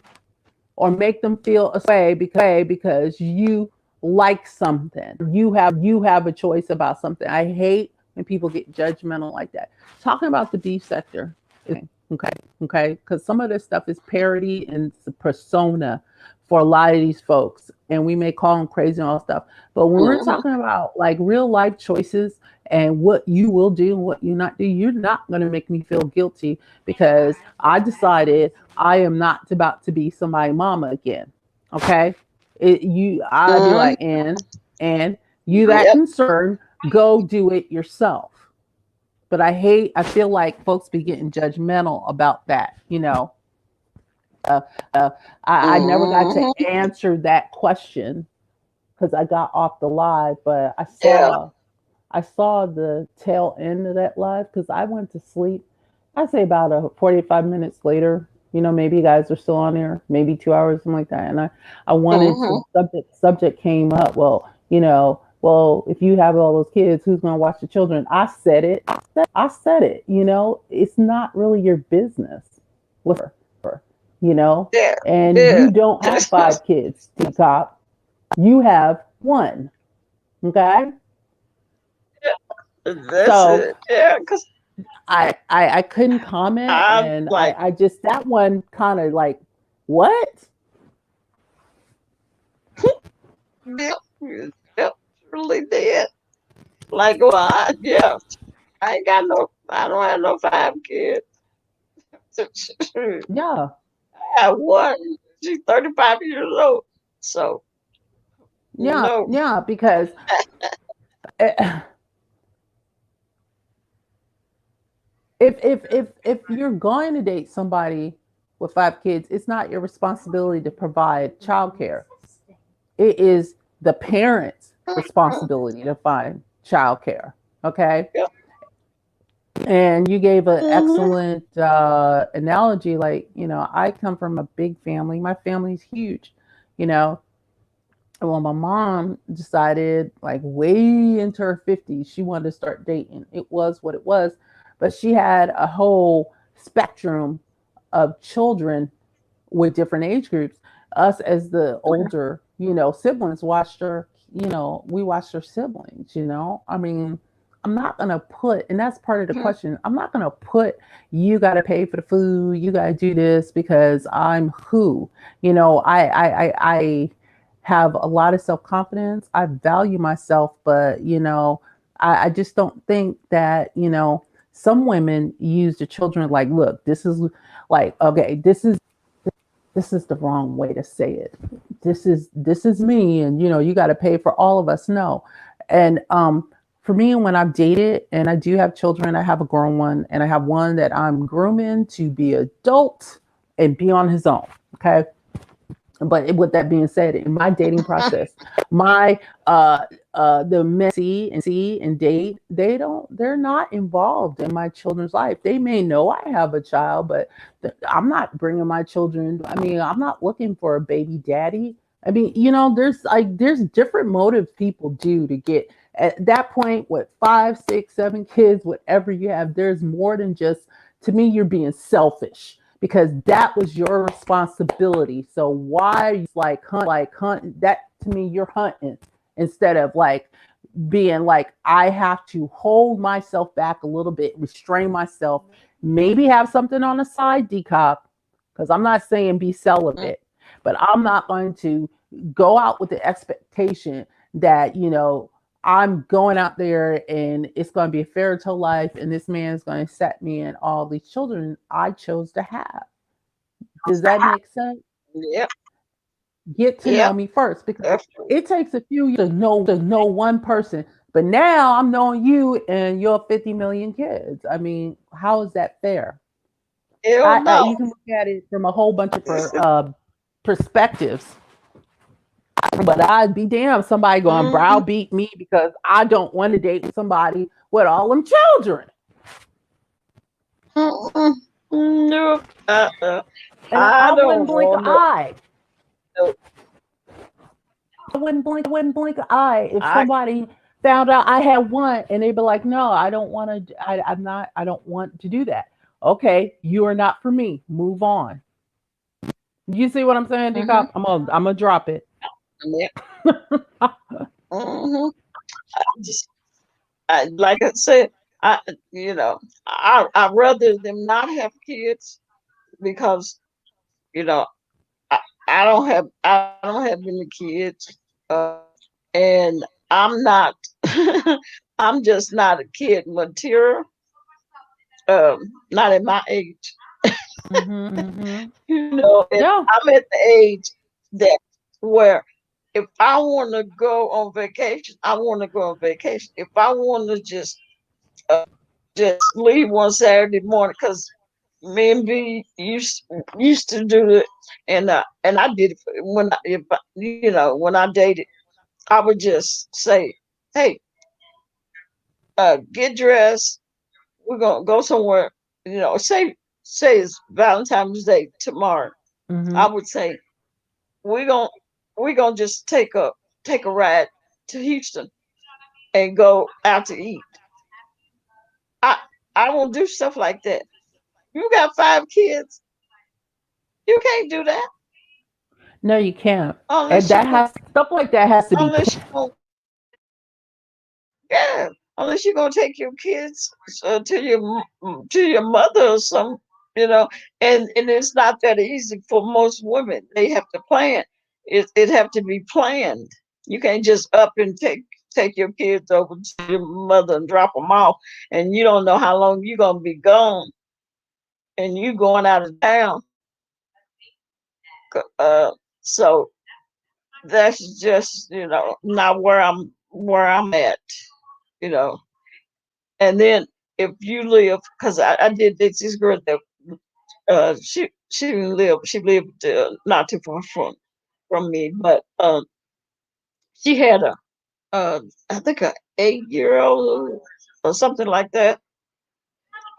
or make them feel a way because you like something. You have a choice about something. I hate when people get judgmental like that. Talking about the beef sector is okay, okay, because some of this stuff is parody and persona for a lot of these folks, and we may call them crazy and all stuff. But when we're Hmm. talking about like real life choices and what you will do and what you not do. You're not going to make me feel guilty because I decided I am not about to be somebody's mama again. Okay, I'd be Mhm. like, and you that Yep. concerned, go do it yourself. But I feel like folks be getting judgmental about that. I never got to Mhm. answer that question because I got off the live, but Yeah. I saw the tail end of that live because I went to sleep. I'd say about 45 minutes later. Maybe you guys are still on there, maybe 2 hours, something like that. And I wanted to Mhm. subject came up. Well, if you have all those kids, who's gonna watch the children? I said it. I said it. It's not really your business whatsoever, you know, Yeah. and Yeah. you don't have 5 kids, T-Cop. You have one. Okay. That's So it. Yeah. Cause I couldn't comment, I'm and like, I just that one kind of like, what? yep. Yep. Really did. Like, well, yeah. I ain't got no. I don't have no 5 kids. I Yeah, have one. She's 35 years old. So yeah, no. yeah. Because eh, if you're going to date somebody with 5 kids, it's not your responsibility to provide childcare. It is the parents' responsibility to find childcare. Okay. Yep. And you gave an Mhm. excellent analogy. Like, I come from a big family. My family's huge. You know, well, my mom decided, like, way into her 50s, she wanted to start dating. It was what it was. But she had a whole spectrum of children with different age groups. Us, as the older, siblings, we watched her siblings. I mean, I'm not gonna put, and that's part of the question. I'm not gonna put, you got to pay for the food, you got to do this because I'm who. I have a lot of self confidence. I value myself, but I just don't think that some women use the children like, look, this is like, okay, this is the wrong way to say it. This is me, and you got to pay for all of us. No, and for me, when I've dated and I do have children, I have a grown one, and I have one that I'm grooming to be adult and be on his own. Okay, but with that being said, in my dating process, my the men see and date, they're not involved in my children's life. They may know I have a child, but I'm not bringing my children. I mean, I'm not looking for a baby daddy. I mean, there's different motives people do to get at that point with 5, 6, 7 kids, whatever you have. There's more than just, to me, you're being selfish because that was your responsibility. So why are you like hunting? That, to me, you're hunting instead of like being like, I have to hold myself back a little bit, restrain myself, maybe have something on the side, decop, because I'm not saying be celibate, but I'm not going to go out with the expectation that I'm going out there and it's going to be a fairy tale life and this man is going to set me and all these children I chose to have. Does that make sense? Yep. Get to know Yep. me first, because Absolutely. it takes a few years to know one person. But now I'm knowing you and your 50 million kids. I mean, how is that fair? Hell You no. can look at it from a whole bunch of This is, perspectives. But I'd be damned somebody going to mhm. browbeat me because I don't want to date somebody with all them children. Mm-mm. Nope. And I I wouldn't don't blink an want no. eye. No. I wouldn't blink an eye if I somebody found out I had one and they'd be like, no, I don't want to, I don't want to do that. Okay, you are not for me. Move on. You see what I'm saying, mhm. Decop? I'm gonna drop it. Yeah. Mhm. Just like I said, I you know I rather them not have kids because you know I, I don't have any kids, and I'm not. I'm just not a kid material. Not at my age. Mm-hmm. And Yeah. I'm at the age that where if I want to go on vacation, I want to go on vacation. If I want to just leave one Saturday morning, because me and B used to do it, and I did it when when I dated, I would just say, "Hey, get dressed. We're gonna go somewhere." Say it's Valentine's Day tomorrow. Mm-hmm. I would say we're gonna we're gonna just take a ride to Houston and go out to eat. I I won't do stuff like that. You got 5 kids. You can't do that No, you can't. And unless you that has stuff like that has to be unless you don't, yeah, unless you're gonna take your kids to your mother or some, you know, and it's not that easy for most women. They have to plan. It have to be planned. You can't just up and take your kids over to your mother and drop them off, and you don't know how long you're gonna be gone, and you going out of town. So that's just not where I'm at. You know, and then if you live, because I did this girl that she didn't live, she lived not too far from me, but she had a I think a 8 year old or something like that,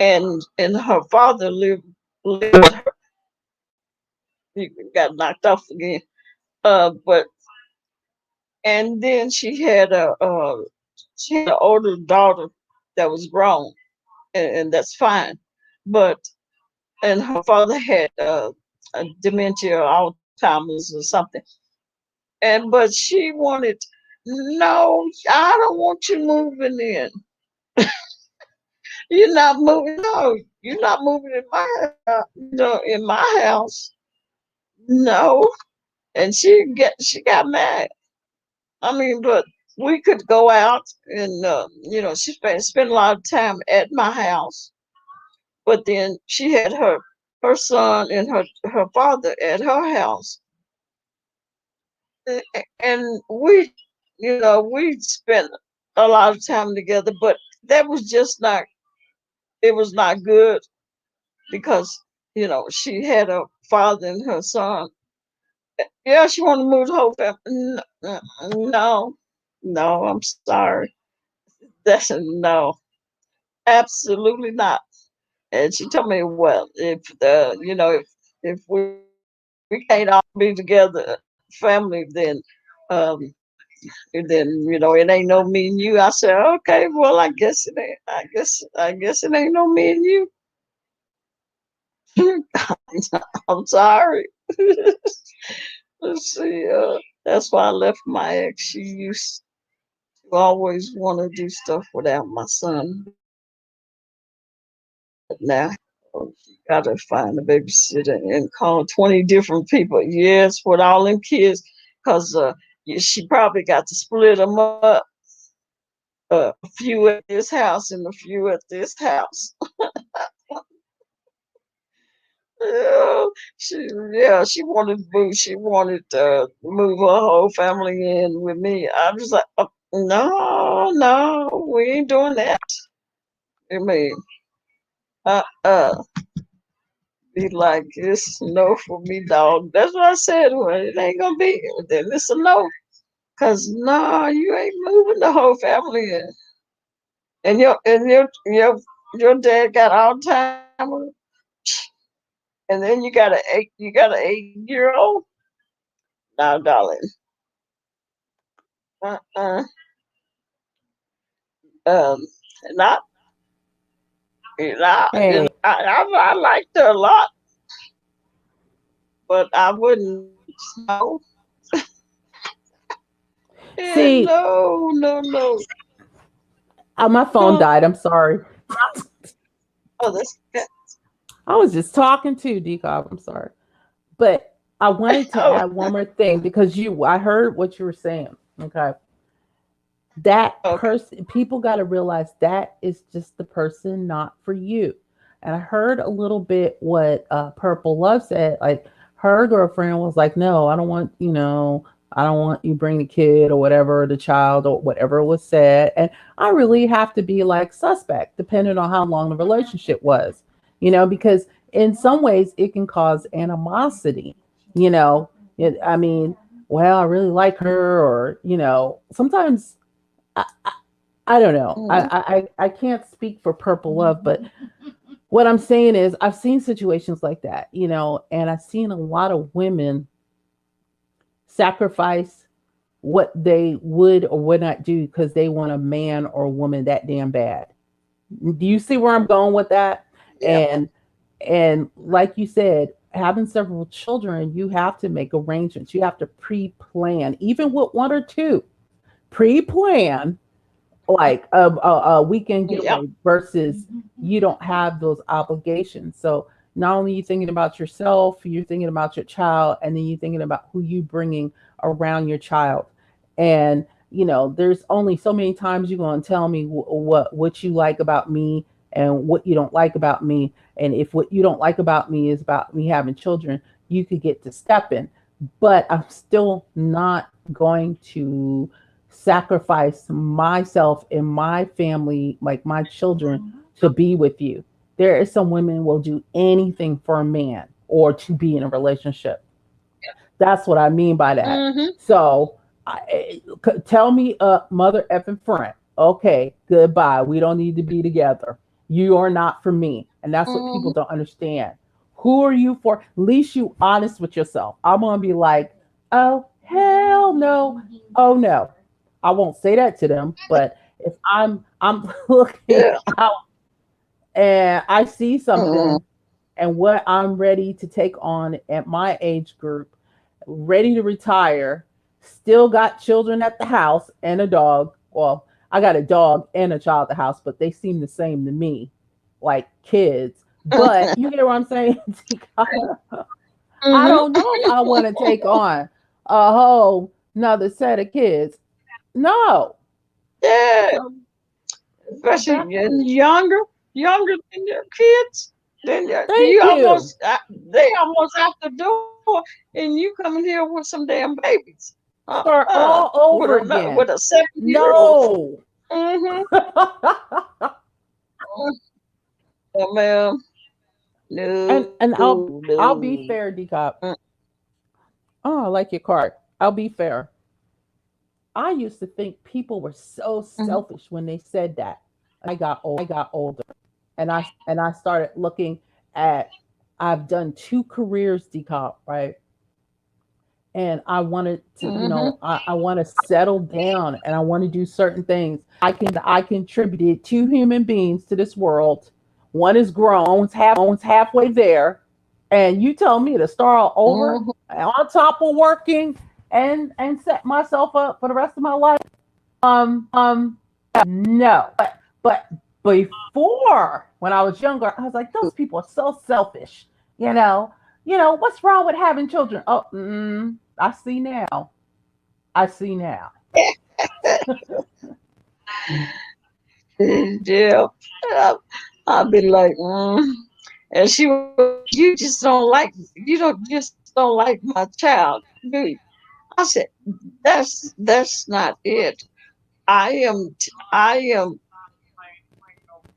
and her father lived with her. He got knocked off again, but and then she had an older daughter that was grown, and that's fine, but and her father had a dementia or Alzheimer's or something. And but she wanted, no, I don't want you moving in. You're not moving. No, you're not moving in in my house. No. And she got mad. I mean, but we could go out and she spent a lot of time at my house. But then she had her son and her father at her house, and we spent a lot of time together, but that was just not it was not good because she had a father and her son. Yeah, she wanted to move the whole family. No, no, I'm sorry. That's a no, absolutely not. And she told me, well, if we can't all be together, family, um, then it ain't no me and you. I said, okay, well, I guess it ain't. I guess it ain't no me and you. I'm sorry. Let's see. That's why I left my ex. She used to always want to do stuff without my son, but now she got to find a babysitter and call 20 different people. Yes, with all them kids, because she probably got to split them up. A few at this house and a few at this house. Yeah, she wanted to move. She wanted to move her whole family in with me. I was like, no, no, we ain't doing that. I mean, uh, be like, it's no for me, dog. That's what I said. Well, it ain't gonna be. Then it's a no, cause no, you ain't moving the whole family in. And your dad got Alzheimer's, and then you got an 8 year old. No, darling. Uh-uh. Um, not Hey, I liked her a lot, but I wouldn't. No, yeah, see, no, no, no. my phone Huh? died. I'm sorry. Oh, that's I was just talking to Decop. I'm sorry. But I wanted to oh, add one more thing because I heard what you were saying. Okay. That Okay. person, people got to realize that is just the person not for you. And I heard a little bit what Purple Love said. Like her girlfriend was like, no, I don't want, I don't want you bring the kid or whatever, the child or whatever was said. And I really have to be like suspect, depending on how long the relationship was, because in some ways it can cause animosity, you know. I mean, well, I really like her, or, sometimes I, I don't know. Mm-hmm. I can't speak for Purple Love, but what I'm saying is I've seen situations like that, and I've seen a lot of women sacrifice what they would or would not do because they want a man or a woman that damn bad. Do you see where I'm going with that? Yeah. And like you said, having several children, you have to make arrangements. You have to pre-plan, even with one or two. Pre-plan like a weekend Yeah. getaway versus you don't have those obligations. So not only are you thinking about yourself, you're thinking about your child, and then you're thinking about who you bringing around your child. And there's only so many times you're going to tell me what you like about me and what you don't like about me. And if what you don't like about me is about me having children, you could get to stepping. But I'm still not going to sacrifice myself and my family, like my children, to be with you. There is some women will do anything for a man or to be in a relationship. That's what I mean by that. Mm-hmm. So tell me, mother effing friend. Okay, goodbye. We don't need to be together. You are not for me. And that's what people Mm-hmm. don't understand. Who are you for? At least you honest with yourself. I'm gonna be like, oh hell no. Oh no. I won't say that to them, but if I'm looking Yeah. out and I see Mm-hmm. something and what I'm ready to take on at my age group, ready to retire, still got children at the house and a dog. Well, I got a dog and a child at the house, but they seem the same to me, like kids. But you get what I'm saying? I Mm-hmm. don't know if I want to take on a whole another set of kids. No. Yeah. So Especially that, younger than your kids. Then you thank you. almost they almost out the door, and you coming here with some damn babies. Start all over With again. a 7 year old. No. Mm-hmm. Oh, man, and no, I'll be no. fair, D Cop. Oh, I like your card. I'll be fair. I used to think people were so Mm-hmm. selfish when they said that. I got older, and I started looking at. I've done two careers, D Cop, right? And I wanted to, Mm-hmm. I want to settle down and I want to do certain things. I contributed two human beings to this world. One is grown, one's halfway there, and you tell me to start all over Mm-hmm. on top of working and set myself up for the rest of my life. Um, no. But before, when I was younger, I was like, those people are so selfish. You know, what's wrong with having children? Oh, I see now. I see now. Yeah. I- I'll be like, and she was like, you just don't like, you don't just don't like my child, do you? I said, that's not it. I am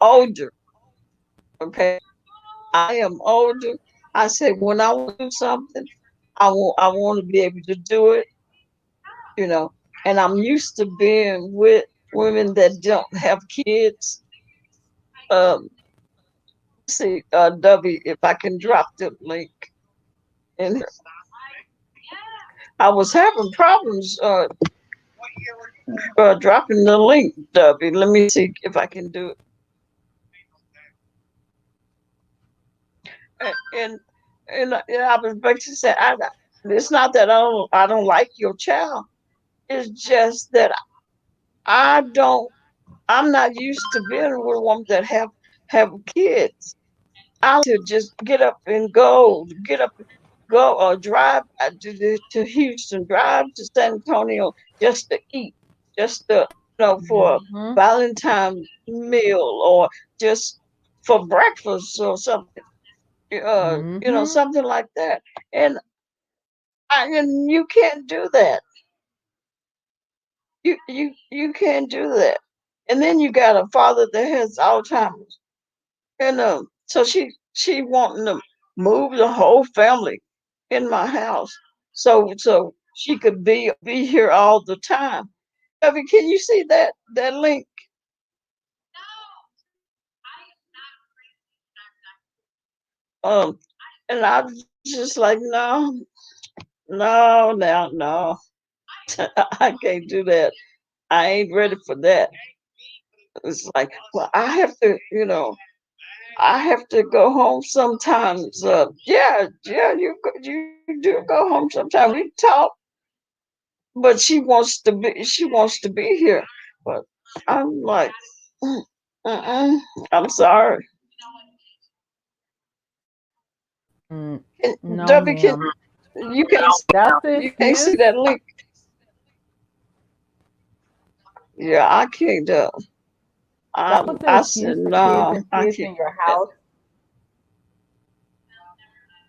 older. Okay, I am older. I said, when I want to do something, I want to be able to do it. You know, and I'm used to being with women that don't have kids. Um, see, W, if I can drop the link in here. I was having problems dropping the link, W. Let me see if I can do it. And and I was basically saying, it's not that I don't like your child. It's just that I don't. I'm not used to being with a woman that have kids. I like to just get up and go, go or drive to Houston, drive to San Antonio just to eat, just to. for a Mm-hmm. Valentine meal or just for breakfast or something, Mm-hmm. something like that. And and you can't do that. You can't do that. And then you got a father that has Alzheimer's, and so she wanting to move the whole family in my house, so she could be here all the time. Debbie, can you see that link? Um, and I was just like, no, no, no, no, I can't do that. I ain't ready for that. It's like, well, I have to go home sometimes. Yeah, yeah, you do go home sometimes. We talk, but she wants to be here. But I'm like, mm, mm-mm, I'm sorry. Mm, Can, no, Debbie, can ma'am. you can't That's the you can't see excuse. that link? Yeah, I can't. That was the I said excuse for kids no, and I kids can't in your do that. house.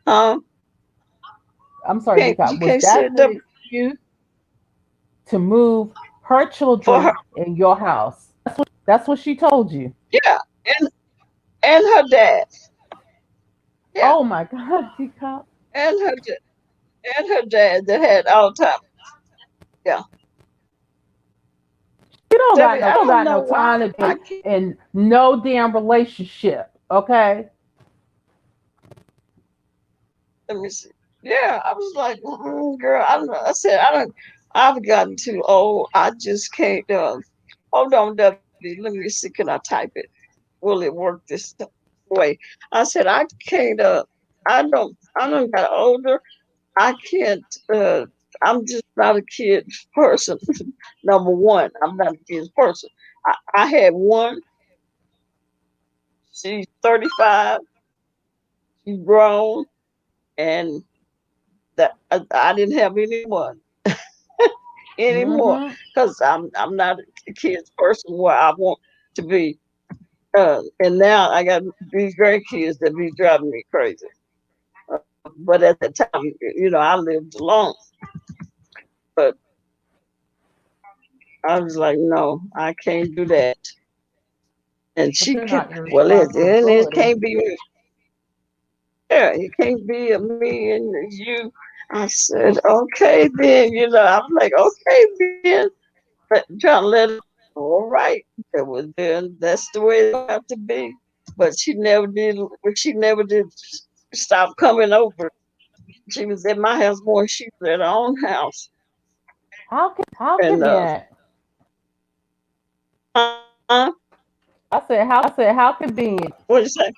Huh? I'm sorry, You Deacon. Was can't see that it, the Debbie, excuse to move her for her. children in your house? That's what she told you. Yeah, and and her dad. Yeah, Oh my God, Deacon. and and her dad that had all time. Yeah, You Debbie, I don't don't got know no why time to I be can't. in no damn relationship. Okay. Let me see. Yeah, I was like, girl, I don't know. I said, I don't. I've gotten too old. I just can't. Hold on, Debbie. Let me see. Can I type it? Will it work this way? I said, I can't. I don't got older. I can't. I'm just not a kid person. Number one, I'm not a kid person. I had one. She's 35. She's grown, and that I didn't have anyone anymore Mm-hmm. because I'm not a kid's person where I want to be. And now I got these grandkids that be driving me crazy. But at the time, I lived alone. But I was like, no, I can't do that. And But she they're can, not your well, it responsibility. can't be, yeah, it can't be a me and you. I said, okay, then, I'm like, okay, then, trying to let her, all right, that was then, that's the way it have to be. But she never did stop coming over. She was at my house more. She was at her own house. How And, convenient. huh? I said how convenient. What you say?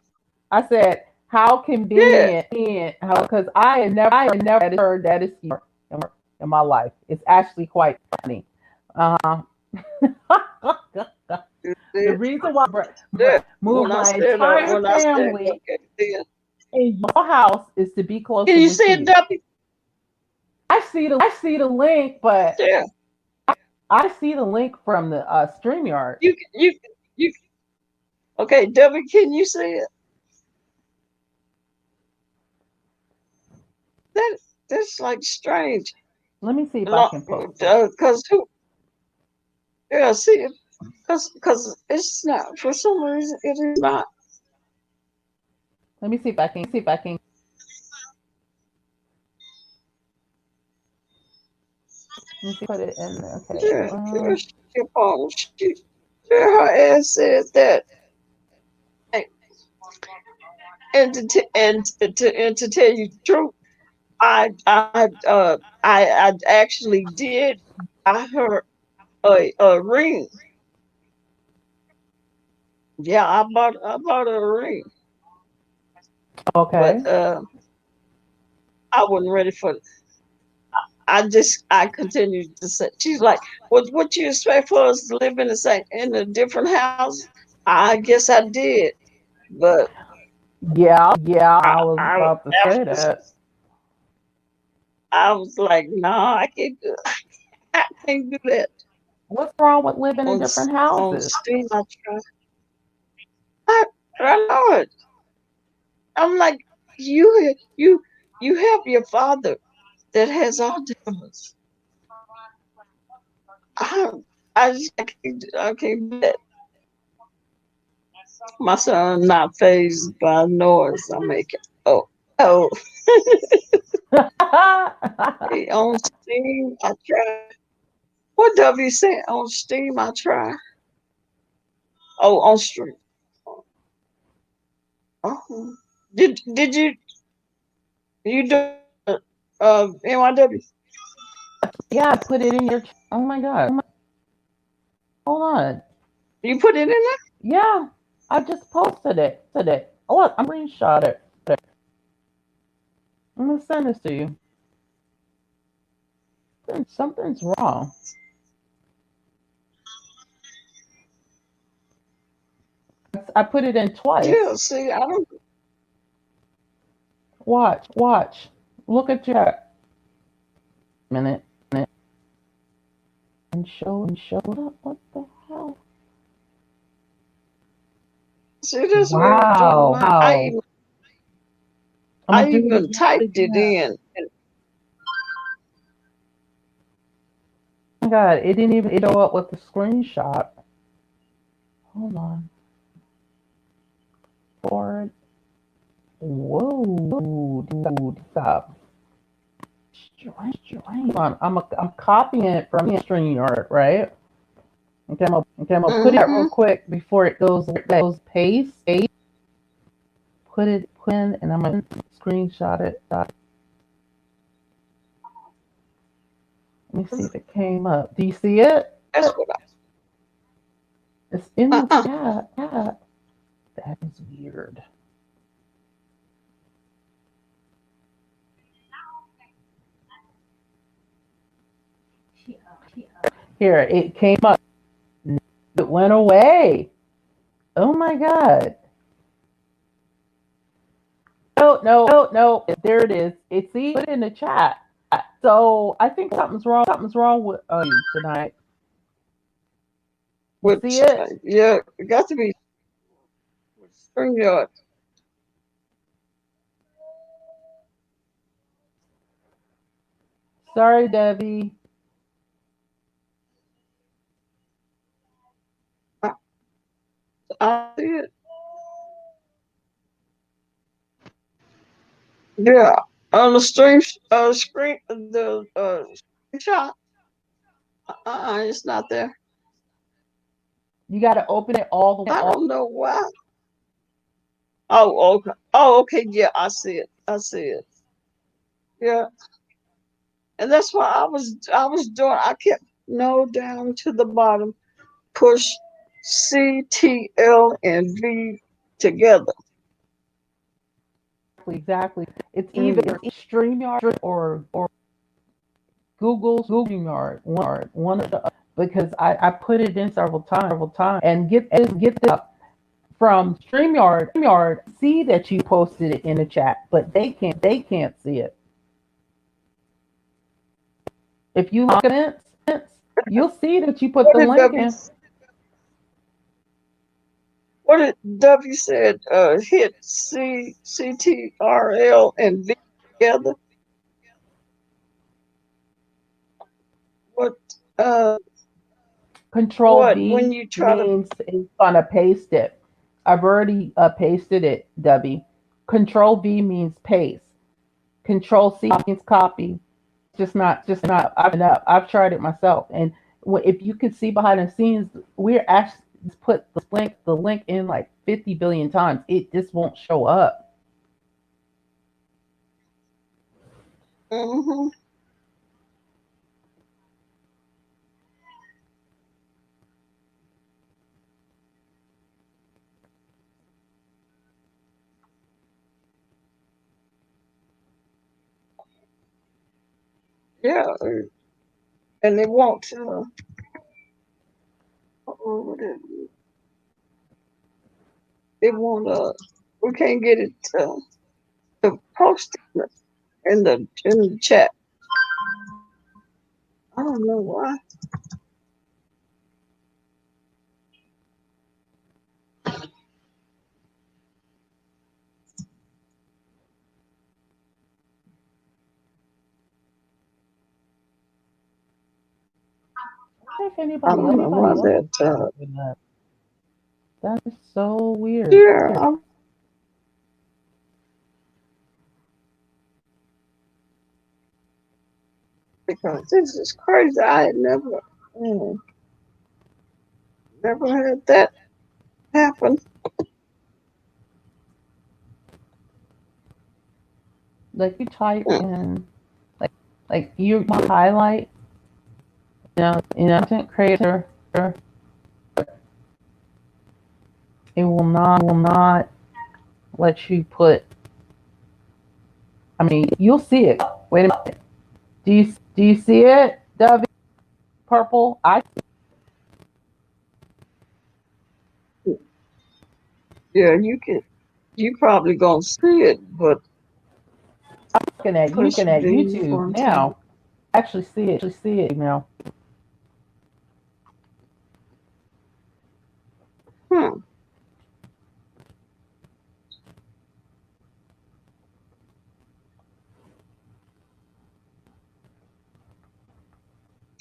I said how Yeah. convenient. How because I had never heard that excuse in my life. It's actually quite funny. Uh The reason why Yeah. moved my entire When I said, family okay, then. in your house is to be closer Can you with see it, you. Duppy? I see the link, but Yeah. I see the link from the StreamYard. You, okay, Duppy, can you see it? That, that's like strange. Let me see if I can post it. Because yeah, see, because it's not, for some reason, it is not. Let me see if I can let me see put it in there. Okay. Yeah, yeah, she kept on. Yeah, her ass said that. Hey, and to tell you the truth, I actually did buy her a ring. Yeah, I bought her a ring, but Okay. I wasn't ready for it. I continued to say, she's like, what you expect for us to live in a different house? I guess I did, but Yeah, I was I about to say after that. I was like, no, I can't do that. What's wrong with living in on different on houses? Steam. I know it. I'm like, you you have your father that has Alzheimer's. I I can't do that. My son not phased by noise I make it. Oh, he on Steam. I try. What W say on Steam? I try. Oh, on stream. Oh, did you do NYW? Yeah, put it in your. Oh my god! Hold on. You put it in there? Yeah, I just posted it today. Oh, look, I'm screenshot it. I'm gonna send this to you. Something's wrong. I put it in Yeah. twice. See, I don't. Watch. Look at your minute and showed up. What the hell? See, that's what I was doing. Wow. Mine. Wow. I'm I gonna do it even typed it again. in. Oh my god, it didn't even show up with the screenshot. Hold on. Forward. Whoa, dude, stop. Strange. I'm copying it from StreamYard, right? Okay, I'm gonna put it out Mm-hmm. real quick before it goes paste. Put it in, and I'm gonna screenshot it. Let me see if it came up. Do you see it? That's what It's in I. the chat. That is weird. Here, it came up. It went away. Oh my god. No. There it is. It's put it in the chat. So I think something's wrong. Something's wrong with you tonight. You see Which it? yeah, it got to be StreamYard. Sorry, Debbie. I, I see it. Yeah, on the screen the screenshot. It's not there. You got to open it all the way. I don't know why. Oh, okay. Oh, okay. Yeah, I see it. I see it. Yeah, and that's why I was doing. I kept no down to the bottom. Push C, T, L, and V together. Exactly. It's either Mm. StreamYard or Google's StreamYard. One of the because I put it in several times and get this up from StreamYard. StreamYard see that you posted it in the chat, but they can't see it. If you look at it, you'll see that you put What the did link W? in. What did W said? Hit C, C, T, R, L, and V together. What? Uh, Control what? When V you try to. means it's gonna paste it. I've already pasted it, Debbie. Control V means paste. Control C means copy. Just not. I've tried it myself, and if you could see behind the scenes, we're actually put the link in like 50 billion times. It just won't show up. Hmm. Yeah, and they won't. What is it? They won't. We can't get it to post it in the chat. I don't know why. if I anybody don't else know why is that. doing that. That is so weird. Yeah, because this is crazy. I had mm, never had that happen. Like you type Mm. in, like you highlight, content creator, it will not let you put. I mean, you'll see it. Wait a minute. Do you see it, Dovey? Purple. I Yeah, you can. You probably gonna see it, but looking at push the YouTube one time. now. Actually see it now. Hmm.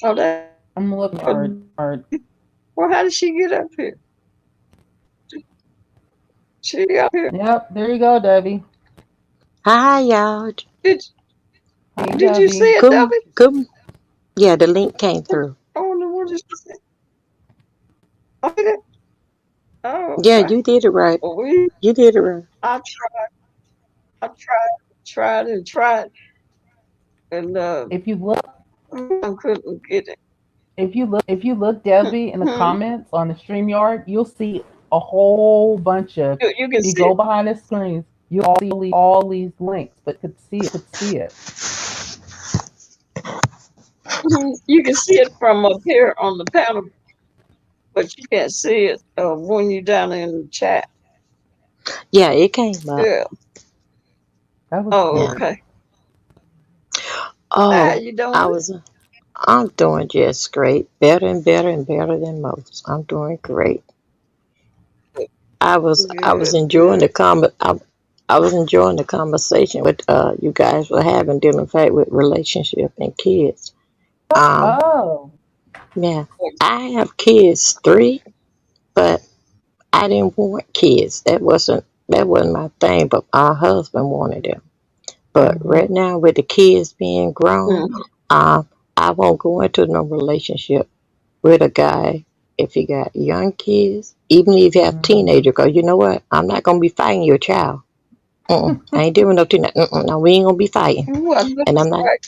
Oh, that. I'm looking hard. Well, how did she get up here? She up here. Yep, there you go, Debbie. Hi, y'all. Did Hey, Did you see Debbie. it, Good, Debbie? good. Yeah, the link came through. I wonder what is. Oh, did it? Oh, Yeah, okay. you did it right. Well, we. You did it right. I tried and tried, and If you look, I couldn't get it. if you look, Debbie, in the Hmm. comments on the StreamYard, you'll see a whole bunch of. You can If you see go behind the screens, you'll see all these links, but could see it. it. You can see it from up here on the panel, but you can't see it when you're down in the chat. Yeah, it came up. Yeah. That was Oh, Yeah. weird. okay. How Oh, you I doing? was. I'm doing just great. Better and better and better than most. I'm doing great. I was Good, enjoying good. I was enjoying the conversation with you guys were having dealing in fact with relationship and kids. Um, Oh, yeah, I have kids, three, but I didn't want kids. That wasn't my thing. But my husband wanted them. But hmm right now, with the kids being grown, Mm. um, I won't go into no relationship with a guy if he got young kids, even if you have hmm teenagers. Cause you know what? I'm not gonna be fighting your child. I ain't doing no teenage. No, we ain't gonna be fighting. What And looks I'm not. like?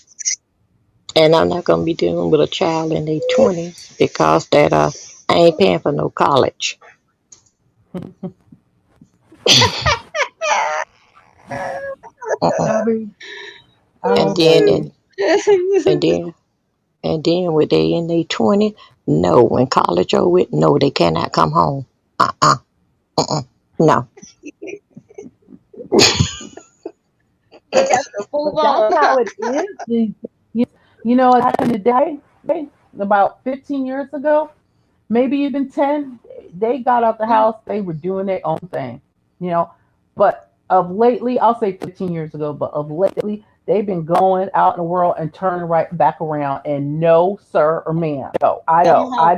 And I'm not gonna be dealing with a child in their 20s because that I ain't paying for no college. Uh-uh. Debbie, I And don't then blame you. and and then And then when they in their 20, no. When college over with, no, they cannot come home. Uh-uh. Uh-uh. No. They got to move But that's on. how it is. Back in the day, about 15 years ago, maybe even 10, they got out the house, they were doing their own thing, you know. But of lately, I'll say 15 years ago, but of lately, they've been going out in the world and turning right back around. And no, sir or ma'am. No, Come home.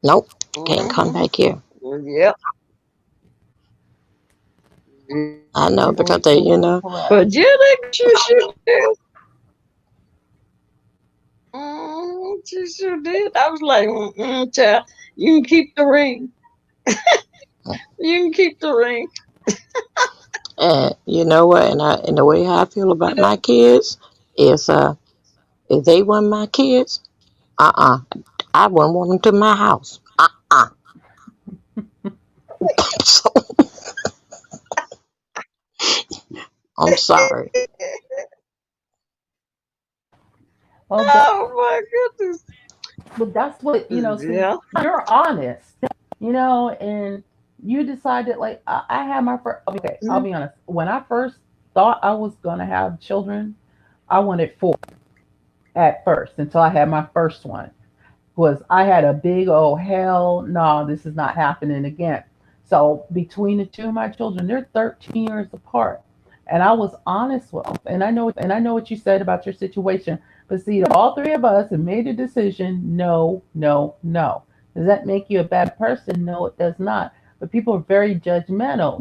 Nope. Can't come Hmm. back here. Yep. I know because they, Absolutely correct. But yeah, they sure did. She sure did. I was like, child, you can keep the ring. You can keep the ring. And you know what? And the way I feel about my kids is if they weren't my kids, uh-uh. I wouldn't want them to my house. Uh-uh. So I'm sorry. Well, Oh my goodness. but that's what, see, Yeah. you're honest, and you decided, like, I had my first, okay, I'll Mm. be honest. When I first thought I was going to have children, I wanted four at first until I had my first one. Was I had a big old hell no, this is not happening again. So between the two of my children, they're 13 years apart. And I was honest with him. And I know what you said about your situation. But see, all three of us have made a decision. No, no, no. Does that make you a bad person? No, it does not. But people are very judgmental.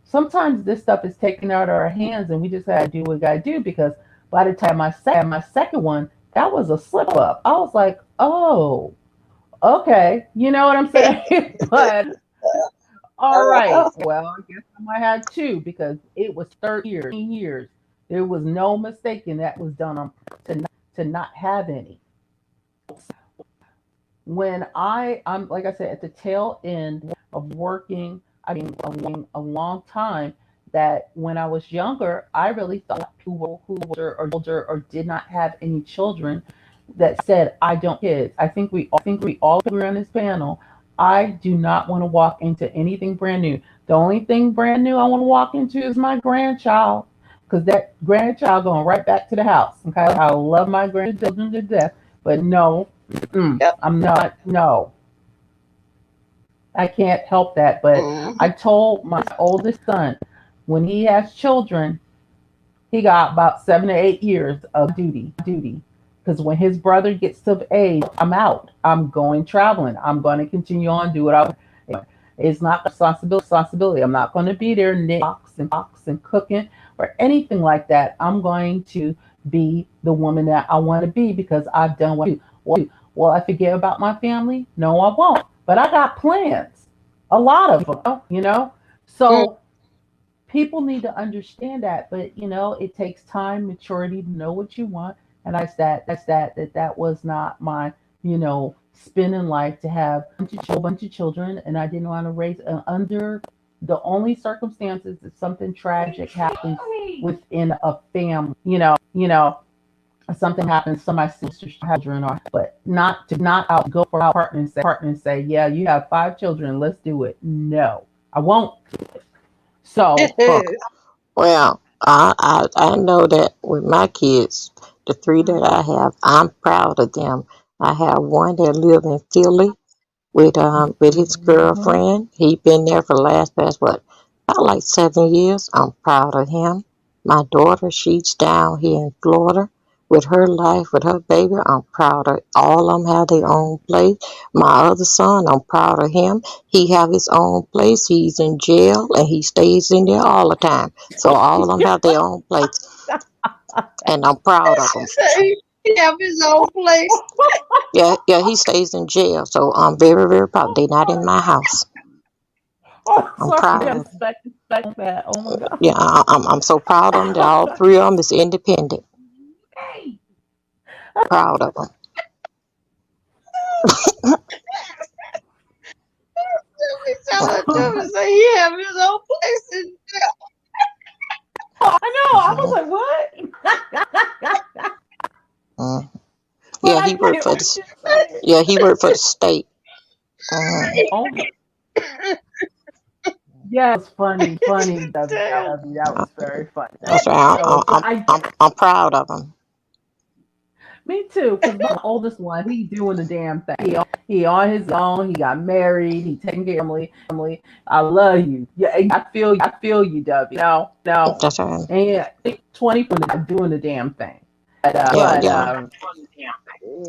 Sometimes this stuff is taken out of our hands, and we just gotta do what we gotta do. Because by the time I had my second one, that was a slip up. I was like, oh, okay, you know what I'm saying? But all right, well, I guess I might have two because it was 13 years. There was no mistaking that was done on to not have any. When I'm like I said, at the tail end of working, I mean, a long time. That when I was younger, I really thought people who were older or did not have any children that said I don't kids. I think we all agree on this panel. I do not want to walk into anything brand new. The only thing brand new I want to walk into is my grandchild, because that grandchild going right back to the house. Okay, I love my grandchildren to death, but no, Yep. I'm not. No, I can't help that. But I Mhm. told my oldest son when he has children, he got about 7 to 8 years of duty. Because when his brother gets of age, I'm out. I'm going traveling. I'm going to continue on do what I want. It's not responsibility. I'm not going to be there knitting box and cooking or anything like that. I'm going to be the woman that I want to be because I've done what I do. Will I forget about my family? No, I won't. But I got plans. A lot of them, you know? Mm. So people need to understand that, but it takes time, maturity to know what you want. And that was not my spin in life to have a bunch of children, and I didn't want to raise under the only circumstances that something tragic happens within a family. Something happens to my sister's children, or but not out go for a partner and say, yeah, you have 5 children, let's do it. No, I won't. So Well, well, I know that with my kids, the three that I have, I'm proud of them. I have one that live in Philly with his mhm. girlfriend. He been there for the last past what about like 7 years. I'm proud of him. My daughter, she's down here in Florida with her life, with her baby. I'm proud of all of them have their own place. My other son, I'm proud of him. He have his own place. He's in jail and he stays in there all the time. So all of them have their own place, and I'm proud of She them. said he have his own place. Yeah, yeah, he stays in jail. So I'm very, very proud. They're not in my house. Oh, I'm sorry, I proud didn't of them. expect that. Oh my god. Yeah, I'm so proud of them that all three of them is independent. Proud of them. He tell her to say he have his own place in I know. I was Mhm, like, what? mhm. But Yeah, I he worked get for what the. you're saying. Yeah, he worked for the state. Mhm, Oh my, yeah, it was funny, W. jail. That was very funny. that's right. But I get. I'm proud of him. Me too, because my oldest one, he doing the damn thing. He on his own. He got married. He taking care of family. I love you. Yeah, I feel you, W. No, no. That's right. And yeah, I think 20 for not doing the damn thing. But Yeah, yeah,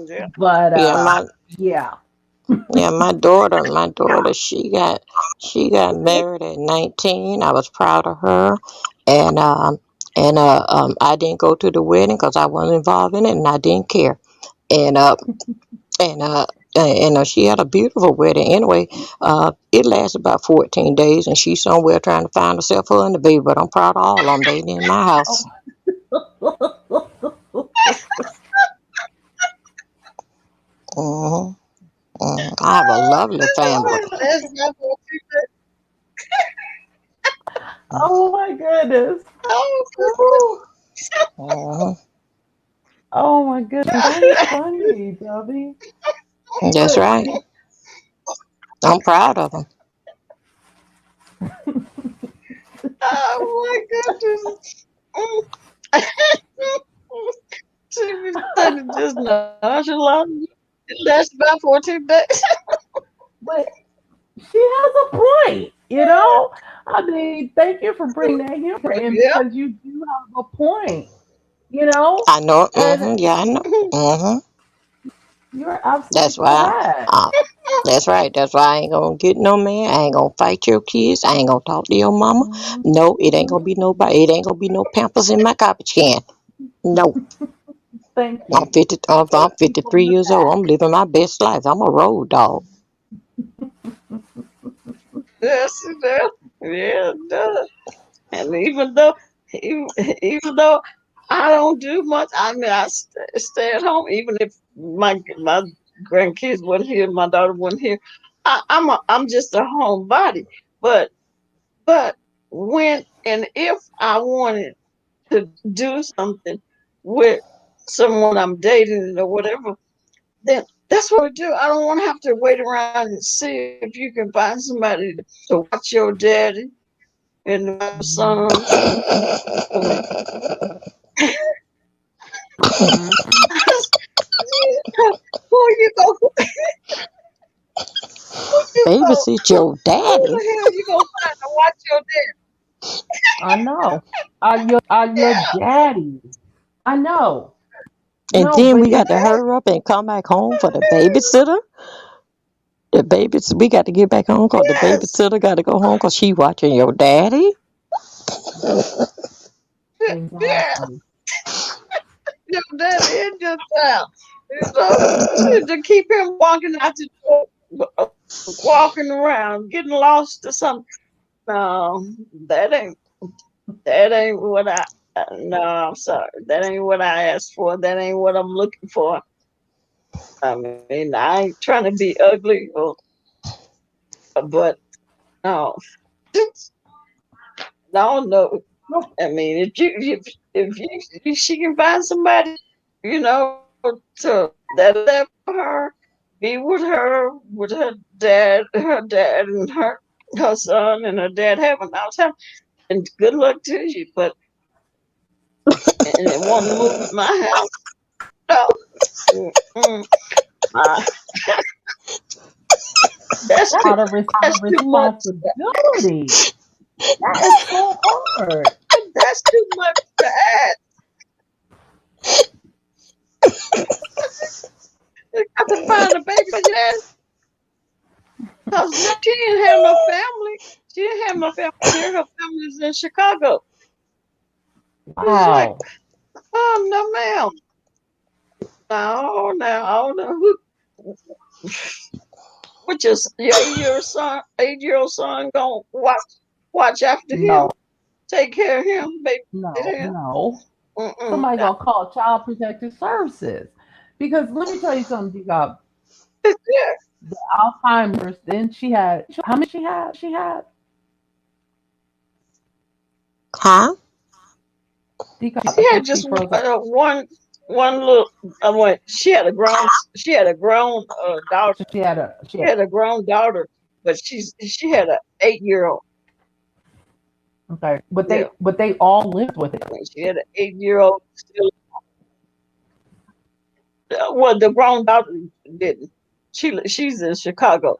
Yeah. but yeah. yeah. My daughter, she got married at 19. I was proud of her, and I didn't go to the wedding because I wasn't involved in it, and I didn't care. And and she had a beautiful wedding. Anyway, it lasted about 14 days, and she's somewhere trying to find herself her and the baby. But I'm proud of all of them. They in my house. hmm I have a lovely family. That's not what you said. Oh my goodness. Oh, Woo. hmm Oh my goodness. So funny, Debbie. That's But right. I'm proud of them. oh my goodness. She was standing just nonchalant. It lasted about 14 days. but she has a point. You know, I mean, thank you for bringing that humor in Yeah. because you do have a point. You know, I know. and Yeah, I know. you're absolutely That's why. correct. Uh, that's right. That's why I ain't gonna get no man. I ain't gonna fight your kids. I ain't gonna talk to your mama. No, it ain't gonna be nobody. It ain't gonna be no pampers in my garbage can. No. Thank I'm you. 50. I'm Thank you for 53 the years old. I'm fact. living my best life. I'm a road dog. Yes, it does. Yeah, it does. And even, even though I don't do much, I mean, stay at home. Even if my grandkids wasn't here, my daughter wasn't here, I'm just a homebody. But but when and if I wanted to do something with someone I'm dating or whatever, then that's what I do. I don't want to have to wait around and see if you can find somebody to watch your daddy and watch your sons. I mean, Mhm. who you go? Who you go? Babysit Who your daddy. the hell you gonna find to watch your I know. Are your daddy? daddy? I know. And No, then but we got to hurry up and come back home for the babysitter. The babies, we got to get back home because the Yes, babysitter got to go home because she watching your daddy. yeah. exactly. Your daddy in your town. You know, to keep him walking out the door, walking around, getting lost or something. No, that ain't that ain't what I. No, I'm sorry. That ain't what I asked for. That ain't what I'm looking for. I mean, I ain't trying to be ugly, but no, no, no. Nope. I mean, if she can find somebody, to that'll there for her, be with her dad, and her son, and her dad having out time. And good luck to you, but and they want to move in my house. No, mm-mm. Uh, that's That's a too lot of that's too much. responsibility. That is so hard. That's too much to ask. You got to find a baby for your dad because she didn't have no family. She didn't have no family here. Her family's in Chicago. It's like, Wow. oh no, ma'am. No, now I don't know which is your 8-year old son gonna watch after him, No, take care of him, babysit no, him. no. Mm-mm. Somebody gonna call Child Protective Services. Because let me tell you something, you got Yeah, the Alzheimer's. Then she had how many she had? She had Huh? Deca, she I had think she just froze up. one little. She had a grown daughter. She She had had a grown daughter, but she had an 8-year-old. okay. Yeah, But they all lived with it. she had an 8-year-old still. Well, the grown daughter didn't. She's in Chicago,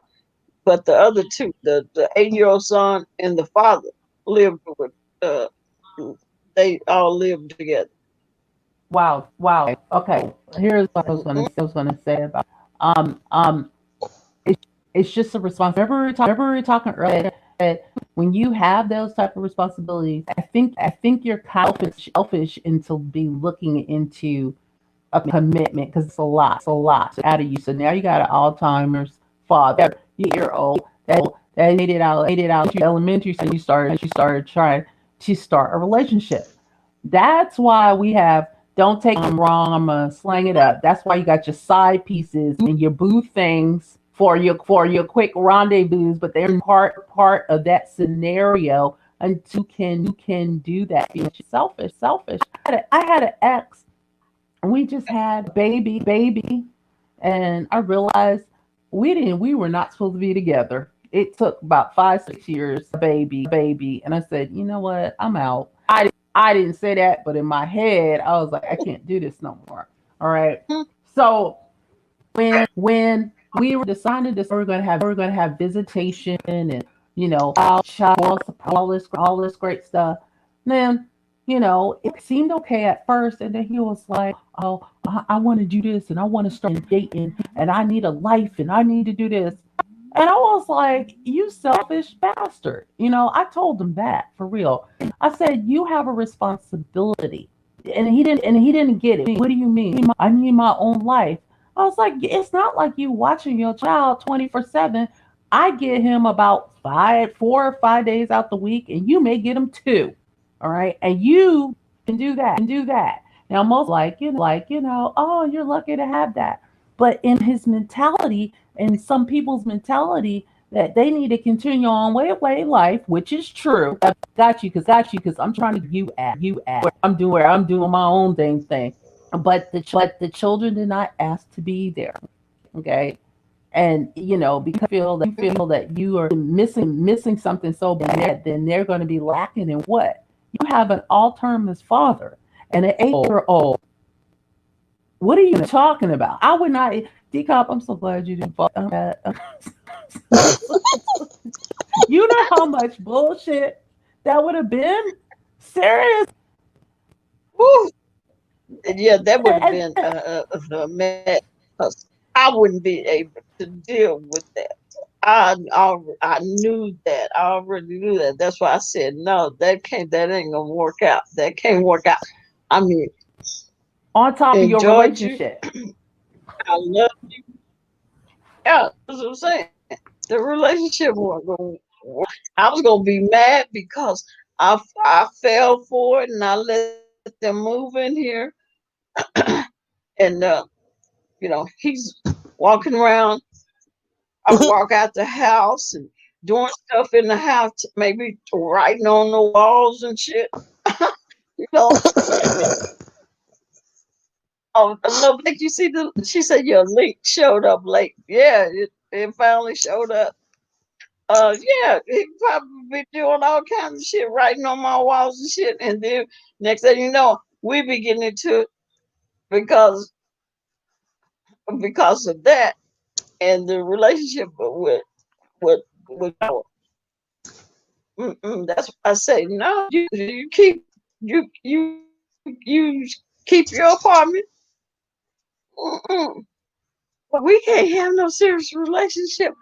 but the other two, the 8-year-old son and the father, lived with. Uh, they all lived together. Wow, wow. Okay. Here's what Mhm. I was gonna say about it's it's just a response. Remember we were talking earlier that when you have those type of responsibilities, I think you're kind of selfish into be looking into a commitment because it's a lot out of you. So now you got an Alzheimer's father, you're old, that made it out elementary, so you started trying to start a relationship. That's why we have don't take them wrong, I'm gonna slang it up. That's why you got your side pieces and your boo things for your quick rendezvous, but they're part of that scenario until you can do that. You're selfish. I had an ex and we just had a baby, and I realized we were not supposed to be together. It took about 5 6 years, baby, and I said, you know what, I'm out. I didn't say that, but in my head I was like, I can't do this no more. All right. So when we were deciding this, we are gonna have visitation, and child wants all this great stuff. Then, it seemed okay at first, and then he was like, "Oh, I want to do this, and I want to start dating, and I need a life, and I need to do this." And I was like, "You selfish bastard!" I told him that for real. I said, "You have a responsibility," and he didn't get it. What do you mean? I need my own life. I was like, it's not like you watching your child 24/7. I get him about 4 or 5 days out the week, and you may get him two. All right. And you can do that. Now, most oh, you're lucky to have that. But in his mentality, and some people's mentality, that they need to continue on way life, which is true. I got you, because I'm trying to get you at where I'm doing my own thing. But the children did not ask to be there. Okay. And because you feel that you are missing something so bad, then they're going to be lacking in what? You have an Alzheimer's father and an 8-year old. What are you talking about? I would not. Decop, I'm so glad you didn't fall. You know how much bullshit that would have been? Serious. Woo. Yeah, that would have And, been a mess. 'Cause I wouldn't be able to deal with that. I knew that. I already knew that. That's why I said no. That ain't gonna work out. That can't work out. I mean, on top of your enjoyed you. relationship. I love. Yeah, that's what I'm saying. The relationship wasn't going. I was gonna be mad because I fell for it and I let them move in here, and he's walking around. I walk out the house and doing stuff in the house, maybe writing on the walls and shit. you know. Oh, look, like you see she said your link showed up late. Yeah, it finally showed up. Yeah, he probably be doing all kinds of shit, writing on my walls and shit. And then next thing you know, we be getting into it because of that and the relationship with our. That's what I say. No, you keep you keep your apartment. Mm-mm. But we can't have no serious relationship.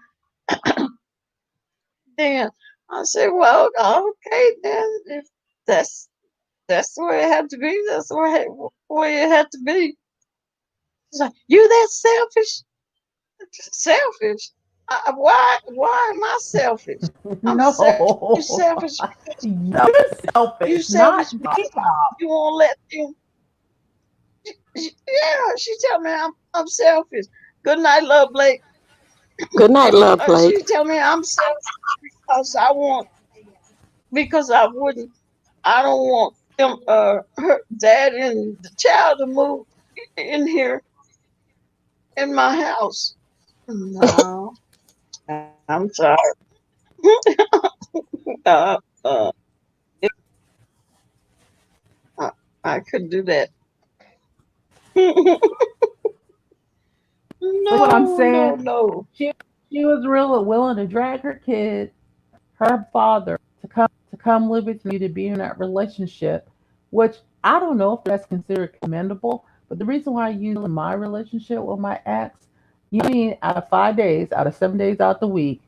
Then I said, well, okay, then if that's that's the way it had to be. That's the way it had to be. She's like, you that selfish? Selfish? Why am I selfish? I'm No. selfish because You're you selfish, selfish not because Decop. you won't let them. Yeah, she tell me I'm selfish. Good night, love Blake. Good night, love She Blake. tell me I'm selfish because I wouldn't. I don't want them, her dad and the child to move in here in my house. No, I'm sorry. uh, uh, I, I couldn't do that. But what I'm No, no, saying, no. she she was really willing to drag her kid, her father, to come live with you, to be in that relationship, which I don't know if that's considered commendable. But the reason why I use in my relationship with my ex, you mean out of 5 days, out of 7 days out the week,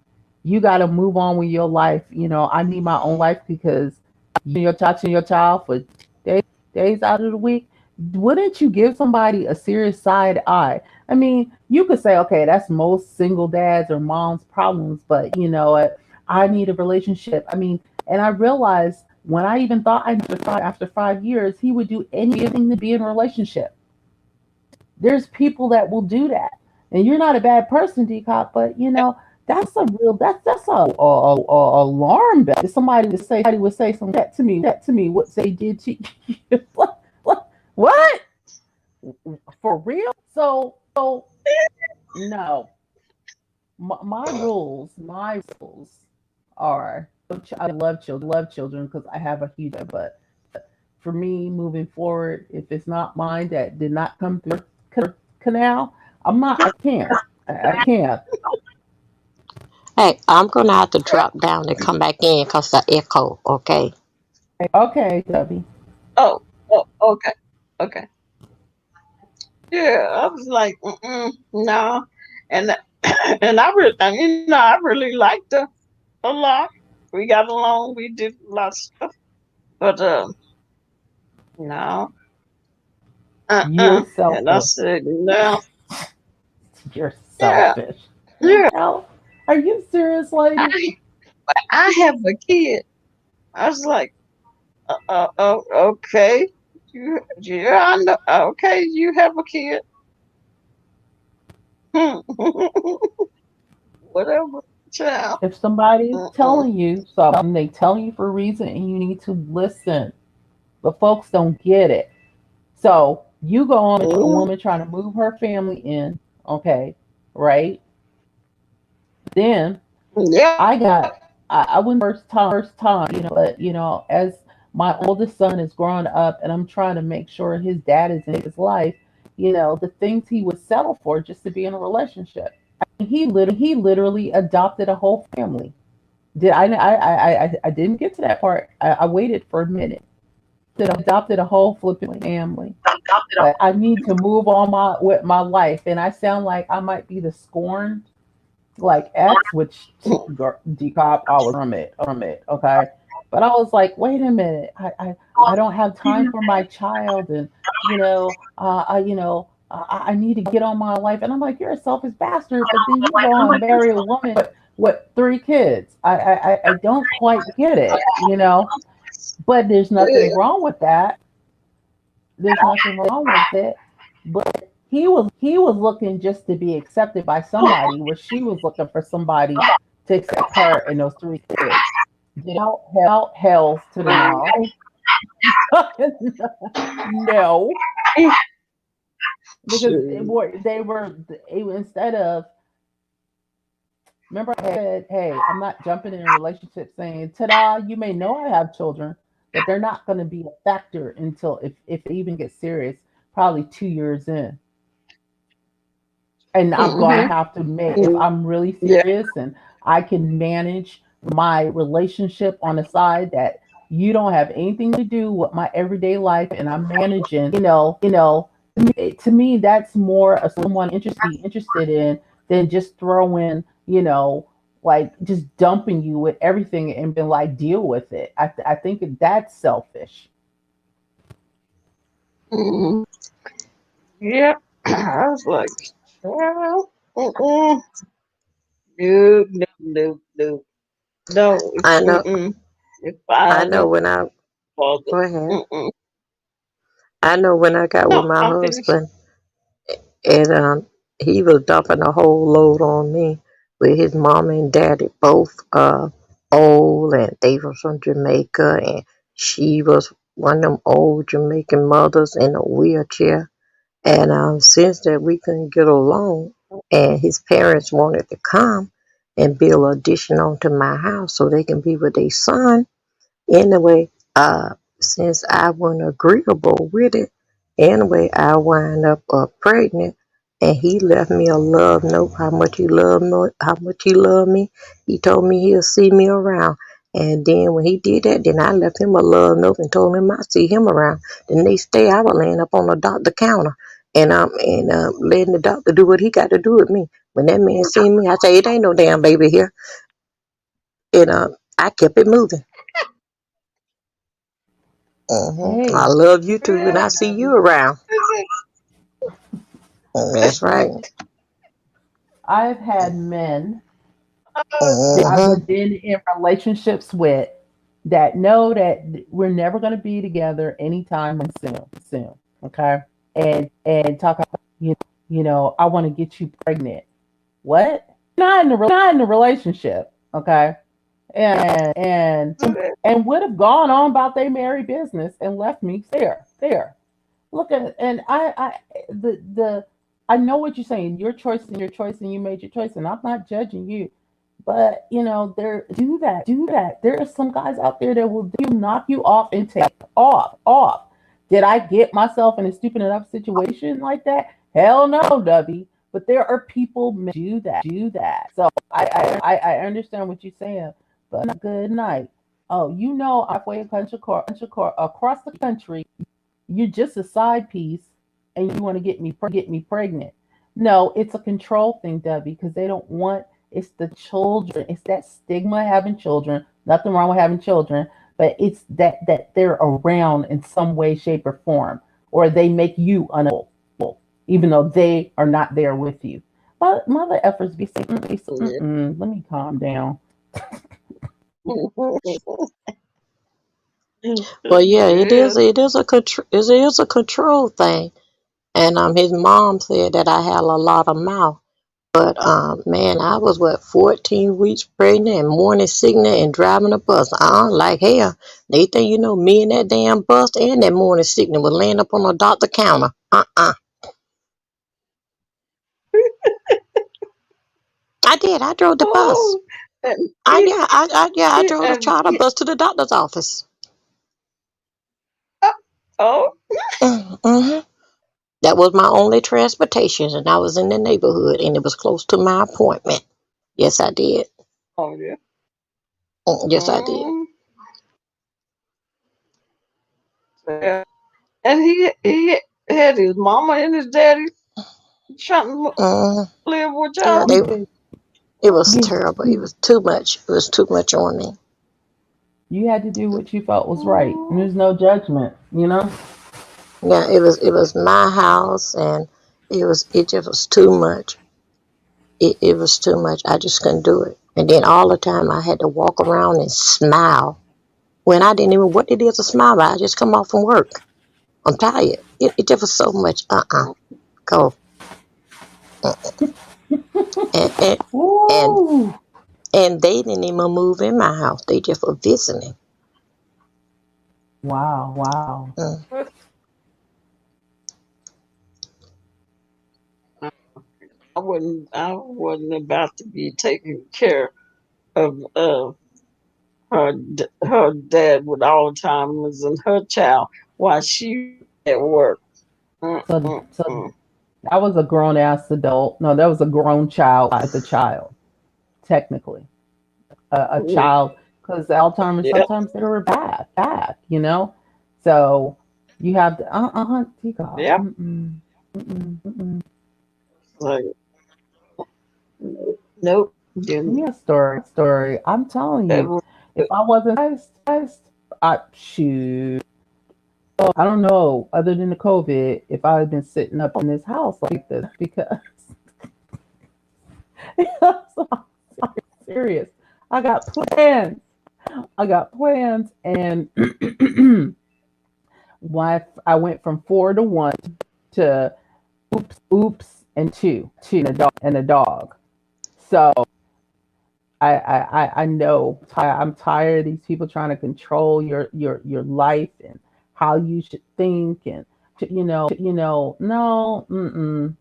you got to move on with your life. I need my own life because you're touching your child for days out of the week. Wouldn't you give somebody a serious side eye? I mean, you could say, okay, that's most single dads or moms' problems, but you know what? I need a relationship. I mean, and I realized when I even thought after 5 years, he would do anything to be in a relationship. There's people that will do that, and you're not a bad person, Decop, but that's a real that's a alarm bell. If somebody would say something that to me, what they did to you. What? For real? So no. My rules are I love children because I have a huge, but for me moving forward, if it's not mine that did not come through canal, I can't. I can't. Hey, I'm gonna have to drop down and come back in because the echo. Okay. Okay, Debbie. Oh, oh, okay, okay. Yeah, I was like, no, and and I really liked her a lot. We got along. We did a lot of stuff, but no, You're and I selfish. said, no, You're yeah, selfish. yeah. Hell, are you serious, lady? I I have a kid. I was like, okay, yeah, I know. Okay, you have a kid. Whatever, child. If somebody's Uh-uh. telling you something, they tell you for a reason and you need to listen. But folks don't get it. So you go on with a Mm, woman trying to move her family in, okay, right? Then yeah. I wouldn't first time, but as my oldest son is growing up and I'm trying to make sure his dad is in his life, the things he would settle for just to be in a relationship. He literally adopted a whole family. Did I didn't get to that part. I waited for a minute. That adopted a whole flipping family. But I need to move on with my life, and I sound like I might be the scorned like ex, which decop I was from it, okay. But I was like, wait a minute, I don't have time for my child, and I need to get on my life, and I'm like, you're a selfish bastard. But then you go and marry a woman with three kids. I don't quite get it. But there's nothing Yeah. wrong with that. There's nothing wrong with it. But he was looking just to be accepted by somebody, where she was looking for somebody to accept her and those three kids. Hells to the no. No, because Shoot. instead of, remember, I said, hey, I'm not jumping in a relationship saying, ta-da, you may know I have children, but they're not going to be a factor until, if it even gets serious, probably 2 years in. And I'm going to Mm-hmm. have to make, if I'm really Yeah. serious and I can manage my relationship on the side, that you don't have anything to do with my everyday life and I'm managing, to me that's more of someone interested in than just throwing, like just dumping you with everything and being like, deal with it. I think that's selfish. Mm-hmm. Yeah. I was like, well, no, no, no, no, no. I know. If I I know never when I father, go ahead. mm-mm. I know when I got with No, my I'm finished. husband, and he was dumping a whole load on me with his mom and daddy both old, and they were from Jamaica, and she was one of them old Jamaican mothers in a wheelchair. And since that we couldn't get along, and his parents wanted to come and build an addition onto my house so they can be with their son. Anyway, since I wasn't agreeable with it, anyway, I wound up pregnant, and he left me a love note. How much he loved me, how much he loved me. He told me he'll see me around. And then when he did that, then I left him a love note and told him I'd see him around. The next day, I was laying up on the doctor counter, and letting the doctor do what he got to do with me. When that man seen me, I say it ain't no damn baby here, and I kept it moving. I Hey, love you too, and Yeah. I see you around. That's right. I've had men that Mm-hmm. I've been in relationships with that know that we're never going to be together anytime soon. Okay, and talk about, I want to get you pregnant. What? Not in a relationship. Okay, and and would have gone on about their merry business and left me there. Look at, and the I know what you're saying. Your choice, and you made your choice, and I'm not judging you. But there do that. There are some guys out there that will knock you off and take off. Did I get myself in a stupid enough situation like that? Hell no, Dubby. But there are people do that. So I understand what you're saying, but good night. Oh, halfway across the country, you're just a side piece, and you want to get me pregnant. No, it's a control thing, Debbie, because they don't want. It's the children. It's that stigma of having children. Nothing wrong with having children, but it's that they're around in some way, shape, or form, or they make you unavailable, even though they are not there with you. But mother efforts be saying, Yeah. let me calm down. Well, yeah, it is. Yes. It is a control. It is a control thing. And his mom said that I had a lot of mouth. But man, I was 14 weeks pregnant and morning sickness and driving a bus. Like hell. They think me and that damn bus and that morning sickness was laying up on a doctor counter. I did. I drove the bus. Oh, and I yeah. I drove the and charter bus to the doctor's office. oh, Mm-hmm. That was my only transportation, and I was in the neighborhood, and it was close to my appointment. Yes, I did. oh yeah. Yes, I did. Mm, yeah. And he had his mama and his daddy trying to Mm, live with yeah, y'all. they. You had, It was you, terrible. It was too much. It was too much on me. you had to do what you felt was right, and Mm, there's no judgment. Yeah, it was my house, and it just was too much. It was too much. I just couldn't do it. And then all the time I had to walk around and smile when I didn't even what it is to smile about. I just come off from work. I'm tired. It just was so much. Go. And, and and Ooh, and they didn't even move in my house. They just were visiting. wow. Mm. I wasn't about to be taking care of her dad with Alzheimer's and her child while she at work. So Mm-mm-mm. that was a grown ass adult. No, that was a grown child as a child, technically. A child, because Alzheimer's Yeah, sometimes they were bad. So you have to, take off. yeah. Mm-mm. Like, nope. Give Didn't me a story. I'm telling you, ever. if I wasn't shoot. I don't know, other than the COVID, if I had been sitting up in this house like this, because I'm serious. I got plans. And wife, I went from 4 to 1 to oops and two and a dog. So I know I'm tired of these people trying to control your life and how you should think and no mm-mm.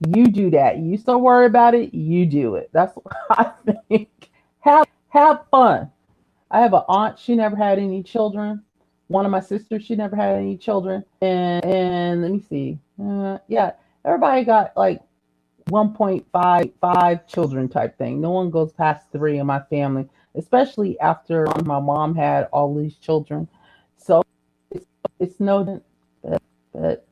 You do that. You still worry about it. You do it. That's what I think. Have fun. I have an aunt. She never had any children. One of my sisters. She never had any children. And let me see. Yeah, everybody got like 1.55 children type thing. No one goes past 3 in my family, especially after my mom had all these children. So it's no that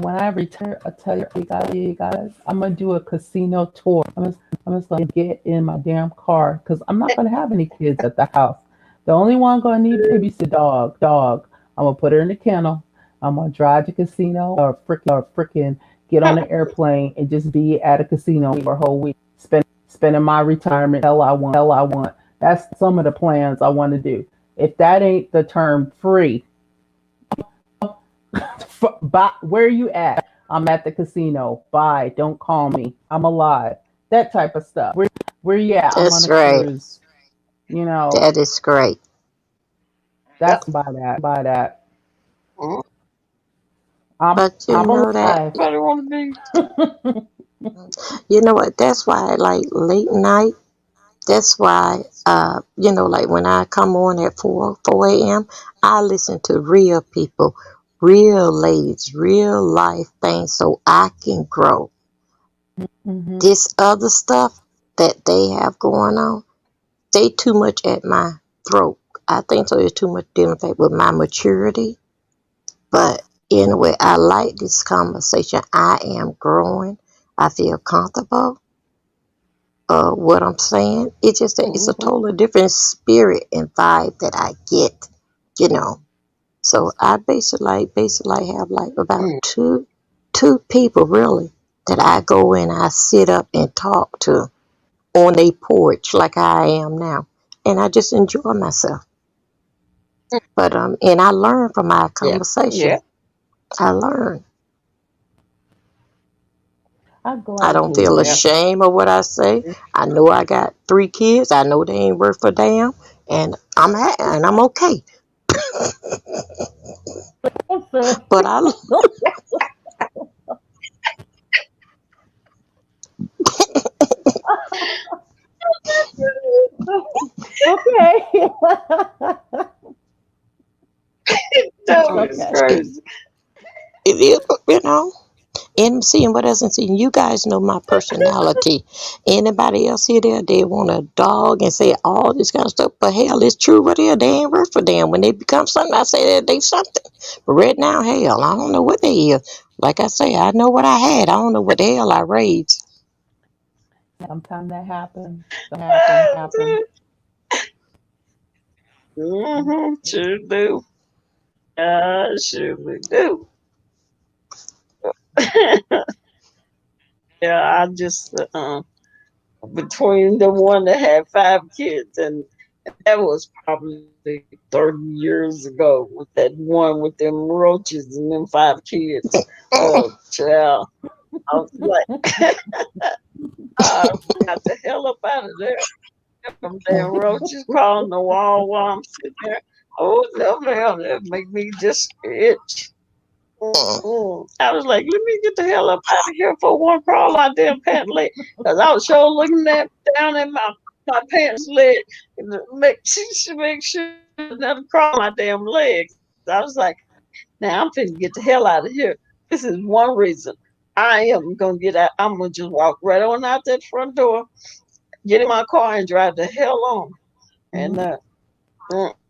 when I retire, I tell you guys, I'm gonna do a casino tour. I'm just gonna get in my damn car because I'm not gonna have any kids at the house. The only one gonna need a baby's the dog. I'm gonna put her in the kennel. I'm gonna drive to casino or frickin' get on an airplane and just be at a casino for a whole week, spending my retirement hell I want. That's some of the plans I want to do. If that ain't the term free, where are you at? I'm at the casino. Bye. Don't call me. I'm alive. That type of stuff. Where you at? I'm on That's a right. cruise. You know, That is great. Yep. that's by that. Mm, But you I'm know that. alive. Everybody want to be. You know what? That's why, like late night. That's why, like when I come on at 4 a.m., I listen to real people, real ladies, real life things so I can grow. Hmm. This other stuff that they have going on, they too much at my throat. I think so. It's too much dealing with my maturity. But anyway, I like this conversation. I am growing. I feel comfortable. What I'm saying, it's just that it's a Mhm. totally different spirit and vibe that I get, you know. So I basically have like about Mm. two people really that I go and I sit up and talk to on a porch like I am now, and I just enjoy myself. But and I learn from our Yeah. conversation. Yeah. I learn. I'm I glad to don't feel hear. Yeah. ashamed of what I say. I know I got 3 kids. I know they ain't worth a damn, and I'm okay. But I Okay. That was Okay. it, crazy. it is, and seeing what else and seeing you guys know my personality. Anybody else here there, they want a dog and say all this kind of stuff, but hell, it's true what they ain't worth for them. When they become something, I say that they something. But right now, hell, I don't know what they is. Like I say, I know what I had. I don't know what the hell I raised. Sometimes that happens. Happen. Mm-hmm. Sure do. Surely do. Yeah, I just between the one that had 5 kids and that was probably 30 years ago with that one with them roaches and them 5 kids. Oh, child. I was like, I got the hell up out of there. Them damn roaches crawling the wall while I'm sitting there. Oh, no, hell, that make me just itch. Mm-mm. I was like, let me get the hell up out of here for one crawl my damn pant leg. Because I was sure looking at down at my pants leg and make sure nothing crawl my damn legs. I was like, now I'm finna get the hell out of here. This is one reason. I am gonna get out. I'm gonna just walk right on out that front door, get in my car and drive the hell on. And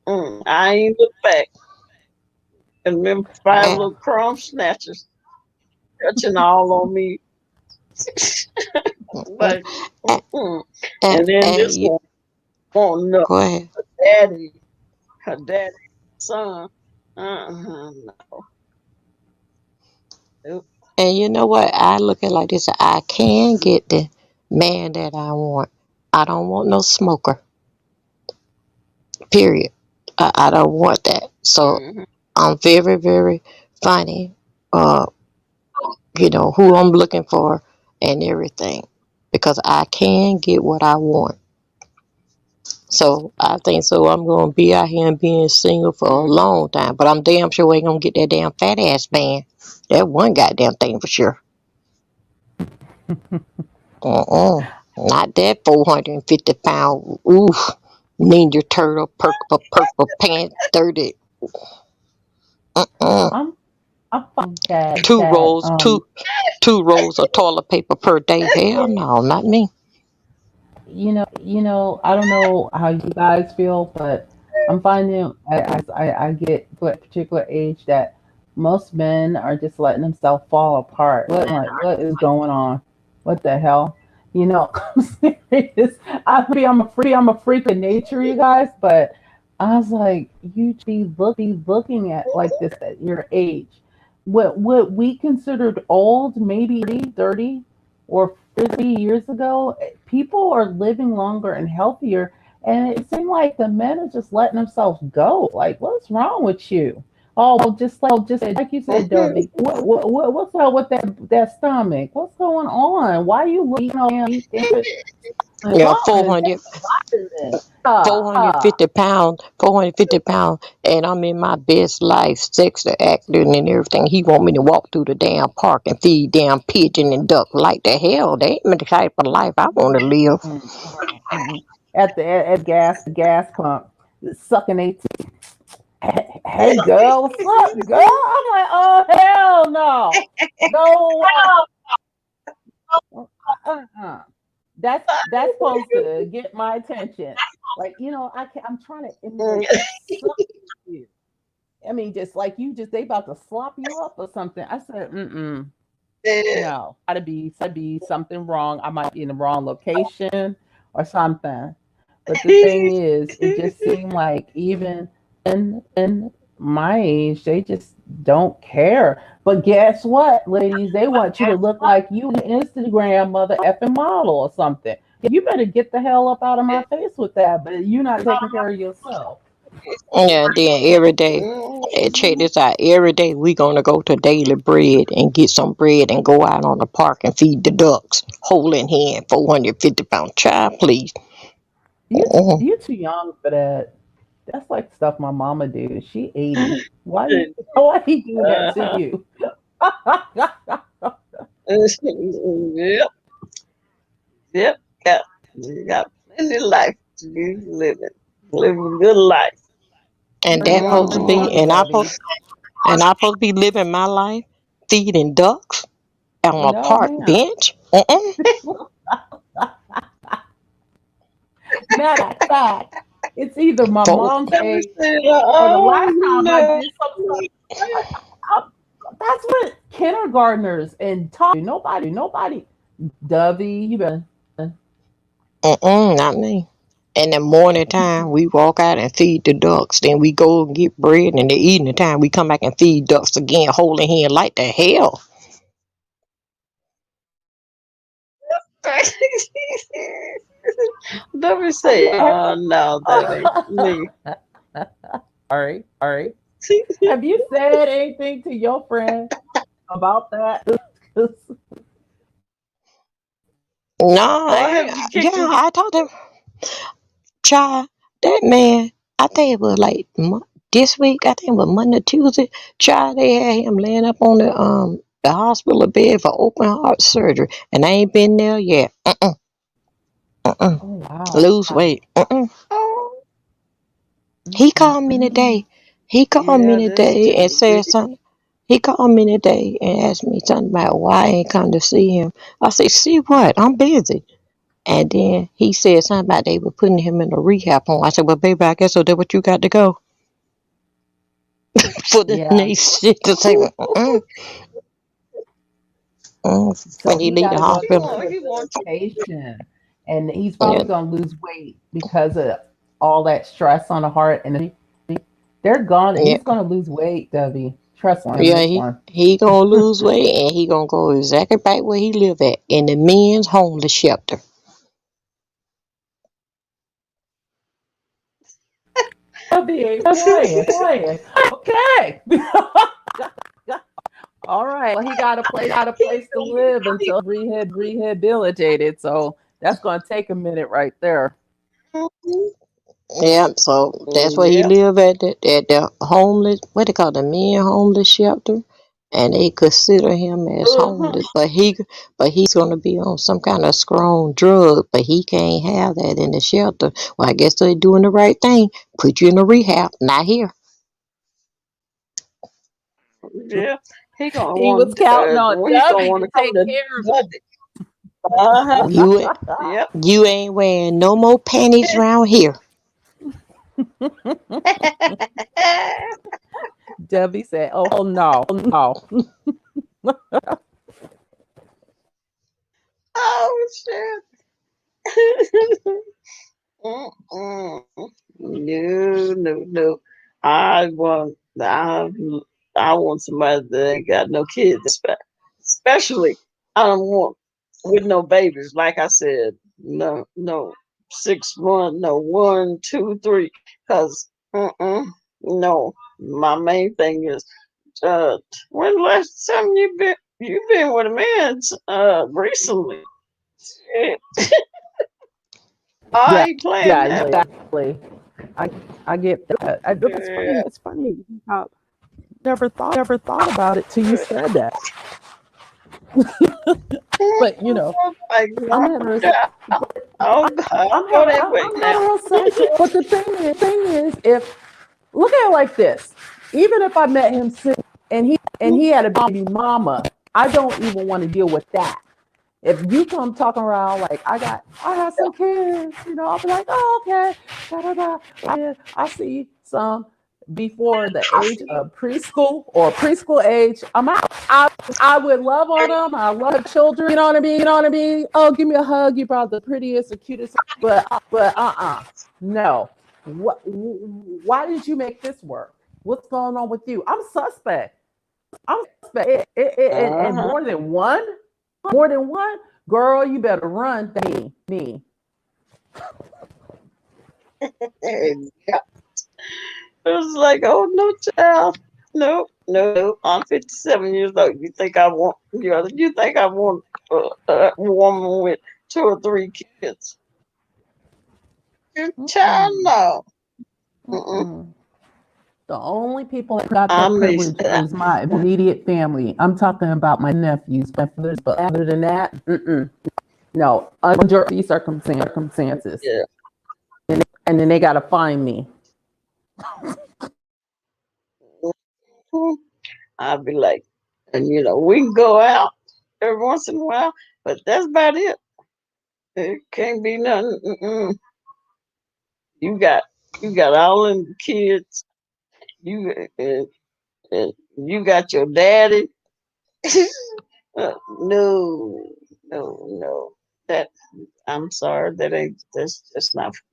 Mhm. I ain't look back. And them five And, Yeah. little crumb snatchers touching all on me. Like, and, mm-mm. and, And then and this you one won't know go ahead. daddy, her daddy, son. No. Nope. And you know what? I look at it like this. I can get the man that I want. I don't want no smoker. Period. I don't want that. So Mm-hmm. I'm very, very funny. Uh, who I'm looking for and everything, because I can get what I want. So I think so. I'm gonna be out here and being single for a Mm-hmm. long time. But I'm damn sure ain't gonna get that damn fat ass man. That one goddamn thing for sure. Not that 450 pound. Oof. Ninja Turtle, purple pants, 30. Uh-uh. I'm Chad. Two rolls, two rolls of toilet paper per day. Hell no, not me. I don't know how you guys feel, but I'm finding I get to a particular age that most men are just letting themselves fall apart. What is going on? What the hell? I'm serious. I'm a freak of nature, you guys, but I was like, you be looking at like this at your age. What we considered old, maybe 30 or 50 years ago, people are living longer and healthier. And it seemed like the men are just letting themselves go. Like, what's wrong with you? Oh, well, just like you said, Dorothy. What's up with that stomach? What's going on? Why are you eating all damn meat? Yeah, Something is happening. 450 pounds, 450 pounds, and I'm in my best life, sexy acting and everything. He want me to walk through the damn park and feed damn pigeon and duck. Like the hell, they ain't the type of life I want to live. Mm-mm. At gas pump, sucking 18. Hey girl, what's up, girl? I'm like, oh hell no, go away. uh, that's supposed to get my attention. Like, I'm trying to emulate something you. I mean, just like you, just they about to slop you up or something. I said, Yeah. no, gotta be something wrong. I might be in the wrong location or something. But the thing is, it just seemed like even in my age, they just don't care. But guess what, ladies? They want you to look like you Instagram mother effing model or something. You better get the hell up out of my face with that. But you're not taking care of yourself. Yeah, then every day, check this out. Every day we gonna go to Daily Bread and get some bread and go out on the park and feed the ducks. Hole in hand, 450 pound child, please. Uh-uh. You too young for that. That's like stuff my mama did. She 80. Why he do that to Uh-huh. you? Yep. Yep. Got, you got plenty of life to be living. Living a good life. And Bring that it on, supposed to bring it be, on, Mm-hmm. Debbie. and I supposed to be living my life feeding ducks on a No, park ma'am. bench. Uh-uh. Matter of fact, it's either my For, mom's Let me age say, or the oh last time I no. did something. I, that's what kindergartners and nobody. Dovey, you better. not me. In the morning time, we walk out and feed the ducks. Then we go and get bread. And the evening time, we come back and feed ducks again, holding hand like the hell. Let me Have say, you? oh no, that ain't me. Sorry. Have you said anything to your friend about that? No, Or have you yeah, kicked him? I told him, child, that man, I think it was like this week, I think it was Monday, Tuesday, child, they had him laying up on the hospital bed for open heart surgery. And I ain't been there yet. Uh-uh. Oh wow. Lose weight. Oh, He called me today. He called me yeah, that's today and too said big. something. He called me today and asked me something about why I ain't come to see him. I said, see what? I'm busy. And then he said something about they were putting him in a rehab home. I said, well, baby, I guess so that's what you got to go for the Yeah. next shit to say, when So he he leave got the to go He to hospital. want, the he want you. rehabilitation, and he's Yeah, probably gonna lose weight because of all that stress on the heart. And they're gone. yeah, He's gonna lose weight, Debbie. Trust me on yeah. this He one. he gonna lose weight and he gonna go exactly back where he live at in the men's homeless shelter. Debbie ain't playing. Okay. All right. Well, he got a place to live until rehabilitated. So that's gonna take a minute right there. Yeah, so that's where he Yeah. live at the homeless, what they call the men homeless shelter, and they consider him as Uh-huh. homeless, but he's gonna be on some kind of strong drug, but he can't have that in the shelter. Well, I guess they're doing the right thing. Put you in a rehab, not here. Yeah. He gonna He was want. counting on He's gonna Debbie want to to come take to care of Dudley. Uh-huh. You Yep. you ain't wearing no more panties around here. him. Debbie said, "Oh no, no." Oh shit. Mm-mm. No, no, no. I want. I. I want somebody that ain't got no kids. Especially, I don't want with no babies. Like I said, no, no, 6 1, no 1, 2, 3. Cause, no. My main thing is, uh, when the last time you been with a man recently? Shit, I Yeah, ain't playing yeah, that. exactly. I I get that. But it's funny. Yeah. It's funny how never thought about it till you said that. But Like, I'm no, heterosexual. yeah, I'll go that way I'm now. heterosexual. But the thing is, if look at it like this, even if I met him single and he had a baby mama, I don't even want to deal with that. If you come talking around like I got some kids, I'll be like, oh, okay, da da da. I see some before the age of preschool or preschool age. I'm out. I would love on them. I love children. You know what I mean? You know what I mean? Oh, give me a hug. You brought the prettiest or cutest. But no. Why did you make this work? What's going on with you? I'm suspect. I'm suspect. And Uh-huh. more than one. More than one? Girl, you better run. Me. Yeah. It was like, oh no, child. No, no. I'm 57 years old. You think I want a woman with 2 or 3 kids? Child, Mm-mm. no. Mm-mm. Mm-mm. The only people that got I that may, privilege is my immediate family. I'm talking about my nephews, my brothers, but other than that, no. Under these circumstances, yeah. and then they gotta find me. Mhm. I'll be like, and we can go out every once in a while, but that's about it. It can't be nothing. Mm-mm. You got, you got all them kids. You, you got your daddy. No, no. That I'm sorry. That's just not for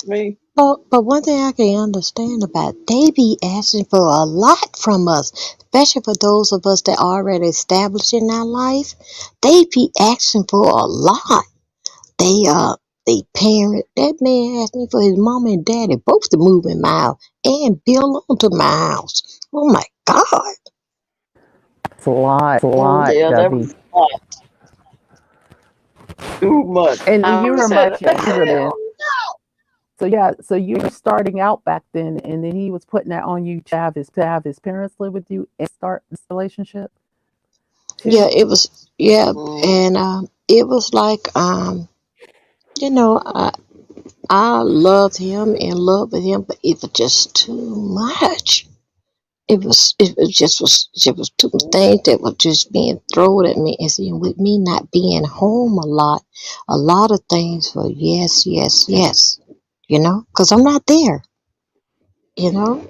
me. But one thing I can understand about, they be asking for a lot from us, especially for those of us that already established in our life. They be asking for a lot. They they parent, that man asked me for his mom and daddy both to move in my house and build onto my house. Oh my God. It's a lot, Yeah, that Debbie. was too much. And I you was were like, much younger then. hell So yeah, so you were starting out back then, and then he was putting that on you to have his parents live with you and start this relationship Yeah, too. it was, yeah, no. and it was like, you know, I loved him and loved with him, but it was just too much. It was too much things that were just being thrown at me, and see, with me not being home a lot of things were yes, yes, yes, because I'm not there,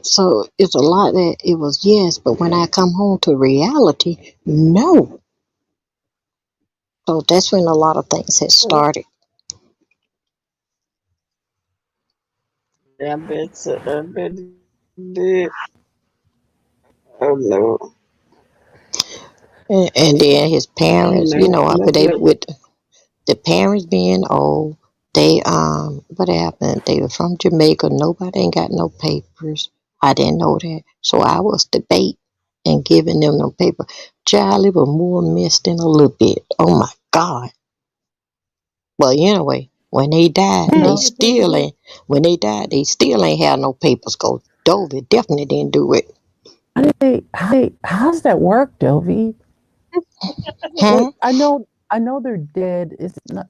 so it's a lot that it was yes, but when I come home to reality, no. So that's when a lot of things had started. I bet so. I bet it did. Oh no. And then his parents, No, after that's they it. with the parents being old, they what happened? They were from Jamaica. Nobody ain't got no papers. I didn't know that, so I was debate and giving them no paper. Child, it was more mess than a little bit. Oh my God! Well, anyway, when they died, they No, still ain't. When they died, they still ain't had no papers. Go, Dovey definitely didn't do it. how's that work, Dovey? Wait, Huh? I know they're dead. It's not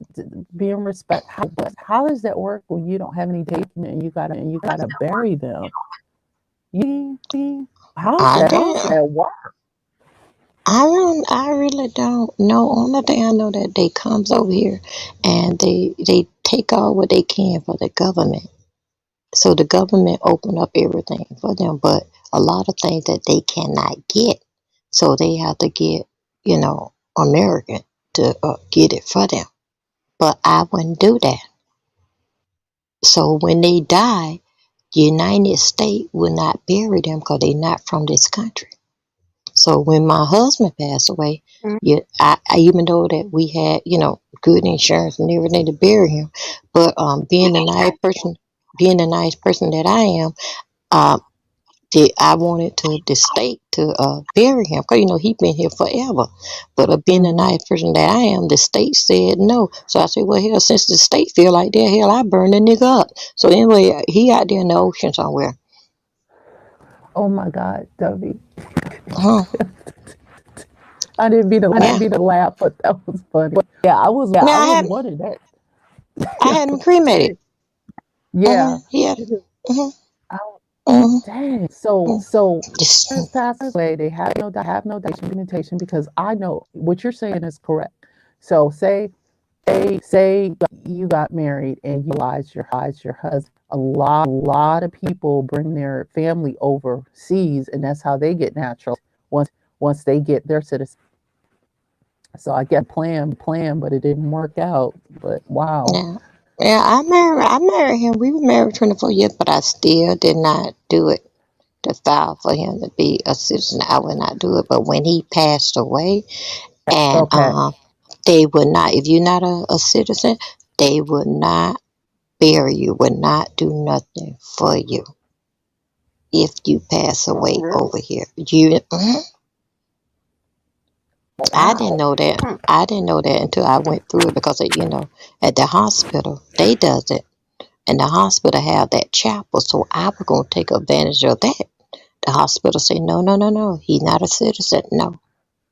being respect. But how does that work when you don't have any document and you gotta bury them? How's I that? How's didn't. that work? I don't. I really don't know. Only thing I know that they comes over here, and they take all what they can for the government. So the government open up everything for them, but a lot of things that they cannot get, so they have to get American to get it for them. But I wouldn't do that. So when they die, the United States will not bury them because they're not from this country. So when my husband passed away, yeah, I even though that we had, good insurance and everything to bury him, but being the nice person that I am, uh, I wanted the state to bury him because he been here forever. But being the Mhm. nice person that I am, the state said no. So I said, well, hell, since the state feel like that, hell, I burn the nigga up. So anyway, he out there in the ocean somewhere. Oh my God, Dovey. Huh? I didn't mean to. I Yeah. didn't mean to laugh, but that was funny. Yeah, I was. Now I I was had wondering that. I had him cremated. Yeah. He had. Because Uh-huh. I, Mhm. Dang. So Just, parents pass away. They have no documentation because I know what you're saying is correct. So say you got married and you realize your husband. A lot of people bring their family overseas, and that's how they get naturalized once they get their citizenship. So I get plan, but it didn't work out. But wow. yeah. Yeah, I married him. We were married 24 years, but I still did not do it to file for him to be a citizen. I would not do it. But when he passed away, and Okay. they would not, if you're not a citizen, they would not bury you, would not do nothing for you if you pass Oh, away really? over here. You, I didn't Wow. know that. Hmm. I didn't know that until I went through it because at the hospital they does it, and the hospital have that chapel. So I was gonna take advantage of that. The hospital say no, no, no, no. He's not a citizen. No,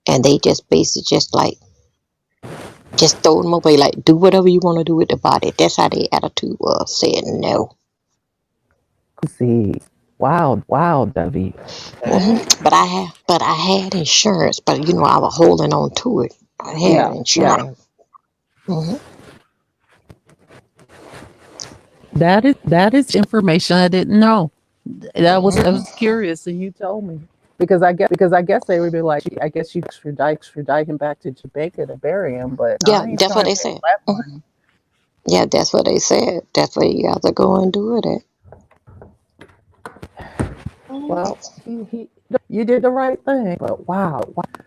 and they just basically just throw them away. Like do whatever you want to do with the body. That's how their attitude was. Saying no. See. Wow, Debbie. hmm Dang. But I had insurance. But I was holding on to it. I had Yeah. insurance. hmm That is information I didn't know. That was I hmm was curious, and you told me because I guess they would be like, I guess you extradite him back to Jamaica to bury him, but Yeah, I ain't that's what trying to they pay said. all that Mhm. money. Yeah, that's what they said. That's where you have to go and do it at. Mhm. Well, you did the right thing,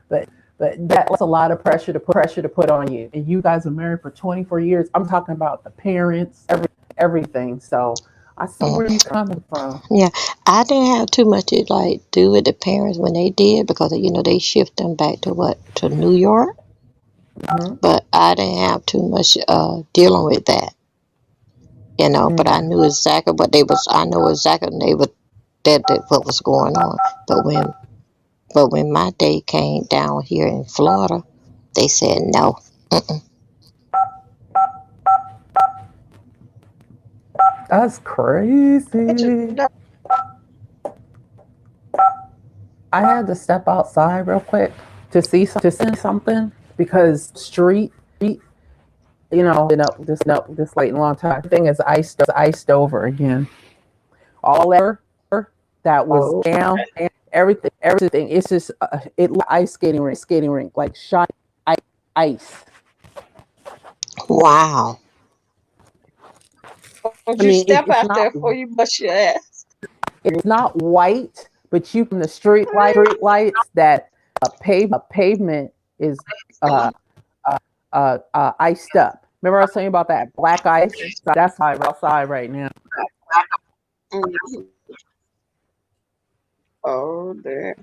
but but that's a lot of pressure to put on you. And you guys were married for 24 years. I'm talking about the parents, everything. So I see Mhm. where you're coming from. Yeah, I didn't have too much to like do with the parents when they did because they shift them back to New York, Hmm. but I didn't have too much dealing with that, But I knew exactly what they was. I know exactly that what was going on. But when my day came down here in Florida, they said no. Mm-mm. That's What you crazy. know? I had to step outside real quick to see something because street, this late and long time. Thing is iced over again. All that was Oh, down, everything. It's just it ice skating rink, like shot ice. Wow. would I you mean, step it's out not there before you bust your ass? it's not white, but you from the street lights that pavement is uh iced up. Remember I was telling you about that black ice? That's how I'm outside right now. Mhm. Oh, there.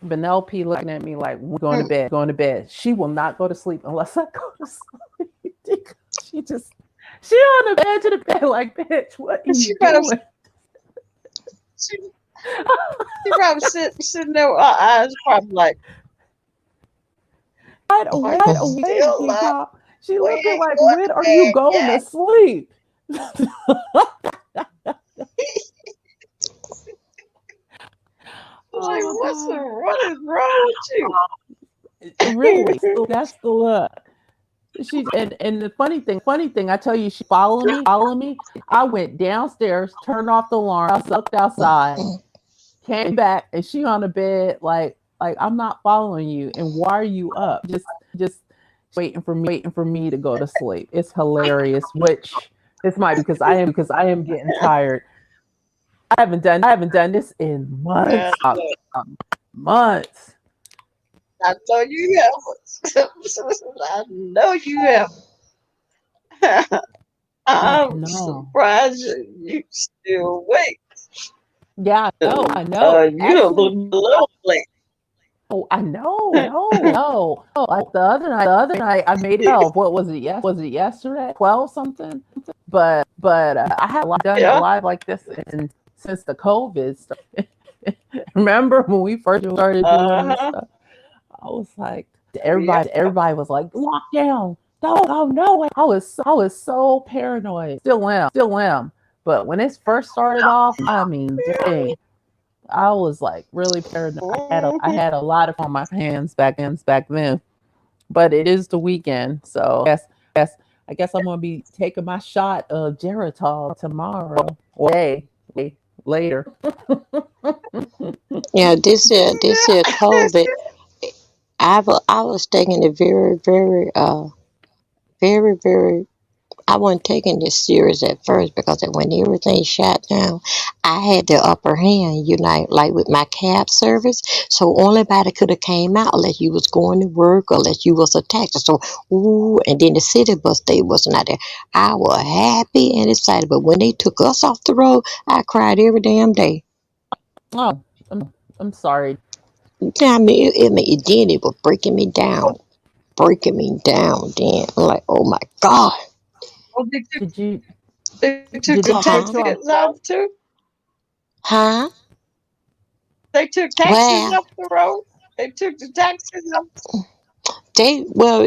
Penelope looking at me like, going to bed. She will not go to sleep unless I go to sleep. she just, she on the edge of the bed like, bitch, what are you She probably, doing? she, she probably sitting there with her eyes probably like, Wide are you awake, still up? G-Pop. She We looking ain't like, going when to are you bed going to yet. sleep? Like, Oh, God. what is wrong with Really, you? that's the look. She and the funny thing, I tell you, she following me. I went downstairs, turned off the alarm, looked outside, came back, and she on the bed like I'm not following you. And why are you up? Just waiting for me to go to sleep. It's hilarious. Which this might be because I am getting tired. I haven't done this in Yeah, months. I know you haven't. I know you haven't. Oh I'm no. surprised you still awake. Yeah, I know. You a Actually, little late. oh, I know, no. Like the other night, I made it 12. What was it? Was it yesterday? 12 something. But I had done it Yeah. live like this since the COVID started. Remember when we first started doing this Uh-huh. stuff? I was like, Yeah. everybody was like, lockdown. No, oh no. I was so paranoid. Still am. But when it first started off, I mean, dang. I was like really prepared. I Mhm. had a lot of on my hands back then. But it is the weekend, so I guess I'm gonna be taking my shot of Geritol tomorrow or day later. Yeah, this year COVID, I was taking it very. I wasn't taking this serious at first because when everything shut down, I had the upper hand, like with my cab service. So only body could have came out unless you was going to work or unless you was a taxi. So, ooh, and then the city bus they wasn't out there. I was happy and excited, but when they took us off the road, I cried every damn day. Oh, I'm sorry. I mean, then it was breaking me down. Then I'm like, oh my god, Oh, Did you they took the did they taxis put huh? you on? off too. Huh? They took taxis Well, off the road. They took the taxis off. they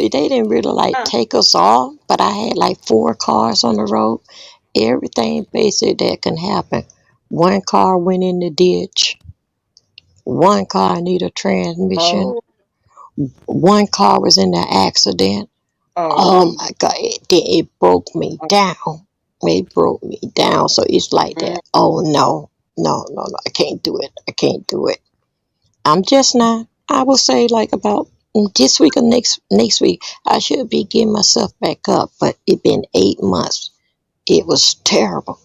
didn't really like Uh, take us off, but I had like four cars on the road. Everything basically that can happen. One car went in the ditch. One car needed a transmission. oh, One car was in an accident. oh, Oh my God! It broke me down. It broke me down. So it's like mm, that. Oh no, no! I can't do it. I can't do it. I'm just not. I will say like about this week or next week, I should be getting myself back up. But it been 8 months. It was terrible.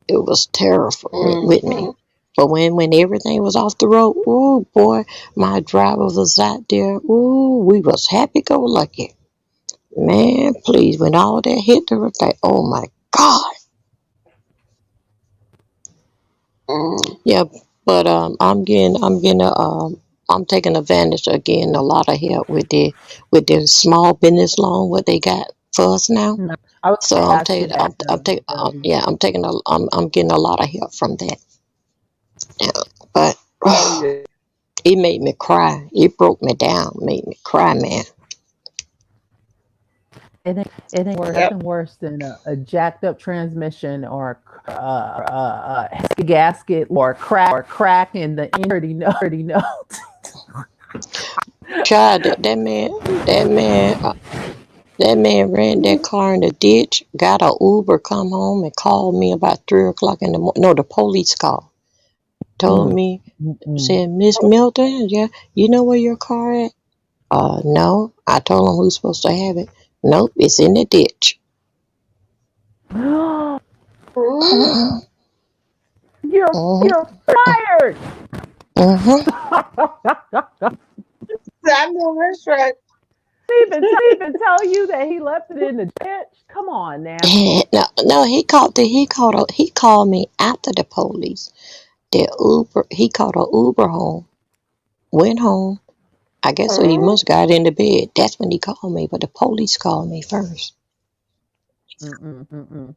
It was terrible with me. mhm. But when everything was off the road, ooh boy, my driver was out there. Ooh, we was happy go lucky. Man, please, when all that hit the road, like, oh my God. Mm. Yeah, but I'm taking advantage of getting a lot of help with the small business loan what they got for us now. No, I was So gonna ask you that. yeah, I'm getting a lot of help from that. Yeah, but Oh yeah. it made me cry. It broke me down, made me cry, man. It ain't Yep. nothing worse than a jacked up transmission or gasket or crack in the already know. Child, that man ran that car in the ditch. Got a Uber, come home and called me about 3 o'clock in the morning. No, the police called. Told Mm, me, mm-mm. said, Miss Milton, yeah, you know where your car at? No. I told him who's supposed to have it. Nope, it's in the ditch. Mhm. Mm-hmm, You're fired. mm-hmm. I know that's right. Even tell you that he left it in the ditch. Come on now. No, he called me after the police. The Uber, he called a Uber home, went home. I guess so he Mhm. must got into bed. That's when he called me, but the police called me first. Mm-mm, mm-mm.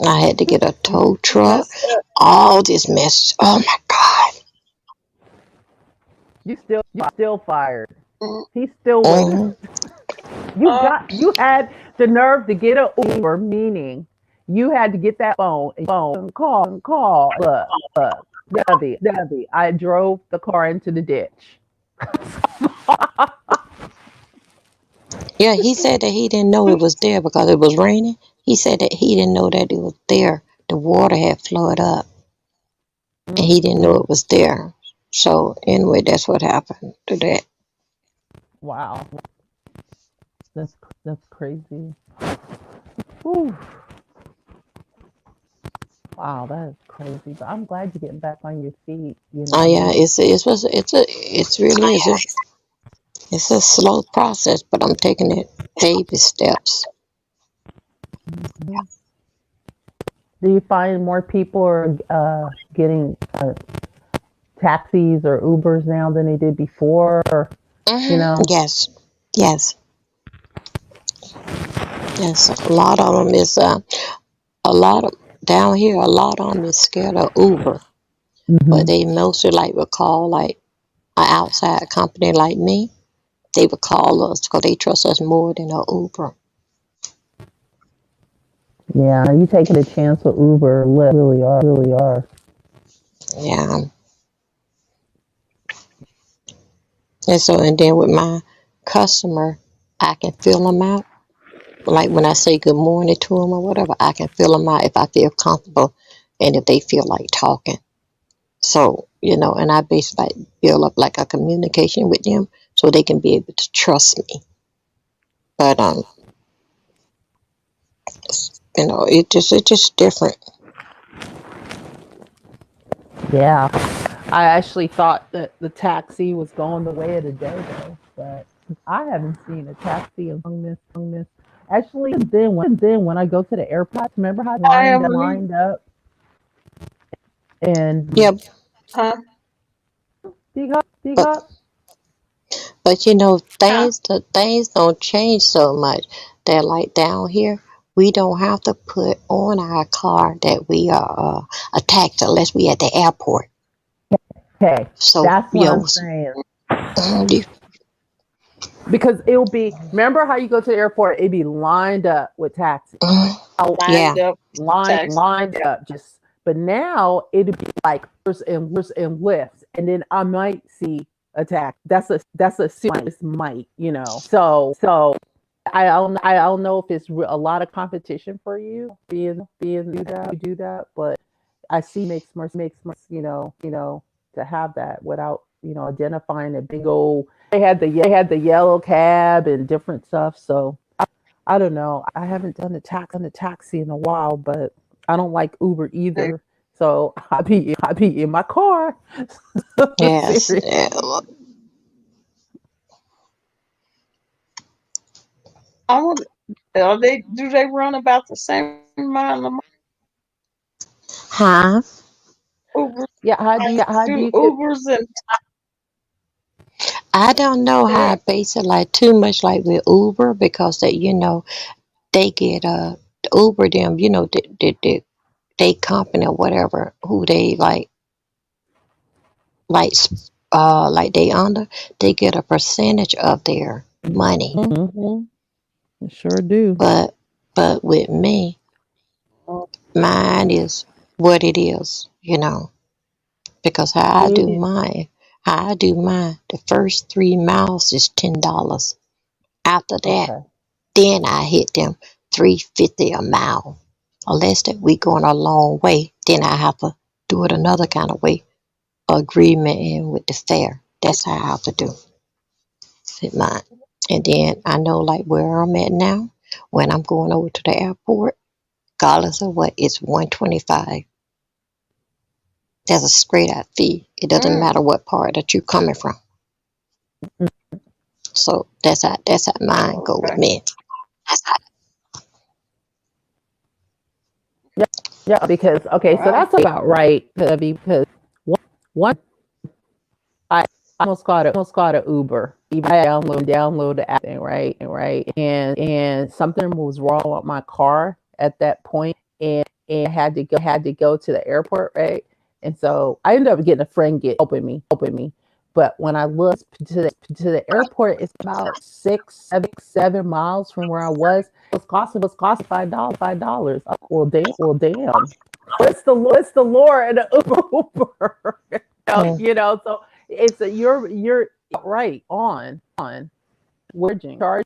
I had to get a tow You truck. messed up. All this mess. Oh my God. You still fired. Mhm. He's still waiting. Mm-hmm. Uh, You had the nerve to get a Uber, meaning you had to get that phone and call. Look, Debbie, I drove the car into the ditch. Yeah, he said that he didn't know it was there because it was raining. He said that he didn't know that it was there. The water had flooded up and he didn't know Mm. it was there. So anyway, that's what happened to that. Wow, that's crazy. Whew. Wow, that is crazy. But I'm glad you're getting back on your feet. You Oh know, yeah, it's really is. It's a slow process, but I'm taking it baby steps. Mhm. Do you find more people are getting taxis or Ubers now than they did before? Or, you know, Yes, yes, yes. A lot of them is a lot of down here. A lot of them is scared of Uber, but hmm they mostly like would call like an outside company like me. They would call us because they trust us more than a Uber. yeah, you taking a chance with Uber, or Lyft, really are. Yeah. And then with my customer, I can fill them out. Like when I say good morning to them or whatever, I can fill them out if I feel comfortable and if they feel like talking. So, and I basically like build up like a communication with them so they can be able to trust me. But it just different. Yeah. I actually thought that the taxi was going the way of the day, though, but I haven't seen a taxi in this. Actually, then when I go to the airport, remember how I lined haven't up, either. lined up, and Yeah, Huh? dig but up. Huh? things don't change so much. They're like down here, we don't have to put on our car that we are attacked unless we at the airport. Okay, So that's what I'm saying. you- Because it'll be. Remember how you go to the airport? It'd be lined up with taxis. mhm, yeah, Lined up tax. Lined up. Just. But now it'd be like and lifts, and then I might see a tax. That's a serious might. So I don't know if it's a lot of competition for you being do that, but I see makes more to have that without identifying a big old. They had the yellow cab and different stuff. So I don't know. I haven't done the taxi in a while, but I don't like Uber Like, either. So I be in my car. yes, Serious. yeah. I want. Do they run about the same amount of Huh? Uber? Yeah. How do Do you get? Ubers and I don't know how I yeah, base it like too much like with Uber because they get Uber them they company or whatever who they like like they under, they get a percentage of their money. Mm-hmm. Sure do. But with me, mine is what it is. Because It is. how I do mine, the first 3 miles is $10. After that, Okay. then I hit them 3.50 a mile. Unless that we going a long way, then I have to do it another kind of way. Agreement in with the fare. That's how I have to do fit mine. And then I know like where I'm at now, when I'm going over to the airport, regardless of what, it's 125. That's a straight out fee. It doesn't mm, matter what part that you're coming from. So that's how mine go with okay. me. That's how, Yeah. Yeah. Because okay, so Wow. that's about right. Because one I almost caught an Uber. Even I download the app thing, right, and something was wrong with my car at that point, and I had to go to the airport, right, and so I ended up getting a friend get helping me, but when I looked to the airport, it's about 6, 7 miles from where I was. It was costing $5. Well, damn. What's the lure in the Uber? mm, So you're right on wedging charge,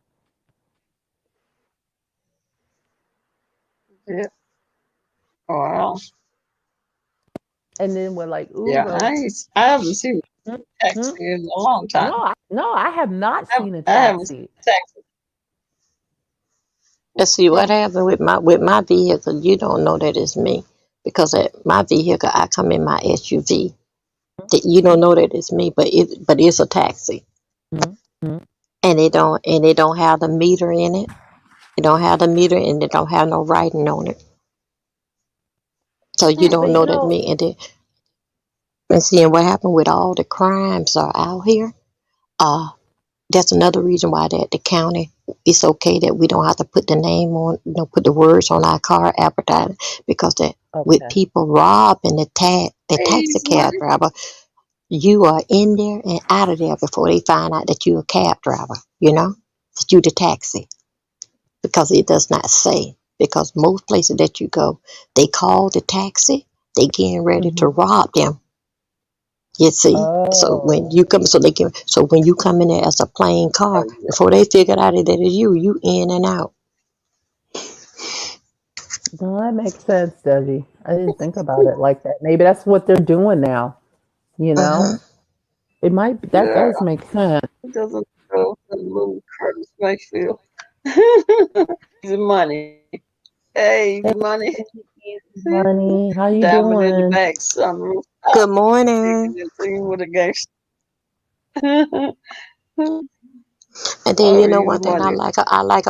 Yeah. Wow. and then with like Yeah. Uber. I haven't seen hmm, a hmm, taxi in a long time. no, I have not I, seen a I haven't seen taxi. a taxi. let's see what Mm, happened with my vehicle. You don't know that it's me because at my vehicle I come in my SUV. That you don't know that it's me, but it's a taxi, Mm-hmm. and it don't have the meter in it. It don't have the meter, and it don't have no writing on it, so you mm, don't But know that me. And seeing what happened with all the crimes are out here. Uh, that's another reason why that the county, it's okay that we don't have to put the name on, put the words on our car advertising, because that with okay. people robbing the taxi pays cab money. driver, you are in there and out of there before they find out that you're a cab driver. That you the taxi, because it does not say. Because most places that you go, they call the taxi, they getting ready to Hmm. rob them. You see, so when Oh, you come, so when you come in there as a plain car, before they figured out that it's you in and out. no, that makes sense, Debbie. I didn't think about it like that. Maybe that's what they're doing now. You know, Hmm. it might. That Yeah, does make sense. it doesn't know the little Curtis Mayfield. Easy money. Hey, easy Hey, money. money, how you Diamond in the doing? back, sunroof Good out, morning. digging and singing with a gangster. And then you Oh, know easy one thing money.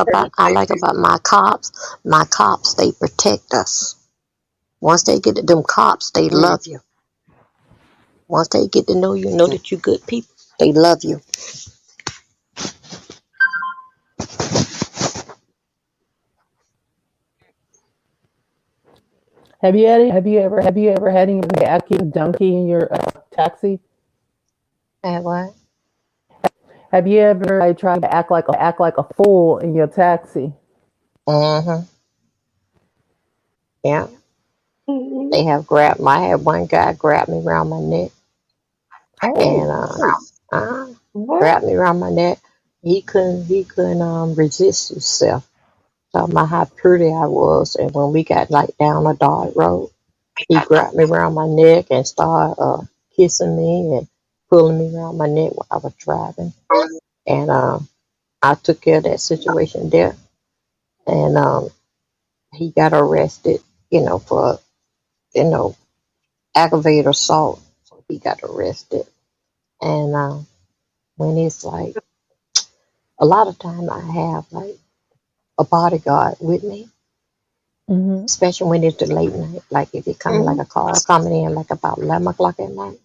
Curtis I like Mayfield. about my cops. My cops, they protect us. Once they get to them cops, they Mm. love you. Once they get to know that you good people. They love you. Have you ever had anybody ask you a donkey in your taxi? And what? Have you ever tried to act like a fool in your taxi? Mm-hmm. Yeah. Mhm. They have grabbed my. I had one guy grab me around my neck and Oh, uh, what? grabbed me around my neck. He couldn't resist himself. Talking about how pretty I was, and when we got like down a dark road, he grabbed me around my neck and started kissing me and pulling me around my neck while I was driving. And I took care of that situation there, and he got arrested, for you know aggravated assault. So he got arrested, and when it's like a lot of time, I have like a bodyguard with me, Hmm. especially when it's the late night. Like if it coming like Mhm. a call coming in like about 11 o'clock at night,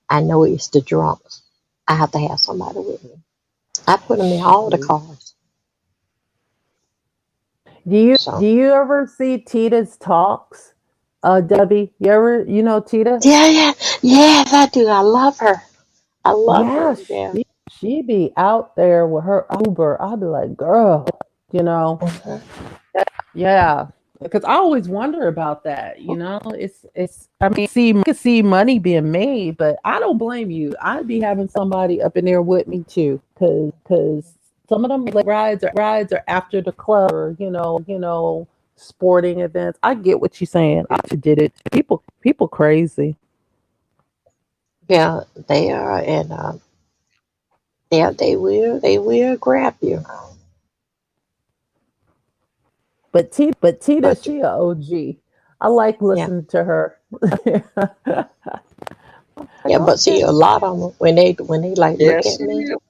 I know it's the drunks. I have to have somebody with me. I put them in all the cars. Do So you ever see Tita's talks? Debbie, you know Tita? yeah, yeah, yes, I do. I love her. I love Yeah, her. Yeah. she be out there with her Uber. I'll be like, girl, you know, Hmm. yeah. Because I always wonder about that. It's. I mean, I could see money being made, but I don't blame you. I'd be having somebody up in there with me too, because some of them like rides are after the club or sporting events. I get what you're saying. I just did it. People crazy. Yeah, they are, and yeah, they will grab you. But Tita, But she a OG. I like yeah, listening to her. Like, yeah, but see, a lot of them when they like look Yes, at she me, will.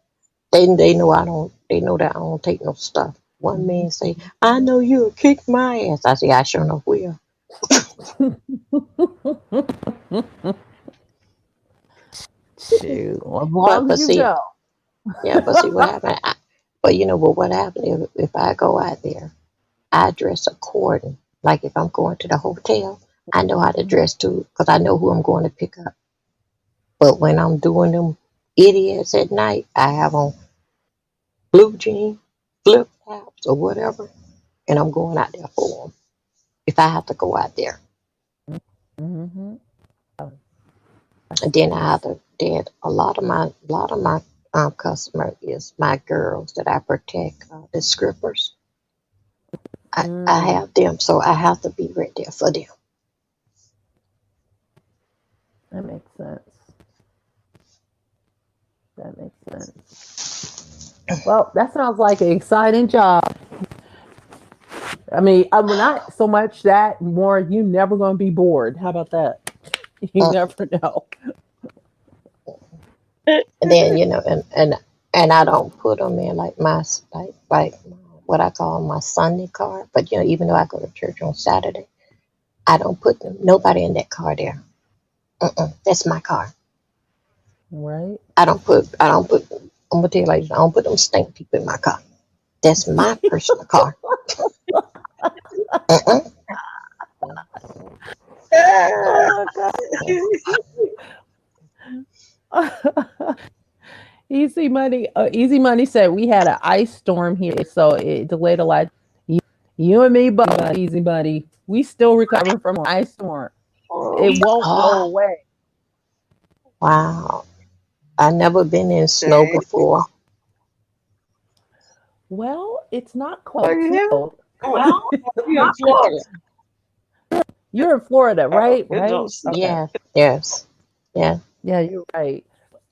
they know I don't. They know that I don't take no stuff. One man say, "I know you'll kick my ass." I say, "I sure enough will." shoot, as But long as but you see, know. yeah, but see what happened. But what happened if I go out there, I dress according. Like if I'm going to the hotel, I know how to dress too, because I know who I'm going to pick up. But when I'm doing them idiots at night, I have on blue jeans, flip flops, or whatever, and I'm going out there for them. If I have to go out there, Hmm. and then I have to. Then a lot of my customer is my girls that I protect, the scrippers. I Mm, have them, so I have to be right there for them. that makes sense. That makes sense. Well, that sounds like an exciting job. I mean, I'm not so much that more. You never gonna be bored. How about that? You Uh, never know. and then and I don't put them in like like what I call my Sunday car. But even though I go to church on Saturday, I don't put nobody in that car there. That's my car. Right? I don't put. I'm gonna tell you like this, I don't put them stink people in my car. That's my personal car. Mm-mm. Oh my god. Easy Money said we had an ice storm here, so it delayed a lot. You and me both, Easy Money. We still recovering from an ice storm. It Oh, won't go Oh, away. Wow. I never been in snow Okay. before. Well, it's not Oh, cold. you Too haven't? cold. Well, you're in Florida. You're in Florida, Oh, right? it don't Right? snow. Okay. Yes, yes, yeah. Yeah, you're right.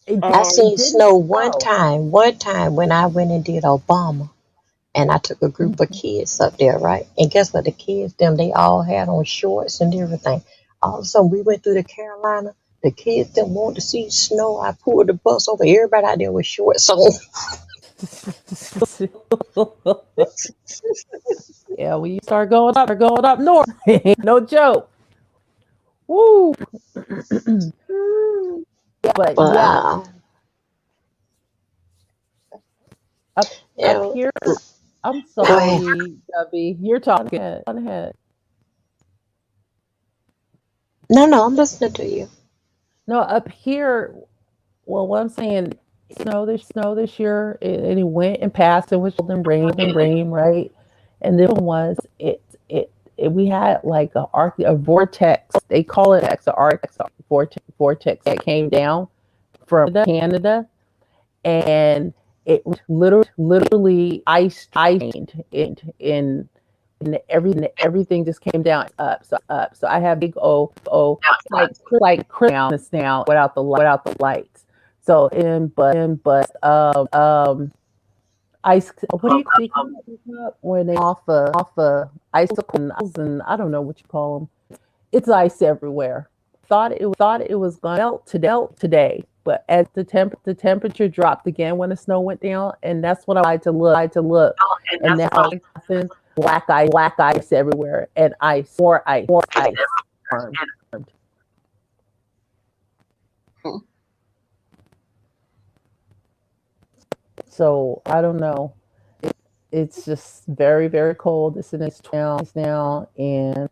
I Oh, It seen didn't snow one snow. time, one time when I went and did Obama, and I took a group of kids up there, right? And guess what? The kids, them, they all had on shorts and everything. All of a sudden, we went through the Carolina. The kids them wanted to see snow. I pulled the bus over. Everybody out there with shorts on. Yeah, when you start going up north, ain't no joke. Woo! But yeah, Wow. up Yeah. here, I'm Go ahead. sorry, Gubby. You're talking. Go ahead. No, no, I'm listening to you. No, up here. Well, what I'm saying, snow this year, and it went and passed. It was cold and rain, right? And this one was it we had like a vortex. They call it a arc vortex that came down from Canada, and it literally iced and everything just came down up. So I have big like Christmas now without the lights. So ice. What do you call it when they off icicles and I don't know what you call them. It's ice everywhere. Thought it was gonna melt today, but as the temperature dropped again when the snow went down, and that's when I tried to look, and now nothing, black ice everywhere, and more ice. Formed. So I don't know. It's just very cold. It's in its now, and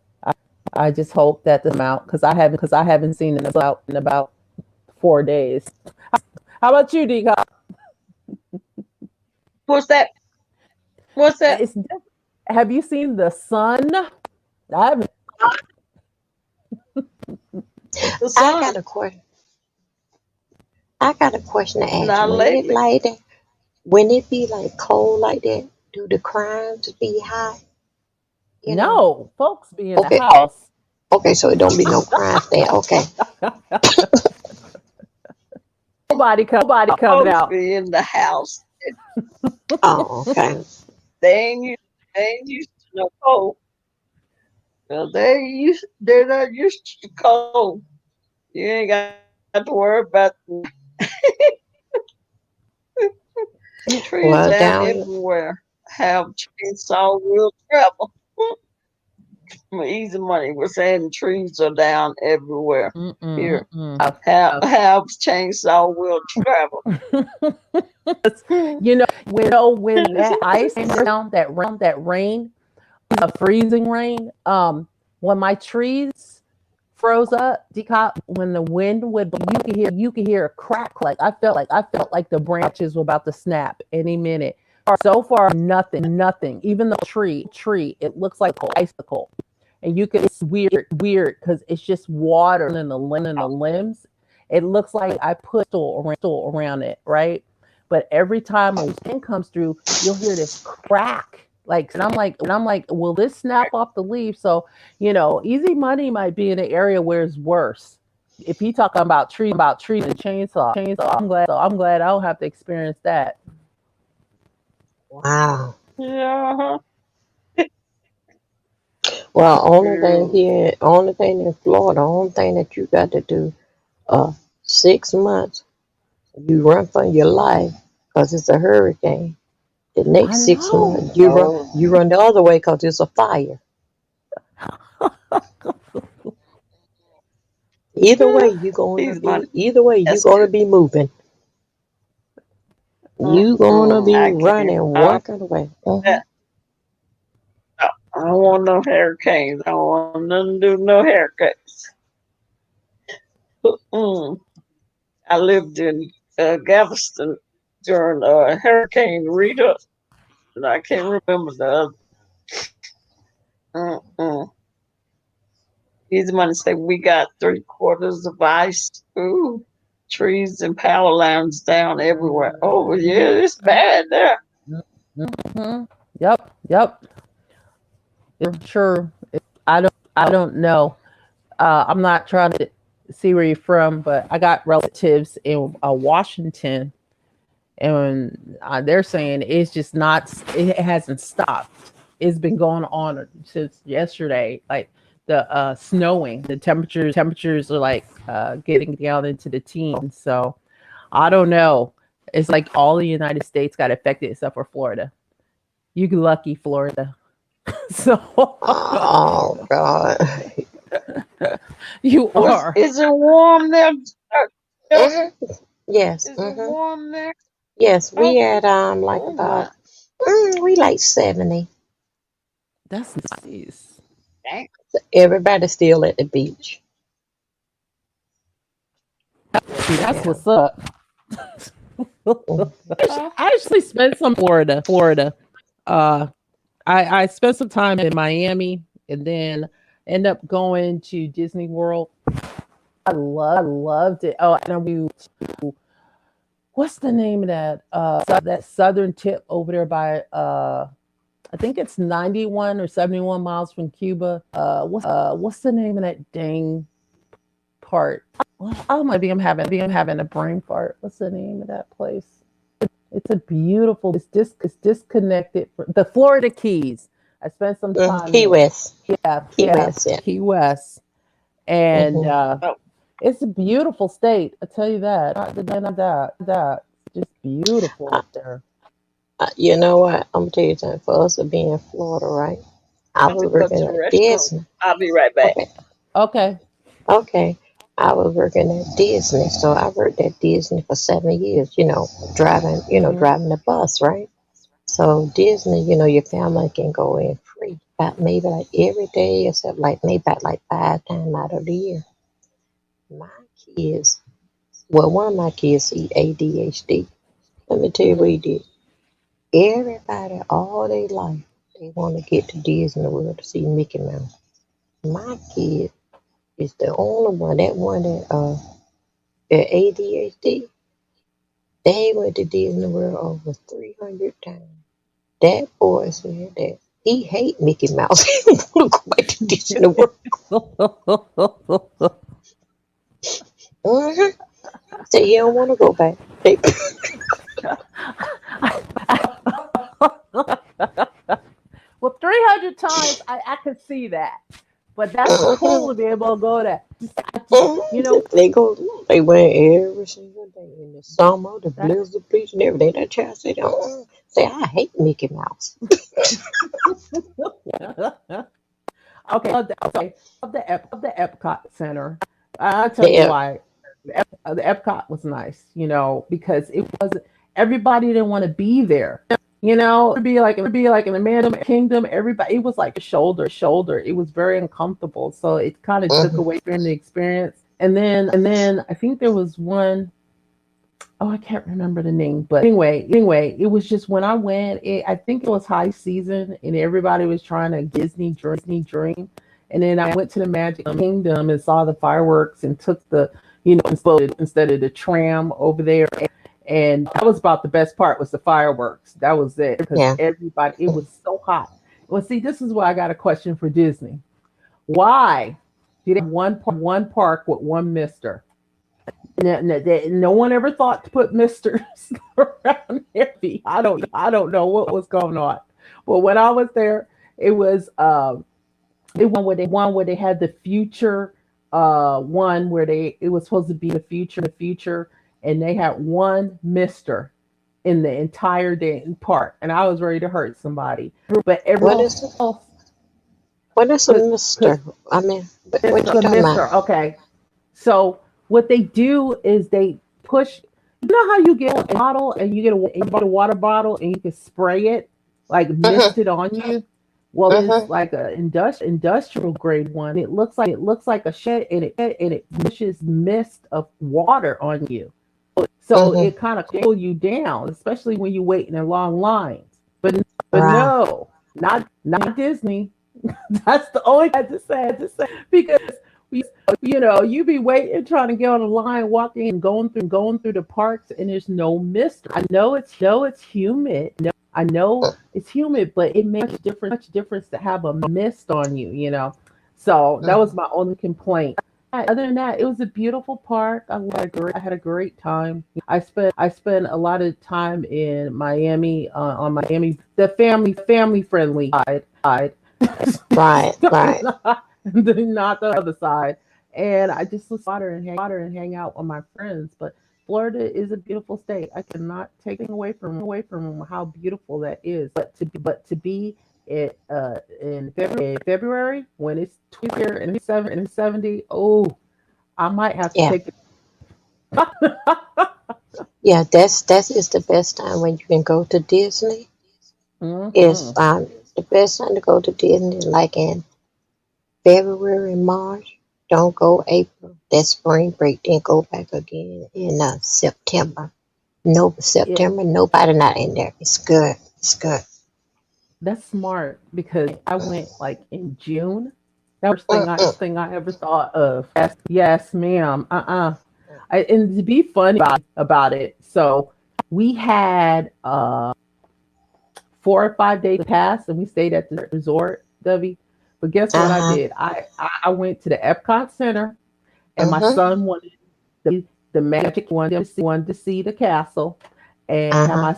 I just hope that the amount because I haven't seen it in about 4 days. How about you, D? what's that? What's that? It's, have you seen the sun? I haven't. The I sun. got a question. I got a question to ask you. Not lately. When it be like cold like that, do the crimes be high? You know. No, folks be in the Okay. house. Okay. So it don't be no crimes there. Okay. Nobody coming Folks out. be in the house. Oh, okay. They ain't used, they ain't used to no cold. Well, they're not used to cold. You ain't got to worry about trees Well, down down here. everywhere. Have chainsaw will travel. Easy money. We're saying trees are down everywhere. Here, have chainsaw will travel. When that ice came down, that rain, a freezing rain. When my trees froze up, decop, when the wind would, you could hear a crack. I felt like the branches were about to snap any minute. So far, nothing. Even the tree, it looks like an icicle, and you could. It's weird because it's just water in the limbs. It looks like I put stool around it, right? But every time a wind comes through, you'll hear this crack. And I'm like, will this snap off the leaf? So, easy money might be in an area where it's worse. If he talking about trees and chainsaw, I'm glad I don't have to experience that. Wow. Yeah. Well, Girl. only thing in Florida, only thing that you got to do, 6 months, you run for your life because it's a hurricane. The I next six know. months, you run the other way because it's a fire. He's money. Either way, you're That's gonna good. be moving. You gonna Mm-mm, be I can't. running, walking away. That. I don't want no hurricanes. I don't want nothing to do with no haircuts. Mm. I lived in Galveston during Hurricane Rita, and I can't remember the other. Mm-mm. He's money say we got 3/4 of ice. Ooh, trees and power lines down everywhere. Oh yeah, it's bad there. Mhm. Yep, yep. Sure. I don't know. I'm not trying to see where you're from, but I got relatives in Washington, and they're saying it's just not. It hasn't stopped. It's been going on since yesterday. Like the snowing, the temperatures are like getting down into the teens. So I don't know. It's like all the United States got affected except for Florida. You lucky Florida. So Oh God. you Was are. is it warm there? Jill? hmm Yes. Is it warm there? Yes. We Okay. had like Oh my. about we like 70. That's nice. Dang. Everybody's still at the beach. See, that's Yeah. what's up. Mm. I actually spent some Florida. Uh, I spent some time in Miami and then end up going to Disney World. I loved it. Oh, and then we what's the name of that? That southern tip over there by I think it's 91 or 71 miles from Cuba. What's the name of that dang part? Oh, maybe I'm having a brain fart. What's the name of that place? It's a beautiful. It's disconnected. The Florida Keys. I spent some time Key there. West. Yeah, Key yeah, West. Yeah. Key West, and hmm Oh, it's a beautiful state. I tell you that. Not denying that. It's just beautiful Uh, up there. you know what? I'm gonna tell you something. For us to be in Florida, right? I I have was to go to working the at restroom. Disney. I'll be right back. Okay. Okay. Okay. I was working at Disney, so I worked at Disney for 7 years. Hmm. Driving the bus, right? So Disney, your family can go in free, about maybe like every day, except like maybe about like 5 times out of the year. My kids, well, one of my kids, he ADHD. Let me tell you what Hmm. he did. Everybody, all their life, they want to get to Disney World to see Mickey Mouse. My kid is the only one, that one that ADHD. They went to Disney World over 300 times. That boy said that he hate Mickey Mouse. He want to go back to Disney World. hmm Say he don't want to go back. They, Well, 300 times, I could see that. But that's cool to be able to go there. they go. They went every single day in the summer, the That, blizzard beach, and everything. That child said, say I hate Mickey Mouse. okay, of the Epcot Center. I'll tell you Yeah. why. The Epcot was nice, because it wasn't everybody didn't want to be there. It'd be like in the Magic Kingdom. Everybody, it was like shoulder. It was very uncomfortable, so it kind of took hmm away from the experience. And then I think there was one, oh, I can't remember the name, but anyway, it was just when I went, I think it was high season and everybody was trying to Disney dream. And then I went to the Magic Kingdom and saw the fireworks and took instead of the tram over there. And that was about the best part was the fireworks. That was it because Yeah. everybody, it was so hot. Well, see, this is why I got a question for Disney. Why do they have one park with one Mister? No one ever thought to put misters around there. I don't know what was going on, but when I was there, it was they had the future one where it was supposed to be the future, and they had one mister in the entire day part, and I was ready to hurt somebody, but What everyone is else what is a because mister? I mean, what you the talking about? mister. Okay, so what they do is they push. You know how you get a bottle and you get a water bottle and you can spray it, like hmm mist it on you. Well, hmm it's like a industrial grade one. It looks like a shed, and it pushes mist of water on you. So hmm it kind of cool you down, especially when you're waiting in long lines. But Right. no, not Disney. That's the only thing I had to say. Because You be waiting, trying to get on the line, walking and going through the parks, and there's no mist. I know it's humid. I know it's humid, but it makes much difference to have a mist on you. So that was Mhm. my only complaint. Other than that, it was a beautiful park. I had a great time. I spent a lot of time in Miami, on Miami, the family friendly side. Right, right. Not the other side. And I just listen to water and hang out with my friends. But Florida is a beautiful state. I cannot take away from how beautiful that is. But to be in February when it's 20 here and it's 70, oh, I might have to Yeah, take it. yeah. That is the best time when you can go to Disney. It's Hmm. the best time to go to Disney, like in February, March. Don't go April. That's spring break. Then go back again in September. No, Yeah, September. Nobody not in there. It's good. It's good. that's smart because I went like in June. That was Mm-mm. first thing I ever thought of. Yes, ma'am. And to be funny about it, so we had 4 or 5 days pass, and we stayed at the resort, Debbie. But guess Uh what I huh. did? I went to the Epcot Center, and my Mhm. son wanted the magic. Wanted to see the castle, and Uh had huh. my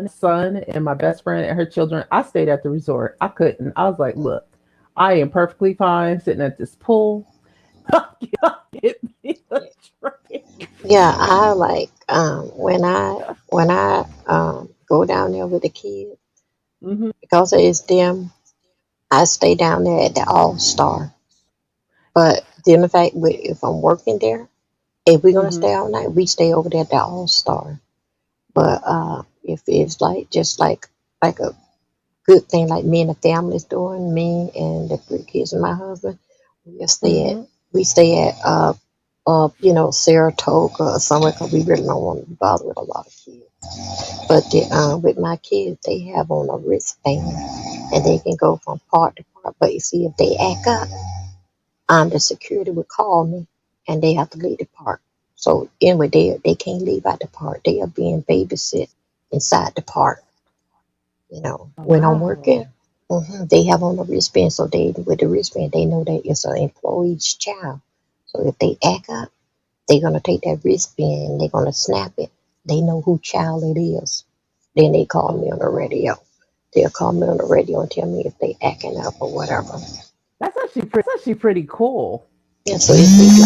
son and my best friend and her children. I stayed at the resort. I couldn't. I was like, look, I am perfectly fine sitting at this pool. Get me a drink. Yeah, I like when I go down there with the kids Hmm. because it's them. I stay down there at the All Star. But then the fact if I'm working there, if we're gonna Hmm. stay all night, we stay over there at the All Star. But if it's like just like a good thing like me and the family's doing, me and the three kids and my husband, we stay at Hmm. we stay at Saratoga or somewhere because we really don't want to bother with a lot of kids. But with my kids, they have on a wristband and they can go from part to part. But you see, if they act up, the security would call me and they have to leave the park. So anyway, they can't leave out the park. They are being babysit inside the park. When I'm Wow. working, they have on the wristband, so they with the wristband they know that it's an employee's child. So if they act up, they're gonna take that wristband and they're gonna snap it. They know who child it is. Then they call Oh, me on the radio. They'll call me on the radio and tell me if they acting up or whatever. that's actually pretty cool. Yeah, so it's like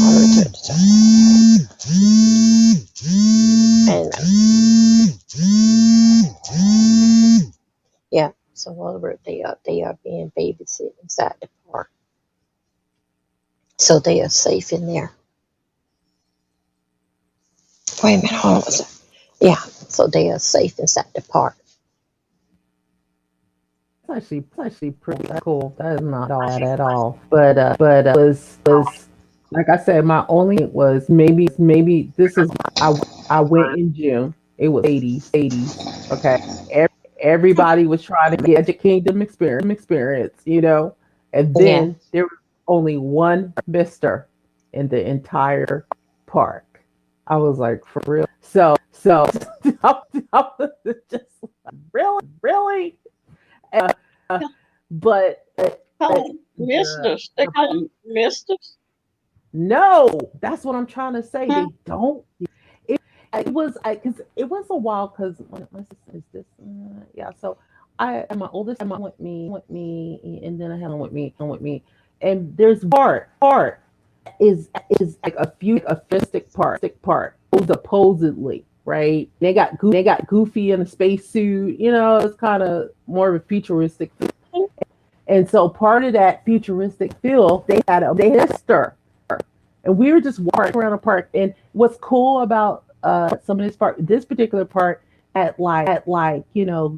I'm gonna turn this and yeah, so whatever they are being babysit inside the park, so they are safe in there. Wait a minute, hold on a second. Yeah, so they are safe inside the park. That's actually pretty cool. That is not bad at all. But was like I said, my only was maybe this is I went in June. It was 80s. Okay, everybody was trying to get Magic Kingdom experience. And Yeah, then there was only one Mister in the entire park. I was like, for real. So I was just like, really. Uh, but Call but them the misters. They call them misters. no, that's what I'm trying to say. They don't. It was because it was a while because my sister is this. Yeah, so I and my oldest son with me, and then I had one with me, and there's part is like a futuristic part supposedly, right? They got Goofy in a spacesuit. It's kind of more of a futuristic. And so part of that futuristic feel, they had a stir. And we were just walking around the park. And what's cool about some of this particular part at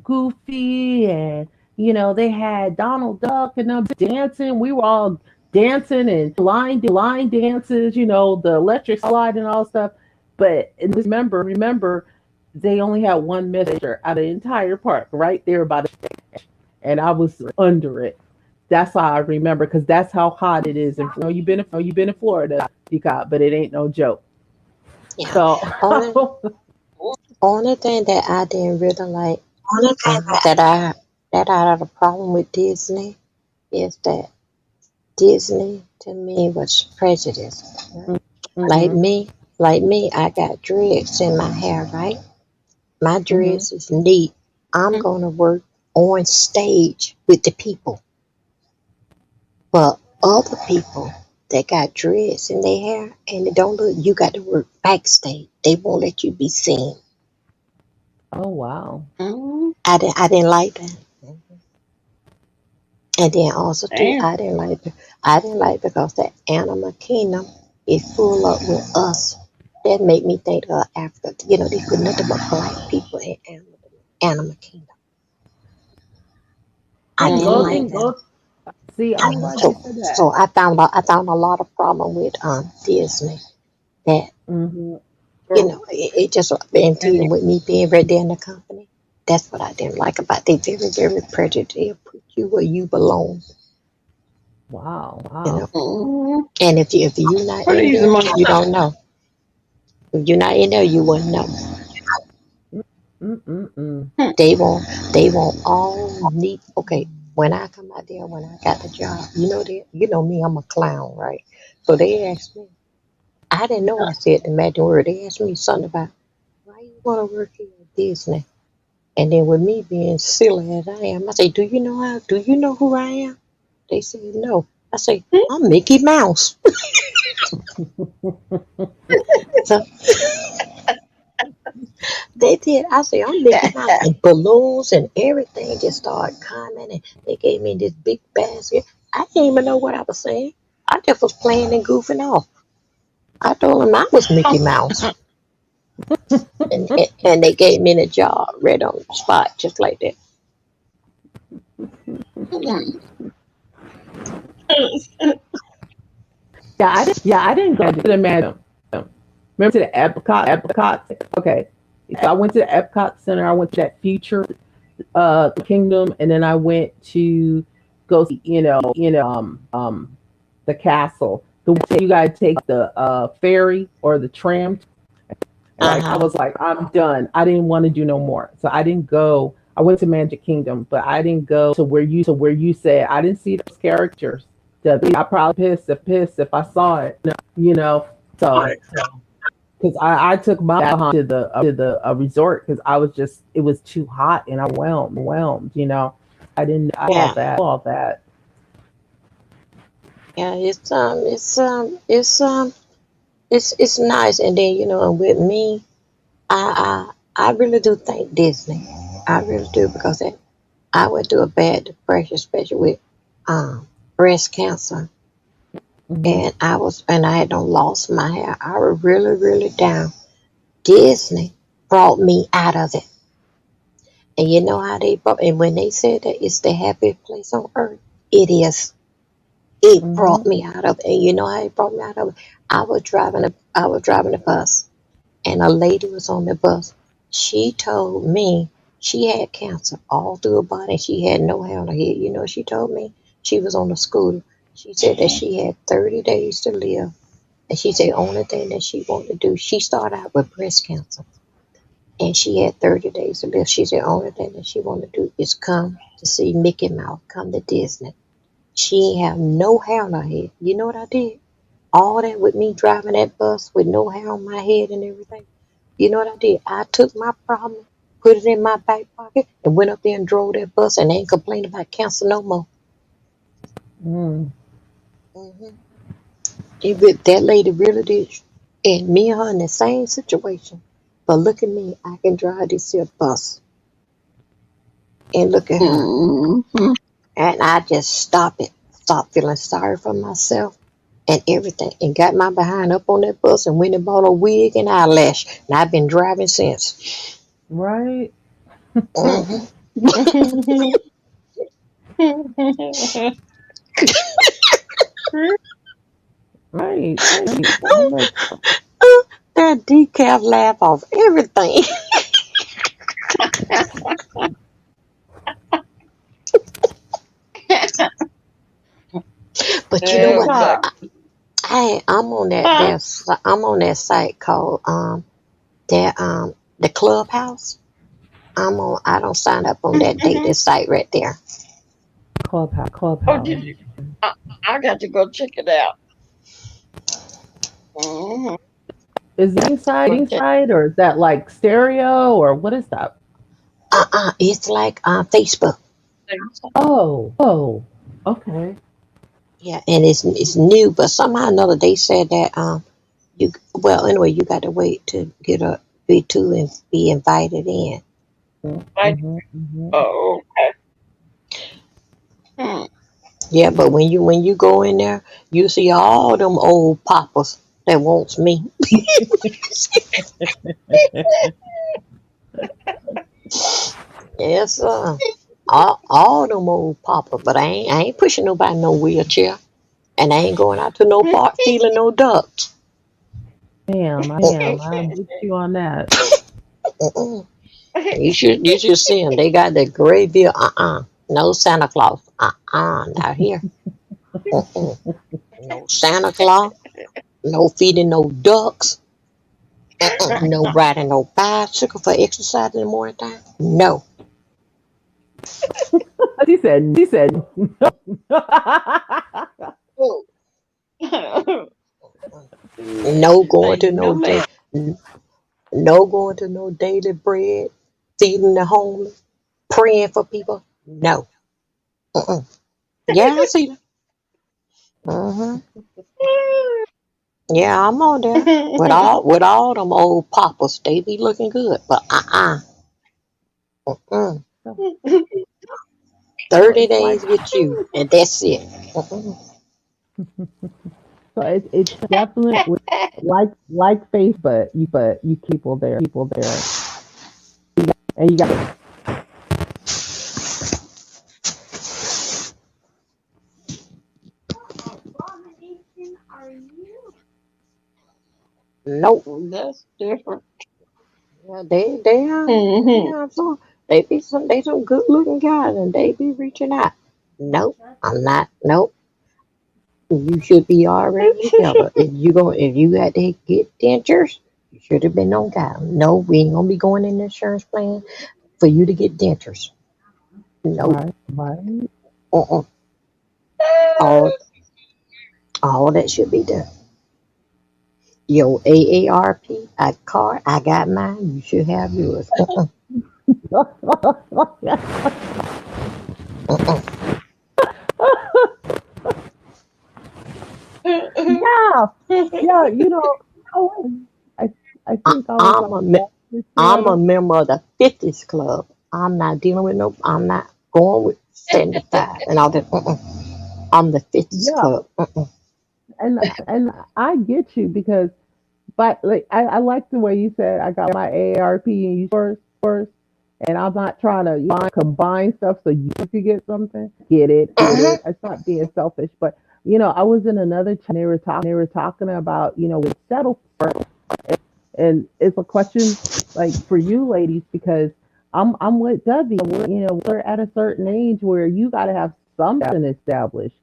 Goofy and they had Donald Duck and them dancing. We were all dancing and line dances, the electric slide and all stuff. But and remember, they only had one mister out of the entire park, right there by the stage, and I was under it. That's how I remember because that's how hot it is. And you've been in Florida, you got, but it ain't no joke. Yeah. So, Only only thing that I didn't really like, that I had a problem with Disney is that Disney to me was prejudice. Right? Like hmm me, like me, I got dreads in my hair, right? My hmm dreads is neat. I'm gonna work on stage with the people. But other people that got dreads in their hair and they don't look, you got to work backstage. They won't let you be seen. oh wow. Mm, I didn't like that. And then also too, damn. I didn't like because the animal kingdom is full up with us. That made me think of Africa. They put nothing but black people in animal kingdom. I Didn't didn't go, like didn't Mm, that. go. See, I'm glad you So said that. so I found a lot of problem with Disney that hmm it just been and dealing with me being right there in the company. That's what I didn't like about they very, very prejudiced. They'll put you where you belong, Wow, you wow. know. mm, And if you're not what are in these there, money? you don't know. If you're not in there, you wouldn't know. Mm-mm-mm. Hmm. They want all neat. Okay, when I come out there, when I got the job, you know me, I'm a clown, right? So they asked me. I didn't know I said the magic word. They asked me something about why you want to work here at Disney. And then with me being silly as I am, I say, do you know who I am? They said no. I say, I'm Mickey Mouse. So they did. I say, I'm Mickey Mouse. And balloons and everything just started coming and they gave me this big basket. I didn't even know what I was saying. I just was playing and goofing off. I told them I was Mickey Mouse. And they gave me the job right on the spot, just like that. Mm. Yeah, I didn't go to the Magic. Remember to the Epcot. Okay, so I went to the Epcot Center. I went to that Future Kingdom, and then I went to go see, the castle. You gotta take the ferry or the tram. Uh Like I huh. was like, I'm done. I didn't want to do no more. So I didn't go. I went to Magic Kingdom, but I didn't go to where you said I didn't see those characters. I probably pissed if I saw it. You know. So because I took my behind to the resort because I was just it was too hot and I whelmed. I didn't Yeah. all that. Yeah. It's nice. And then and with me, I really do thank Disney. I really do because I went through a bad depression, especially with breast cancer, hmm and I had done lost my hair. I was really, really down. Disney brought me out of it, and you know how they brought. And when they said that it's the happiest place on earth, it is. It brought hmm me out of it, and you know how it brought me out of it. I was driving a bus, and a lady was on the bus. She told me she had cancer all through her body. She had no hair on her head. You know, she told me she was on a scooter. She said that she had 30 days to live. And she said the only thing that she wanted to do, she started out with breast cancer. And she had 30 days to live. She said the only thing that she wanted to do is come to see Mickey Mouse, come to Disney. She ain't have no hair on her head. You know what I did? All that with me driving that bus with no hair on my head and everything. You know what I did? I took my problem, put it in my back pocket, and went up there and drove that bus and ain't complained about cancer no more. mm Hmm. That lady really did. And me and her in the same situation. But look at me, I can drive this here bus. And look at her. Mm, And I just stopped feeling sorry for myself and everything. And got my behind up on that bus and went and bought a wig and eyelash. And I've been driving since. Right, Hmm. right, right. I'm like, That decaf laugh off everything. But you know Yeah, what? back. I'm on that. Huh? I'm on that site called that the Clubhouse. I'm on. I don't sign up on that Mm-hmm. dating site right there. Clubhouse, Oh, Clubhouse. did you? I, I got to go check it out. Mm-hmm. Is it dating Okay. site or is that like stereo or what is that? It's like Facebook. Oh, okay. Yeah, and it's new, but somehow or another they said that you well anyway you got to wait to get a B2 and be invited in. Right. Mm-hmm, mm-hmm. Oh, okay. Hmm. Yeah, but when you go in there, you see all them old poppers that wants me. Yes, all them old poppers, but I ain't pushing nobody in no wheelchair, and I ain't going out to no park feeling no ducks. Ma'am, I'm with you on that. Mm-mm. You should see them. They got the gray bill. No Santa Claus. Not here. Mm-mm. No Santa Claus. No feeding no ducks. No riding no bicycle for exercise in the morning time. No. She said, No Say going to no, no ma'am. day. No going to no daily bread. Feeding the homeless. Praying for people. No. Mm-mm. Yeah, I see that. Hmm. Yeah, I'm on there with all them old poppers. They be looking good, but mm. so, 30 it's like days with you, and that's it. Mm-mm. so it's definitely like Facebook, you people there, and you got Nope. That's different. Yeah, they are some they some good looking guys, and they be reaching out. Nope, I'm not. Nope. You should be already together. If you got to get dentures, you should have been on guy. No, we ain't gonna be going in the insurance plan for you to get dentures. Nope. right. Uh-uh. All all that should be done. Your AARP, a car, I got mine. You should have yours. Uh-uh. Yeah, yeah, I I I, think I was I'm like a that this I'm a morning. member of the 50s club. I'm not dealing with no. I'm not going with 75 and all that. I'm the 50s Yeah, club. and I get you because, but like I like the way you said I got my AARP and you yours, and I'm not trying to combine stuff so you could get something. Get Mhm. it. It's not being selfish, but I was in another chat. They were talking about we settle for, and it's a question like for you ladies because I'm with Debbie. We're at a certain age where you got to have something established,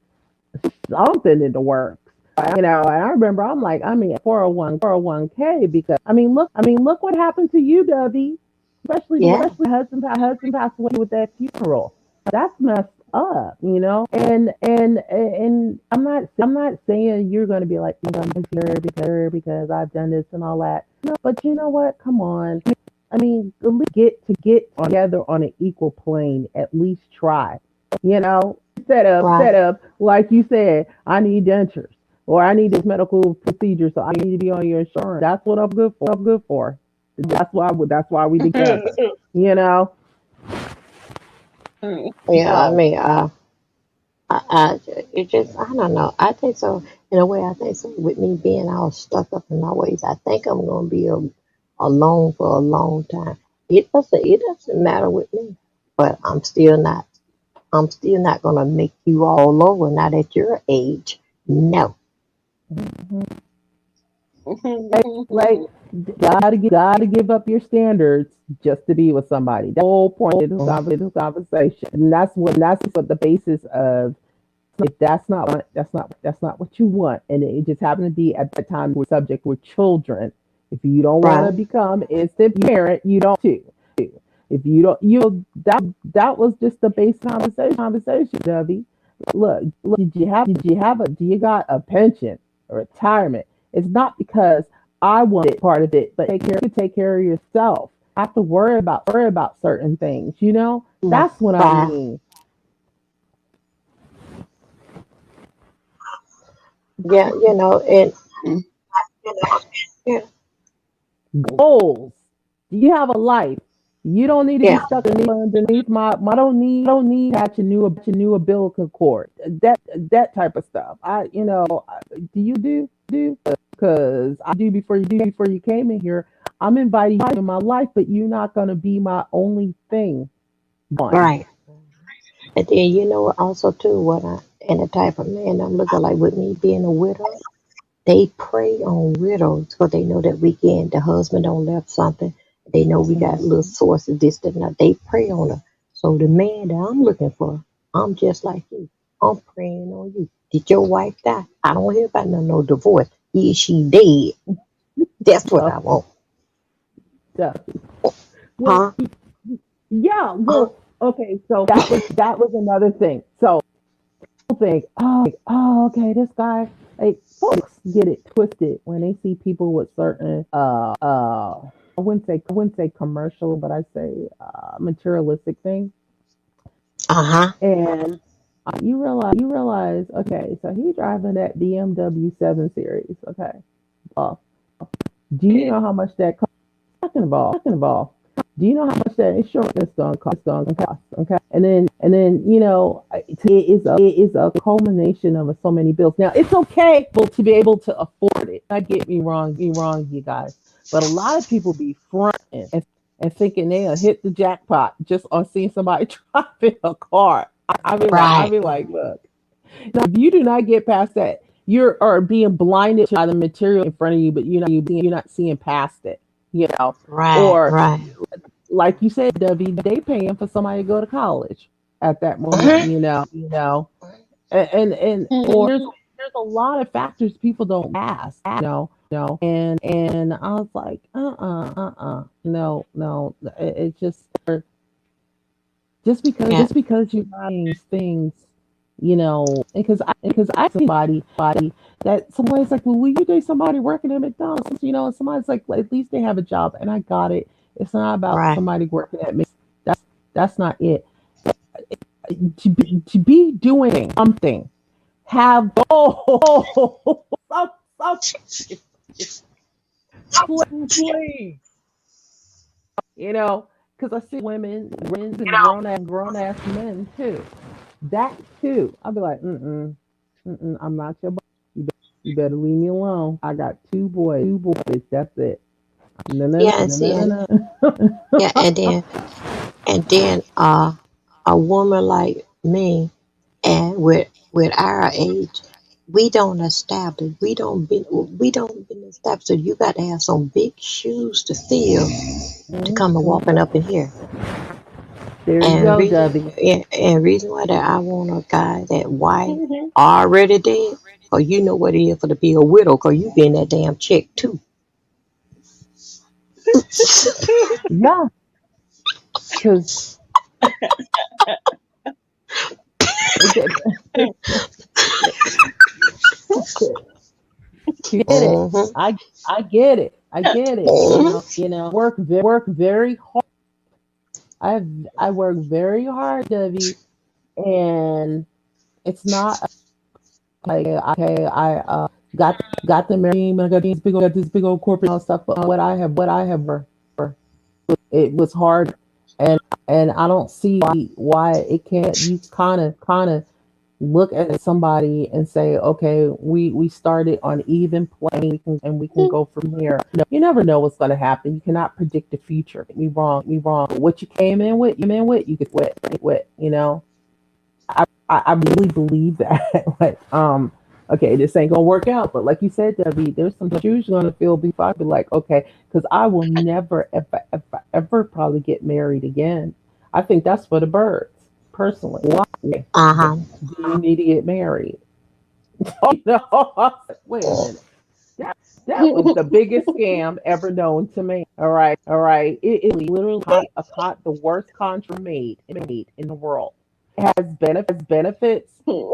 something in the works. And I remember I'm like, I mean, 401k because look what happened to you, Debbie. Especially Yeah, husband passed away with that funeral. That's messed up. And I'm not saying you're going to be like, I'm here because I've done this and all that. No, but you know what? Come on. I mean, at least get together on an equal plane. At least try. Instead right. of like you said, I need dentures or I need this medical procedure, so I need to be on your insurance. That's what I'm good for. I'm good for. That's why we together. You know. Yeah, I So mean, it just, I don't know. I think so. In a way, I think so. With me being all stuck up in my ways, I think I'm gonna be alone for a long time. It doesn't matter with me, but I'm still not. I'm still not gonna make you all over. Not at your age. No. like gotta give up your standards just to be with somebody. That's the whole point of this Mhm. conversation, and that's what the basis of that's not what you want, and it just happened to be at that time we're subject with children. If you don't want to Right. become instant parent, you don't to. If you don't, that was just the base conversation, Debbie. Look, do you got a pension, a retirement? It's not because I wanted part of it, but take care of yourself. Have to worry about certain things. Mm. That's what I Right. mean. Yeah, and yeah, Goals. Do you have a life? You don't need to be yeah, stuck underneath my don't need to catch a new umbilical cord. That type of stuff. Do you do? Because I do before you came in here. I'm inviting you in my life, but you're not gonna be my only thing. One. right. And then also too what I and the type of man I'm looking like with me being a widow. They prey on widows because they know that weekend the husband don't left something. They know we got little sources, this, that, and that. They prey on her. So the man that I'm looking for, I'm just like you. I'm praying on you. Did your wife die? I don't hear about no divorce. Is she dead? That's what I Stuff, want. stuff. Well, Huh? yeah. Huh? Well, okay. So that was another thing. So think, okay, this guy, like, folks get it twisted when they see people with certain, I wouldn't say commercial, but I say materialistic things, Uh-huh. and you realize, okay, so he driving that BMW 7 Series, okay. Uh, do you know how much that costs? Second of all, do you know how much that insurance is going to cost? Okay, and then it is a culmination of so many bills. Now it's okay to be able to afford it. Not get me wrong, you guys. But a lot of people be fronting and thinking they'll hit the jackpot just on seeing somebody driving a car. I Right. be like, look, now, if you do not get past that, you're or being blinded by the material in front of you, but you're not seeing past it. You know, Right. or Right. like you said, W, they paying for somebody to go to college at that moment. Uh-huh. And there's a lot of factors people don't ask. And I was like, no, it's Yeah. just because you're buying these things, because I see body that somebody's like, well, will you date somebody working at McDonald's? And somebody's like, well, at least they have a job, and I got it. It's not about Right. somebody working at McDonald's. That's not it. To be doing something, have some, some, please, you know, because I see women and grown ass men too. That too. I'll be like, I'm not your boy. You better leave me alone. I got two boys. That's it. No, no, Yeah, and no, see, no, and no, yeah, no. and then a woman like me and with our age, we don't been established. So you got to have some big shoes to fill to come and Mhm. walking up in here. There you And go, reason Debbie. and reason why that I want a guy that wife Mhm. already dead, or you know what it is for to be a widow, cause you getting that damn check too. Yeah, because get it. Mm-hmm. I get it. I get it. Mm-hmm. Work very hard. I work very hard, Debbie, and it's not like, okay, I got the marine, I got this big old corporate and stuff. But what I have worked for, it was hard, and I don't see why it can't. You kind of look at somebody and say, okay, we started on even plane, we can go from here. You never know what's going to happen. You cannot predict the future. Get me wrong. What you came in with, you could wet. I really believe that. like, okay, this ain't gonna work out. But like you said, Debbie, there's some shoes you're gonna feel before I be like, okay, because I will never, ever, ever, ever probably get married again. I think that's for the birds. personally. Why Uh huh. do you need to get married? You know, I said, wait a minute. That was the biggest scam ever known to man. All right. It literally caught the worst contract made in the world. It has benefits,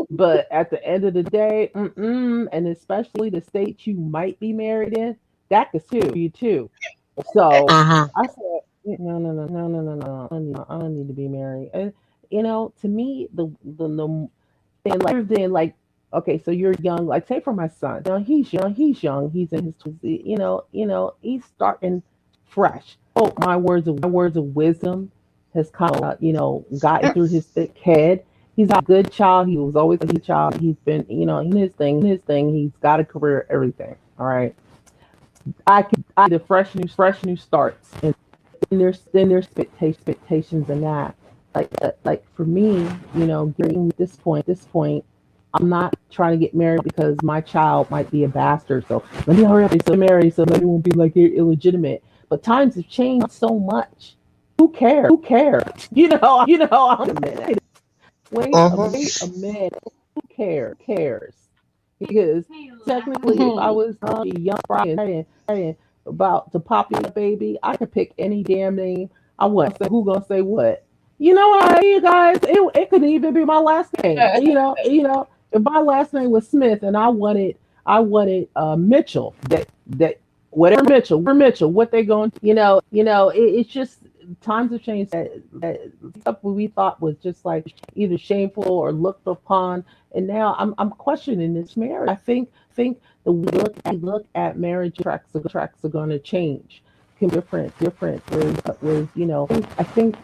but at the end of the day, and especially the state you might be married in, that could sue you too. So Uh huh. I said, no. I don't need to be married. And to me, the and like then like okay, so you're young, like say for my son, he's young, he's in his 20s, he's starting fresh. Oh, my words of wisdom has kind of gotten through his thick head. He's a good child. He was always a good child. He's been in his thing. He's got a career, everything. All right. I the fresh new starts, and then there's expectations and that. Like for me, getting this point, I'm not trying to get married because my child might be a bastard. So let me hurry up and marry so that it won't be like illegitimate. But times have changed so much. Who cares? Who cares? I'm a minute. Uh huh. Wait a minute. Who cares? Because technically, if I was a young Brian about to pop in a baby, I could pick any damn name I want. So who gonna say what? You know what I mean, guys? It could even be my last name. If my last name was Smith and I wanted Mitchell, that whatever Mitchell, what they going to, it's just times have changed that stuff we thought was just like either shameful or looked upon, and now I'm questioning this marriage. I think the way we look at marriage tracks are going to change. Can be different. Whereas I think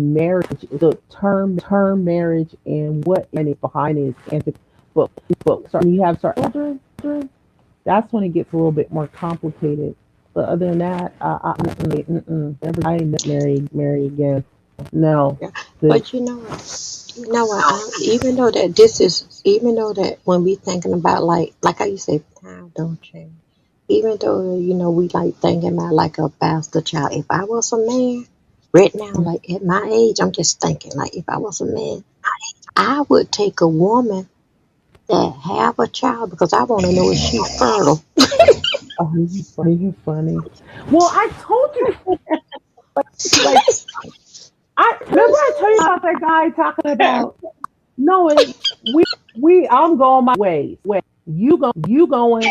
marriage, the term marriage, and what and it behind it is but when you have children, that's when it gets a little bit more complicated. But other than that, never. I ain't married again. No, Yeah. the But you know what? Even though that when we thinking about like how you say, time don't change. Even though we like thinking about like a bastard child. If I was a man, right now, like at my age, I'm just thinking like if I was a man, I would take a woman that have a child because I want to know if she's fertile. oh, you funny. Well, I told you, like I remember I told you about that guy talking about knowing we I'm going my ways. You going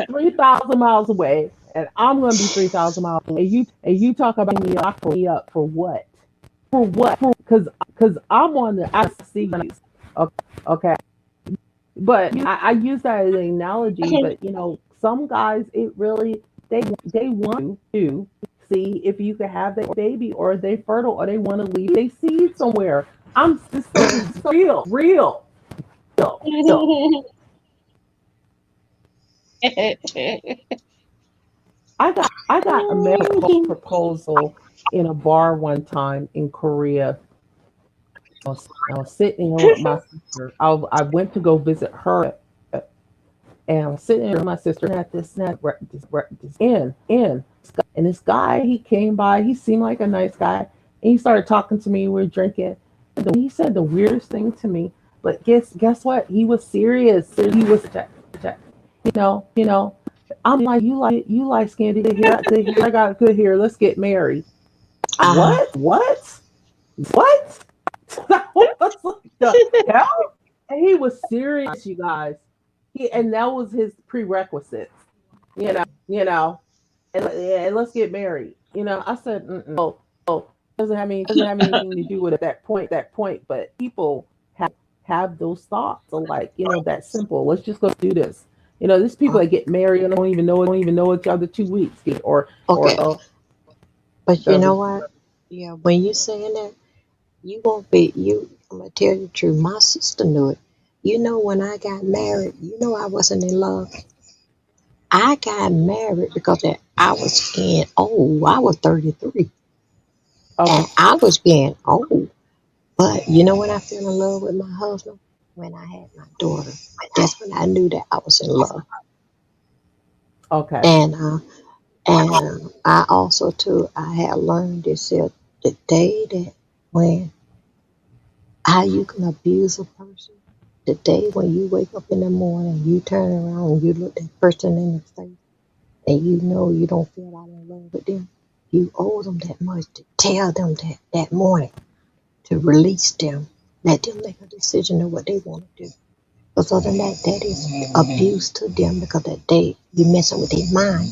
3,000 miles away, and I'm going to be 3,000 miles away. And you talk about me up for what? For what? Because I'm on the I see you. Okay, okay. But I use that as an analogy. But some guys, it really they want to see if you can have that baby, or they fertile, or they want to leave they seed somewhere. I'm just so real. I got a marriage proposal in a bar one time in Korea. I was sitting here with my sister. I went to go visit her, and I was sitting there with my sister at this inn. And this guy, he came by. He seemed like a nice guy, and he started talking to me. We were drinking. And he said the weirdest thing to me. But guess what? He was serious. He was you know. I'm like, you like skin good hair, good hair. I got good hair. Let's get married. Uh huh. What? That was like the hell? And he was serious, you guys. And that was his prerequisites. You know, and let's get married. I said, oh, doesn't have anything to do with it at that point. But people have those thoughts of like, that simple. Let's just go do this. There's people that get married and don't even know each other 2 weeks, or Okay. But you know doesn't. what? Yeah, when you saying that, you won't be you. I'm gonna tell you the truth. My sister knew it. When I got married, I wasn't in love. I got married because I was getting old. I was 33, and Okay, I was getting old. But when I fell in love with my husband, when I had my daughter, that's when I knew that I was in love. okay, And I also too I had learned this here the day that when How you can abuse a person the day when you wake up in the morning, you turn around and you look that person in the face and you know you don't feel like in love with them. You owe them that much to tell them that morning to release them. Let them make a decision of what they want to do. Because other than that, that is abuse to them because that day you messing with their mind.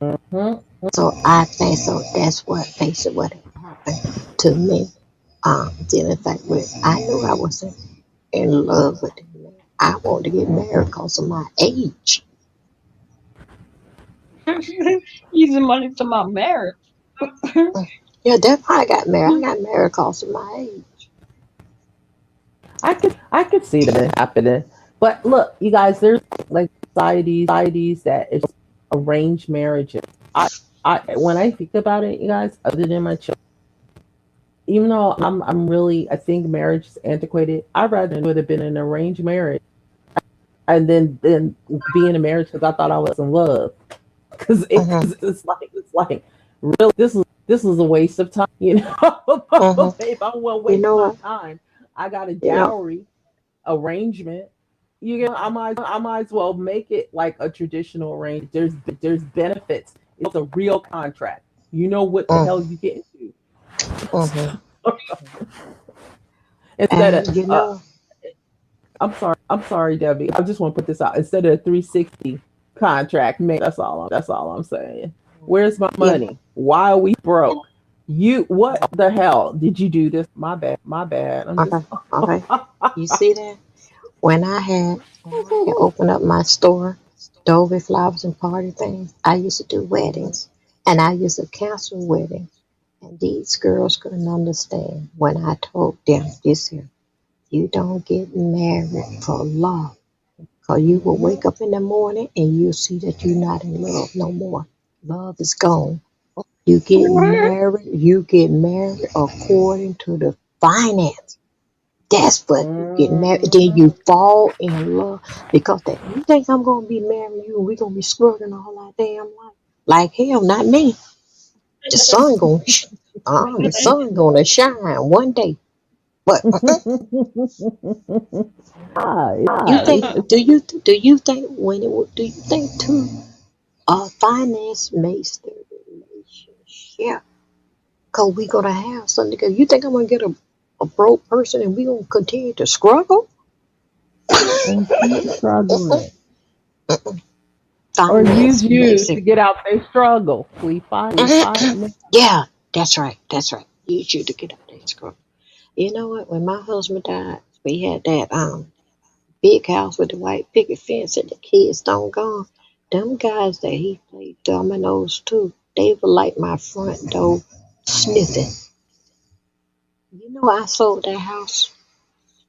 Mhm. So I think so. That's what basically what happened to me. Then in fact, with I knew I wasn't in love with him. Man. I wanted to get married because of my age. Using money to my marriage. Yeah, that's why I got married. I got married because of my age. I could see that happening. But look, you guys, there's like societies that it's arranged marriages. I when I think about it, you guys, other than my children, even though I'm really I think marriage is antiquated. I'd rather it would have been an arranged marriage and then be in a marriage because I thought I was in love. Because Mm-hmm, it's like really this is a waste of time. mm-hmm. If I want to You waste know my what? time, I got a You know. dowry arrangement. I might as well make it like a traditional arrangement. There's benefits. It's a real contract. You know what the hell Mm-hmm, you get into. mm-hmm. Instead of And you know. I'm sorry, Debbie. I just want to put this out. Instead of a 360 contract, man, that's all I'm saying. Where's my Yeah. money? Why are we broke? You what the hell did you do this? My bad. My bad. I'm just Okay. Okay. You see that? When I had opened up my store, Dovey Flowers and Party Things, I used to do weddings, and I used to cancel weddings. And these girls couldn't understand when I told them this here. You don't get married for love. Because you will Mhm. wake up in the morning and you'll see that you're not in love no more. Love is gone. What? You get married according to the finance. That's what you get married. Then you Mhm. fall in love because that you think I'm gonna be marrying you and we gonna be screwing all our damn life. Like hell, not me. The sun gonna the sun gonna shine one day. But you think It's do you think do you think too finance makes the relationship? Cause we gonna have something together. You think I'm gonna get a broke person and we gonna continue to struggle? and keep struggling. Or use Finance you makes to it. get out their struggle. We find Yeah, that's right. That's right. Use you to get out that struggle. You know what? When my husband died, we had that big house with the white picket fence and the kids don't gone. Them guys that he played dominoes to, they were like my front door sniffing. You know, I sold that house.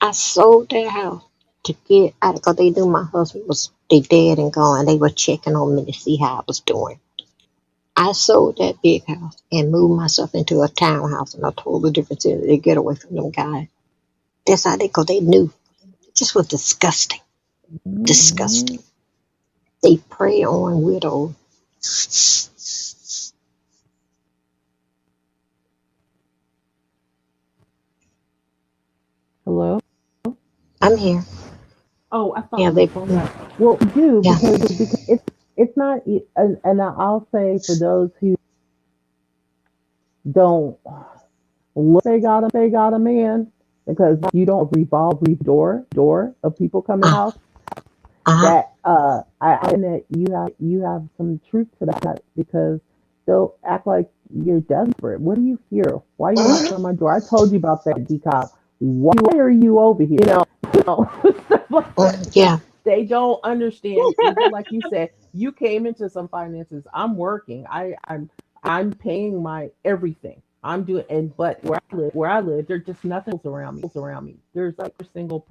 I sold that house to get out because they knew my husband was they dead and gone. They were checking on me to see how I was doing. I sold that big house and moved myself into a townhouse in a totally different city to get away from them guys. That's how because they knew. It just was disgusting. Disgusting. Mhm. They prey on widows. Hello? I'm here. Oh, I thought Yeah, my they. phone died. Well, we do Yeah. because it's not and I'll say for those who don't look they got a man because you don't revolve door of people coming in the Uh house huh. that I and that you have some truth to that because they'll act like you're desperate. What do you fear? Why are you knocking on my door? I told you about that decop. Why are you over here? Stuff like that. Yeah. They don't understand. Even like you said, you came into some finances. I'm working. I'm paying my everything. I'm doing and but where I live, there's just nothing else around me. There's like a single,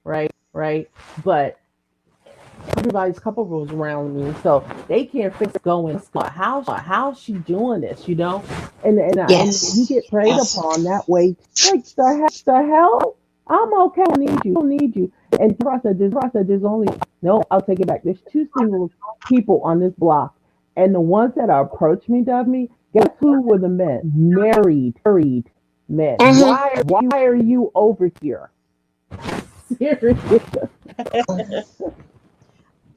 right? But everybody's couple rules around me, so they can't fix going. How's she doing this? And you Yes. get preyed Yes. upon that way. Like the hell? I'm okay. I don't need you. And there's only no. I'll take it back. There's two single people on this block, and the ones that approached me, guess who were the men? Married Man, Hmm. why are you over here? Seriously.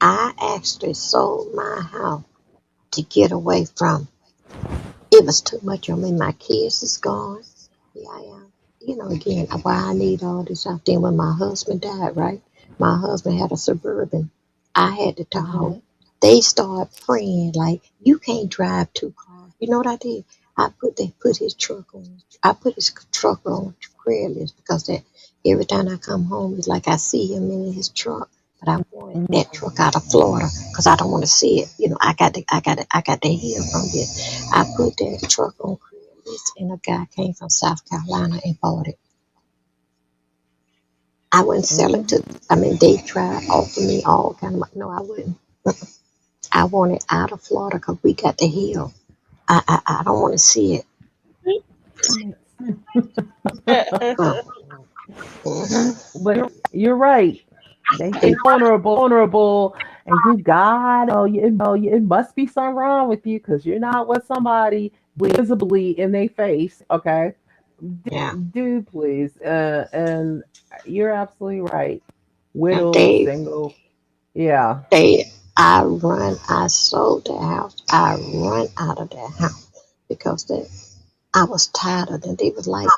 I actually sold my house to get away from. It was too much on me. My kids is gone. Yeah, I am. You know, again, why I need all this out there. When my husband died, right? My husband had a Suburban. I had the Tahoe. Mhm. They started praying like you can't drive two cars. You know what I did? They put his truck on. I put his truck on Craigslist because that every time I come home, it's like I see him in his truck. But I wanted Mhm. that truck out of Florida because I don't want to see it. You know, I got to hear from this. I put that truck on Craigslist, and a guy came from South Carolina and bought it. I wouldn't sell it Mhm. to. I mean, they tried to offer me all kind of money. No, I wouldn't. I want it out of Florida because we got the hill. I don't want to see it. That makes Uh, mhm. But you're right. They vulnerable, and you got it must be something wrong with you because you're not with somebody visibly in their face. Okay, Yeah. do please. And you're absolutely right. And Widow, single, yeah. I sold the house. I run out of that house because I was tired of them. They was like,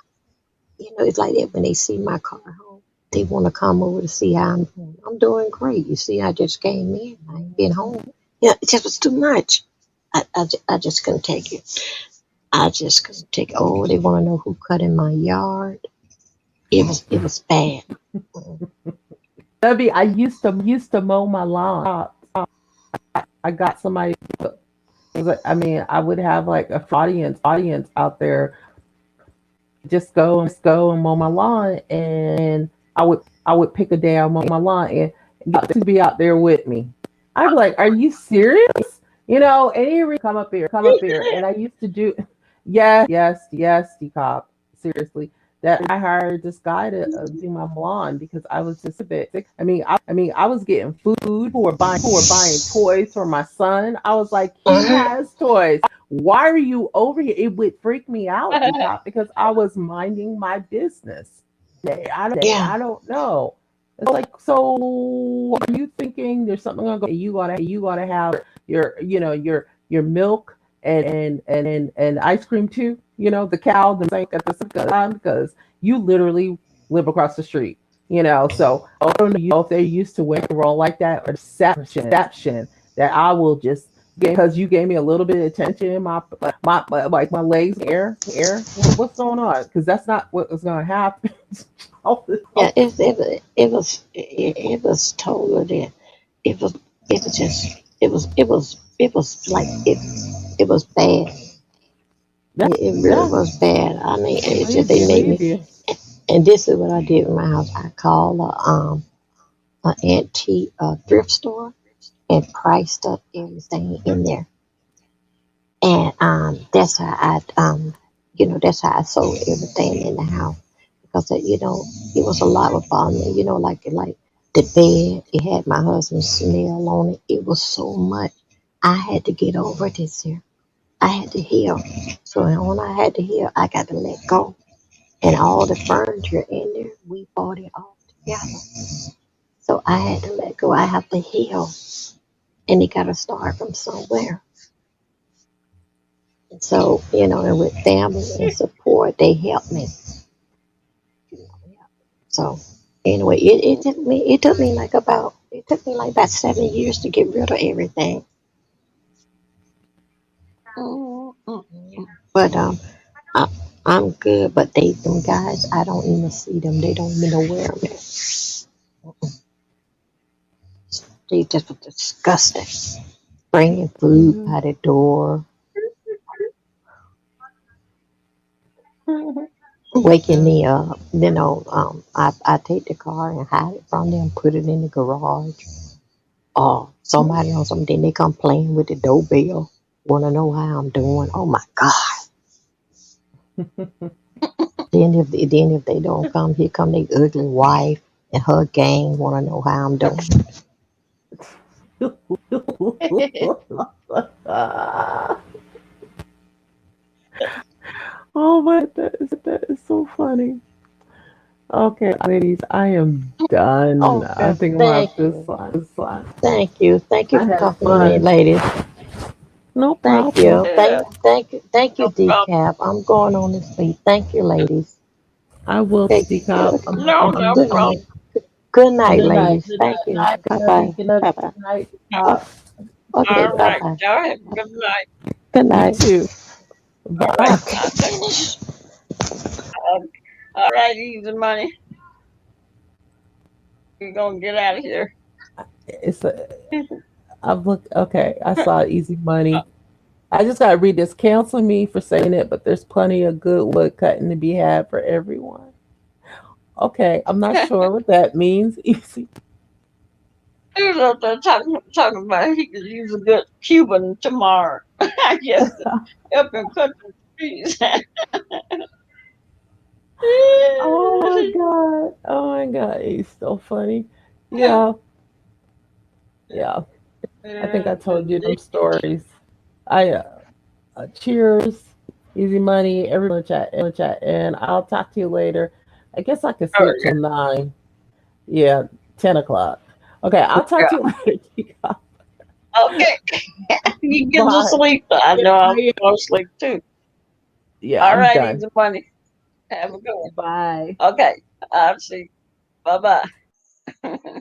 it's like that when they see my car home. They want to come over to see how I'm doing. I'm doing great. You see, I just came in. I ain't been home. Yeah, it just was too much. I just couldn't take it. I just couldn't take it. Oh, they want to know who cut in my yard. It was bad. Mm. Debbie, I used to mow my lawn. I got somebody. I mean, I would have like a audience out there just go and mow my lawn, and I would pick a day, I'll mow my lawn, and get to be out there with me. I'd be like, "Are you serious?" And he would come up here, and I used to do, yes, decop, seriously. That I hired this guy to do my lawn because I was just a bit sick. I was getting food, who were buying toys for my son. I was like, he Mhm. has toys. Why are you over here? It would freak me out, Decop, because I was minding my business. Yeah, I don't know. It's like, so are you thinking there's something gonna go? You gotta have your milk and ice cream too. The cow, the sink at the same time because you literally live across the street. So I don't know if they're used to women roll like that or deception that I will just because you gave me a little bit of attention, like my legs in the air. What's going on? Because that's not what was going to happen. yeah. It was totally. It was just. It was like it was bad. Yeah, It really yeah, was bad. I mean, it's just they made believe me. you. And this is what I did in my house. I called a antique thrift store and priced up everything in there. And that's how I sold everything in the house because it was a lot about me. Like the bed, it had my husband's smell on it. It was so much. I had to get over this here. I had to heal. So when I had to heal, I got to let go. And all the furniture in there, we bought it all together. So I had to let go. I have to heal, and you got to start from somewhere. And so, and with family and support, they helped me. So anyway, it took me like about 7 years to get rid of everything. Yeah. But I, I'm good. But them guys, I don't even see them. They don't even know where I'm at. They just were disgusting. Bringing food Mhm. by the door, waking me up. I take the car and hide it from them, put it in the garage. Or somebody on something, then they come playing with the doorbell. Want to know how I'm doing? Oh my God! Then if they don't come, here come their ugly wife and her gang. Want to know how I'm doing? Oh my, that is so funny. Okay, ladies, I am done. I Okay, think I'm gonna thank have this you. slide. Thank you. Thank you I for had talking to me, fun. ladies. No Thank problem. you. Yeah, Thank you, no problem. Decaf. I'm going on to sleep. Thank you, ladies. I will Okay, speak good, up. No, no good problem. night. Good night, Good night. ladies. Thank you. Night. Bye Love you. bye. Good night. Bye bye. Good night. Top. Okay, All bye right. bye. Y'all have a good night. Good You night. too. All right. Bye. Okay, I'll take finish. all right, easy money. We're gonna get out of here. It's a. I've looked. Okay, I saw Easy Money. I just gotta read this. Cancel me for saying it, but there's plenty of good wood cutting to be had for everyone. Okay, I'm not sure what that means. Easy. He was up there talking about he could use a good Cuban tomorrow. I guess help him cut the trees. Oh my god. Oh my god. He's so funny. Yeah, yeah. I think I told you them stories. I cheers, easy money, everyone in the chat, and I'll talk to you later. I guess I can sleep till 9. Yeah, 10 o'clock. Okay, I'll talk Yeah. to you later. Okay. You get to Bye. sleep. I Yeah, know I'm I am. going to sleep too. Yeah, All I'm right, done. easy money. Have a good one. Bye. Okay. I'll see. Bye bye.